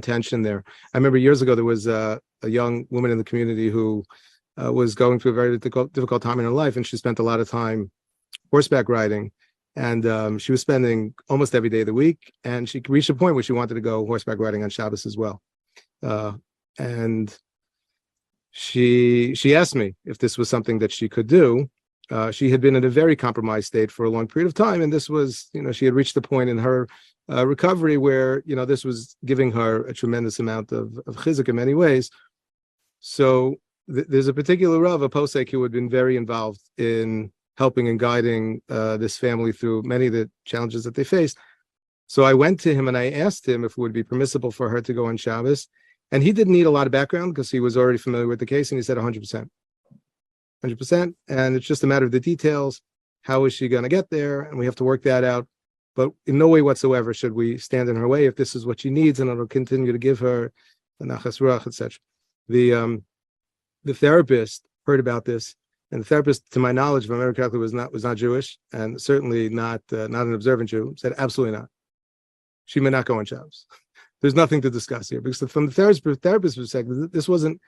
tension there. I remember years ago there was a young woman in the community who was going through a very difficult time in her life, and she spent a lot of time horseback riding, and she was spending almost every day of the week, and she reached a point where she wanted to go horseback riding on Shabbos as well, and she asked me if this was something that she could do. She had been in a very compromised state for a long period of time, and this was, she had reached a point in her recovery where, this was giving her a tremendous amount of chizuk in many ways. So there's a particular Rav, a posek, who had been very involved in helping and guiding this family through many of the challenges that they faced. So I went to him and I asked him if it would be permissible for her to go on Shabbos. And he didn't need a lot of background because he was already familiar with the case, and he said 100%. 100%. And it's just a matter of the details. How is she going to get there? And we have to work that out. But in no way whatsoever should we stand in her way if this is what she needs, and it'll continue to give her the nachas ruach, etc. The therapist heard about this, and the therapist, to my knowledge, if I remember correctly, was not Jewish, and certainly not an observant Jew. Said absolutely not. She may not go on Shabbos. There's nothing to discuss here, because from the therapist's perspective, this wasn't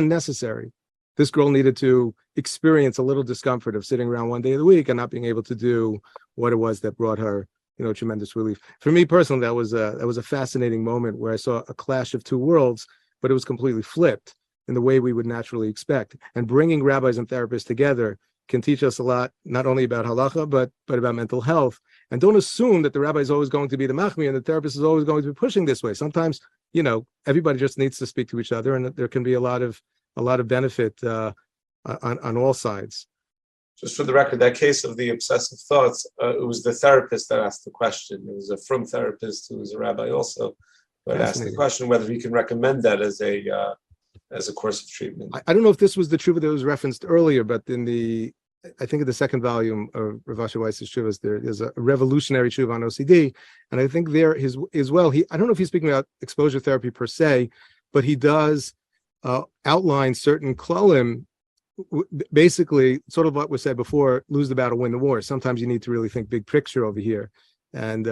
necessary. This girl needed to experience a little discomfort of sitting around one day of the week and not being able to do what it was that brought her, tremendous relief. For me personally, that was a fascinating moment where I saw a clash of two worlds, but it was completely flipped in the way we would naturally expect. And bringing rabbis and therapists together can teach us a lot, not only about halacha, but about mental health. And don't assume that the rabbi is always going to be the machmi and the therapist is always going to be pushing this way. Sometimes, everybody just needs to speak to each other, and there can be a lot of benefit on all sides. Just for the record, that case of the obsessive thoughts, it was the therapist that asked the question. It was a frum therapist who was a rabbi also, but asked the question whether he can recommend that as a course of treatment. I don't know if this was the tshuva that was referenced earlier, but I think in the second volume of Rav Asher Weiss's tshuvas, there is a revolutionary tshuva on OCD, and I think there is as well. I don't know if he's speaking about exposure therapy per se, but he does outline certain klolim, basically sort of what was said before: lose the battle, win the war. Sometimes you need to really think big picture over here, and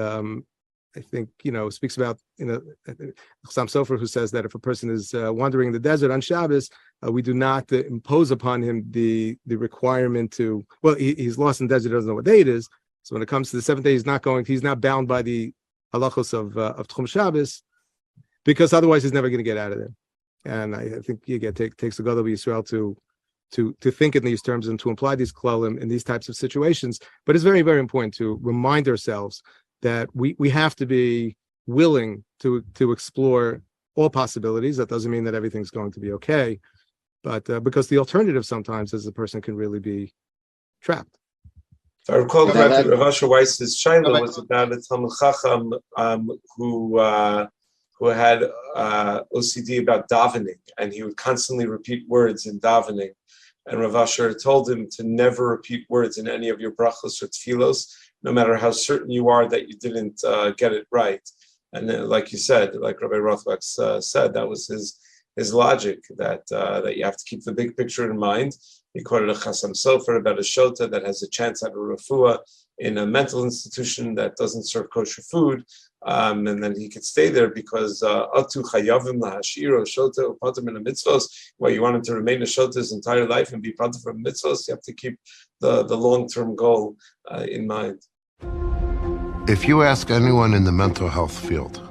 I think, speaks about, Chassam Sofer, who says that if a person is wandering in the desert on Shabbos, we do not impose upon him the requirement to, he's lost in the desert, doesn't know what day it is. So when it comes to the seventh day, he's not bound by the halachos of Tchum Shabbos, because otherwise he's never going to get out of there. And I think takes a Gadol Yisrael to think in these terms and to apply these klalim in these types of situations. But it's very, very important to remind ourselves that we have to be willing to explore all possibilities. That doesn't mean that everything's going to be okay, but because the alternative sometimes is the person can really be trapped. If I recall correctly, Rav Asher Weiss's shaila was about a Talmud Chacham who had OCD about davening, and he would constantly repeat words in davening. And Rav Asher told him to never repeat words in any of your brachos or tefillos, no matter how certain you are that you didn't get it right. And then, like you said, like Rabbi Rothbach said, that was his logic, that you have to keep the big picture in mind. He quoted a Chassam Sofer about a shota that has a chance at a refuah in a mental institution that doesn't serve kosher food, and then he could stay there because atu chayavim lahashiro shota upatim in a mitzvos. Well, you want him to remain a shota his entire life and be part of a mitzvos. You have to keep the long-term goal in mind. If you ask anyone in the mental health field,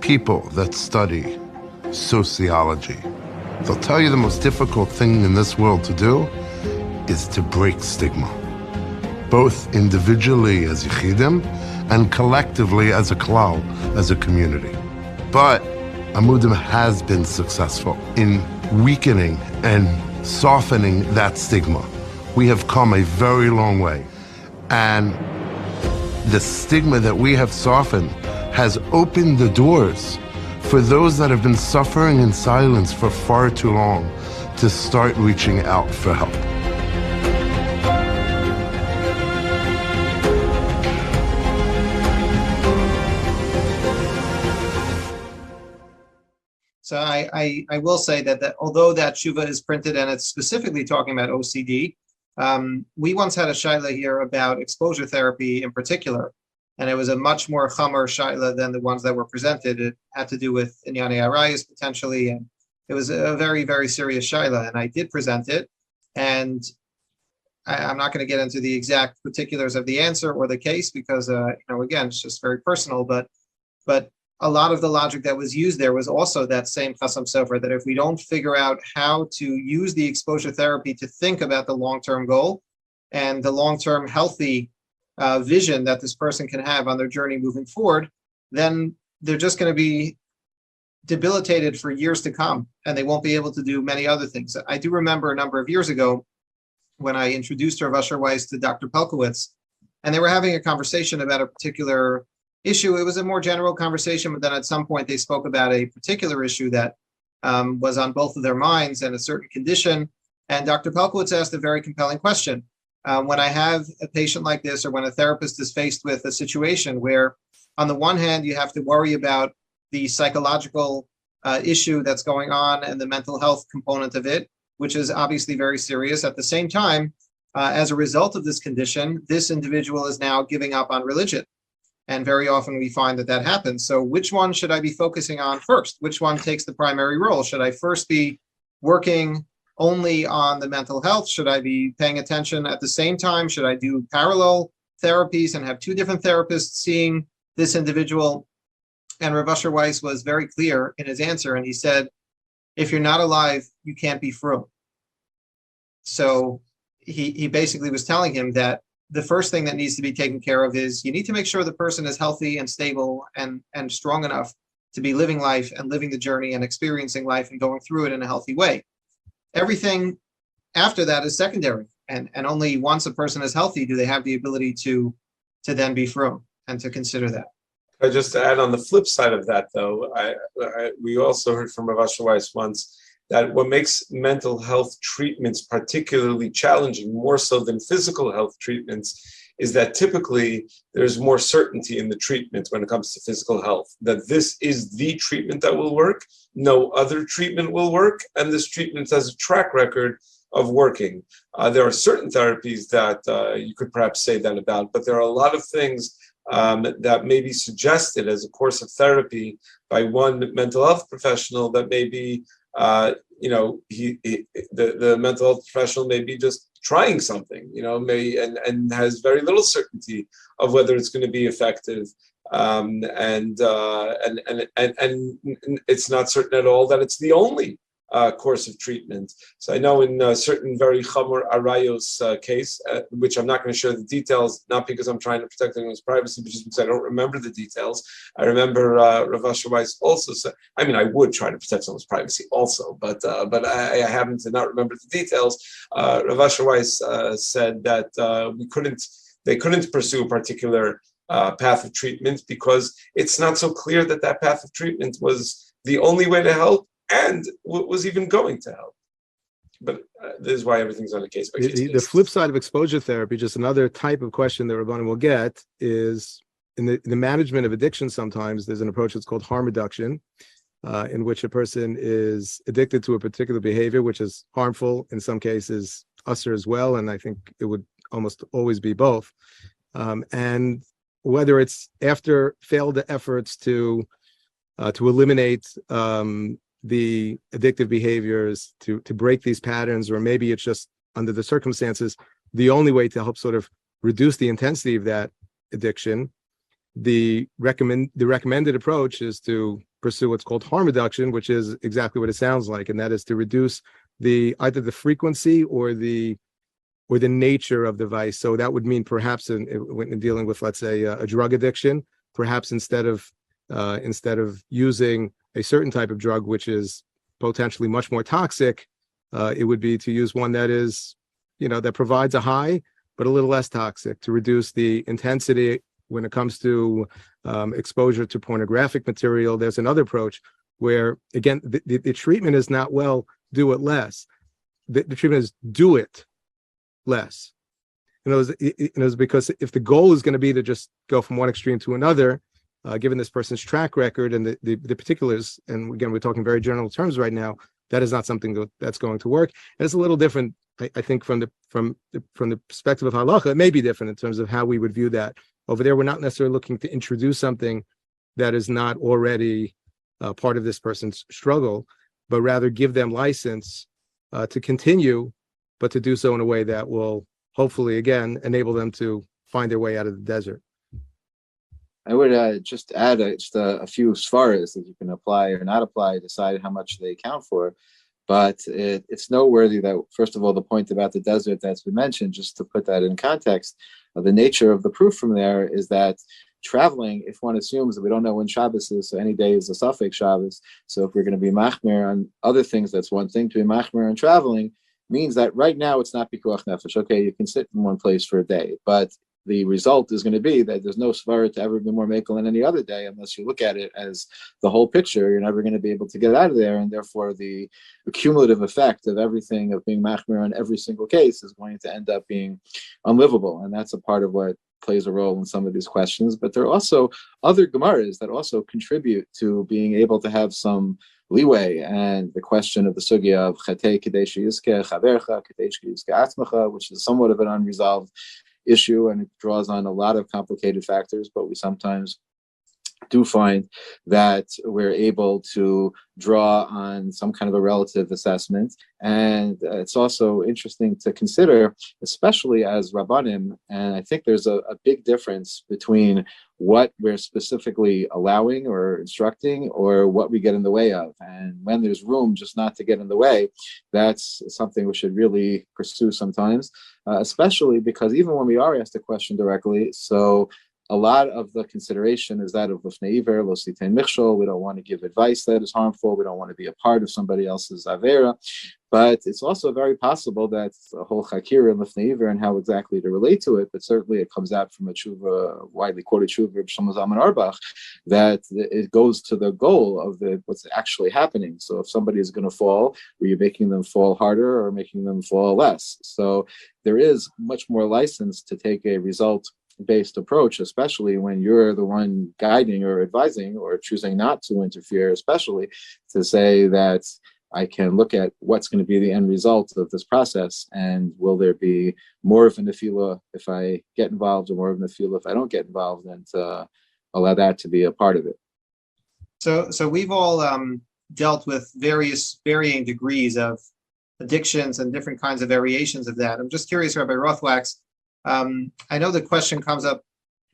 people that study sociology, they'll tell you the most difficult thing in this world to do is to break stigma, both individually as yichidim and collectively as a klal, as a community. But Amudim has been successful in weakening and softening that stigma. We have come a very long way. And the stigma that we have softened has opened the doors for those that have been suffering in silence for far too long to start reaching out for help. So I will say that although that tshuva is printed and it's specifically talking about OCD, we once had a shaila here about exposure therapy in particular, and it was a much more chamer shaila than the ones that were presented. It had to do with inyane arayos potentially, and it was a very, very serious shaila, and I did present it, and I'm not going to get into the exact particulars of the answer or the case because, again, it's just very personal, but a lot of the logic that was used there was also that same chasam sofer, that if we don't figure out how to use the exposure therapy to think about the long-term goal and the long-term healthy vision that this person can have on their journey moving forward, then they're just going to be debilitated for years to come, and they won't be able to do many other things. I do remember a number of years ago when I introduced Rav Asher Weiss to Dr. Pelkowitz, and they were having a conversation about a particular issue. It was a more general conversation, but then at some point they spoke about a particular issue that was on both of their minds and a certain condition. And Dr. Pelkowitz asked a very compelling question. When I have a patient like this, or when a therapist is faced with a situation where on the one hand, you have to worry about the psychological issue that's going on and the mental health component of it, which is obviously very serious. At the same time, as a result of this condition, this individual is now giving up on religion. And very often we find that that happens. So which one should I be focusing on first? Which one takes the primary role? Should I first be working only on the mental health? Should I be paying attention at the same time? Should I do parallel therapies and have two different therapists seeing this individual? And Rav Asher Weiss was very clear in his answer. And he said, if you're not alive, you can't be frum. So he basically was telling him that the first thing that needs to be taken care of is you need to make sure the person is healthy and stable and strong enough to be living life and living the journey and experiencing life and going through it in a healthy way. Everything after that is secondary. And only once a person is healthy do they have the ability to then be frum and to consider that. Just to add on the flip side of that, though, we also heard from Rav Asher Weiss once that what makes mental health treatments particularly challenging, more so than physical health treatments, is that typically there's more certainty in the treatment when it comes to physical health, that this is the treatment that will work, no other treatment will work, and this treatment has a track record of working. There are certain therapies that you could perhaps say that about, but there are a lot of things that may be suggested as a course of therapy by one mental health professional that may be the mental health professional may be just trying something, and has very little certainty of whether it's going to be effective, and it's not certain at all that it's the only course of treatment. So I know in a certain very Chamor Arayos case, which I'm not going to share the details, not because I'm trying to protect anyone's privacy, but just because I don't remember the details. I remember Rav Asher Weiss also said, I would try to protect someone's privacy also, but I happen to not remember the details. Rav Asher Weiss said that they couldn't pursue a particular path of treatment because it's not so clear that that path of treatment was the only way to help and was even going to help. But this is why everything's on a case by case basis. The flip side of exposure therapy, just another type of question that Rabbanim will get, is in the management of addiction. Sometimes there's an approach that's called harm reduction, in which a person is addicted to a particular behavior, which is harmful, in some cases usher as well, and I think it would almost always be both. And whether it's after failed efforts to eliminate the addictive behaviors, to break these patterns, or maybe it's just under the circumstances, the only way to help sort of reduce the intensity of that addiction, the recommended approach is to pursue what's called harm reduction, which is exactly what it sounds like, and that is to reduce either the frequency or the nature of the vice. So that would mean perhaps when dealing with, let's say, a drug addiction, perhaps instead of using a certain type of drug, which is potentially much more toxic, it would be to use one that is, that provides a high, but a little less toxic, to reduce the intensity When it comes to exposure to pornographic material, there's another approach where, again, the treatment is not, well, do it less. The treatment is do it less. Because if the goal is going to be to just go from one extreme to another, given this person's track record and the particulars, and again, we're talking very general terms right now, that is not something that's going to work. And it's a little different, I think, from the perspective of halacha. It may be different in terms of how we would view that. Over there, we're not necessarily looking to introduce something that is not already part of this person's struggle, but rather give them license to continue, but to do so in a way that will hopefully, again, enable them to find their way out of the desert. I would just add just a few svaras that you can apply or not apply, decide how much they account for. But it's noteworthy that, first of all, the point about the desert that's been mentioned, just to put that in context, the nature of the proof from there is that traveling, if one assumes that we don't know when Shabbos is, so any day is a suffix Shabbos, so if we're going to be machmir on other things, that's one thing. To be machmir on traveling means that right now it's not pikuach nefesh. Okay, you can sit in one place for a day, but the result is going to be that there's no svara to ever be more makel than any other day unless you look at it as the whole picture. You're never going to be able to get out of there, and therefore the cumulative effect of everything, of being machmir on every single case, is going to end up being unlivable. And that's a part of what plays a role in some of these questions. But there are also other gemaras that also contribute to being able to have some leeway, and the question of the sugya of chatei kadesh yizke chavercha kadesh yizke atzmacha, which is somewhat of an unresolved issue, and it draws on a lot of complicated factors, but we sometimes do find that we're able to draw on some kind of a relative assessment. And it's also interesting to consider, especially as Rabbanim, and I think there's a big difference between what we're specifically allowing or instructing or what we get in the way of. And when there's room just not to get in the way, that's something we should really pursue sometimes, especially because even when we are asked a question directly, so a lot of the consideration is that of lifnei iver, lo sitein michshol. We don't want to give advice that is harmful. We don't want to be a part of somebody else's avera. But it's also very possible that the whole chakira and lifnei iver and how exactly to relate to it, but certainly it comes out from a tshuva, widely quoted tshuva of Shlomo Zalman Auerbach, that it goes to the goal of what's actually happening. So if somebody is going to fall, were you making them fall harder or making them fall less? So there is much more license to take a result-based approach, especially when you're the one guiding or advising or choosing not to interfere, especially to say that I can look at what's going to be the end result of this process, and will there be more of a nefila if I get involved or more of a nefila if I don't get involved, and to allow that to be a part of it. So we've all dealt with varying degrees of addictions and different kinds of variations of that. I'm just curious, Rabbi Rothwax, I know the question comes up,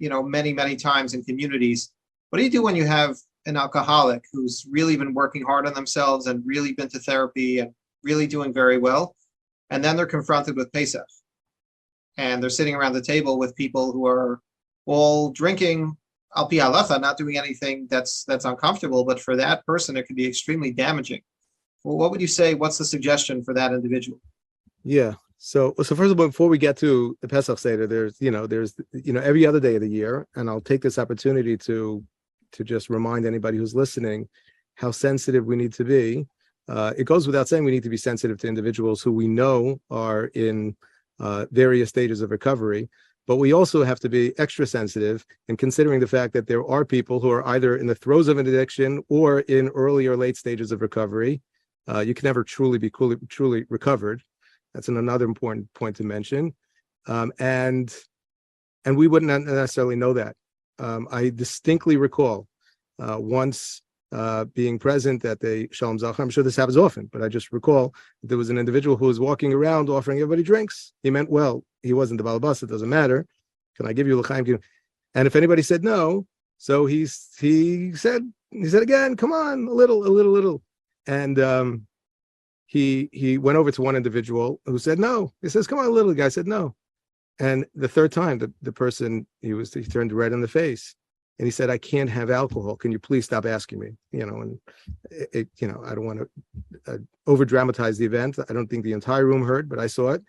many, many times in communities. What do you do when you have an alcoholic who's really been working hard on themselves and really been to therapy and really doing very well, and then they're confronted with Pesach, and they're sitting around the table with people who are all drinking al pi halacha, not doing anything that's uncomfortable, but for that person it could be extremely damaging. Well, what would you say? What's the suggestion for that individual? Yeah. So first of all, before we get to the Pesach Seder, there's every other day of the year, and I'll take this opportunity to just remind anybody who's listening how sensitive we need to be. It goes without saying we need to be sensitive to individuals who we know are in various stages of recovery, but we also have to be extra sensitive in considering the fact that there are people who are either in the throes of an addiction or in early or late stages of recovery. You can never truly be truly recovered. That's another important point to mention. And we wouldn't necessarily know that. I distinctly recall once being present at the Shalom Zachar. I'm sure this happens often, but I just recall there was an individual who was walking around offering everybody drinks. He meant well. He wasn't the balabas. It doesn't matter. Can I give you l'chaim? And if anybody said no, so he said again, come on, a little. And he went over to one individual who said no. He says, come on, a little. The guy said no. And the third time, the person, he turned red in the face, and he said, I can't have alcohol. Can you please stop asking me? And I don't want to over dramatize the event. I don't think the entire room heard, but I saw it.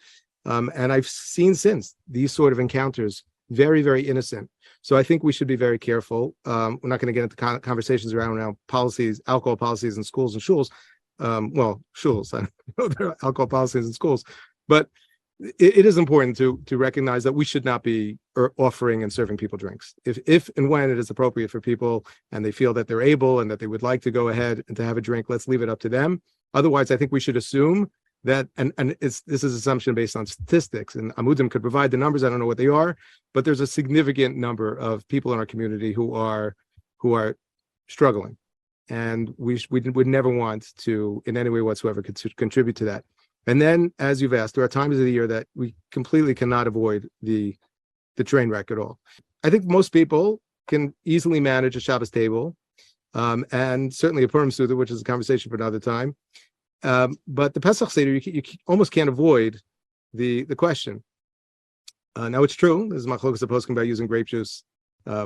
And I've seen since these sort of encounters very, very innocent. So I think we should be very careful. We're not going to get into conversations around policies, alcohol policies in schools and shuls. Well, shuls, I don't know there are alcohol policies in schools, but it is important to recognize that we should not be offering and serving people drinks. If and when it is appropriate for people and they feel that they're able and that they would like to go ahead and to have a drink, let's leave it up to them. Otherwise, I think we should assume that, and this is assumption based on statistics, and Amudim could provide the numbers. I don't know what they are, but there's a significant number of people in our community who are struggling, and we would never want to, in any way whatsoever, contribute to that. And then, as you've asked, there are times of the year that we completely cannot avoid the train wreck at all. I think most people can easily manage a Shabbos table, and certainly a Purim Suda, which is a conversation for another time. But the Pesach Seder, you almost can't avoid the question. Now, it's true, this is Machlokas Poskim about using grape juice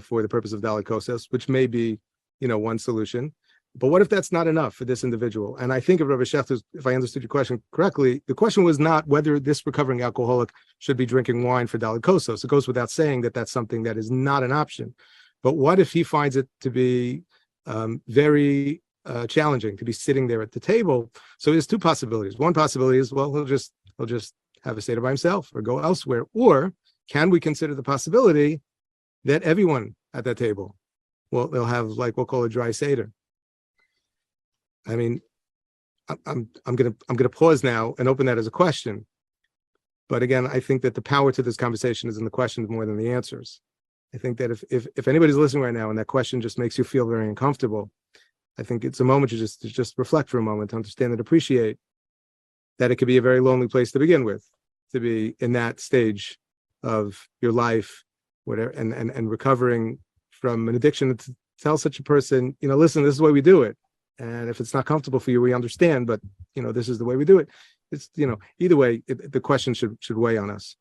for the purpose of Dalet Kosas, which may be, one solution. But what if that's not enough for this individual? And I think of Rabbi Schechter, if I understood your question correctly, the question was not whether this recovering alcoholic should be drinking wine for Dalet Kosas. It goes without saying that that's something that is not an option. But what if he finds it to be very challenging to be sitting there at the table? So there's two possibilities. One possibility is, well, he'll just have a Seder by himself or go elsewhere. Or can we consider the possibility that everyone at that table, well, they'll have like we'll call a dry Seder. I mean, I'm gonna pause now and open that as a question. But again, I think that the power to this conversation is in the questions more than the answers. I think that if anybody's listening right now and that question just makes you feel very uncomfortable, I think it's a moment to just reflect for a moment, to understand and appreciate that it could be a very lonely place to begin with, to be in that stage of your life, whatever, and recovering from an addiction, to tell such a person, listen, this is the way we do it. And if it's not comfortable for you, we understand, but this is the way we do it. It's, either way, the question should weigh on us.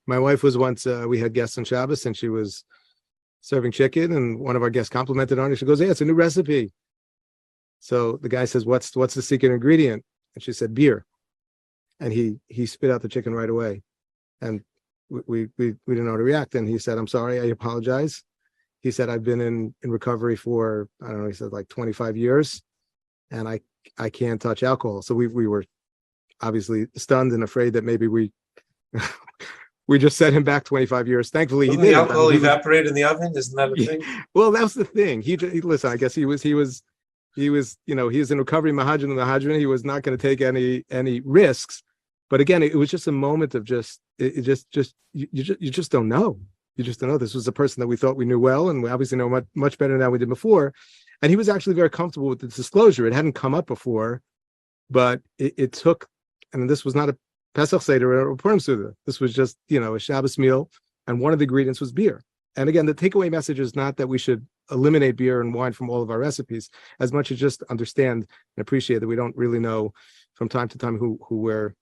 My wife was once, we had guests on Shabbos and she was serving chicken and one of our guests complimented on it. She goes, "Yeah, it's a new recipe." So the guy says, what's the secret ingredient? And she said, beer. And he spit out the chicken right away. And we didn't know how to react. And he said, "I'm sorry, I apologize." He said, "I've been in recovery for, I don't know," he said, like 25 years. And I can't touch alcohol. So we were obviously stunned and afraid that maybe we just set him back 25 years. Thankfully, he didn't. The alcohol evaporate in the oven? Isn't that a thing? Well, that's the thing. Listen, I guess he was he was in recovery, Mahadran. He was not going to take any risks. But again, it was just a moment of you just don't know. You just don't know. This was a person that we thought we knew well, and we obviously know much better than we did before. And he was actually very comfortable with the disclosure. It hadn't come up before, but it took, and this was not a Pesach Seder or a Purim Suda. This was just, a Shabbos meal, and one of the ingredients was beer. And again, the takeaway message is not that we should eliminate beer and wine from all of our recipes, as much as just understand and appreciate that we don't really know from time to time who we're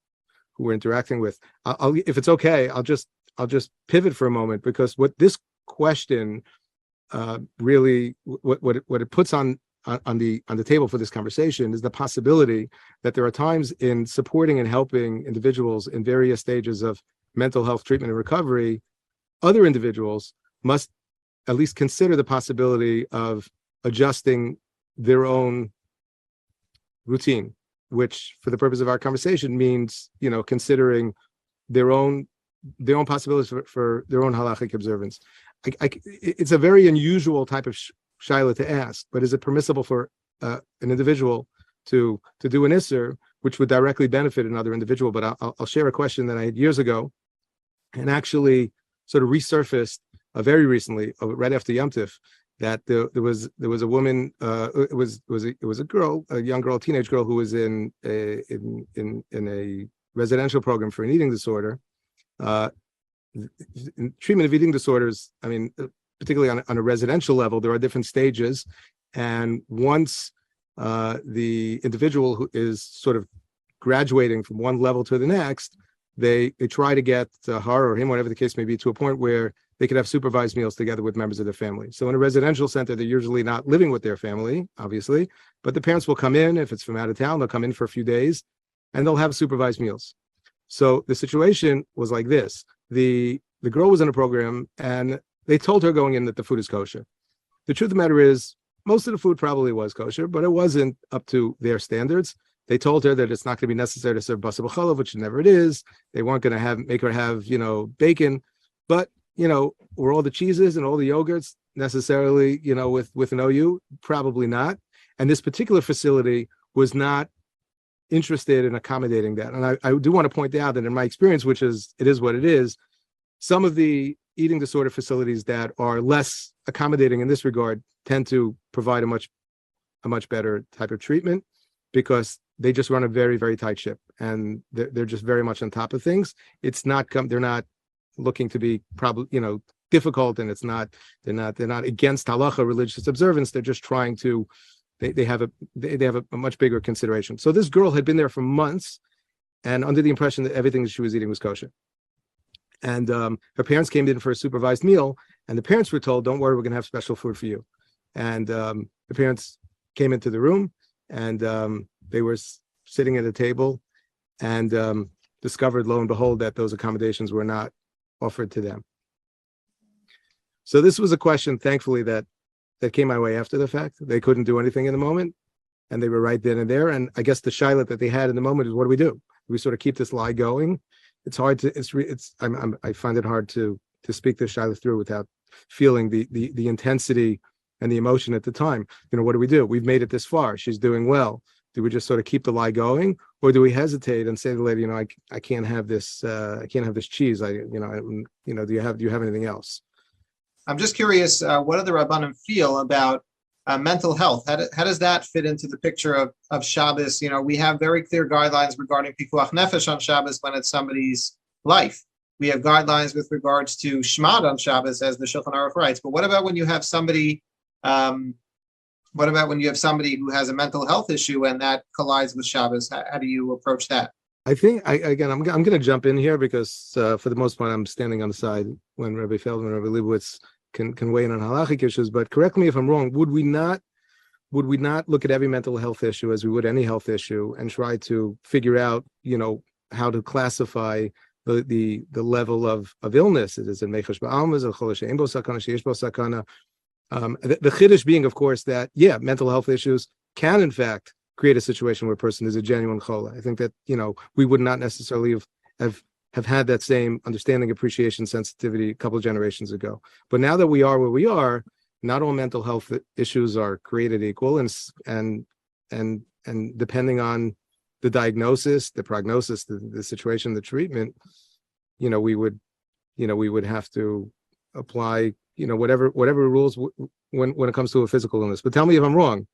interacting with. If it's okay, I'll just pivot for a moment, because what this question really, what it puts on the table for this conversation is the possibility that there are times in supporting and helping individuals in various stages of mental health treatment and recovery, other individuals must at least consider the possibility of adjusting their own routine, which for the purpose of our conversation means, considering their own possibilities for their own halachic observance. It's a very unusual type of shaila to ask, but is it permissible for an individual to do an isser which would directly benefit another individual? But I'll share a question that I had years ago, and actually sort of resurfaced very recently, right after Yom Tif, that there was a woman, it was a girl, a young girl, a teenage girl, who was in a residential program for an eating disorder. In treatment of eating disorders, I mean, particularly on a residential level, there are different stages. And once the individual who is sort of graduating from one level to the next, they try to get her or him, whatever the case may be, to a point where they could have supervised meals together with members of their family. So in a residential center, they're usually not living with their family, obviously, but the parents will come in. If it's from out of town, they'll come in for a few days and they'll have supervised meals. So the situation was like this. The the girl was in a program, and they told her going in that the food is kosher. The truth of the matter is, most of the food probably was kosher, but it wasn't up to their standards. They told her that it's not going to be necessary to serve basar b'chalav, which never it is. They weren't going to make her have, bacon, but, were all the cheeses and all the yogurts necessarily, with an OU? Probably not. And this particular facility was not interested in accommodating that. And I do want to point out that in my experience, it is what it is, some of the eating disorder facilities that are less accommodating in this regard tend to provide a much better type of treatment, because they just run a very, very tight ship, and they're just very much on top of things. They're not looking to be difficult, and they're not against halacha, religious observance. They're just trying to, they have a much bigger consideration. So this girl had been there for months, and under the impression that everything that she was eating was kosher. And her parents came in for a supervised meal, and the parents were told, "Don't worry, we're going to have special food for you." And the parents came into the room, and they were sitting at a table, and discovered, lo and behold, that those accommodations were not offered to them. So this was a question, thankfully, that came my way after the fact. They couldn't do anything in the moment, and they were right then and there. And I guess the shayla that they had in the moment is, what do? We sort of keep this lie going. It's hard to. I find it hard to speak this shayla through without feeling the intensity and the emotion at the time. What do? We've made it this far. She's doing well. Do we just sort of keep the lie going, or do we hesitate and say to the lady, I can't have this. I can't have this cheese. Do you have anything else? I'm just curious, what do the Rabbanim feel about mental health? How does that fit into the picture of Shabbos? We have very clear guidelines regarding pikuach nefesh on Shabbos when it's somebody's life. We have guidelines with regards to shmad on Shabbos, as the Shulchan Aruch writes. But what about when you have somebody? What about when you have somebody who has a mental health issue and that collides with Shabbos? How do you approach that? I think I'm going to jump in here, because for the most part I'm standing on the side when Rabbi Feldman and Rabbi Leibowitz can weigh in on halachic issues. But correct me if I'm wrong. Would we not look at every mental health issue as we would any health issue, and try to figure out how to classify the level of illness? Is it mechash ba'alma? Is it chol she'ein bo sakana, she'yesh bo sakana? The chiddush being, of course, that mental health issues can in fact create a situation where a person is a genuine chola. I think that we would not necessarily have had that same understanding, appreciation, sensitivity a couple of generations ago. But now that we are where we are, not all mental health issues are created equal, and depending on the diagnosis, the prognosis, the situation, the treatment, we would have to apply whatever rules when it comes to a physical illness. But tell me if I'm wrong.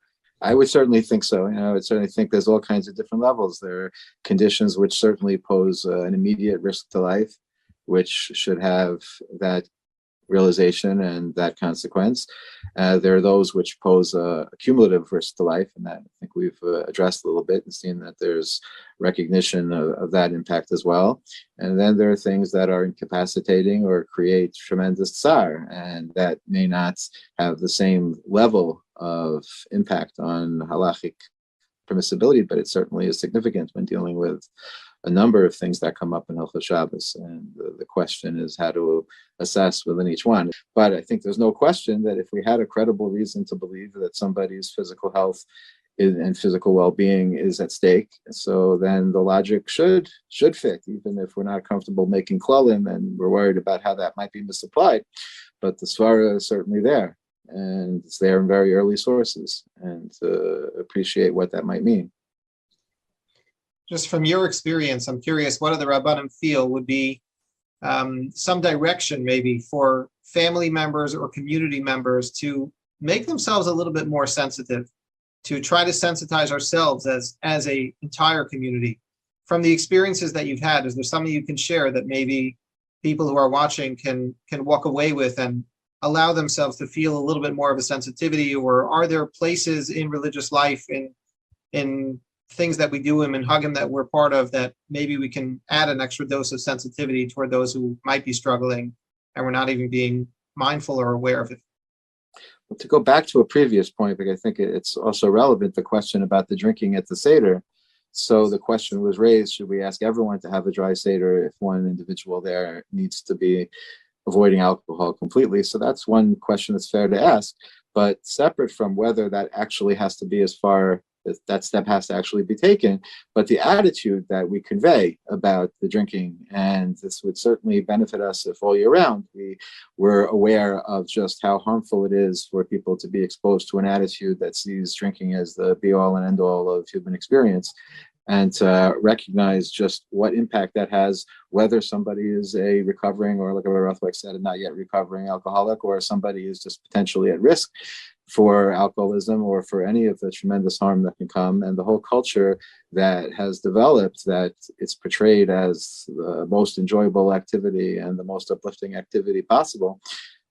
I would certainly think so. I would certainly think there's all kinds of different levels. There are conditions which certainly pose an immediate risk to life, which should have that realization and that consequence. There are those which pose a cumulative risk to life, and that I think we've addressed a little bit and seen that there's recognition of that impact as well. And then there are things that are incapacitating or create tremendous tsar, and that may not have the same level of impact on halachic permissibility, but it certainly is significant when dealing with a number of things that come up in Hilchos Shabbos, and the question is how to assess within each one. But I think there's no question that if we had a credible reason to believe that somebody's physical health and physical well-being is at stake, so then the logic should fit, even if we're not comfortable making klalim and we're worried about how that might be misapplied. But the svara is certainly there, and it's there in very early sources, and to appreciate what that might mean. Just from your experience, I'm curious, what do the Rabbanim feel would be some direction maybe for family members or community members to make themselves a little bit more sensitive, to try to sensitize ourselves as a entire community? From the experiences that you've had, is there something you can share that maybe people who are watching can walk away with and allow themselves to feel a little bit more of a sensitivity? Or are there places in religious life, in things that we do in Minhagim that we're part of, that maybe we can add an extra dose of sensitivity toward those who might be struggling and we're not even being mindful or aware of it? Well, to go back to a previous point, because I think it's also relevant, the question about the drinking at the Seder. So the question was raised, should we ask everyone to have a dry Seder if one individual there needs to be avoiding alcohol completely? So that's one question that's fair to ask, but separate from whether that actually has to be as far as that step has to actually be taken, but the attitude that we convey about the drinking, and this would certainly benefit us if all year round we were aware of just how harmful it is for people to be exposed to an attitude that sees drinking as the be-all and end-all of human experience, and to recognize just what impact that has, whether somebody is a recovering, or like Rothwick said, a not yet recovering alcoholic, or somebody is just potentially at risk for alcoholism or for any of the tremendous harm that can come, and the whole culture that has developed that it's portrayed as the most enjoyable activity and the most uplifting activity possible.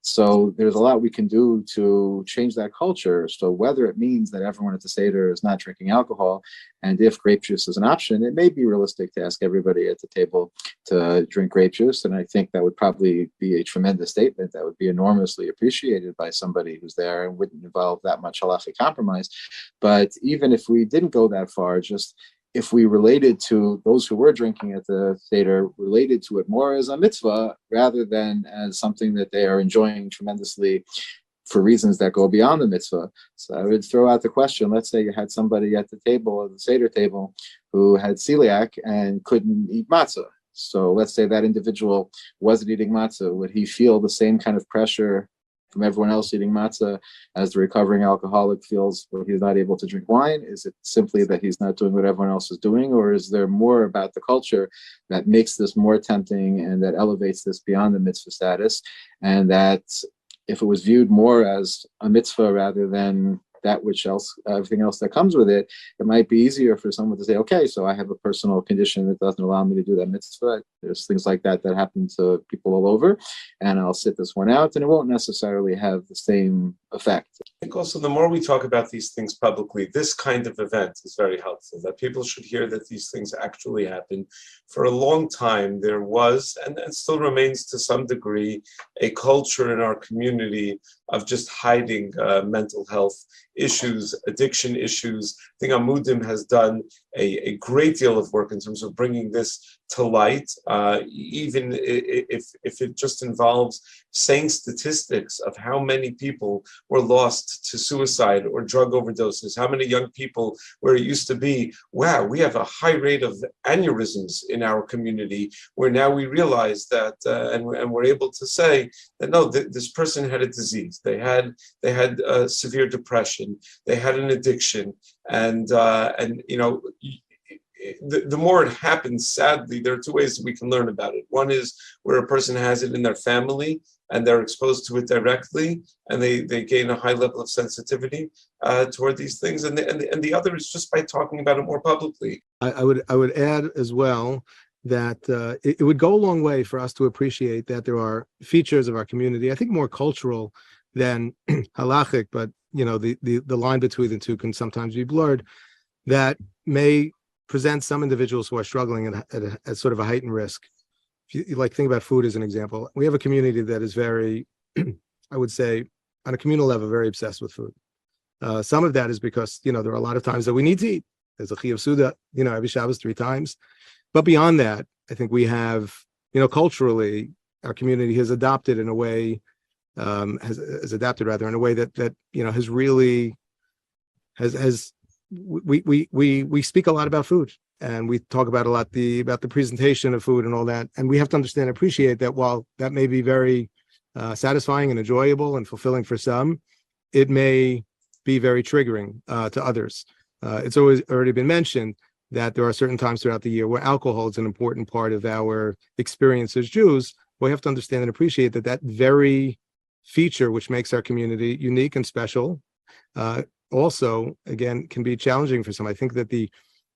So there's a lot we can do to change that culture. So whether it means that everyone at the Seder is not drinking alcohol, and if grape juice is an option, it may be realistic to ask everybody at the table to drink grape juice. And I think that would probably be a tremendous statement that would be enormously appreciated by somebody who's there and wouldn't involve that much halachic compromise. But even if we didn't go that far, just if we related to those who were drinking at the Seder, related to it more as a mitzvah rather than as something that they are enjoying tremendously for reasons that go beyond the mitzvah. So I would throw out the question, let's say you had somebody at the table, at the Seder table, who had celiac and couldn't eat matzah. So let's say that individual wasn't eating matzah. Would he feel the same kind of pressure from everyone else eating matzah as the recovering alcoholic feels when he's not able to drink wine? Is it simply that he's not doing what everyone else is doing, or is there more about the culture that makes this more tempting and that elevates this beyond the mitzvah status, and that if it was viewed more as a mitzvah rather than that which else, everything else that comes with it, it might be easier for someone to say, okay, so I have a personal condition that doesn't allow me to do that mitzvah. There's things like that that happen to people all over, and I'll sit this one out, and it won't necessarily have the same effect. I think also the more we talk about these things publicly, this kind of event is very helpful, that people should hear that these things actually happen. For a long time, there was, and still remains to some degree, a culture in our community of just hiding mental health issues, addiction issues. I think Amudim has done a great deal of work in terms of bringing this to light, even if it just involves saying statistics of how many people were lost to suicide or drug overdoses, how many young people where it used to be, wow, we have a high rate of aneurysms in our community, where now we realize that, and we're able to say that no, this person had a disease, they had severe depression, they had an addiction, and you know, the more it happens, sadly, there are two ways that we can learn about it. One is where a person has it in their family and they're exposed to it directly, and they gain a high level of sensitivity toward these things. And the other is just by talking about it more publicly. I would add as well that it would go a long way for us to appreciate that there are features of our community, I think more cultural than halachic, but you know, the line between the two can sometimes be blurred, that may present some individuals who are struggling at sort of a heightened risk. If you like, think about food as an example. We have a community that is very, I would say, on a communal level, very obsessed with food. Some of that is because, you know, there are a lot of times that we need to eat. There's a chiyuv suda, you know, every Shabbos 3 times. But beyond that, I think we have, you know, culturally, our community has adopted in a way, has adapted rather in a way that you know, has really we speak a lot about food, and we talk about a lot about the presentation of food and all that, and we have to understand and appreciate that while that may be very satisfying and enjoyable and fulfilling for some, it may be very triggering to others. It's always already been mentioned that there are certain times throughout the year where alcohol is an important part of our experience as Jews. We have to understand and appreciate that very feature which makes our community unique and special also, again, can be challenging for some. I think that the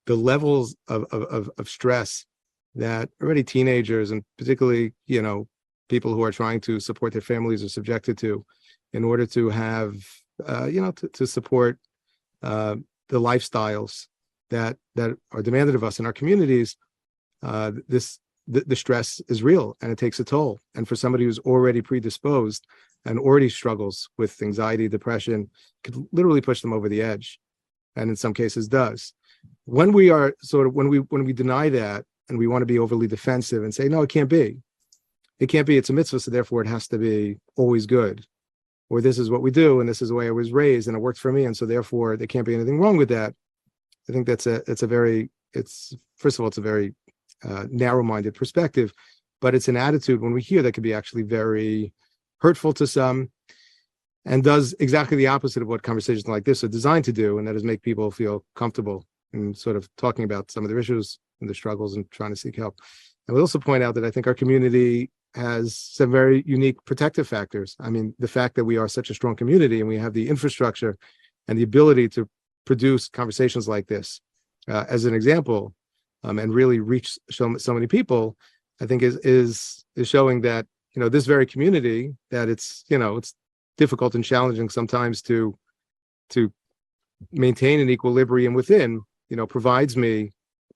levels of stress that already teenagers, and particularly, you know, people who are trying to support their families, are subjected to in order to have, you know, to support the lifestyles that are demanded of us in our communities, the stress is real and it takes a toll. And for somebody who's already predisposed and already struggles with anxiety, depression, could literally push them over the edge, and in some cases does. When we are sort of when we deny that and we want to be overly defensive and say, no, it can't be. It can't be. It's a mitzvah, so therefore it has to be always good. Or this is what we do, and this is the way I was raised, and it worked for me, and so therefore there can't be anything wrong with that. I think first of all, it's a very narrow-minded perspective, but it's an attitude when we hear that can be actually very hurtful to some, and does exactly the opposite of what conversations like this are designed to do, and that is make people feel comfortable in sort of talking about some of their issues and their struggles and trying to seek help. I will also point out that I think our community has some very unique protective factors. I mean, the fact that we are such a strong community and we have the infrastructure and the ability to produce conversations like this as an example, and really reach so many people, I think is showing that, this very community, that it's difficult and challenging sometimes to maintain an equilibrium within, provides me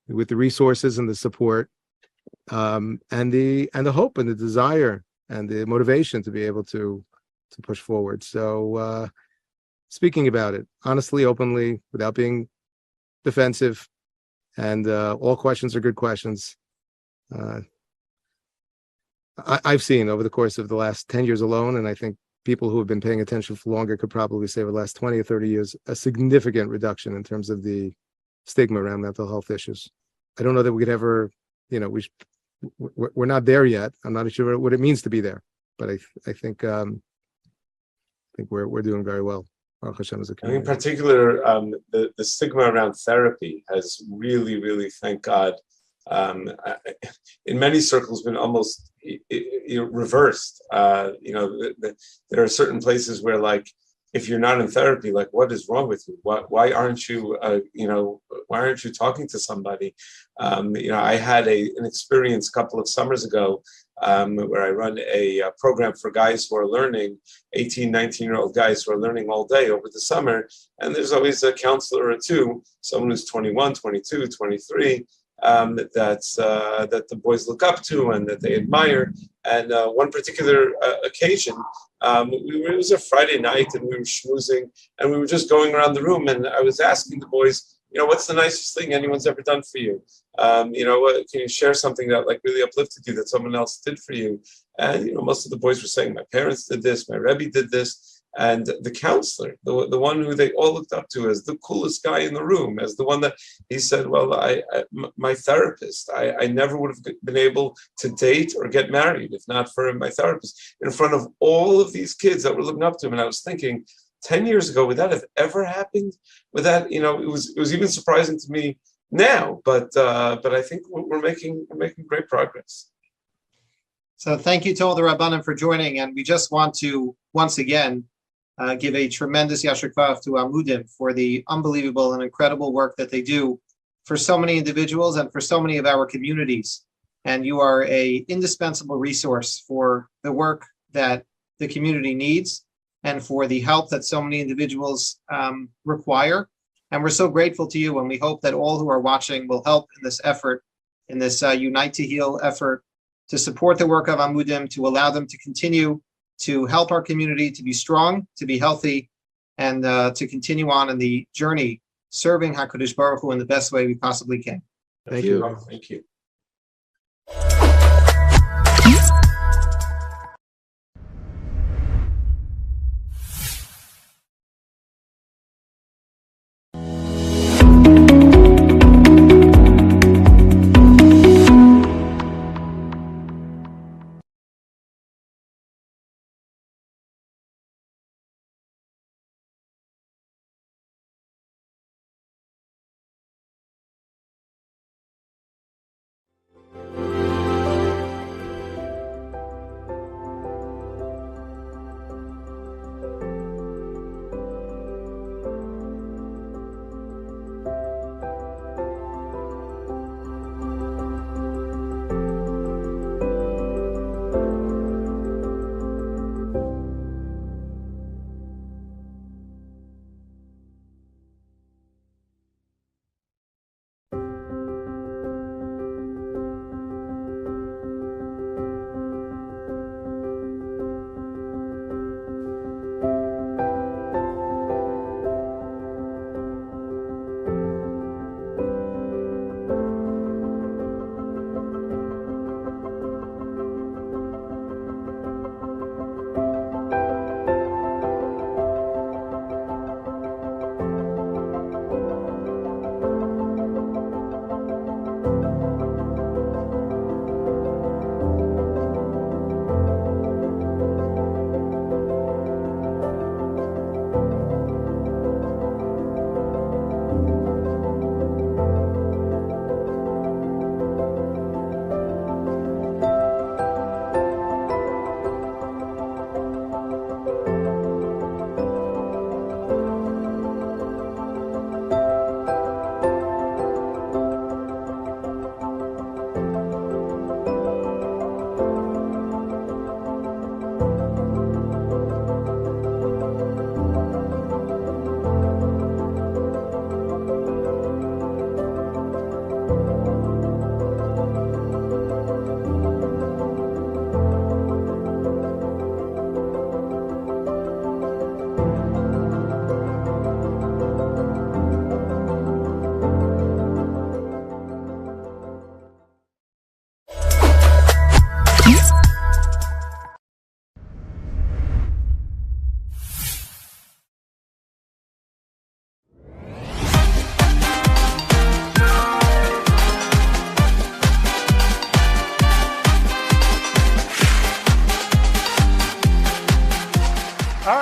with the resources and the support, and the hope and the desire and the motivation to be able to push forward. So speaking about it honestly, openly, without being defensive, and all questions are good questions. I've seen over the course of the last 10 years alone, and I think people who have been paying attention for longer could probably say over the last 20 or 30 years, a significant reduction in terms of the stigma around mental health issues. I don't know that we could ever, we're not there yet. I'm not sure what it means to be there, but I think we're doing very well. Baruch Hashem, as a community. In particular, the stigma around therapy has really, really, thank God, in many circles been almost reversed. There are certain places where, like, if you're not in therapy, like, what is wrong with you? Why aren't you, why aren't you talking to somebody? I had an experience a couple of summers ago where I run a program for guys who are learning, 18, 19-year-old guys who are learning all day over the summer. And there's always a counselor or two, someone who's 21, 22, 23, that the boys look up to and that they admire. And one particular occasion, it was a Friday night and we were schmoozing and we were just going around the room and I was asking the boys, what's the nicest thing anyone's ever done for you? Can you share something that like really uplifted you that someone else did for you? And most of the boys were saying, my parents did this, my Rebbe did this. And the counselor, the one who they all looked up to as the coolest guy in the room, as the one that he said, well, my therapist, I never would have been able to date or get married if not for my therapist, in front of all of these kids that were looking up to him. And I was thinking, 10 years ago, would that have ever happened? Would that, it was even surprising to me now, but I think we're making great progress. So thank you to all the Rabbanim for joining, and we just want to once again give a tremendous yasher koach to Amudim for the unbelievable and incredible work that they do for so many individuals and for so many of our communities. And you are an indispensable resource for the work that the community needs and for the help that so many individuals require. And we're so grateful to you, and we hope that all who are watching will help in this effort, in this Unite to Heal effort, to support the work of Amudim, to allow them to continue to help our community to be strong, to be healthy, and to continue on in the journey serving HaKadosh Baruch Hu in the best way we possibly can. Thank you. Thank you.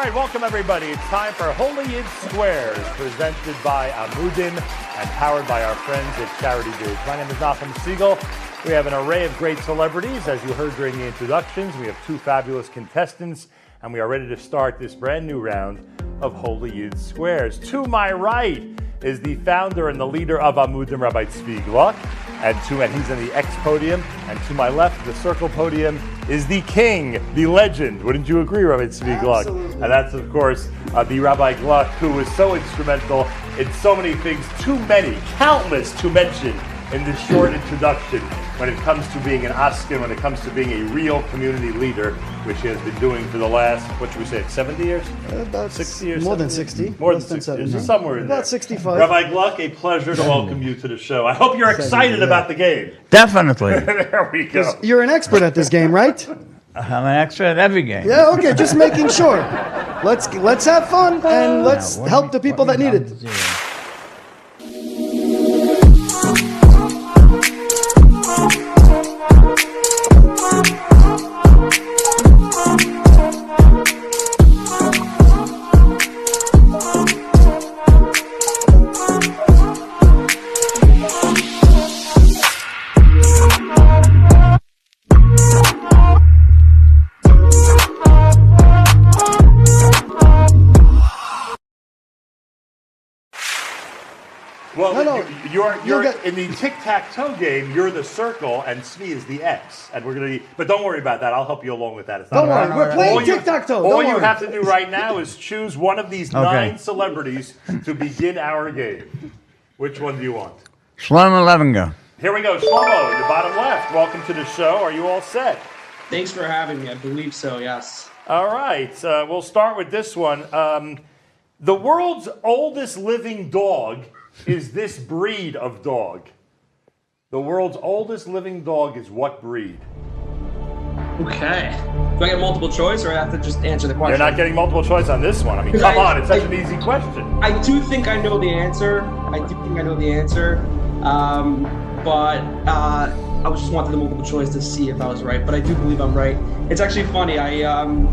right, welcome everybody. It's time for Holy Yid Squares, presented by Amudim and powered by our friends at Charity Bridge. My name is Nachum Siegel. We have an array of great celebrities. As you heard during the introductions, we have two fabulous contestants, and we are ready to start this brand new round of Holy Yid Squares. To my right is the founder and the leader of Amudim, Rabbi Tzvi Gluck, and he's in the X podium. And to my left, the circle podium, is the king, the legend. Wouldn't you agree, Rabbi Tzvi Gluck? And that's, of course, the Rabbi Gluck, who was so instrumental in so many things, too many, countless to mention in this short introduction when it comes to being an Askin, when it comes to being a real community leader, which he has been doing for the last, what should we say, 70 years? About 60 years? More than 60. More than 60 years, so somewhere in there. About 65. Rabbi Gluck, a pleasure to welcome you to the show. I hope you're excited about the game. Definitely. There we go. You're an expert at this game, right? I'm an expert at every game. Yeah, okay, just making sure. Let's have fun and let's help the people that need it. Well, you're in the tic-tac-toe game, you're the circle, and Tzvi is the X. And we're going to but don't worry about that. I'll help you along with that. It's not Don't worry, we're playing tic-tac-toe. All you have to do right now is choose one of these 9 celebrities to begin our game. Which one do you want? Shlomo Levinger. Here we go. Shlomo, in the bottom left. Welcome to the show. Are you all set? Thanks for having me. I believe so, yes. All right. We'll start with this one. The world's oldest living dog is this breed of dog. The world's oldest living dog is what breed? Okay. Do I get multiple choice or I have to just answer the question? You're not getting multiple choice on this one. I mean, come on, it's such an easy question. I do think I know the answer. But I just wanted the multiple choice to see if I was right. But I do believe I'm right. It's actually funny. I'm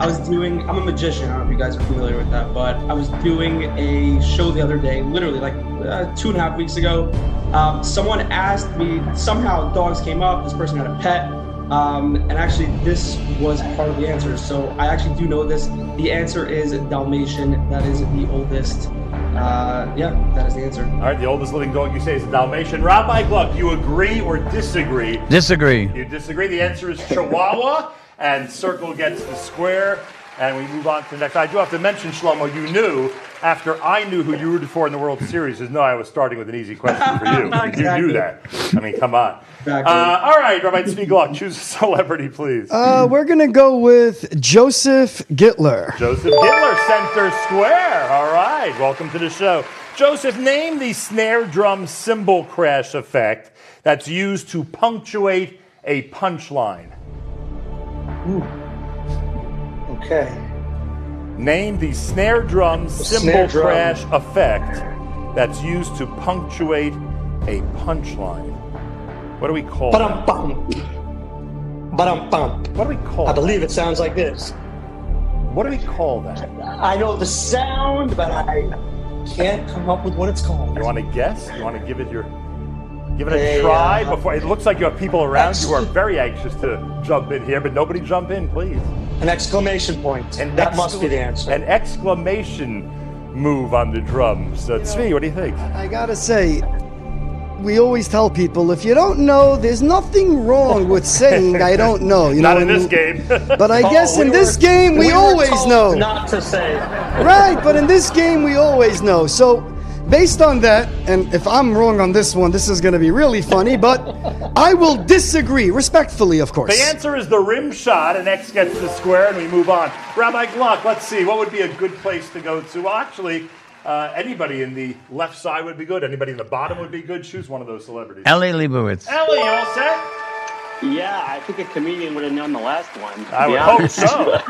a magician. I don't know if you guys are familiar with that, but I was doing a show the other day, literally like 2.5 weeks ago. Someone asked me, somehow dogs came up, this person had a pet, and actually this was part of the answer. So I actually do know this. The answer is Dalmatian. That is the oldest. That is the answer. All right, the oldest living dog you say is a Dalmatian. Rabbi Gluck, do you agree or disagree? Disagree. You disagree. The answer is Chihuahua. And circle gets the square, and we move on to the next. I do have to mention, Shlomo, you knew, after I knew who you rooted for in the World Series, I was starting with an easy question for you. Exactly. You knew that. I mean, come on. Exactly. All right, Rabbi Tzvi Gluck, choose a celebrity, please. We're going to go with Joseph Gittler. Joseph Gittler, center square. All right, welcome to the show. Joseph, name the snare drum cymbal crash effect that's used to punctuate a punchline. Ooh. Okay. Name the snare drum cymbal crash effect that's used to punctuate a punchline. What do we call that? Ba-dum-bum. What do we call that? I believe it sounds like this. What do we call that? I know the sound, but I can't come up with what it's called. You want to guess? You want to give it a try before? It looks like you have people around you who are very anxious to jump in here, but nobody jump in, please. An exclamation point. That must be the answer. An exclamation move on the drums. Tzvi, what do you think? I gotta say, we always tell people, if you don't know, there's nothing wrong with saying I don't know. You Not know, in this game. But I guess in this game we always know. Not to say. Right, but in this game we always know. So based on that, and if I'm wrong on this one, this is going to be really funny, but I will disagree, respectfully, of course. The answer is the rim shot, and X gets the square, and we move on. Rabbi Gluck, let's see, what would be a good place to go to? Well, actually, anybody in the left side would be good. Anybody in the bottom would be good. Choose one of those celebrities. Ellie Leibovitz. Ellie, you all set? Yeah, I think a comedian would have known the last one. I would hope so.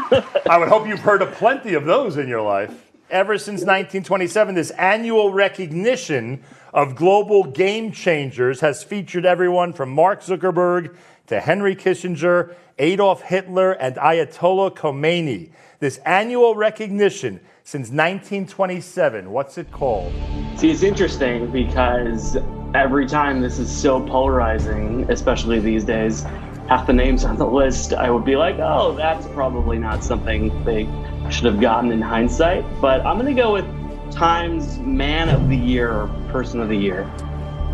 I would hope you've heard of plenty of those in your life. Ever since 1927, this annual recognition of global game changers has featured everyone from Mark Zuckerberg to Henry Kissinger, Adolf Hitler, and Ayatollah Khomeini. this annual recognition since 1927. What's it called? See, it's interesting because every time this is so polarizing, especially these days, half the names on the list, I would be like, oh, that's probably not something they should have gotten in hindsight. But I'm going to go with Time's Man of the Year or Person of the Year.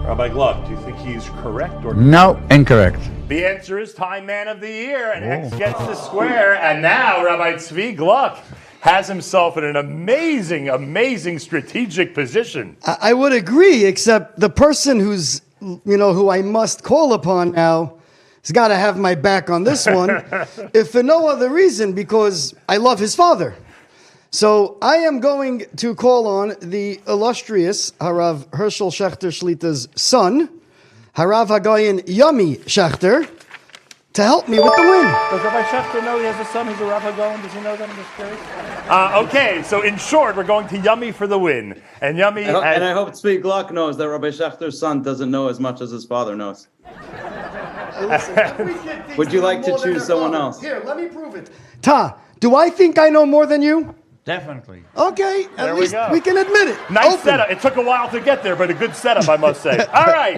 Rabbi Gluck, do you think he's correct or No, incorrect. The answer is Time Man of the Year, and X gets the square. And now Rabbi Tzvi Gluck has himself in an amazing, amazing strategic position. I would agree, except the person who I must call upon now has got to have my back on this one, if for no other reason, because I love his father. So I am going to call on the illustrious Harav Herschel Schechter Shlita's son, Harav Hagayin Yummy Schechter, to help me with the win. Does Rabbi Schechter know he has a son who's a Rav Hagayin? Does he know that? I'm just curious. Okay, so in short, we're going to Yummy for the win. And Yummy and I hope Tzvi Gluck knows that Rabbi Schechter's son doesn't know as much as his father knows. Would you like to choose someone else? Here, let me prove it. Ta, do I think I know more than you? Definitely. Okay, There at we least go. we can admit it. Nice Open. setup. It took a while to get there, but a good setup, I must say. All right,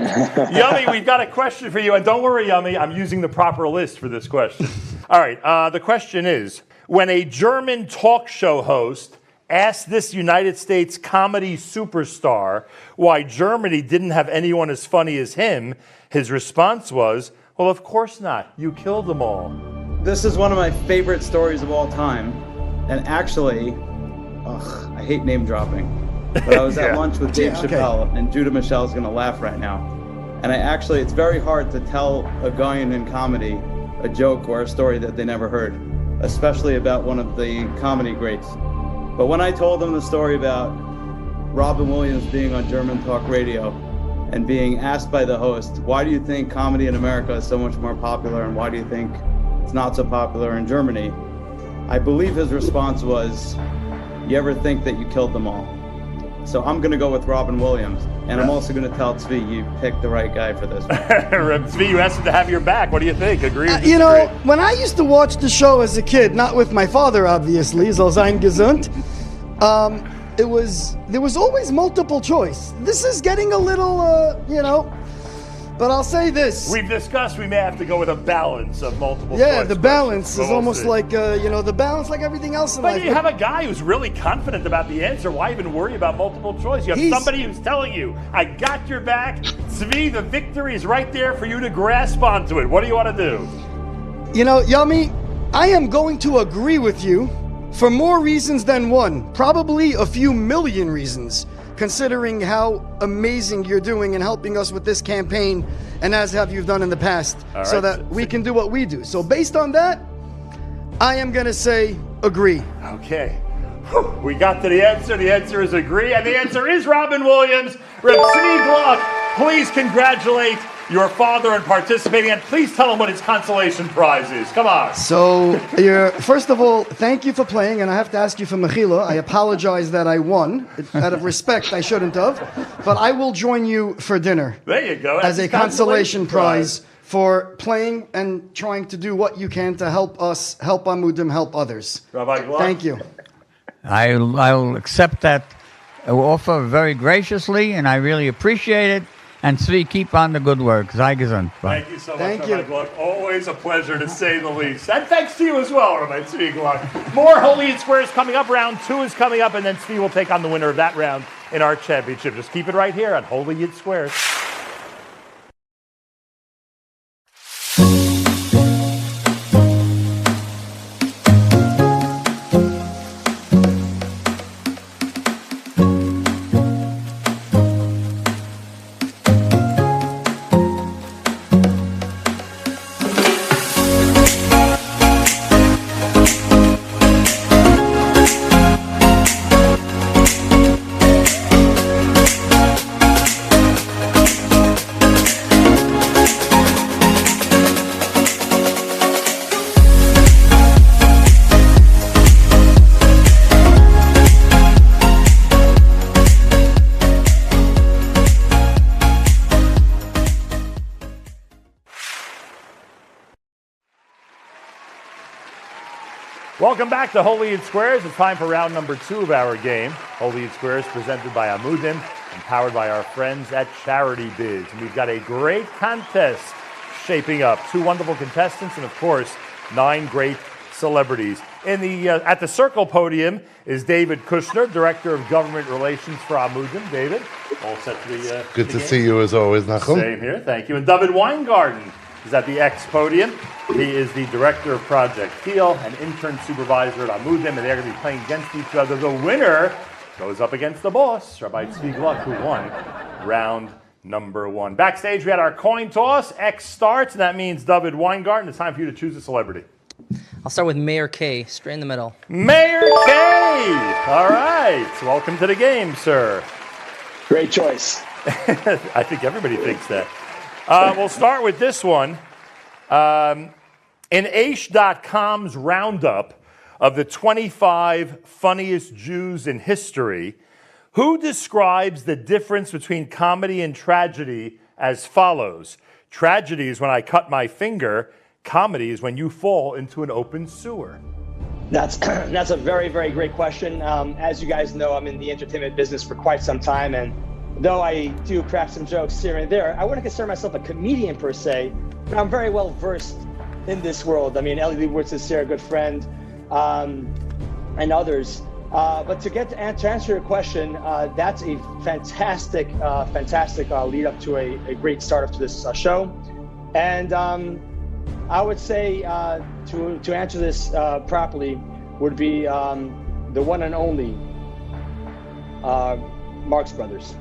Yummy, we've got a question for you. And don't worry, Yummy, I'm using the proper list for this question. All right, the question is, when a German talk show host asked this United States comedy superstar why Germany didn't have anyone as funny as him, his response was, well, of course not. You killed them all. This is one of my favorite stories of all time. And actually, I hate name dropping, but I was at lunch with Dave Chappelle, and Judah Michelle's going to laugh right now. And it's very hard to tell a guy in comedy a joke or a story that they never heard, especially about one of the comedy greats. But when I told them the story about Robin Williams being on German talk radio and being asked by the host, why do you think comedy in America is so much more popular and why do you think it's not so popular in Germany? I believe his response was, you ever think that you killed them all? So I'm going to go with Robin Williams. And I'm also going to tell Tzvi, you picked the right guy for this one. Tzvi, you asked him to have your back. What do you think? Agree or You know, when I used to watch the show as a kid, not with my father, obviously, soll sein gesund, there was always multiple choice. This is getting a little, but I'll say this. We've discussed we may have to go with a balance of multiple Yeah, choice the balance questions, is but almost see. like, the balance like everything else in But life. you have a guy who's really confident about the answer. Why even worry about multiple choice? You have somebody who's telling you, I got your back. Tzvi, the victory is right there for you to grasp onto it. What do you want to do? Yummy, I am going to agree with you for more reasons than one. Probably a few million reasons, considering how amazing you're doing and helping us with this campaign, and as have you done in the past, All so right. that we can do what we do. So based on that, I am going to say agree. Okay. Whew. We got to the answer. The answer is agree, and the answer is Robin Williams. Reb Tzvi Gluck, please congratulate your father in participating, and please tell him what his consolation prize is. Come on. So, first of all, thank you for playing, and I have to ask you for Mechila. I apologize that I won. Out of respect, I shouldn't have. But I will join you for dinner. There you go. As That's a consolation prize for playing and trying to do what you can to help us, help Amudim, help others. Rabbi Gluck. Thank you. I'll accept that offer very graciously, and I really appreciate it. And Tzvi, keep on the good work. Sei gesund. Bye. Thank you so much, Rabbi Gluck. Always a pleasure, to say the least. And thanks to you as well, Rabbi Tzvi Gluck. More Holy and Squares coming up. Round 2 is coming up, and then Tzvi will take on the winner of that round in our championship. Just keep it right here on Holy Yid Squares. Welcome back to Holy in Squares. It's time for round number 2 of our game. Holy in Squares presented by Amudim and powered by our friends at Charity Biz. And we've got a great contest shaping up. 2 wonderful contestants and, of course, 9 great celebrities. In the at the circle podium is David Kushner, Director of Government Relations for Amudim. David, all set to the Good to game? see you as always, Nachum. Same here, thank you. And David Weingarten is at the X podium. He is the Director of Project Heal and Intern Supervisor at Amudim, and they're going to be playing against each other. The winner goes up against the boss, Rabbi Tzvi Gluck, who won round number 1. Backstage, we had our coin toss. X starts, and that means David Weingarten. It's time for you to choose a celebrity. I'll start with Mayor K, straight in the middle. Mayor K! All right. Welcome to the game, sir. Great choice. I think everybody thinks that. We'll start with this one. In Aish.com's roundup of the 25 funniest Jews in history, who describes the difference between comedy and tragedy as follows? Tragedy is when I cut my finger. Comedy is when you fall into an open sewer. That's a very, very great question. As you guys know, I'm in the entertainment business for quite some time, and though I do crack some jokes here and there, I wouldn't consider myself a comedian per se, but I'm very well versed in this world. I mean, Ellie Leibowitz is here, a good friend, and others. But to answer your question, that's a fantastic lead up to a great startup to this show. And I would say to answer this properly would be the one and only Marx Brothers.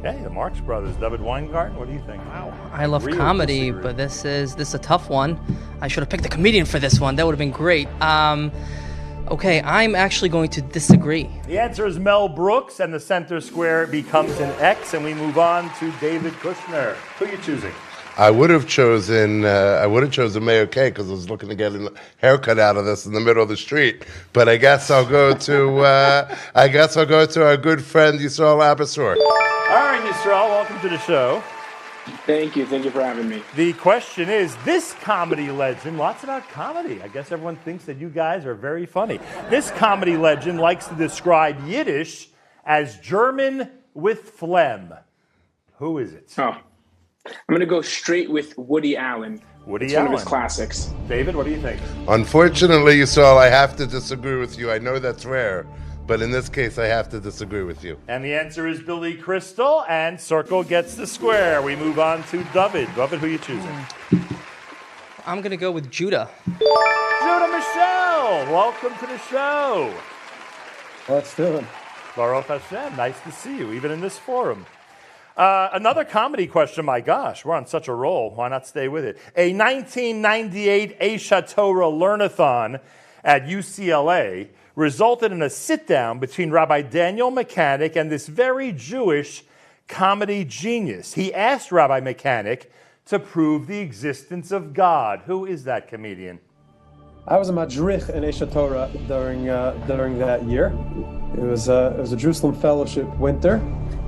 Okay, the Marx Brothers. David Weingarten, what do you think? Wow. I love comedy, but this is a tough one. I should have picked a comedian for this one. That would have been great. Okay, I'm actually going to disagree. The answer is Mel Brooks, and the center square becomes an X, and we move on to David Kushner. Who are you choosing? I would have chosen Mayor K because I was looking to get a haircut out of this in the middle of the street. But I guess I'll go to our good friend Yisrael Abasor. All right, Yisrael, welcome to the show. Thank you for having me. The question is, this comedy legend, lots about comedy. I guess everyone thinks that you guys are very funny. This comedy legend likes to describe Yiddish as German with phlegm. Who is it? Oh, I'm going to go straight with Woody Allen. It's one of his classics. David, what do you think? Unfortunately, Yisrael, I have to disagree with you. I know that's rare, but in this case, I have to disagree with you. And the answer is Billy Crystal, and circle gets the square. We move on to David. David, who are you choosing? I'm going to go with Judah. Judah Michelle, welcome to the show. Let's do it. Baruch Hashem, nice to see you, even in this forum. Another comedy question, my gosh, we're on such a roll. Why not stay with it? A 1998 Aish Torah Learnathon at UCLA resulted in a sit-down between Rabbi Daniel Mechanic and this very Jewish comedy genius. He asked Rabbi Mechanic to prove the existence of God. Who is that comedian? I was a madrich in Aish Torah during that year. It was a Jerusalem Fellowship winter,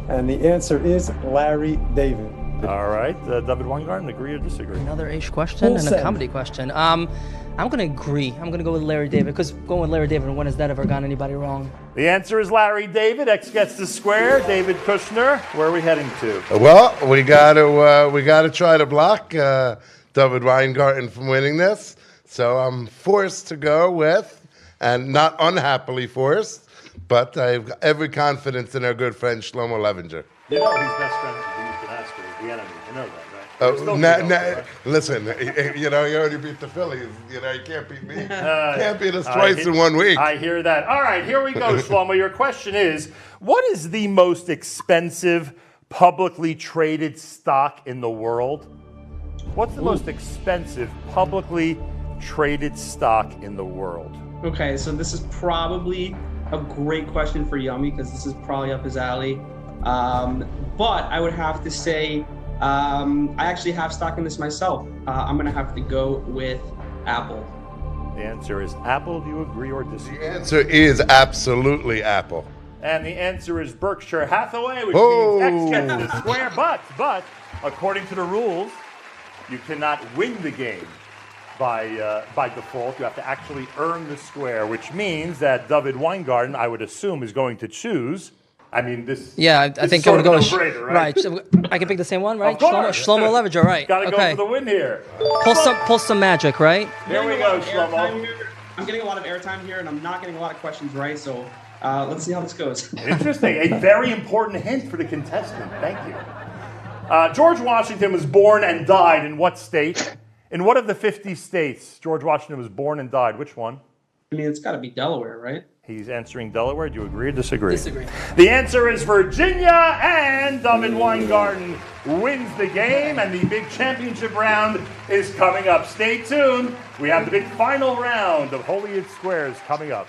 and the answer is Larry David. All right, David Weingarten, agree or disagree? Another Aish question and a comedy question. I'm going to agree. I'm going to go with Larry David, because going with Larry David, when has that ever gotten anybody wrong? The answer is Larry David. X gets the square. David Kushner, where are we heading to? Well, we got to try to block David Weingarten from winning this. So I'm forced to go with, and not unhappily forced, but I have every confidence in our good friend Shlomo Levinger. You know he's best friend with the enemy. You know that, right? Listen, you already beat the Phillies. You can't beat me. Can't beat us twice in 1 week. I hear that. All right, here we go, Shlomo. Your question is, what is the most expensive publicly traded stock in the world? What's the most expensive publicly traded stock in the world? Okay, so this is probably a great question for Yummy, because this is probably up his alley. But I would have to say, I actually have stock in this myself. I'm going to have to go with Apple. The answer is Apple. Do you agree or disagree? The answer is absolutely Apple. And the answer is Berkshire Hathaway, which means X gets the square. But according to the rules, you cannot win the game by default. You have to actually earn the square, which means that David Weingarten, I would assume, is going to choose. I mean, this. Yeah, I this think is I'm gonna go with no-brainer, right? So I can pick the same one, right? Of course. Shlomo Levinger, right? Got to Okay. go for the win here. Pull some magic, right? Here we go, Shlomo. I'm getting a lot of airtime here, and I'm not getting a lot of questions right. So let's see how this goes. Interesting. A very important hint for the contestant. Thank you. George Washington was born and died in what state? In what of the 50 states George Washington was born and died? Which one? I mean, it's got to be Delaware, right? He's answering Delaware. Do you agree or disagree? Disagree. The answer is Virginia, and David Weingarten wins the game, and the big championship round is coming up. Stay tuned. We have the big final round of Holy It Squares coming up.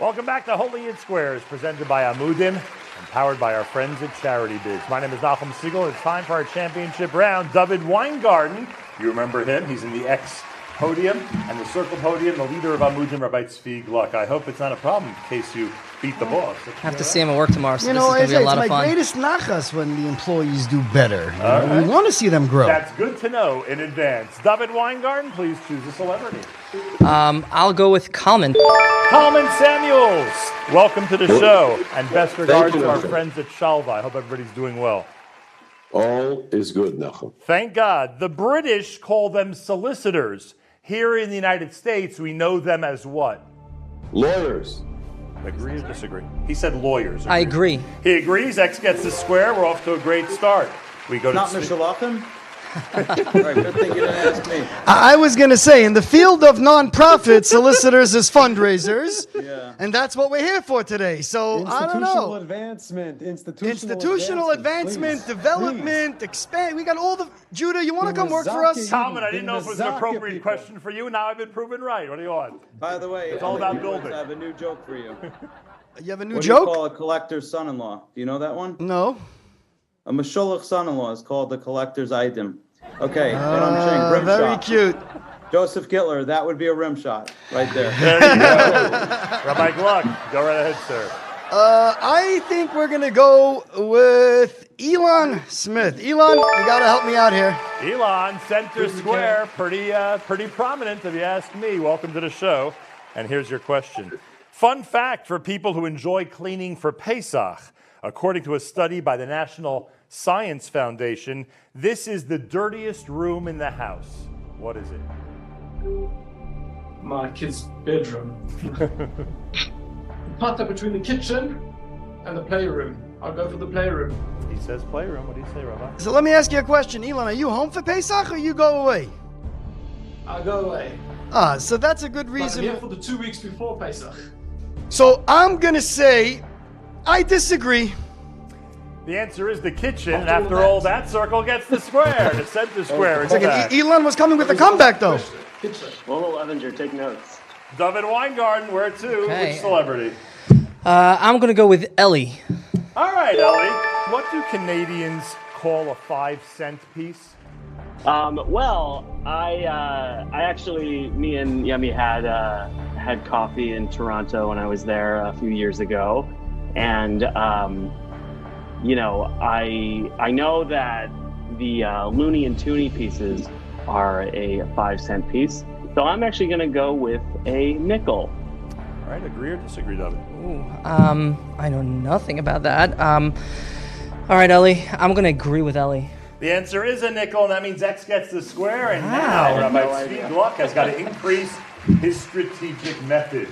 Welcome back to Holy It Squares, presented by Amudim and powered by our friends at Charity Biz. My name is Nachum Siegel. It's time for our championship round. David Weingarten, you remember him. He's in the X podium and the circle podium, the leader of Amudim, Rabbi Tzvi Gluck. I hope it's not a problem in case you beat the boss. I have to see him at work tomorrow, so You this know, is going to be a lot it's of my fun. greatest nachas when the employees do better. You All know, right. We want to see them grow. That's good to know in advance. David Weingarten, please choose a celebrity. I'll go with Kalman. Kalman Samuels, welcome to the show, and best regards you, to our Nachum. friends at Shalva. I hope everybody's doing well. All is good, Nachum. Thank God. The British call them solicitors. Here in the United States, we know them as what? Lawyers. Agree or disagree? He said lawyers. I agree. He agrees. X gets the square. We're off to a great start. We go Not to Mishalachim? All right, good thing you didn't ask me. I was going to say, in the field of nonprofit, solicitors is fundraisers. Yeah. And that's what we're here for today. So, I don't Institutional know. advancement. Institutional advancement, please. development, expand. We got all the... Judah, you want to come work for us? Talmud, I didn't know if it was an appropriate question for you. Now I've been proven right. What do you want? By the way, It's all about building. I have a new joke for you. You have a new What joke? do you call a collector's son-in-law? Do you know that one? No. A Masholach son-in-law is called the collector's item. Okay, rim very shot. cute. Joseph Gittler, that would be a rim shot right there. There you go. Rabbi Gluck, go right ahead, sir. I think we're going to go with Elon Smith. Elon, you got to help me out here. Elon, center square, pretty prominent if you ask me. Welcome to the show. And here's your question. Fun fact for people who enjoy cleaning for Pesach. According to a study by the National Science Foundation, this is the dirtiest room in the house. What is it? My kid's bedroom. Part that between the kitchen and the playroom. I'll go for the playroom. He says playroom. What do you say, Rabbi? So let me ask you a question. Elon, are you home for Pesach or you go away? I'll go away. So that's a good But I'm reason. here for the 2 weeks before Pesach. So I'm going to say I disagree. The answer is the kitchen, and after all, that circle gets the square, the center square. It's like Elon was coming with a comeback, though. Well, Levinger, take notes. David Weingarten, where to? Okay. Which celebrity? I'm going to go with Ellie. All right, Ellie. What do Canadians call a 5-cent piece? Well, I actually, me and Yemi had coffee in Toronto when I was there a few years ago, and you know, I know that the Looney and Tooney pieces are a 5-cent piece, so I'm actually going to go with a nickel. All right, agree or disagree, David? I know nothing about that. All right, Ellie. I'm going to agree with Ellie. The answer is a nickel, and that means X gets the square, and now Rabbi Tzvi Gluck has got to increase his strategic method.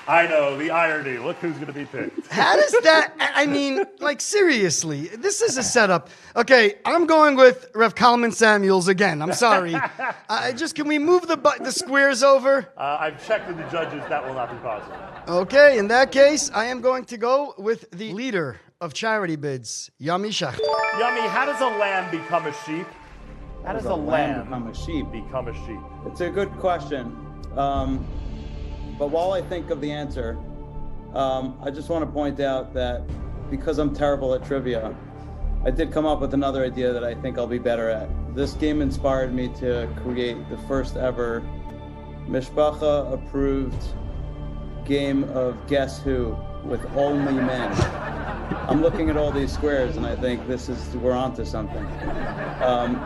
I know, the irony. Look who's going to be picked. How does that, I mean, like, seriously, this is a setup. Okay, I'm going with Rev. Kalman Samuels again. I'm sorry. Can we move the squares over? I've checked with the judges. That will not be possible. Okay, in that case, I am going to go with the leader of charity bids, Yami Shacht. Yami, how does a lamb become a sheep? How does a lamb become a sheep? Become a sheep? It's a good question. But while I think of the answer, I just want to point out that because I'm terrible at trivia, I did come up with another idea that I think I'll be better at. This game inspired me to create the first ever Mishpacha approved game of Guess Who with only men. I'm looking at all these squares and I think we're onto something.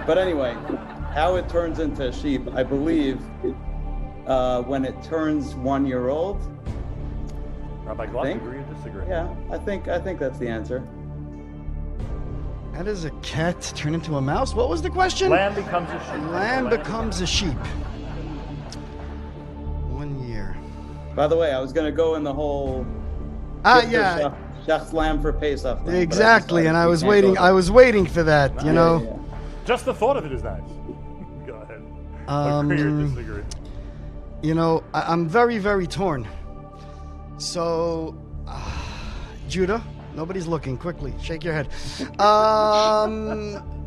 But anyway, how it turns into a sheep, I believe when it turns 1 year old. Rabbi Gluck, agree or disagree? Yeah, I think that's the answer. How does a cat turn into a mouse? What was the question? Lamb becomes a sheep. Lamb becomes a sheep. 1 year. By the way, I was going to go in the whole yeah. Shech's lamb for Pesach thing, Exactly, and I was waiting for that, you know. Yeah. Just the thought of it is nice. Go ahead. Agree or disagree? You know, I'm very, very torn. So, Judah, nobody's looking. Quickly, shake your head.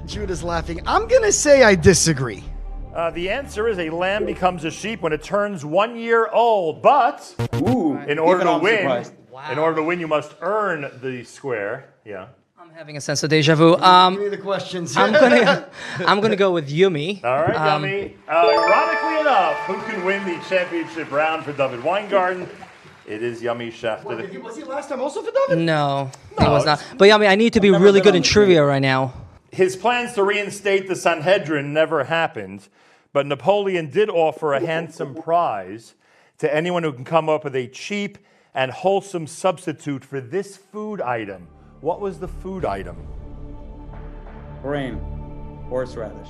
Judah's laughing. I'm going to say I disagree. The answer is a lamb becomes a sheep when it turns 1 year old. But in order to win, you must earn the square. Yeah. I'm having a sense of deja vu. Give me the questions. I'm gonna go with Yumi. All right, Yumi. Ironically enough, who can win the championship round for David Weingarten? It is Yami Shaft. Was he last time also for David? No, he was not. But Yami, I need to be really good in trivia right now. His plans to reinstate the Sanhedrin never happened, but Napoleon did offer a handsome prize to anyone who can come up with a cheap and wholesome substitute for this food item. What was the food item? Brain. Horseradish.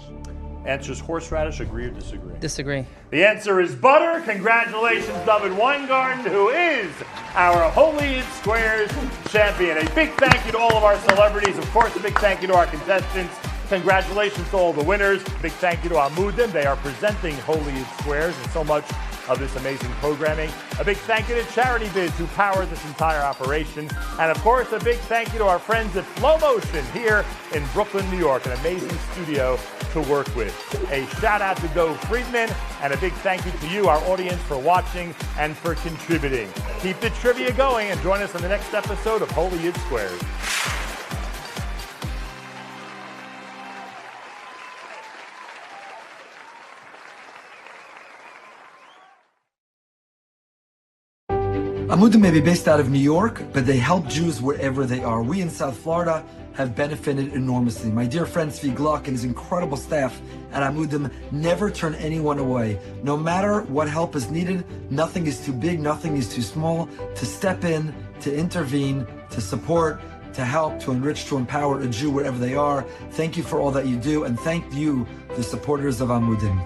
Answer's horseradish. Agree or disagree? Disagree. The answer is butter. Congratulations, David Weingarten, who is our Holy in Squares champion. A big thank you to all of our celebrities. Of course, a big thank you to our contestants. Congratulations to all the winners. Big thank you to Amudim. They are presenting Holy in Squares and so much of this amazing programming. A big thank you to Charity Bids, who power this entire operation. And of course, a big thank you to our friends at Flow Motion here in Brooklyn, New York, an amazing studio to work with. A shout out to Dov Friedman, and a big thank you to you, our audience, for watching and for contributing. Keep the trivia going and join us on the next episode of Holy Yid Squares. Amudim may be based out of New York, but they help Jews wherever they are. We in South Florida have benefited enormously. My dear friend Zvi Gluck and his incredible staff at Amudim never turn anyone away. No matter what help is needed, nothing is too big, nothing is too small to step in, to intervene, to support, to help, to enrich, to empower a Jew wherever they are. Thank you for all that you do, and thank you, the supporters of Amudim.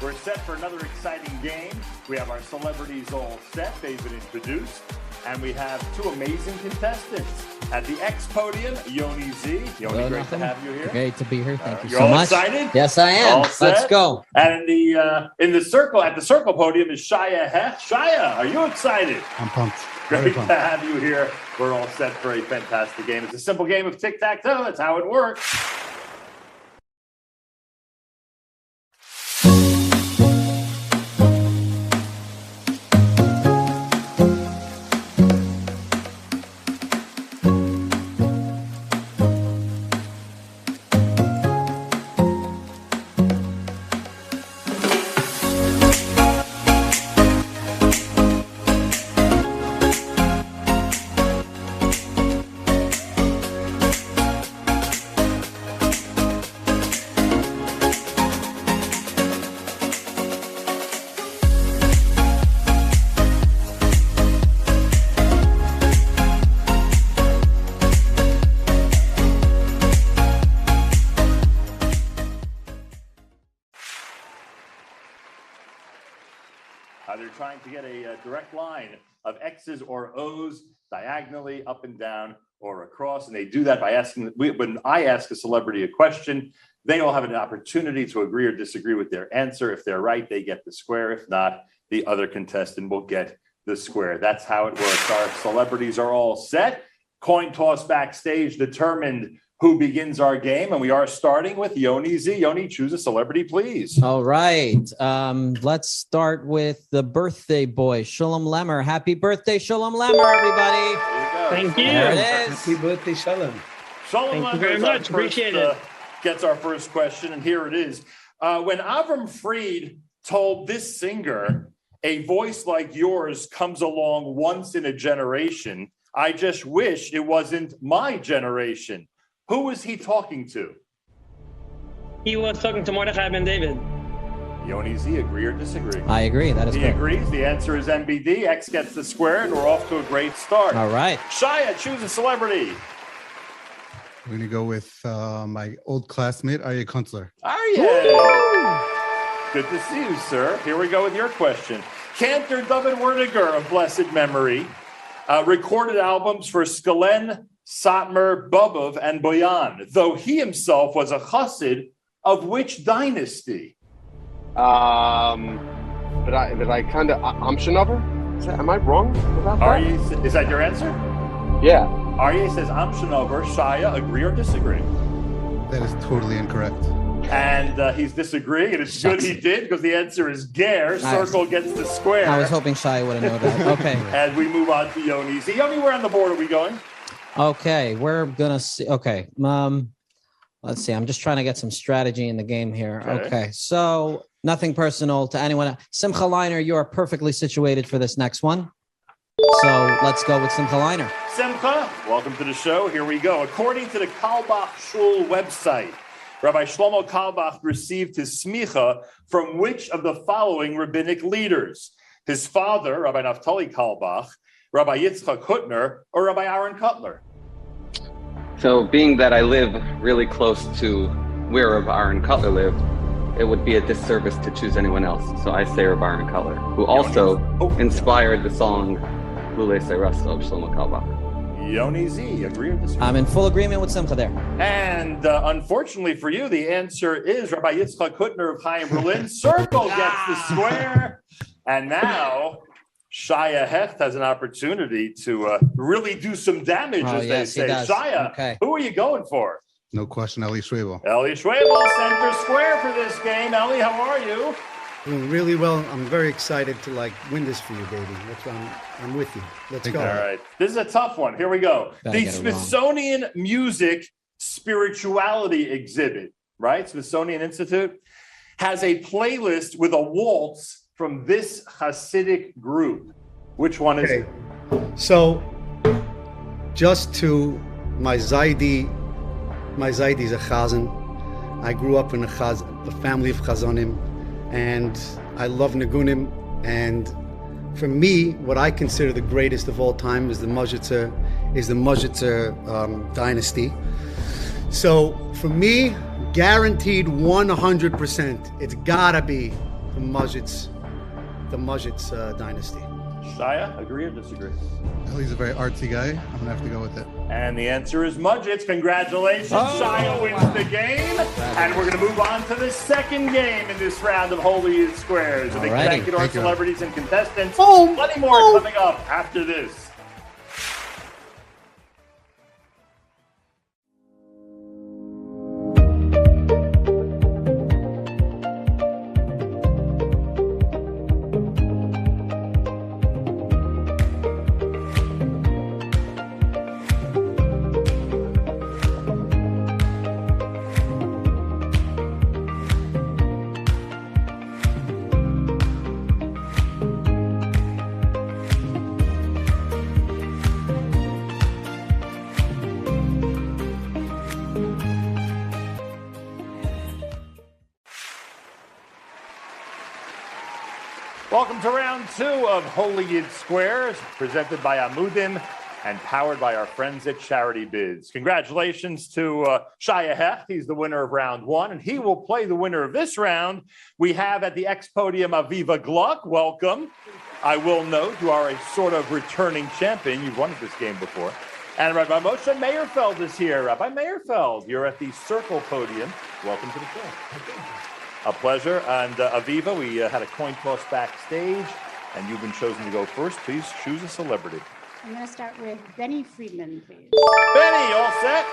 We're set for another exciting game. We have our celebrities all set. They've been introduced. And we have two amazing contestants. At the X podium, Yoni Z. Yoni, great to have you here. Great to be here. Thank you you're so all much. Excited? Yes, I am. Let's go. And in the circle, at the circle podium is Shaya Heth. Shaya, are you excited? I'm pumped. Great to have you here. We're all set for a fantastic game. It's a simple game of tic-tac-toe. That's how it works. They're trying to get a direct line of X's or O's diagonally, up and down, or across. And they do that by asking, when I ask a celebrity a question, they all have an opportunity to agree or disagree with their answer. If they're right, they get the square. If not, the other contestant will get the square. That's how it works. Our celebrities are all set. Coin toss backstage determined who begins our game, and we are starting with Yoni Z. Yoni, choose a celebrity, please. All right. Let's start with the birthday boy, Shalom Lemmer. Happy birthday, Shalom Lemmer, everybody. Thank you. There it is. Happy birthday, Shalom. Shalom Thank you very much. Appreciate it. Gets our first question, and here it is. When Avram Fried told this singer, "A voice like yours comes along once in a generation. I just wish it wasn't my generation." Who was he talking to? He was talking to Mordechai Ben David. Yoni Z, agree or disagree? I agree. That is He correct. agrees. The answer is MBD. X gets the square, and we're off to a great start. All right. Shia, choose a celebrity. We're going to go with my old classmate, Aryeh Kunstler. Aryeh. Good to see you, sir. Here we go with your question. Cantor David Werdiger of blessed memory recorded albums for Skalen, Satmar, Bobov, and Boyan, though he himself was a chassid of which dynasty? But I kind of Amshinover? Am I wrong about that? Aryeh, is that your answer? Yeah. Aryeh says Amshinover. Shia, agree or disagree? That is totally incorrect. And he's disagreeing, and it's good he did, because the answer is Ger. Circle gets the square. I was hoping Shai would have known that. Okay. And we move on to Yoni. So Yoni, where on the board are we going? Okay, we're gonna see. Okay, let's see. I'm just trying to get some strategy in the game here. Okay, so nothing personal to anyone. Simcha Leiner, you are perfectly situated for this next one. So let's go with Simcha Leiner. Simcha, welcome to the show. Here we go. According to the Kalbach Shul website, Rabbi Shlomo Kalbach received his smicha from which of the following rabbinic leaders? His father, Rabbi Naftali Kalbach, Rabbi Yitzchak Hutner, or Rabbi Aaron Cutler? So being that I live really close to where Rabbi Aaron Cutler lived, it would be a disservice to choose anyone else. So I say Rabbi Aaron Cutler, who also inspired the song Lulei Seirasa of Shlomo Kalbach. Yoni Z, agree or disagree? I'm in full agreement with Simcha there. And unfortunately for you, the answer is Rabbi Yitzchak Hutner of Chaim Berlin. Circle gets the square. And now Shia Hecht has an opportunity to really do some damage, as they say. Shia, who are you going for? No question, Eli Schwebel. Eli Schwebel, center square for this game. Eli, how are you? Doing really well. I'm very excited to win this for you, baby. That's why I'm with you. Let's go. All right. This is a tough one. Here we go. The Smithsonian Music Spirituality Exhibit, right? Smithsonian Institute has a playlist with a waltz from this Hasidic group. Which one is it? So, just to my Zaidi is a Chazan. I grew up in a family of Chazanim, and I love Nigunim. And for me, what I consider the greatest of all time is the Mojitzer dynasty. So for me, guaranteed 100%, it's gotta be the Mojitz dynasty. Shia, agree or disagree? Eli's a very artsy guy. I'm gonna have to go with it. And the answer is Mudgets. Congratulations. Shia wins the game. And we're going to move on to the second game in this round of Holy and Squares. A big thank you to our celebrities and contestants. Plenty more coming up after this. Welcome to round two of Holy Yid Squares, presented by Amudim, and powered by our friends at Charity Bids. Congratulations to Shia Hecht. He's the winner of round one, and he will play the winner of this round. We have at the X Podium Aviva Gluck. Welcome. I will note you are a sort of returning champion. You've won at this game before. And Rabbi Moshe Meyerfeld is here. Rabbi Meyerfeld, you're at the Circle Podium. Welcome to the show. A pleasure. And Aviva, we had a coin toss backstage, and you've been chosen to go first. Please choose a celebrity. I'm going to start with Benny Friedman, please. Benny, all set?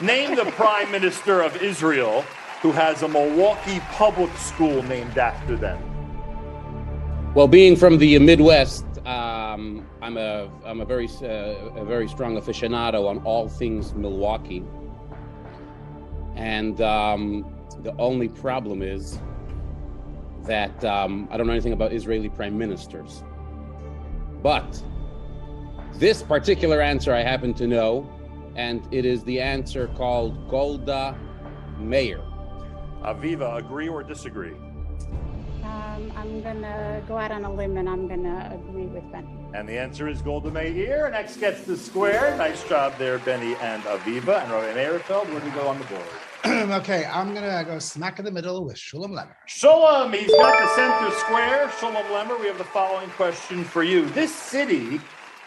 Name the Prime Minister of Israel who has a Milwaukee public school named after them. Well, being from the Midwest, I'm a very strong aficionado on all things Milwaukee, and the only problem is that I don't know anything about Israeli prime ministers. But this particular answer I happen to know, and it is the answer called Golda Meir. Aviva, agree or disagree? I'm going to go out on a limb, and I'm going to agree with Benny. And the answer is Golda Meir. And X gets the square. Nice job there, Benny and Aviva. And Rabbi Meyerfeld, where do we go on the board? Okay, I'm going to go smack in the middle with Shulam Lemmer. Shulam, he's got the center square. Shulam Lemmer, we have the following question for you. This city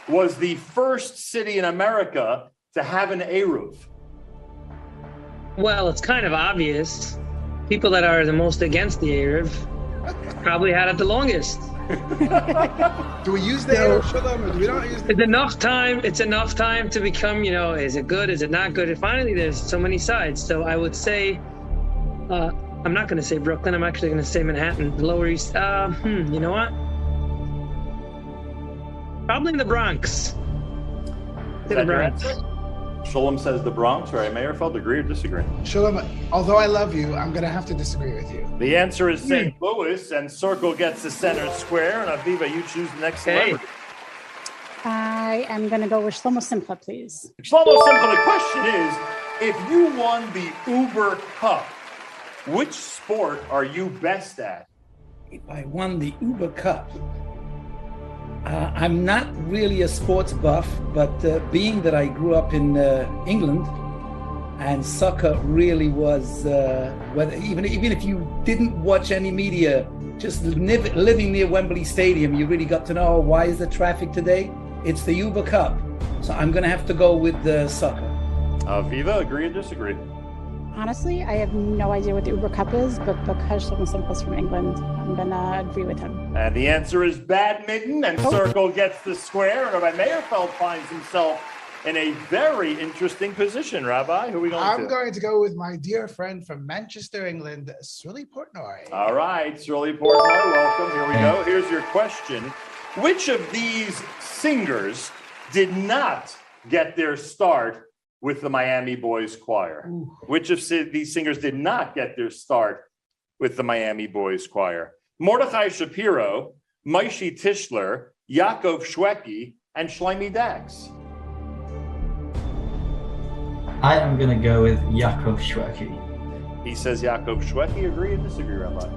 was the first city in America to have an Eruv. Well, it's kind of obvious. People that are the most against the Eruv probably had it the longest. Do we use the Eruv Shulam, or do we not use the... It's enough time to become, is it good, is it not good? And finally, there's so many sides. So I would say, I'm not going to say Brooklyn. I'm actually going to say Manhattan, the Lower East. You know what? Probably in the Bronx. Is that your answer? Shulam says the Bronx. Right, Meyerfeld, agree or disagree? Shulam, although I love you, I'm going to have to disagree with you. The answer is St. Louis, and Circle gets the center square. And Aviva, you choose the next celebrity. I am going to go with Shlomo Simcha, please. Shlomo Simcha, the question is, if you won the Uber Cup, which sport are you best at? If I won the Uber Cup, I'm not really a sports buff, but being that I grew up in England, and soccer really was, even if you didn't watch any media, just living near Wembley Stadium, you really got to know why is the traffic today? It's the Uber Cup. So I'm going to have to go with soccer. Aviva, agree or disagree? Honestly, I have no idea what the Uber Cup is, but because Shlomo Simcha is from England, I'm going to agree with him. And the answer is badminton, and Circle gets the square. And Rabbi Meyerfeld finds himself in a very interesting position. Rabbi, who are we going to? I'm going to go with my dear friend from Manchester, England, Srili Portnoy. All right, Srili Portnoy, welcome. Here we go. Here's your question. Which of these singers did not get their start with the Miami Boys Choir? Ooh. Which of these singers did not get their start with the Miami Boys Choir? Mordechai Shapiro, Maishi Tischler, Yaakov Shweki, and Shlomi Dax. I am going to go with Yaakov Shweki. He says Yaakov Shweki. Agree or disagree, Rabbi?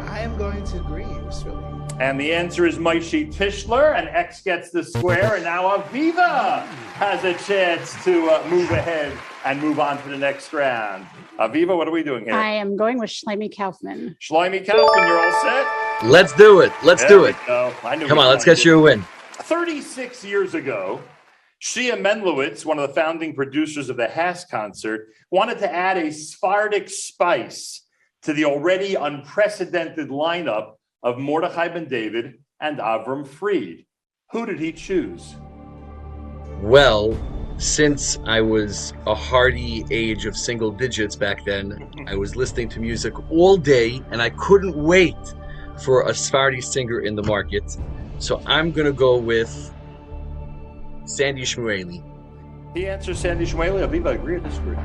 I am going to agree, Srili. And the answer is Maishi Tischler, and X gets the square, and now Aviva has a chance to move ahead and move on to the next round. Aviva, what are we doing here? I am going with Shlomi Kaufman. Shlomi Kaufman, you're all set? Let's do it. Let's do it. Come on, let's get you a win. 36 years ago, Shia Menlowitz, one of the founding producers of the Haas concert, wanted to add a Sephardic spice to the already unprecedented lineup of Mordechai Ben David and Avram Fried. Who did he choose? Well, since I was a hardy age of single digits back then, I was listening to music all day, and I couldn't wait for a Sephardi singer in the market. So I'm going to go with Sandy Shmueli. He answers Sandy Shmueli. Aviva, agree or disagree?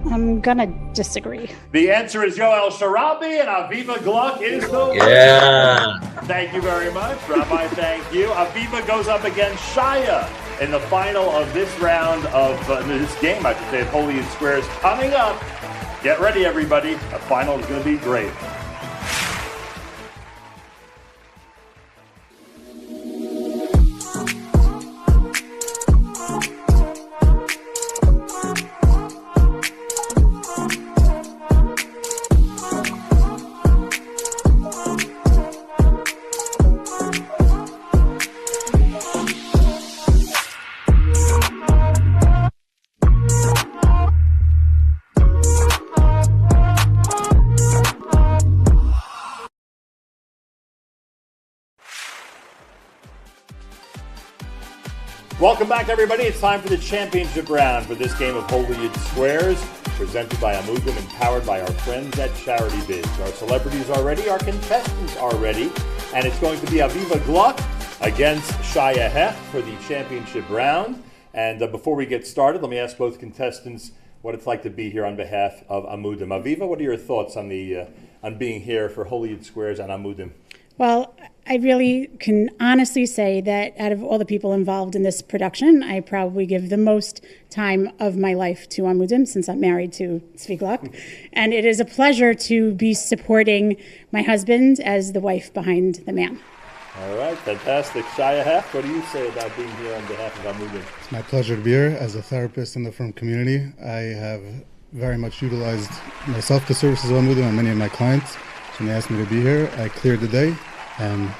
I'm gonna disagree. The answer is Yoel Sharabi, and Aviva Gluck is the winner. Yeah. Thank you very much, Rabbi. Thank you. Aviva goes up against Shia in the final of this round of this game, I should say, of Holy and Squares coming up. Get ready, everybody. The final is going to be great. Welcome back, everybody. It's time for the championship round for this game of Holy Yid Squares, presented by Amudim and powered by our friends at Charity Biz. Our celebrities are ready, our contestants are ready, and it's going to be Aviva Gluck against Shaya Hech for the championship round. And before we get started, let me ask both contestants what it's like to be here on behalf of Amudim. Aviva, what are your thoughts on being here for Holy Yid Squares and Amudim? Well, I really can honestly say that out of all the people involved in this production, I probably give the most time of my life to Amudim since I'm married to Tzvi Gluck. And it is a pleasure to be supporting my husband as the wife behind the man. All right, fantastic. Shaya Hech, what do you say about being here on behalf of Amudim? It's my pleasure to be here. As a therapist in the firm community, I have very much utilized myself the services of Amudim and many of my clients. So when they asked me to be here, I cleared the day, and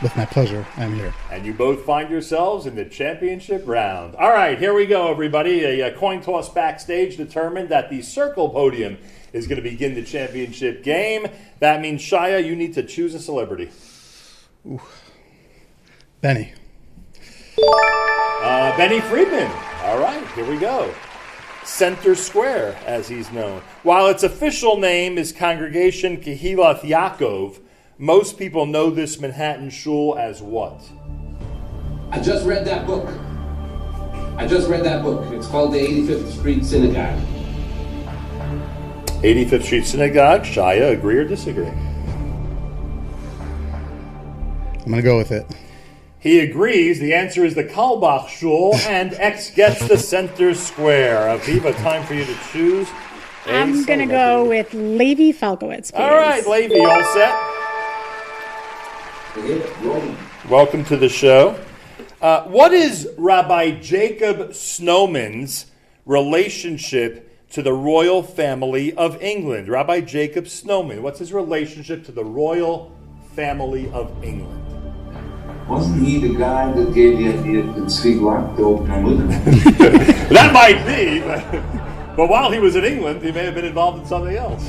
with my pleasure, I'm here. And you both find yourselves in the championship round. All right, here we go, everybody. A coin toss backstage determined that the circle podium is going to begin the championship game. That means, Shaya, you need to choose a celebrity. Ooh. Benny. Benny Friedman. All right, here we go. Center Square, as he's known. While its official name is Congregation Kehilath Yaakov, most people know this Manhattan shul as what? I just read that book. It's called the 85th Street Synagogue. 85th Street Synagogue. Shaya, agree or disagree? I'm going to go with it. He agrees. The answer is the Kalbach Shul, and X gets the center square. Aviva, time for you to choose. I'm going to go with Levi Falkowitz, please. All right, Levi, all set? Welcome to the show. What is Rabbi Jacob Snowman's relationship to the royal family of England? Rabbi Jacob Snowman, what's his relationship to the royal family of England? Wasn't he the guy that gave the idea to Tzvi Gluck to open Amudim? That might be, but while he was in England, he may have been involved in something else.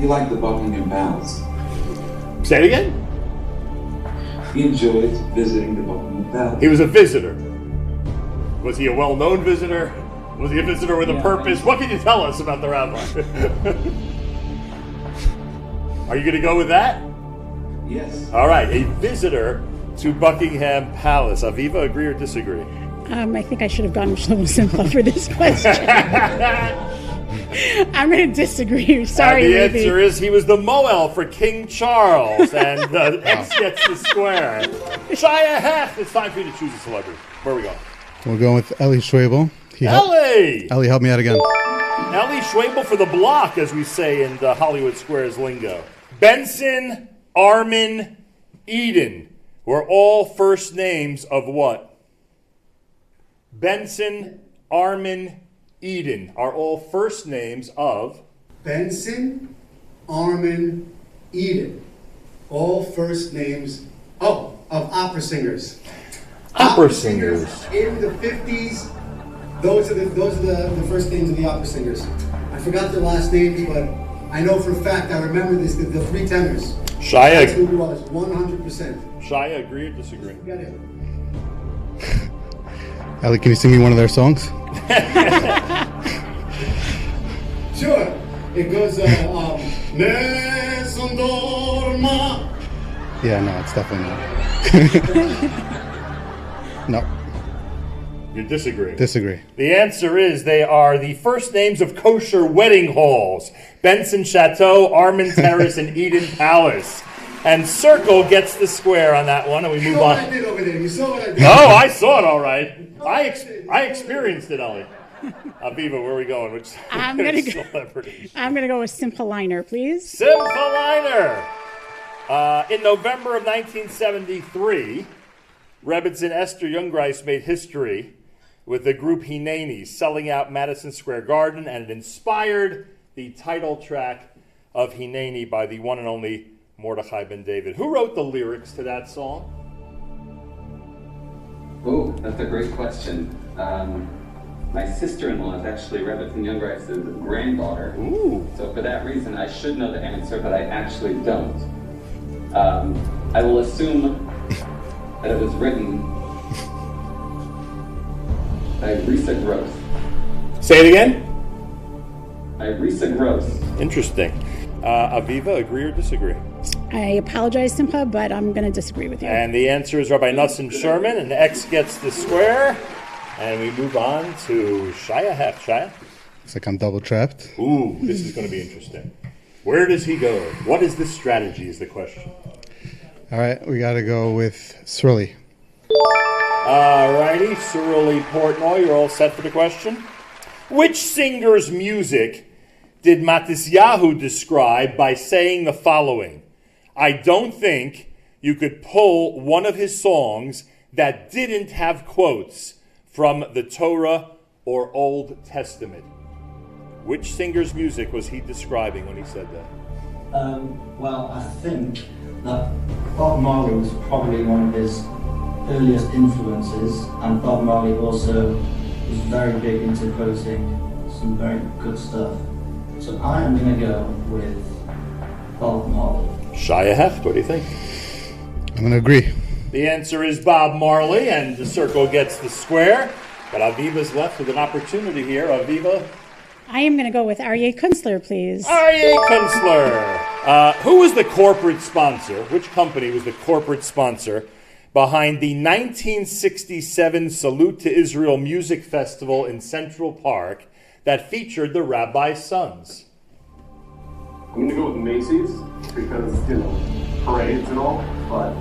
He liked the Buckingham Palace. Say it again? He enjoyed visiting the Buckingham Palace. He was a visitor. Was he a well-known visitor? Was he a visitor with a purpose? What can you tell us about the rabbi? Are you going to go with that? Yes. All right, a visitor to Buckingham Palace. Aviva, agree or disagree? I think I should have gone with Shlomo Simcha for this question. I'm going to disagree. Sorry, and the Levi. answer is he was the Moel for King Charles, and X gets the square. Shaya Hech, it's time for you to choose a celebrity. Where are we going? We're going with Eli Schwebel. Eli, help me out again. Eli Schwebel for the block, as we say in the Hollywood Squares lingo. Benson, Armin, Eden were all first names of what? Benson, Armin, Eden are all first names of? Benson, Armin, Eden. All first names, of opera singers. Opera singers. In the 50s, those are the first names of the opera singers. I forgot their last names, but I know for a fact, I remember this, the three tenors. Shaya. That's who it was, 100%. Shaya, agree or disagree? Got it. Ali, can you sing me one of their songs? Sure. It goes, Nessun dorma. Yeah, no, it's definitely not. No. You disagree? Disagree. The answer is they are the first names of kosher wedding halls. Benson Chateau, Armin Terrace, and Eden Palace. And Circle gets the square on that one, and we move on. You saw what I did over there. You saw what I did. Oh, I saw it all right. I experienced it, Ellie. Aviva, where are we going? Which I'm going to go with Simcha Liner, please. Simcha Liner. In November of 1973, Rebbitzin Esther Jungreis made history with the group Hineni selling out Madison Square Garden, and it inspired the title track of Hineni by the one and only Mordechai Ben David. Who wrote the lyrics to that song? Oh, that's a great question. My sister-in-law is actually Rebbitzin Jungreis' granddaughter. Ooh. So for that reason, I should know the answer, but I actually don't. I will assume that it was written Irisa gross. Say it again. Irisa gross. Interesting. Aviva, agree or disagree? I apologize, Simcha, but I'm going to disagree with you. And the answer is Rabbi Nosson Sherman, and X gets the square. And we move on to Shaya Hecht. Shaya? It's like I'm double trapped. Ooh, this is going to be interesting. Where does he go? What is the strategy is the question. All right, we got to go with Sruli. All righty, Surly Portnoy, you're all set for the question. Which singer's music did Matisyahu describe by saying the following? I don't think you could pull one of his songs that didn't have quotes from the Torah or Old Testament. Which singer's music was he describing when he said that? Well, I think that Bob Marley was probably one of his earliest influences, and Bob Marley also was very big into quoting some very good stuff. So I am going to go with Bob Marley. Shaya Hecht, what do you think? I'm going to agree. The answer is Bob Marley, and the circle gets the square. But Aviva's left with an opportunity here. Aviva? I am going to go with Aryeh Kunstler, please. Aryeh Kunstler. Who was the corporate sponsor? Which company was the corporate sponsor behind the 1967 Salute to Israel Music Festival in Central Park that featured the Rabbi's Sons? I'm going to go with Macy's because, you know, parades and all. But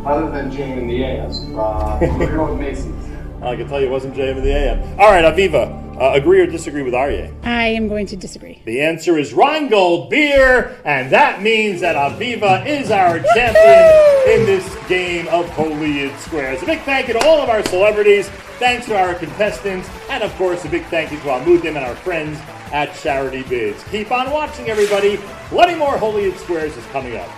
other than JM and the AM, I'm going to go with Macy's. I can tell you it wasn't JM and the AM. All right, Aviva, agree or disagree with Aryeh? I am going to disagree. The answer is Rheingold beer, and that means that Aviva is our champion in this game of Holy Yid Squares. A big thank you to all of our celebrities. Thanks to our contestants, and of course, a big thank you to Amudim and our friends at Charity Bids. Keep on watching, everybody. Plenty more Holy Yid Squares is coming up.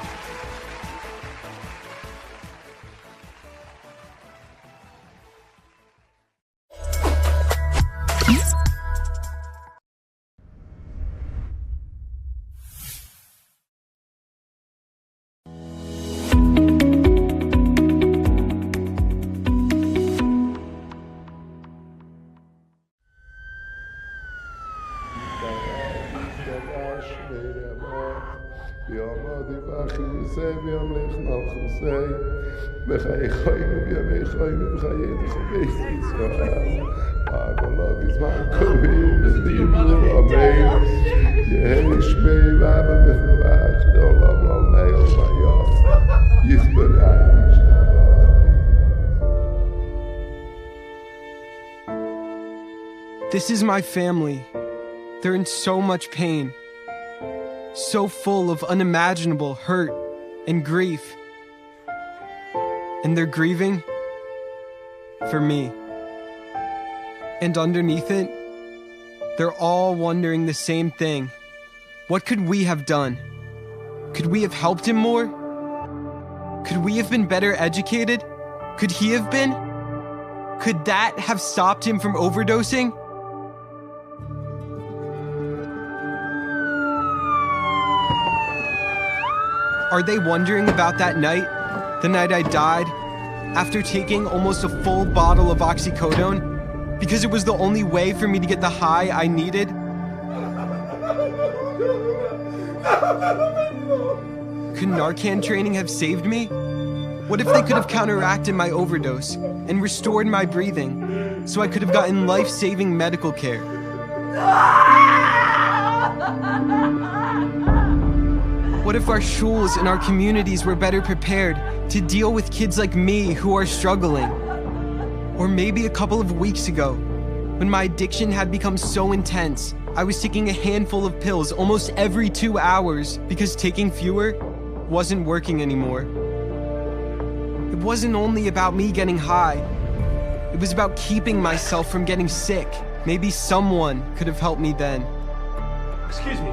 This is my family. They're in so much pain, so full of unimaginable hurt and grief. And they're grieving for me. And underneath it, they're all wondering the same thing. What could we have done? Could we have helped him more? Could we have been better educated? Could he have been? Could that have stopped him from overdosing? Are they wondering about that night? The night I died? After taking almost a full bottle of oxycodone? Because it was the only way for me to get the high I needed? Could Narcan training have saved me? What if they could have counteracted my overdose and restored my breathing so I could have gotten life-saving medical care? What if our shuls and our communities were better prepared to deal with kids like me who are struggling? Or maybe a couple of weeks ago, when my addiction had become so intense, I was taking a handful of pills almost every 2 hours because taking fewer wasn't working anymore. It wasn't only about me getting high. It was about keeping myself from getting sick. Maybe someone could have helped me then. Excuse me.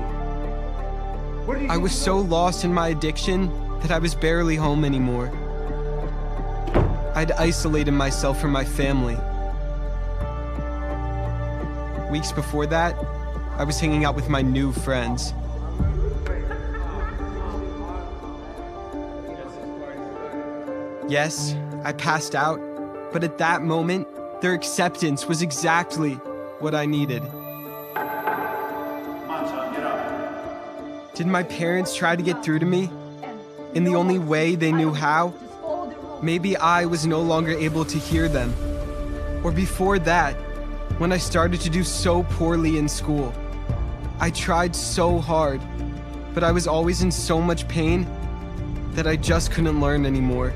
I was so lost in my addiction that I was barely home anymore. I'd isolated myself from my family. Weeks before that, I was hanging out with my new friends. Yes, I passed out, but at that moment, Their acceptance was exactly what I needed. Did my parents try to get through to me in the only way they knew how? Maybe I was no longer able to hear them. Or before that, when I started to do so poorly in school. I tried so hard, but I was always in so much pain that I just couldn't learn anymore.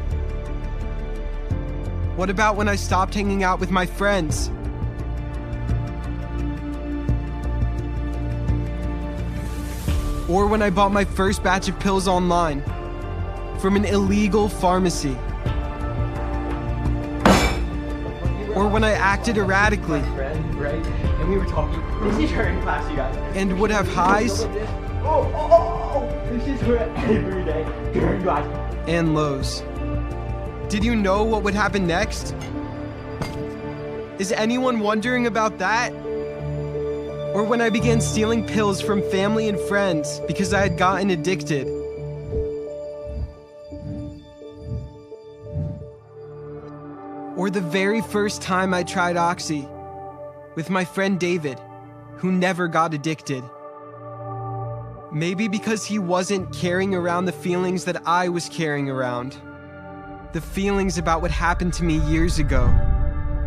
What about when I stopped hanging out with my friends? Or when I bought my first batch of pills online from an illegal pharmacy? Or when I acted erratically and we were talking. This is her in class, you guys. And would have highs This is her every day. During class. And lows. Did you know what would happen next? Is anyone wondering about that? Or when I began stealing pills from family and friends because I had gotten addicted? Or the very first time I tried Oxy with my friend David, who never got addicted. Maybe because he wasn't carrying around the feelings that I was carrying around. The feelings about what happened to me years ago.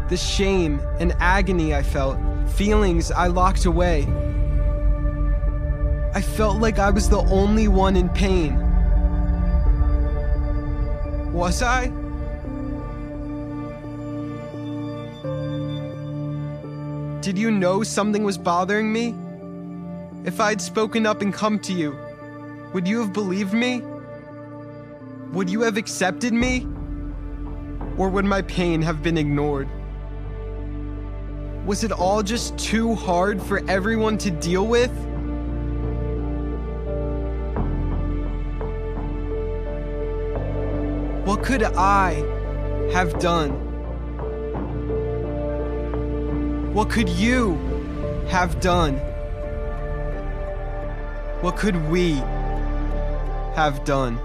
The shame and agony I felt. Feelings I locked away. I felt like I was the only one in pain. Was I? Did you know something was bothering me? If I'd spoken up and come to you, would you have believed me? Would you have accepted me? Or would my pain have been ignored? Was it all just too hard for everyone to deal with? What could I have done? What could you have done? What could we have done?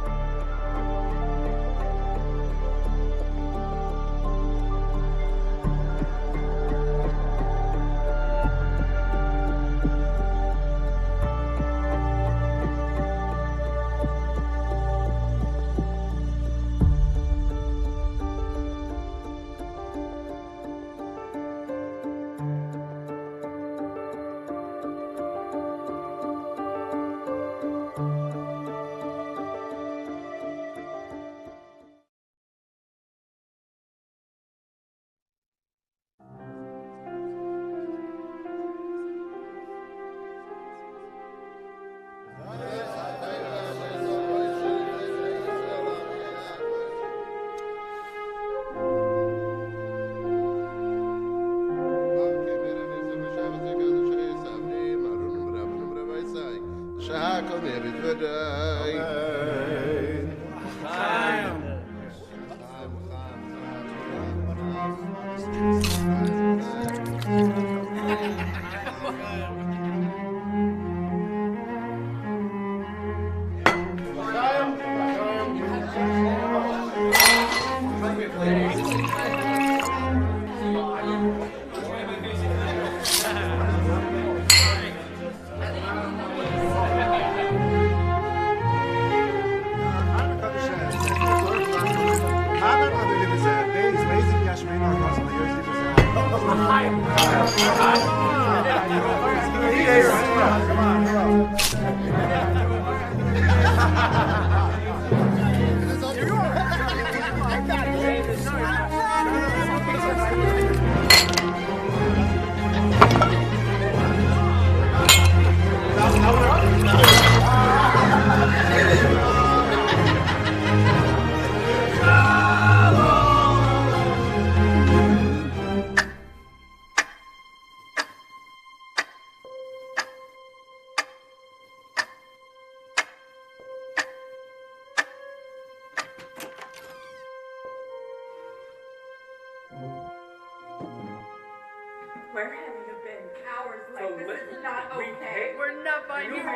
Where have you been? Hours like this is not okay. We're not finding you.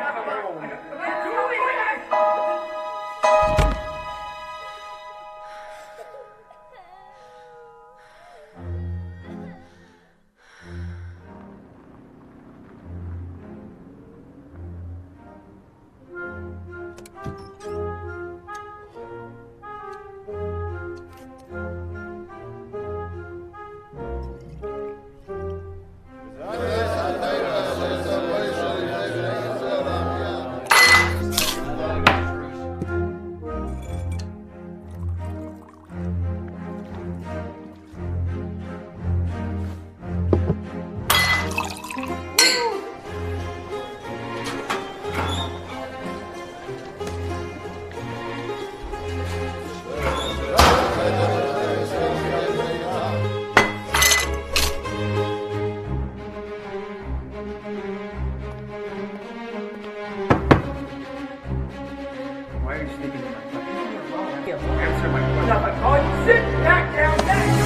Why are you speaking to my question? Answer my question. Sit back down there.